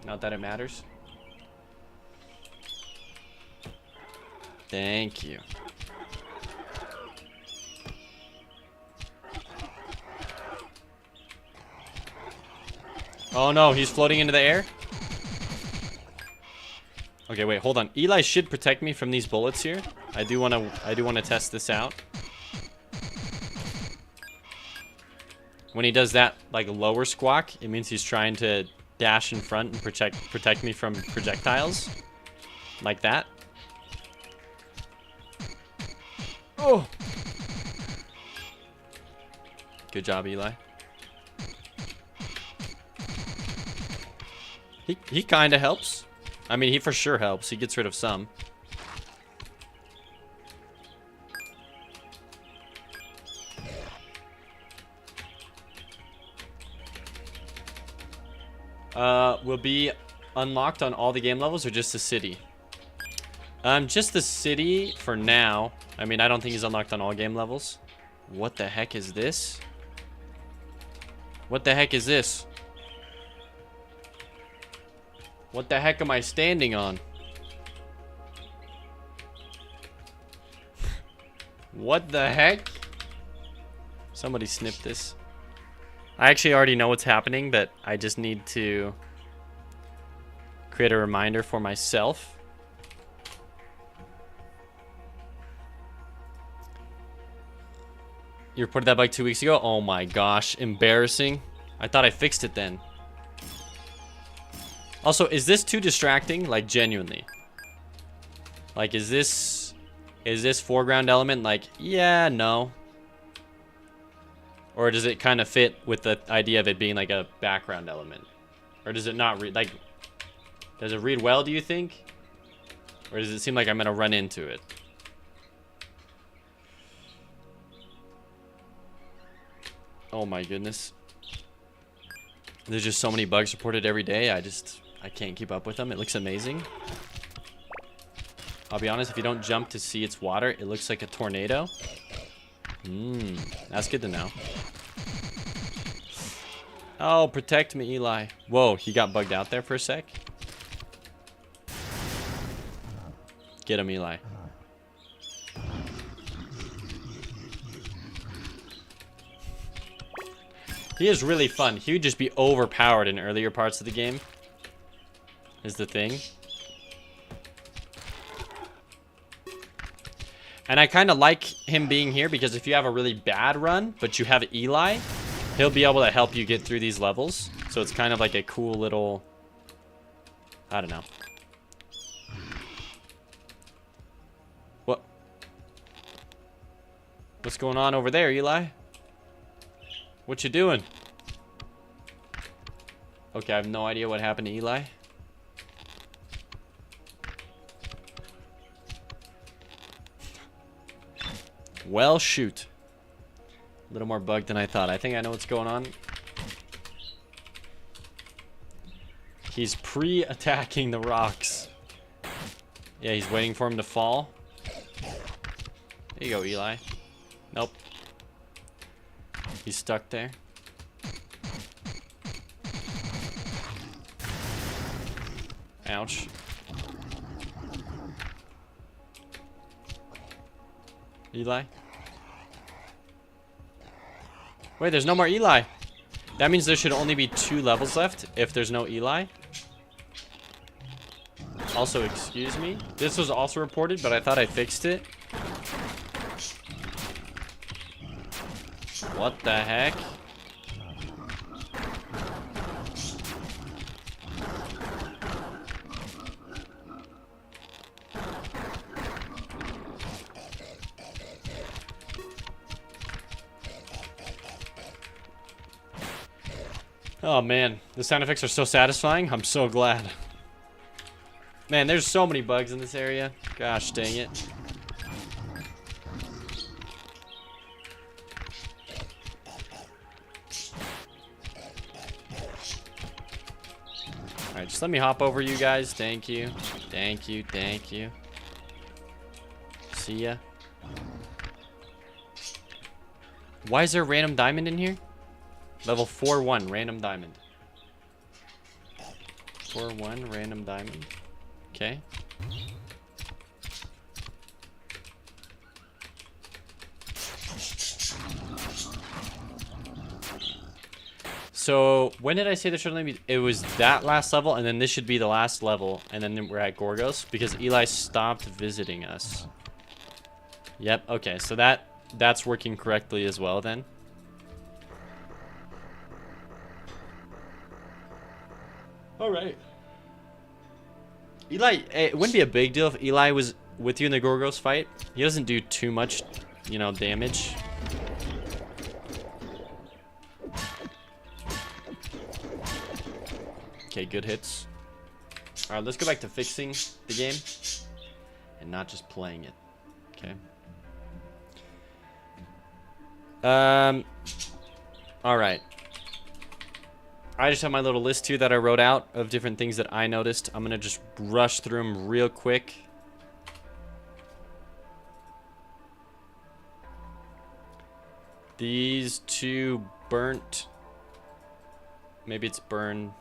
Not that it matters. Thank you. Oh no, he's floating into the air. Okay, wait, hold on. Eli should protect me from these bullets here. I do want to test this out. When he does that like lower squawk, it means he's trying to dash in front and protect me from projectiles. Like that. Oh. Good job, Eli. He kind of helps. I mean, he for sure helps. He gets rid of some. Will be unlocked on all the game levels or just the city? Just the city for now. I mean, I don't think he's unlocked on all game levels. What the heck is this? What the heck is this? What the heck am I standing on? What the heck? Somebody snip this. I actually already know what's happening, but I just need to create a reminder for myself. You reported that bug 2 weeks ago? Oh my gosh, embarrassing. I thought I fixed it then. Also, is this too distracting? Like, genuinely. Like, is this foreground element? Like, yeah, no. Or does it kind of fit with the idea of it being like a background element? Or does it not read, like, does it read well, do you think? Or does it seem like I'm gonna run into it? Oh my goodness. There's just so many bugs reported every day. I can't keep up with them. It looks amazing. I'll be honest, if you don't jump to see its water, it looks like a tornado. That's good to know. Oh, protect me, Eli. Whoa, he got bugged out there for a sec. Get him, Eli. He is really fun. He would just be overpowered in earlier parts of the game. Is the thing. And I kind of like him being here because if you have a really bad run, but you have Eli, he'll be able to help you get through these levels. So it's kind of like a cool little... I don't know. What? What's going on over there, Eli? What you doing? Okay, I have no idea what happened to Eli. Well, shoot. A little more bugged than I thought. I think I know what's going on. He's pre-attacking the rocks. Yeah, he's waiting for him to fall. There you go, Eli. Nope. He's stuck there. Ouch. Eli? Wait, there's no more Eli. That means there should only be 2 levels left if there's no Eli. Also, excuse me. This was also reported, but I thought I fixed it. What the heck? Oh man, the sound effects are so satisfying. I'm so glad. Man, there's so many bugs in this area. Gosh dang it. Alright, just let me hop over you guys. Thank you. Thank you. Thank you. See ya. Why is there a random diamond in here? Level 4-1, random diamond. 4-1, random diamond. Okay. So, when did I say there should only be... It was that last level, and then this should be the last level, and then we're at Gorgos, because Eli stopped visiting us. Yep, okay, so that's working correctly as well, then. Alright. Eli, it wouldn't be a big deal if Eli was with you in the Gorgos fight. He doesn't do too much, you know, damage. Okay, good hits. Alright, let's go back to fixing the game. And not just playing it. Okay. Alright. I just have my little list here that I wrote out of different things that I noticed. I'm going to just rush through them real quick. These 2 burnt. Maybe it's burn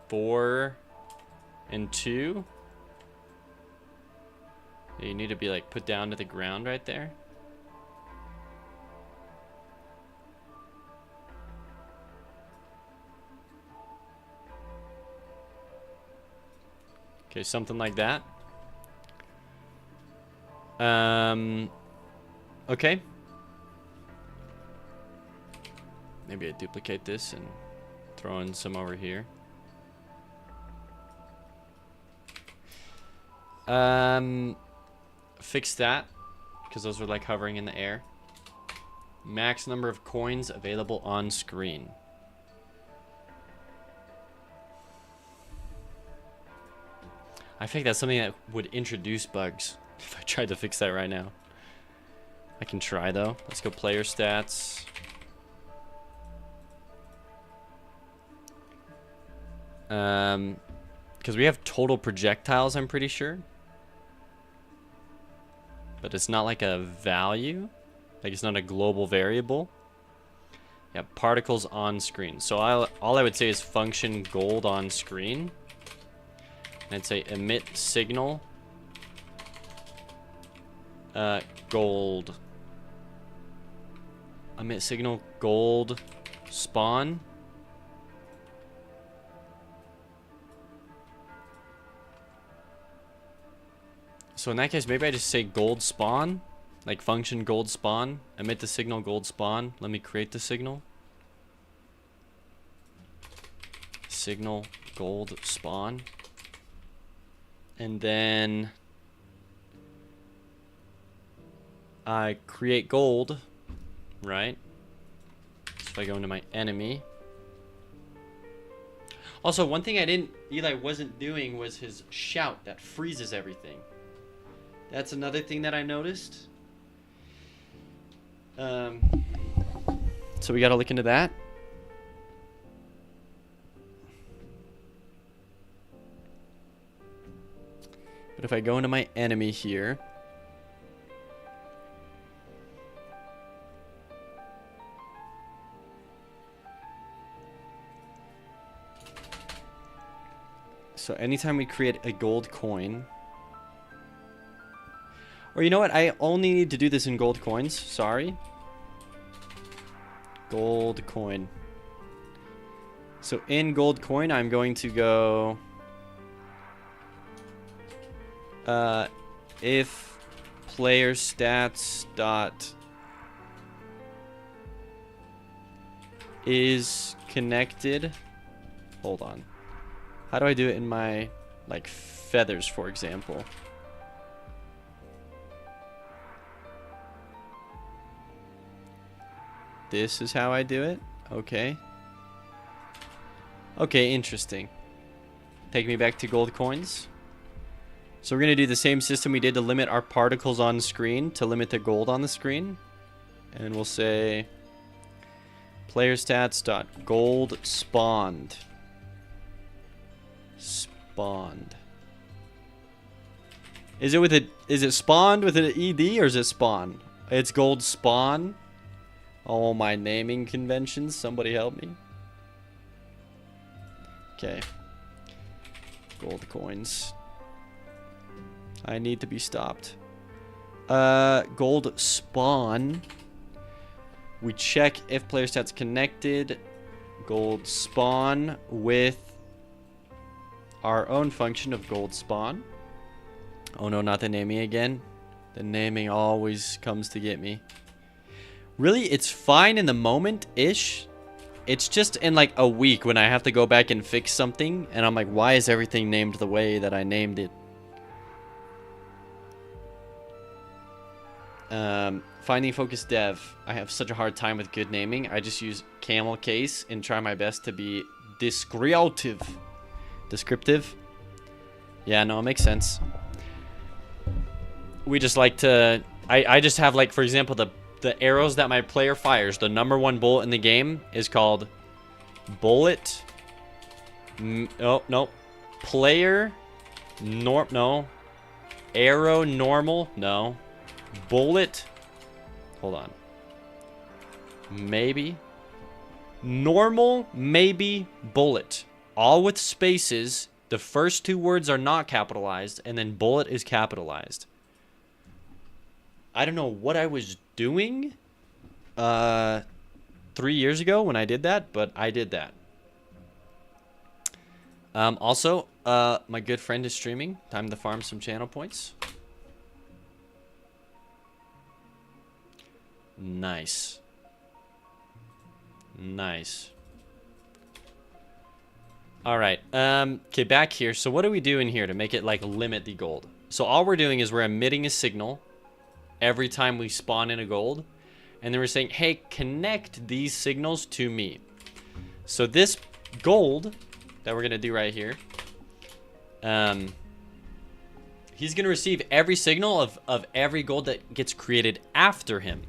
4 and 2. You need to be like put down to the ground right there. Okay, something like that. Okay. Maybe I duplicate this and throw in some over here. Fix that, because those were like hovering in the air. Max number of coins available on screen. I think that's something that would introduce bugs if I tried to fix that right now. I can try though. Let's go player stats. Because we have total projectiles, I'm pretty sure. But it's not like a value. Like it's not a global variable. Yeah, particles on screen. So all I would say is function gold on screen. I'd say emit signal gold. Emit signal gold spawn. So in that case, maybe I just say gold spawn, like function gold spawn, emit the signal gold spawn. Let me create the signal. Signal gold spawn. And then I create gold, right? So if I go into my enemy. Also, one thing Eli wasn't doing was his shout that freezes everything. That's another thing that I noticed. So we gotta look into that. But if I go into my enemy here, so anytime we create a gold coin, or you know what, I only need to do this in gold coins, sorry. Gold coin. So in gold coin, I'm going to go if player stats dot is connected. Hold on. How do I do it in my like feathers, for example? This is how I do it. Okay. Okay, interesting. Take me back to gold coins. So we're going to do the same system we did to limit our particles on screen, to limit the gold on the screen. And we'll say player stats dot gold spawned. Spawned. Is it spawned with an ED or is it spawn? It's gold spawn. Oh, my naming conventions. Somebody help me. Okay. Gold coins. I need to be stopped. Gold spawn. We check if player stats connected. Gold spawn with our own function of gold spawn. Oh no, not the naming again. The naming always comes to get me. Really, it's fine in the moment-ish. It's just in like a week when I have to go back and fix something. And I'm like, why is everything named the way that I named it? Finding focus dev. I have such a hard time with good naming. I just use camel case and try my best to be descriptive. Descriptive? Yeah, no, it makes sense. We just like to... I just have like, for example, the arrows that my player fires. The #1 bullet in the game is called bullet. Oh, no. Player. No. Arrow normal. No. Bullet. Hold on. Maybe. Normal, maybe, bullet. All with spaces. The first two words are not capitalized, and then bullet is capitalized. I don't know what I was doing 3 years ago when I did that, but I did that. Also, my good friend is streaming. Time to farm some channel points. Nice. Nice. All right. Okay, back here. So what are we doing here to make it like limit the gold? So all we're doing is we're emitting a signal every time we spawn in a gold. And then we're saying, hey, connect these signals to me. So this gold that we're going to do right here, he's going to receive every signal of every gold that gets created after him.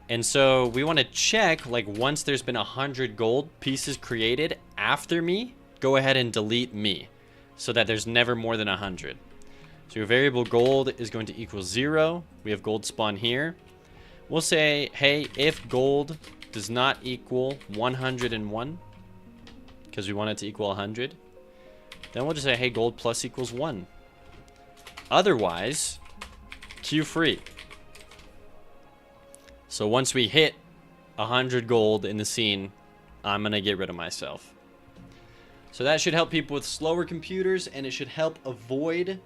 And so we want to check, like, once there's been 100 gold pieces created after me, go ahead and delete me so that there's never more than 100. So your variable gold is going to equal 0. We have gold spawn here. We'll say, hey, if gold does not equal 101, because we want it to equal 100, then we'll just say, hey, gold plus equals 1. Otherwise, queue free. So once we hit 100 gold in the scene, I'm going to get rid of myself. So that should help people with slower computers, and it should help avoid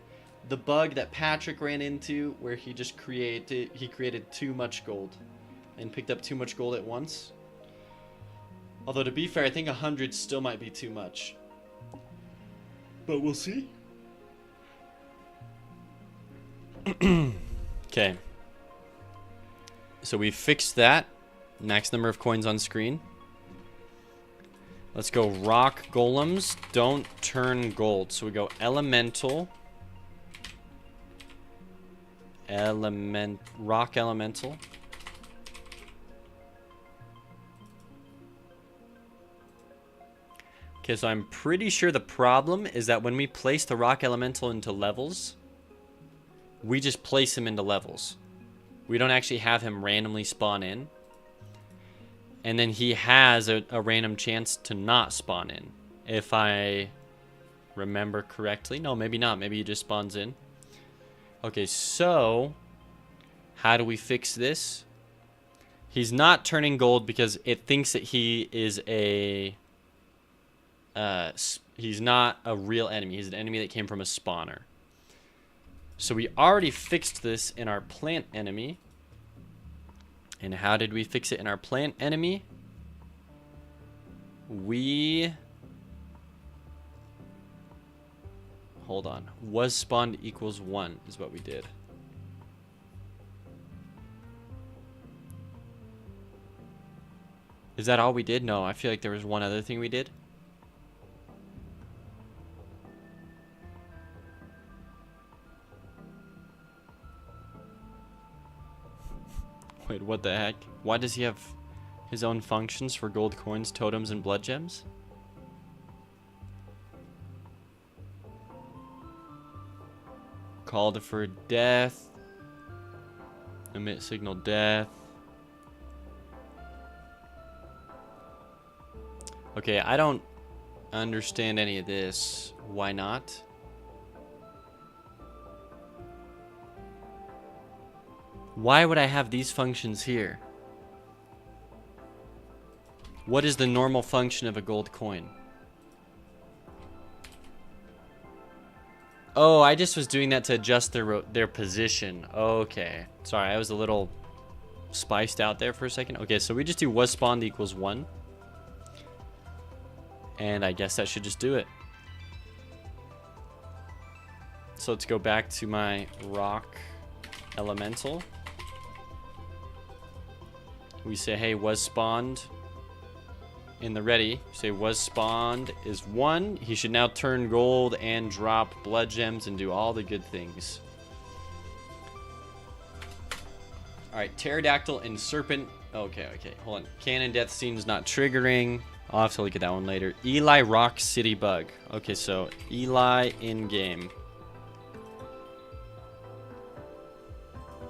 the bug that Patrick ran into where he just created too much gold and picked up too much gold at once. Although to be fair, I think 100 still might be too much. But we'll see. Okay. So we fixed that. Max number of coins on screen. Let's go rock golems. Don't turn gold. So we go elemental. Rock elemental. Okay, so I'm pretty sure the problem is that when we place the rock elemental into levels, we just place him into levels. We don't actually have him randomly spawn in. And then he has a random chance to not spawn in. If I remember correctly. No, maybe not. Maybe he just spawns in. Okay, so how do we fix this? He's not turning gold because it thinks that he is a... he's not a real enemy. He's an enemy that came from a spawner. So we already fixed this in our plant enemy. And how did we fix it in our plant enemy? Hold on. Was spawned equals 1 is what we did. Is that all we did? No, I feel like there was one other thing we did. Wait, what the heck? Why does he have his own functions for gold coins, totems, and blood gems? Called for death. Emit signal death. Okay, I don't understand any of this. Why not? Why would I have these functions here? What is the normal function of a gold coin? Oh, I just was doing that to adjust their position. Okay. Sorry, I was a little spiced out there for a second. Okay, so we just do was spawned equals 1. And I guess that should just do it. So let's go back to my rock elemental. We say, hey, was spawned in the ready. Say was spawned is 1. He should now turn gold and drop blood gems and do all the good things. Alright, pterodactyl and serpent. Okay, hold on. Cannon death scene's not triggering. I'll have to look at that one later. Eli Rock City bug. Okay, so Eli in game.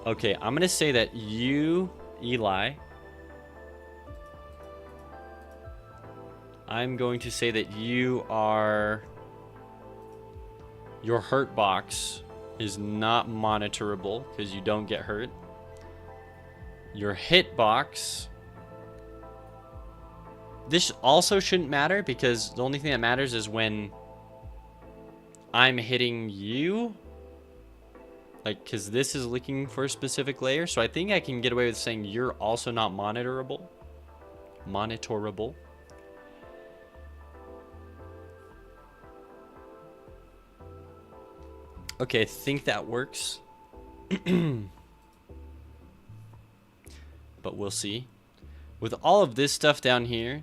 Okay, I'm gonna say that you, Eli. I'm going to say that you are... Your hurt box is not monitorable because you don't get hurt. Your hit box... This also shouldn't matter because the only thing that matters is when I'm hitting you. Like, because this is looking for a specific layer. So I think I can get away with saying you're also not monitorable. Monitorable. Okay, I think that works. But we'll see. With all of this stuff down here,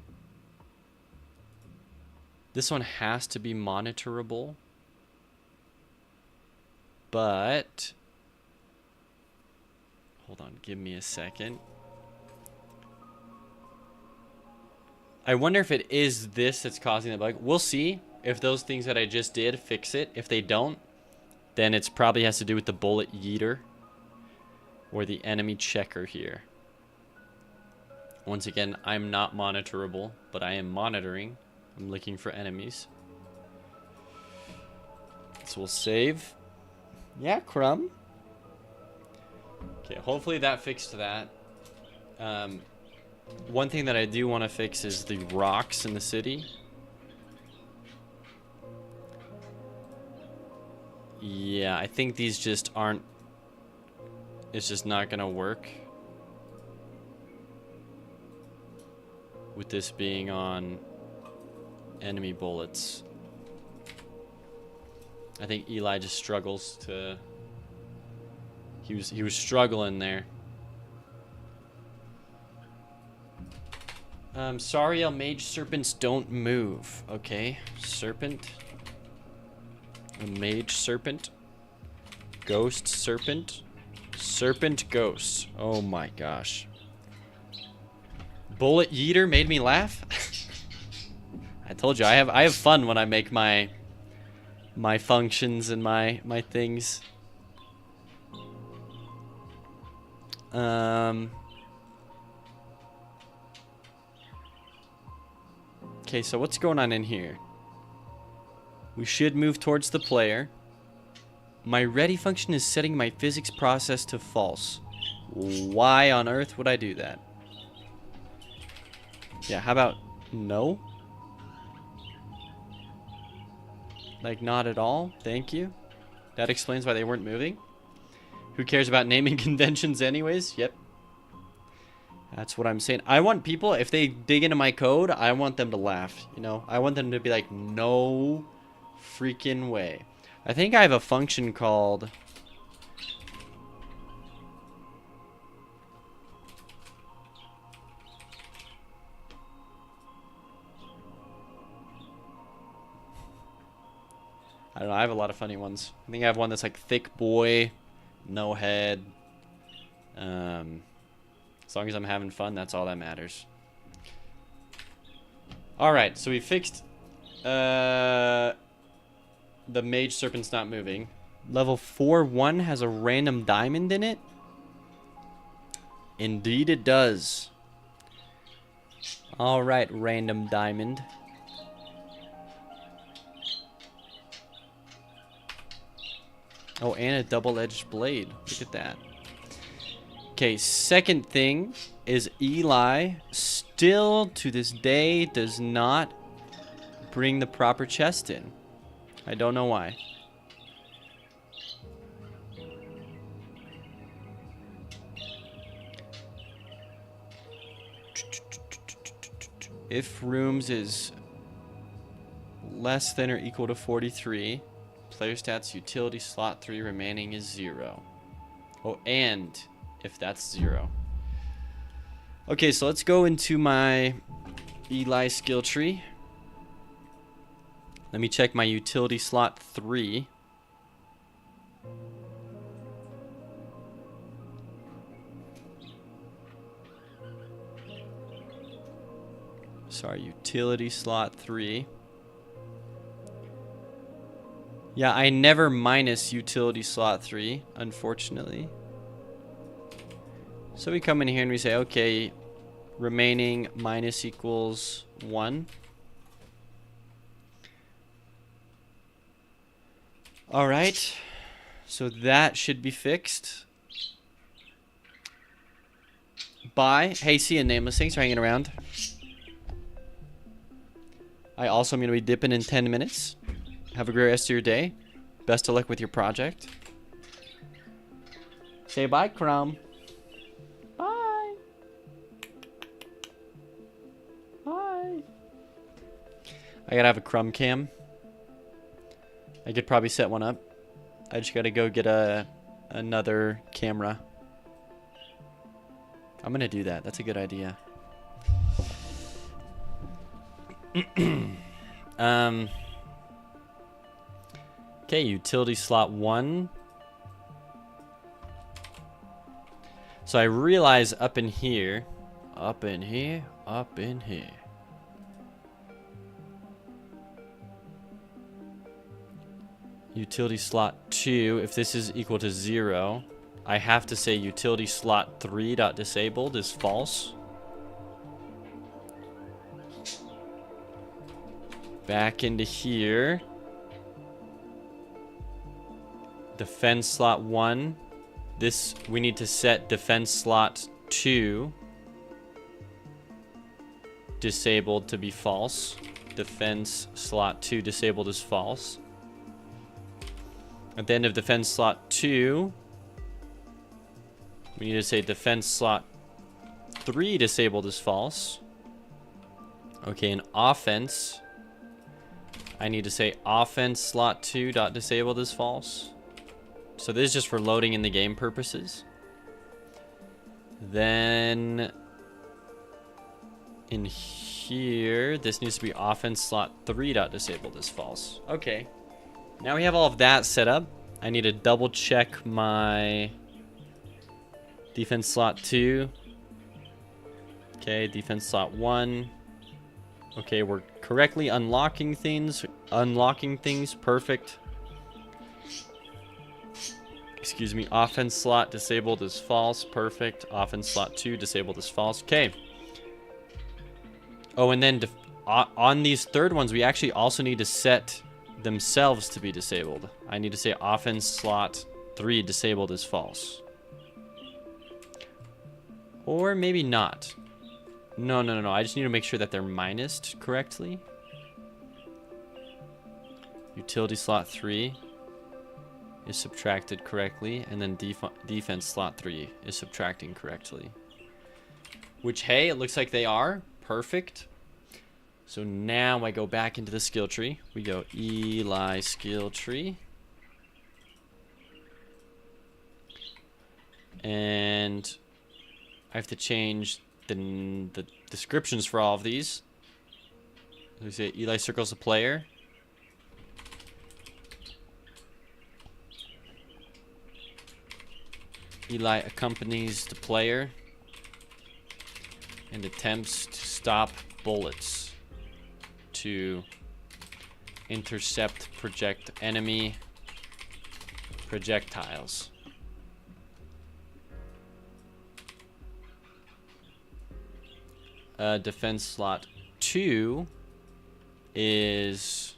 this one has to be monitorable. But hold on, give me a second. I wonder if it is this that's causing the bug. We'll see if those things that I just did fix it. If they don't, then it's probably has to do with the bullet yeeter or the enemy checker here. Once again, I'm not monitorable, but I am monitoring. I'm looking for enemies. So we'll save. Yeah, Crumb. Okay, hopefully that fixed that. One thing that I do want to fix is the rocks in the city. Yeah, I think these just aren't... It's just not gonna work. With this being on enemy bullets. I think Eli just struggles to... He was struggling there. Sorry, mage serpents don't move. Okay, serpent. A mage serpent. Ghost serpent. Serpent ghost. Oh my gosh. Bullet yeeter made me laugh. I told you I have fun when I make my functions and my things. Okay, so what's going on in here? We should move towards the player. My ready function is setting my physics process to false. Why on earth would I do that? Yeah, how about no? Like, not at all? Thank you. That explains why they weren't moving. Who cares about naming conventions anyways? Yep. That's what I'm saying. I want people, if they dig into my code, I want them to laugh. You know, I want them to be like, no freaking way. I think I have a function called... I don't know, I have a lot of funny ones. I think I have one that's like thick boy, no head. As long as I'm having fun, that's all that matters. Alright, so we fixed the mage serpent's not moving. Level 4-1 has a random diamond in it. Indeed it does. Alright, random diamond. Oh, and a double-edged blade. Look at that. Okay, second thing is Eli still to this day does not bring the proper chest in. I don't know why. If rooms is less than or equal to 43, player stats utility slot 3 remaining is 0. Oh, and if that's 0. Okay, so let's go into my Eli skill tree. Let me check my utility slot 3. Sorry, utility slot 3. Yeah, I never minus utility slot 3, unfortunately. So we come in here and we say, okay, remaining minus equals 1. Alright, so that should be fixed. Bye. Hey, see you, Nameless. Thanks for hanging around. I also am going to be dipping in 10 minutes. Have a great rest of your day. Best of luck with your project. Say bye, Crumb. Bye. Bye. I gotta have a Crumb cam. I could probably set one up. I just gotta go get another camera. I'm gonna do that. That's a good idea. Okay, utility slot 1. So I realize up in here, utility slot 2, if this is equal to 0, I have to say utility slot 3 dot disabled is false. Back into here. Defense slot 1. This, we need to set defense slot 2. disabled to be false. Defense slot 2 disabled is false. At the end of defense slot 2, we need to say defense slot 3 disabled is false. Okay, in offense, I need to say offense slot 2 dot disabled is false. So this is just for loading in the game purposes. Then in here, this needs to be offense slot 3 dot disabled is false. Okay. Now we have all of that set up. I need to double check my defense slot 2. Okay, defense slot 1. Okay, we're correctly unlocking things. Perfect. Excuse me. Offense slot disabled is false. Perfect. Offense slot 2 disabled is false. Okay. Oh, and then on these third ones, we actually also need to set themselves to be disabled. I need to say offense slot 3 disabled is false. Or maybe not. No. I just need to make sure that they're minused correctly. Utility slot 3 is subtracted correctly. And then defense slot 3 is subtracting correctly. Which, hey, it looks like they are. Perfect. So now I go back into the skill tree. We go Eli skill tree. And I have to change the descriptions for all of these. We say Eli circles the player. Eli accompanies the player and attempts to stop bullets to intercept enemy projectiles. Defense slot 2 is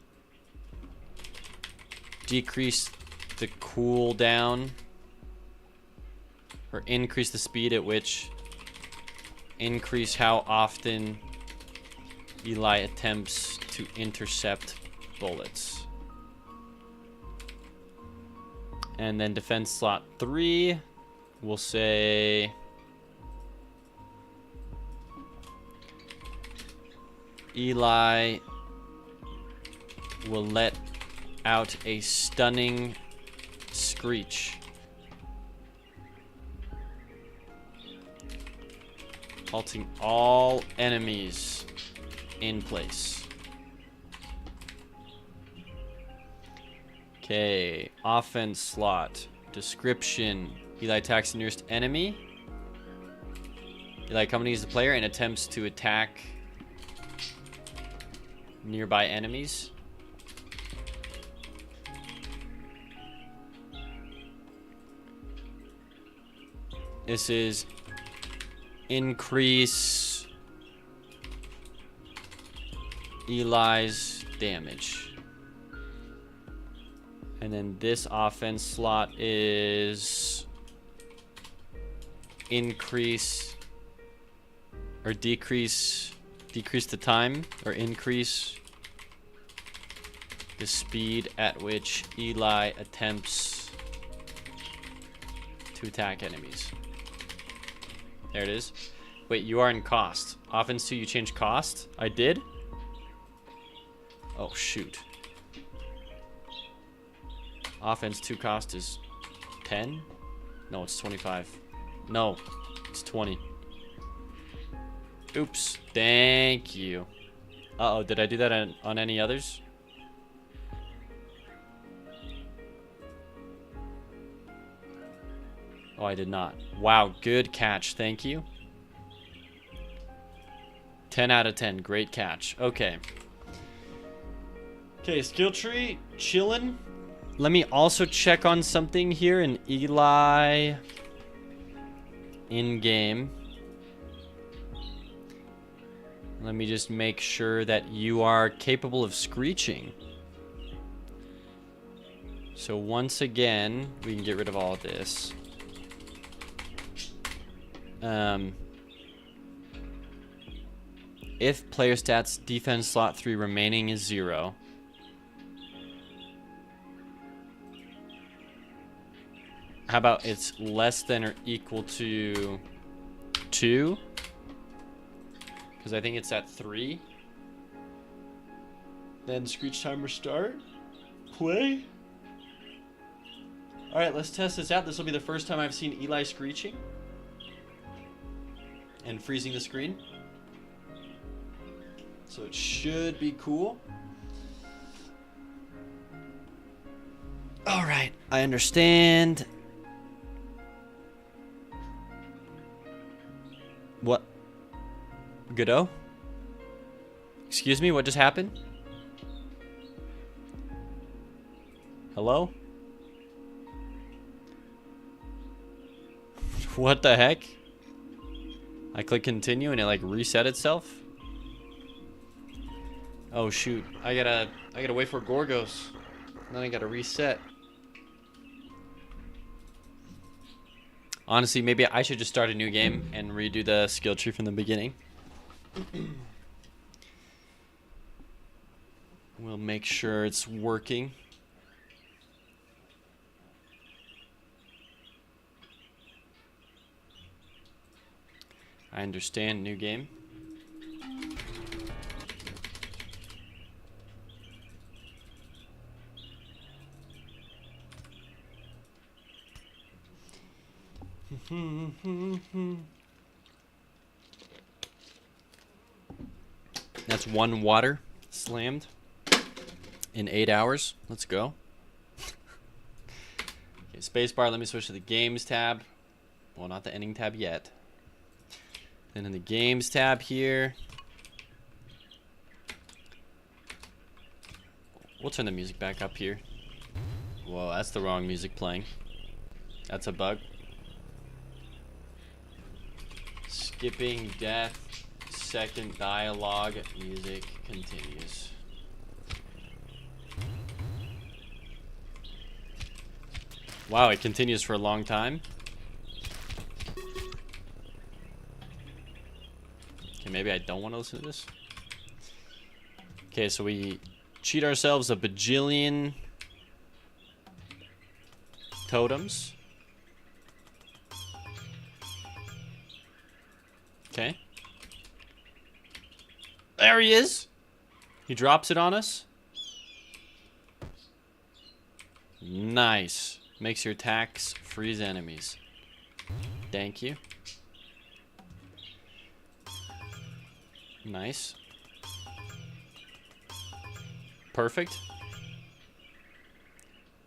decrease the cooldown or increase the speed at which increase how often Eli attempts to intercept bullets. And then defense slot 3 will say Eli will let out a stunning screech, halting all enemies in place. Okay, offense slot description. Eli attacks the nearest enemy. Eli accompanies the player and attempts to attack nearby enemies. This is increase Eli's damage. And then this offense slot is increase or decrease the time or increase the speed at which Eli attempts to attack enemies. There it is. Wait, you are in cost. Offense 2, you change cost? I did? Oh, shoot. Offense 2 cost is 10? No, it's 25. No, it's 20. Oops. Thank you. Uh-oh, did I do that on any others? Oh, I did not. Wow, good catch. Thank you. 10 out of 10. Great catch. Okay. Okay, skill tree. Chillin'. Let me also check on something here in Eli in-game. Let me just make sure that you are capable of screeching. So once again, we can get rid of all of this. If player stats defense slot 3 remaining is 0. How about it's less than or equal to 2? Because I think it's at 3. Then screech timer start. Play. Alright, let's test this out. This will be the first time I've seen Eli screeching. And freezing the screen. So it should be cool. Alright, I understand. What? Godot? Excuse me, what just happened? Hello? What the heck? I click continue and it like reset itself? Oh shoot, I gotta wait for Gorgos. Then I gotta reset. Honestly, maybe I should just start a new game and redo the skill tree from the beginning. We'll make sure it's working. I understand, new game. That's 1 water slammed in 8 hours. Let's go. Okay, spacebar, let me switch to the games tab. Well, not the ending tab yet. Then in the games tab here, we'll turn the music back up here. Whoa, that's the wrong music playing. That's a bug. Skipping death, second dialogue, music continues. Wow, it continues for a long time. Okay, maybe I don't want to listen to this. Okay, so we cheat ourselves a bajillion totems. Okay. There he is. He drops it on us. Nice. Makes your attacks freeze enemies. Thank you. Nice. Perfect.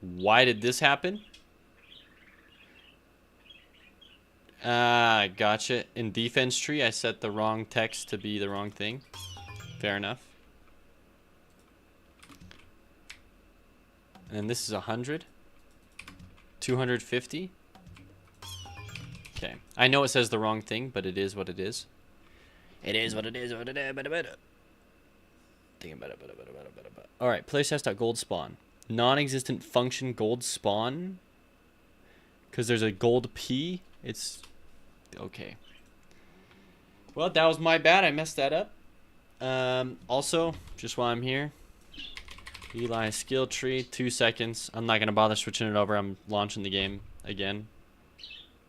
Why did this happen? Gotcha. In defense tree, I set the wrong text to be the wrong thing. Fair enough. And then this is 100. 250. Okay. I know it says the wrong thing, but it is what it is. It is what it is. Alright, playstest.gold spawn. Non-existent function gold spawn. Because there's a gold P. It's okay. Well, that was my bad. I messed that up. Also, just while I'm here, Eli skill tree, 2 seconds. I'm not going to bother switching it over. I'm launching the game again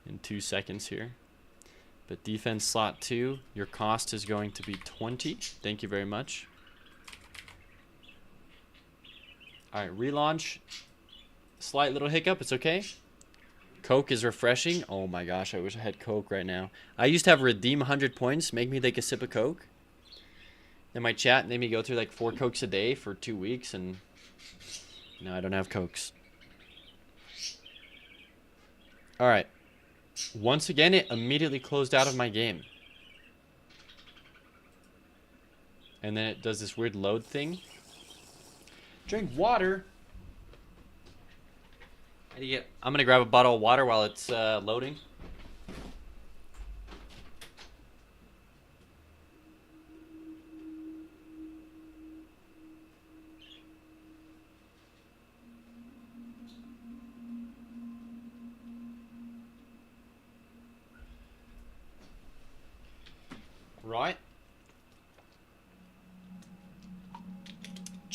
in 2 seconds here. But defense slot 2, your cost is going to be 20. Thank you very much. Alright, relaunch. Slight little hiccup. It's okay. Coke is refreshing. Oh my gosh, I wish I had Coke right now. I used to have redeem 100 points. Make me take a sip of Coke. Then my chat made me go through like 4 Cokes a day for 2 weeks. And now I don't have Cokes. Alright. Once again, it immediately closed out of my game. And then it does this weird load thing. Drink water. I'm gonna grab a bottle of water while it's loading. Right.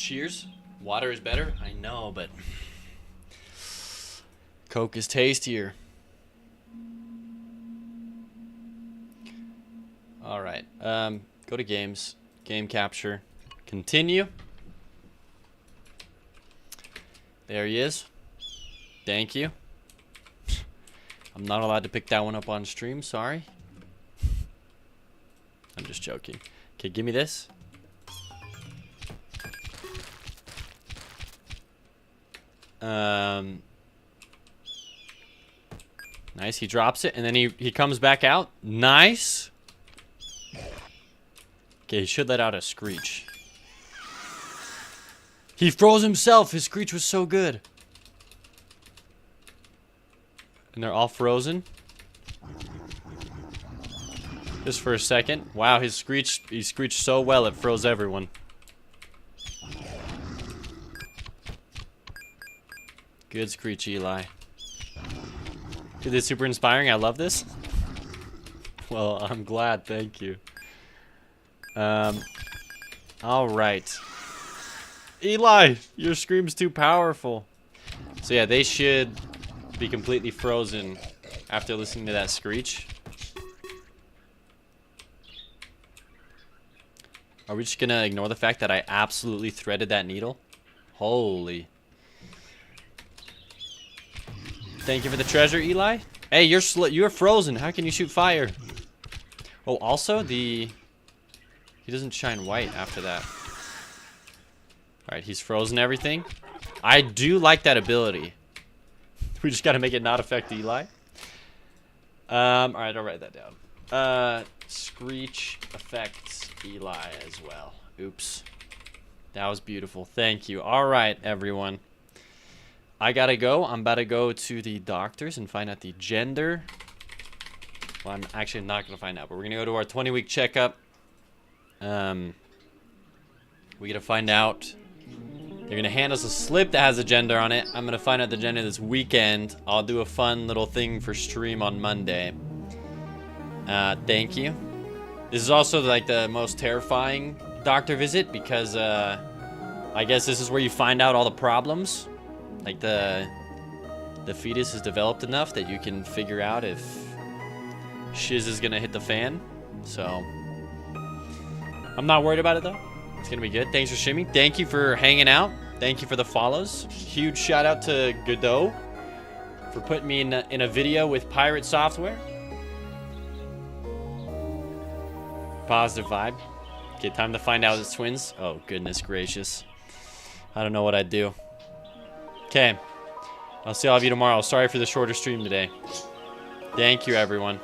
Cheers. Water is better. I know, but Coke is tastier. All right. Go to games. Game capture. Continue. There he is. Thank you. I'm not allowed to pick that one up on stream. Sorry. I'm just joking. Okay, give me this. Nice. He drops it, and then he comes back out. Nice. Okay, he should let out a screech. He froze himself. His screech was so good. And they're all frozen. Just for a second. Wow, he screeched so well it froze everyone. Good screech, Eli. Dude, this is super inspiring. I love this. Well, I'm glad. Thank you. All right. Eli, your scream's too powerful. So yeah, they should be completely frozen after listening to that screech. Are we just gonna ignore the fact that I absolutely threaded that needle? Holy. Thank you for the treasure, Eli. Hey, you're frozen. How can you shoot fire? Oh, also he doesn't shine white after that. All right, he's frozen everything. I do like that ability. We just gotta make it not affect Eli. All right, I'll write that down. Screech affects Eli as well. Oops. That was beautiful. Thank you. All right, everyone. I gotta go. I'm about to go to the doctors and find out the gender. Well, I'm actually not gonna find out, but we're gonna go to our 20-week checkup. We gotta find out. They're gonna hand us a slip that has a gender on it. I'm gonna find out the gender this weekend. I'll do a fun little thing for stream on Monday. Thank you. This is also like the most terrifying doctor visit because I guess this is where you find out all the problems. Like the fetus is developed enough that you can figure out if shiz is gonna hit the fan. So I'm not worried about it though. It's gonna be good. Thanks for streaming. Thank you for hanging out. Thank you for the follows. Huge shout out to Godot for putting me in a video with Pirate Software. Positive vibe. Okay, time to find out it's twins. Oh, goodness gracious. I don't know what I'd do. Okay. I'll see all of you tomorrow. Sorry for the shorter stream today. Thank you, everyone.